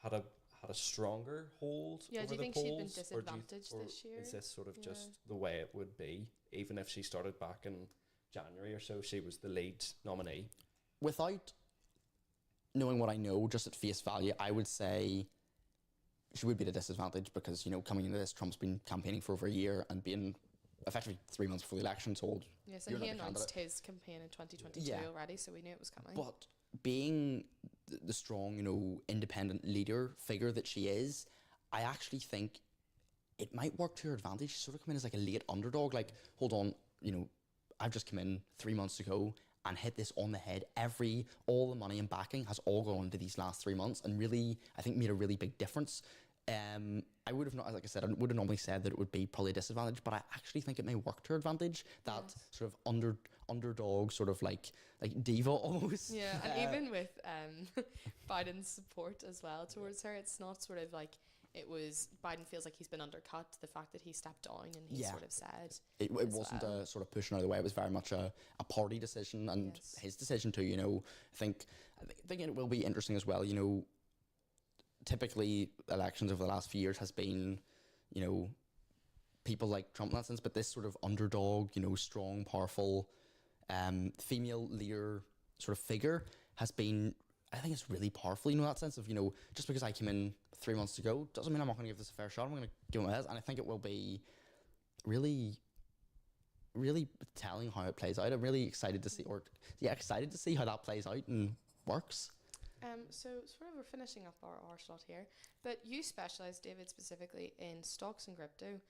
had a stronger hold over the polls? Do you think she'd been disadvantaged this year? Is this sort of just the way it would be, even if she started back in January or so, she was the lead nominee? Without knowing what I know, just at face value, I would say she would be at a disadvantage because, coming into this, Trump's been campaigning for over a year and being effectively 3 months before the election told. Yes, and he announced his campaign in 2022 already, so we knew it was coming. But being the strong, independent leader figure that she is, I actually think it might work to her advantage. She's sort of come in as a late underdog. Hold on, I've just come in 3 months ago and hit this on the head. All the money and backing has all gone into these last 3 months and really, I think, made a really big difference. I would have not, like I said, I would have normally said that it would be probably a disadvantage, but I actually think it may work to her advantage. That sort of underdog, sort of like diva almost. Yeah, and even with Biden's support as well towards her, it's not sort of it was Biden feels like he's been undercut. The fact that he stepped down and he sort of said it wasn't a sort of pushing out of the way. It was very much a party decision and his decision too. I think it will be interesting as well. Typically elections over the last few years has been, people like Trump in that sense, but this sort of underdog, strong, powerful, female leader sort of figure has been, I think it's really powerful, that sense of, just because I came in 3 months ago doesn't mean I'm not going to give this a fair shot. I'm going to give it my best, and I think it will be really, really telling how it plays out. I'm really excited to see how that plays out and works. So sort of we're finishing up our slot here, but you specialise, David, specifically in stocks and crypto.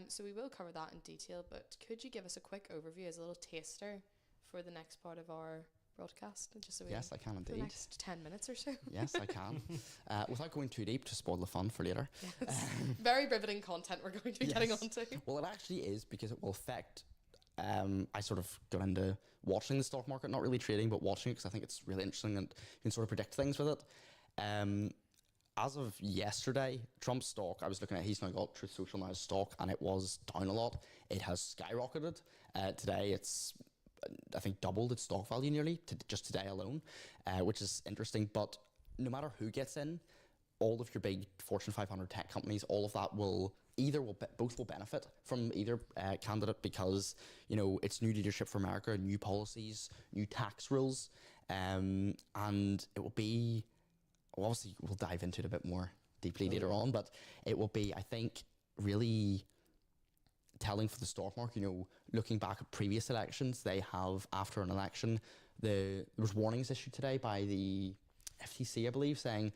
So we will cover that in detail, but could you give us a quick overview as a little taster for the next part of our broadcast? Just so yes, I can indeed. For the next 10 minutes or so. Yes, I can. Without going too deep to spoil the fun for later. Yes. Very riveting content we're going to be getting onto. Well, it actually is, because it will affect... I sort of got into watching the stock market, not really trading, but watching it because I think it's really interesting and you can sort of predict things with it. As of yesterday, Trump's stock, I was looking at, he's now got Truth Social now as stock, and it was down a lot. It has skyrocketed. Today, it's, I think, doubled its stock value nearly, just today alone, which is interesting. But no matter who gets in, all of your big Fortune 500 tech companies, all of that will both will benefit from either candidate, because it's new leadership for America, new policies, new tax rules, and it will be, obviously we'll dive into it a bit more deeply later on, but it will be, I think, really telling for the stock market. Looking back at previous elections, they have, after an election, there was warnings issued today by the FTC, I believe, saying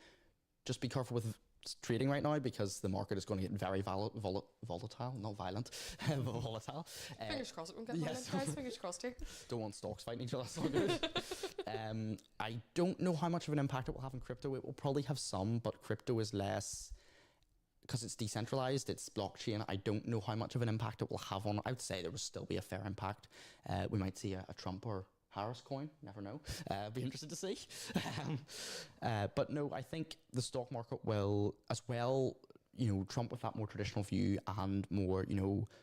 just be careful with trading right now, because the market is going to get very volatile, not violent, volatile. Fingers crossed it won't get yes. violent, guys. Fingers crossed here. Don't want stocks fighting each other. That's not good. I don't know how much of an impact it will have in crypto. It will probably have some, but crypto is less, because it's decentralized, it's blockchain. I don't know how much of an impact it will have on. I would say there will still be a fair impact. We might see a Trump or Harris coin, never know. Be interested to see. But no, I think the stock market will as well. Trump with that more traditional view and more,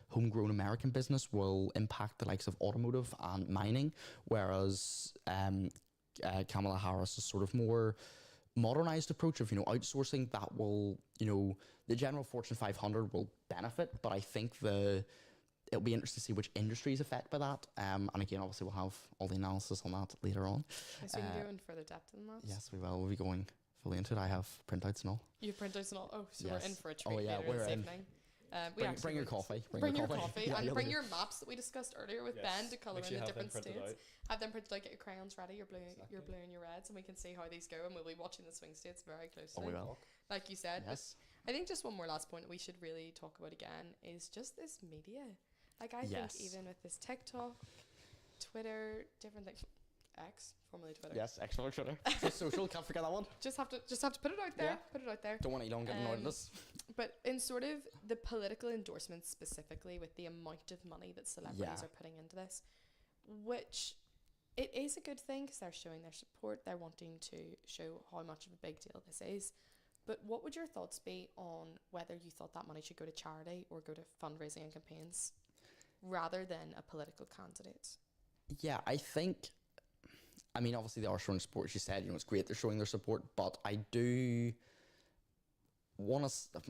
homegrown American business will impact the likes of automotive and mining, whereas Kamala Harris is sort of more modernized approach of outsourcing. That will, the general Fortune 500 will benefit, but I think it'll be interesting to see which industries affected by that. And again, obviously, we'll have all the analysis on that later on. So we can go in further depth than that. Yes, we will. We'll be going fully into it. I have printouts and all. You have printouts and all? Oh, so we're Yes. in for a treat yeah, later we're this in. evening. Bring your coffee. Bring your coffee Yeah, and you'll bring do. your maps that we discussed earlier with Yes. Ben to colour Make in sure the you have them different printed states. out. Have them printed out, get your crayons ready, your blue, Exactly. your blue and your reds, and we can see how these go, and we'll be watching the swing states very closely. Oh, we will. Like you said. Yes. I think just one more last point that we should really talk about again is just this media. Like I Yes. think even with this TikTok, Twitter, different things, X, formerly Twitter. Yes, extra Twitter. So social, can't forget that one. Just have to put it out there. Yeah. Put it out there. Don't want Elon getting annoyed at us. But in sort of the political endorsements specifically, with the amount of money that celebrities Yeah. are putting into this, which it is a good thing because they're showing their support. They're wanting to show how much of a big deal this is. But what would your thoughts be on whether you thought that money should go to charity or go to fundraising and campaigns rather than a political candidate? Yeah, I think, obviously they are showing support, as you said, it's great they're showing their support, but I do want to, I'm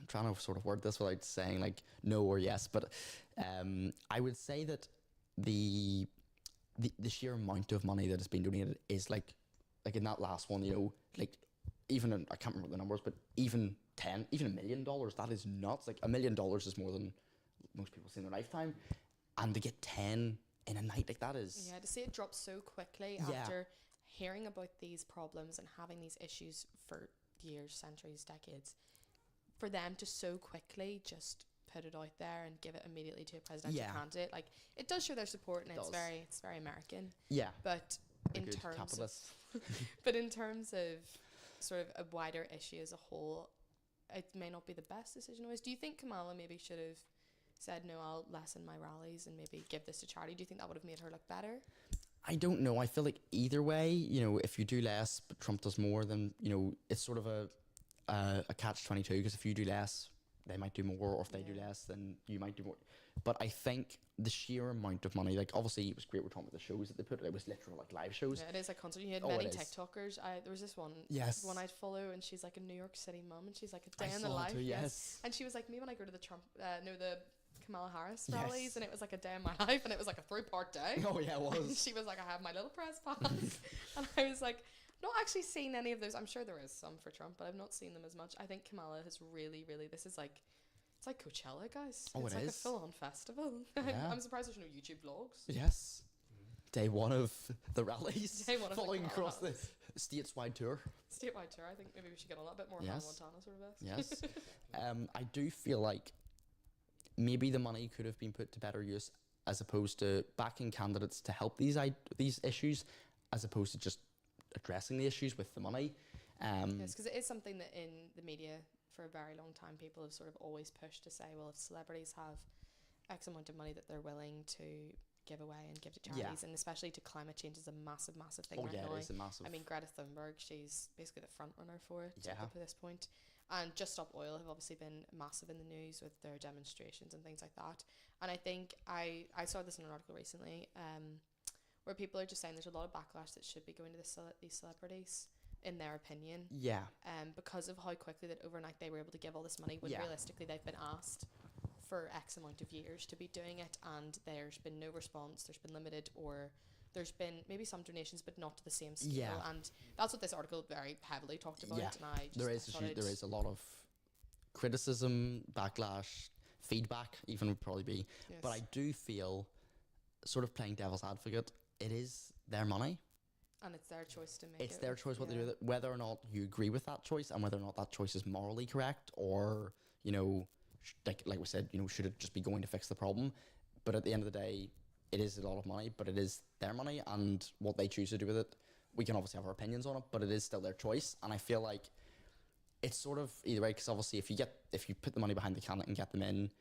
trying to sort of word this without saying like no or yes, but I would say that the sheer amount of money that has been donated is like in that last one, like even I can't remember the numbers, but even $1 million, that is nuts. Like $1 million is more than most people see in their lifetime, and to get 10 in a night like that is to see it drop so quickly Yeah. after hearing about these problems and having these issues for years, centuries, decades, for them to so quickly just put it out there and give it immediately to a presidential Yeah. candidate, like it does show their support, and It it's does. very American. yeah. But a in good terms of, capitalist. but in terms of sort of a wider issue as a whole, it may not be the best decision always. Do you think Kamala maybe should have said, no, I'll lessen my rallies and maybe give this to charity? Do you think that would have made her look better? I don't know. I feel like either way, if you do less but Trump does more, then it's sort of a catch-22, because if you do less, they might do more, or if they do Yeah. less, then you might do more. But I think the sheer amount of money, like obviously it was great we're talking about the shows that they put. It was literal like live shows. Yeah, it is like concert. You had Oh, many it is. TikTokers. There was this one Yes. I'd follow, and she's like a New York City mum, and she's like a I day in the saw it life. too, yes. And she was like, me when I go to the the Kamala Harris Yes. rallies, and it was like a day in my life, and it was like a 3-part day. Oh yeah, it And was. she was like, I have my little press pass. And I was like, not actually seen any of those. I'm sure there is some for Trump, but I've not seen them as much. I think Kamala has really, this is like, it's like Coachella, guys. Oh, it's it like is. a full-on festival. Yeah. I'm surprised there's no YouTube vlogs. Yes. Day one of the rallies. Day one of the following Kamala across the rallies. stateside tour. Statewide tour. I think maybe we should get on that a bit more. Yes. Hannah Montana sort of this. Yes. I do feel like maybe the money could have been put to better use, as opposed to backing candidates to help these issues, as opposed to just addressing the issues with the money. Yes, because it is something that in the media for a very long time people have sort of always pushed to say, well, if celebrities have X amount of money that they're willing to give away and give to charities, and especially to climate change is a massive thing right now. It is a massive. I mean, Greta Thunberg, she's basically the front runner for it Yeah. up to this point. And Just Stop Oil have obviously been massive in the news with their demonstrations and things like that. And I think I saw this in an article recently where people are just saying there's a lot of backlash that should be going to these celebrities in their opinion. Yeah. Because of how quickly that overnight they were able to give all this money, when Yeah. realistically they've been asked for X amount of years to be doing it, and there's been no response, there's been limited, or there's been maybe some donations but not to the same scale. Yeah. And that's what this article very heavily talked about. Yeah. And I just There is thought there is a lot of criticism, backlash, feedback even would probably be. yes. But I do feel, sort of playing devil's advocate, it is their money. and it's their choice to make It's it their with- choice what they do yeah. with it, whether or not you agree with that choice and whether or not that choice is morally correct, or, you know, like we said, you know, should it just be going to fix the problem? But at the end of the day, it is a lot of money, but it is their money, and what they choose to do with it, we can obviously have our opinions on it, but it is still their choice. And I feel like it's sort of either way, because obviously if you put the money behind the candidate and get them in,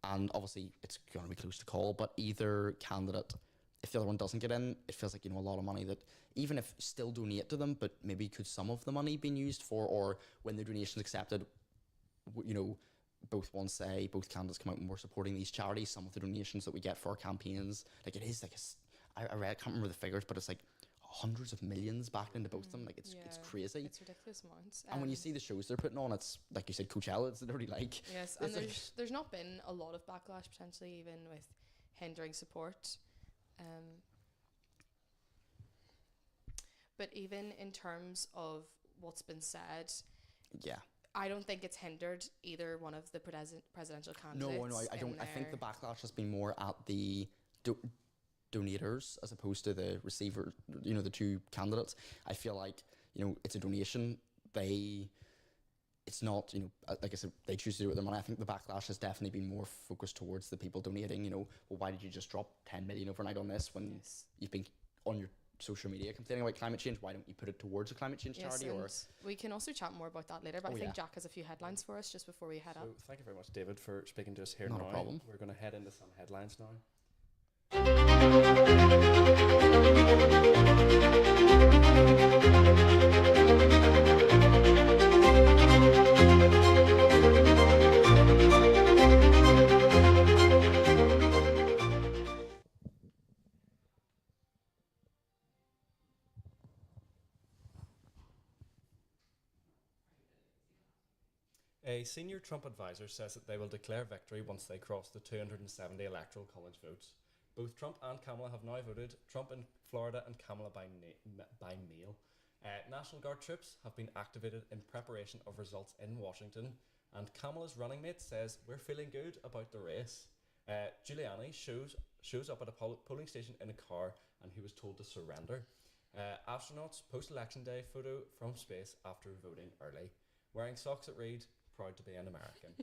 and obviously it's going to be close to call, but either candidate, if the other one doesn't get in, it feels like, you know, a lot of money that even if still donate to them, but maybe could some of the money been used for, or when the donation's accepted, you know, both candidates come out and we're supporting these charities. Some of the donations that we get for our campaigns, like it is like I read, I can't remember the figures, but it's like hundreds of millions back into both of them. Like it's Yeah. crazy. It's ridiculous amounts. And when you see the shows they're putting on, it's like you said, Coachella. It's literally like yes, and it's like- there's not been a lot of backlash potentially, even with hindering support. But even in terms of what's been said, yeah. I don't think it's hindered either one of the presidential candidates. No, I in don't. I think the their- backlash has been more at the donators as opposed to the receiver. You know, the two candidates. I feel like, you know, it's a donation. It's not, you know, like I said, they choose to do it with their money. I think the backlash has definitely been more focused towards the people donating. You know, well, why did you just drop 10 million overnight on this when Yes. you've been on your social media complaining about climate change? Why don't you put it towards a climate change Yes, charity? Or and we can also chat more about that later, but Oh, I think yeah. Jack has a few headlines for us just before we head So up. thank you very much, David, for speaking to us here Not a now. problem. We're going to head into some headlines now. A senior Trump advisor says that they will declare victory once they cross the 270 electoral college votes. Both Trump and Kamala have now voted, Trump in Florida and Kamala by mail. National Guard troops have been activated in preparation of results in Washington, and Kamala's running mate says, "We're feeling good about the race." Giuliani shows up at a polling station in a car, and he was told to surrender. Astronauts post-election day photo from space after voting early. Wearing socks that read, "Proud to be an American."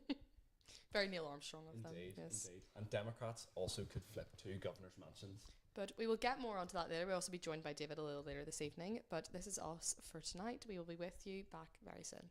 Very Neil Armstrong of them. Indeed, Yes. indeed. And Democrats also could flip to governor's mansions. But we will get more onto that later. We'll also be joined by David a little later this evening. But this is us for tonight. We will be with you back very soon.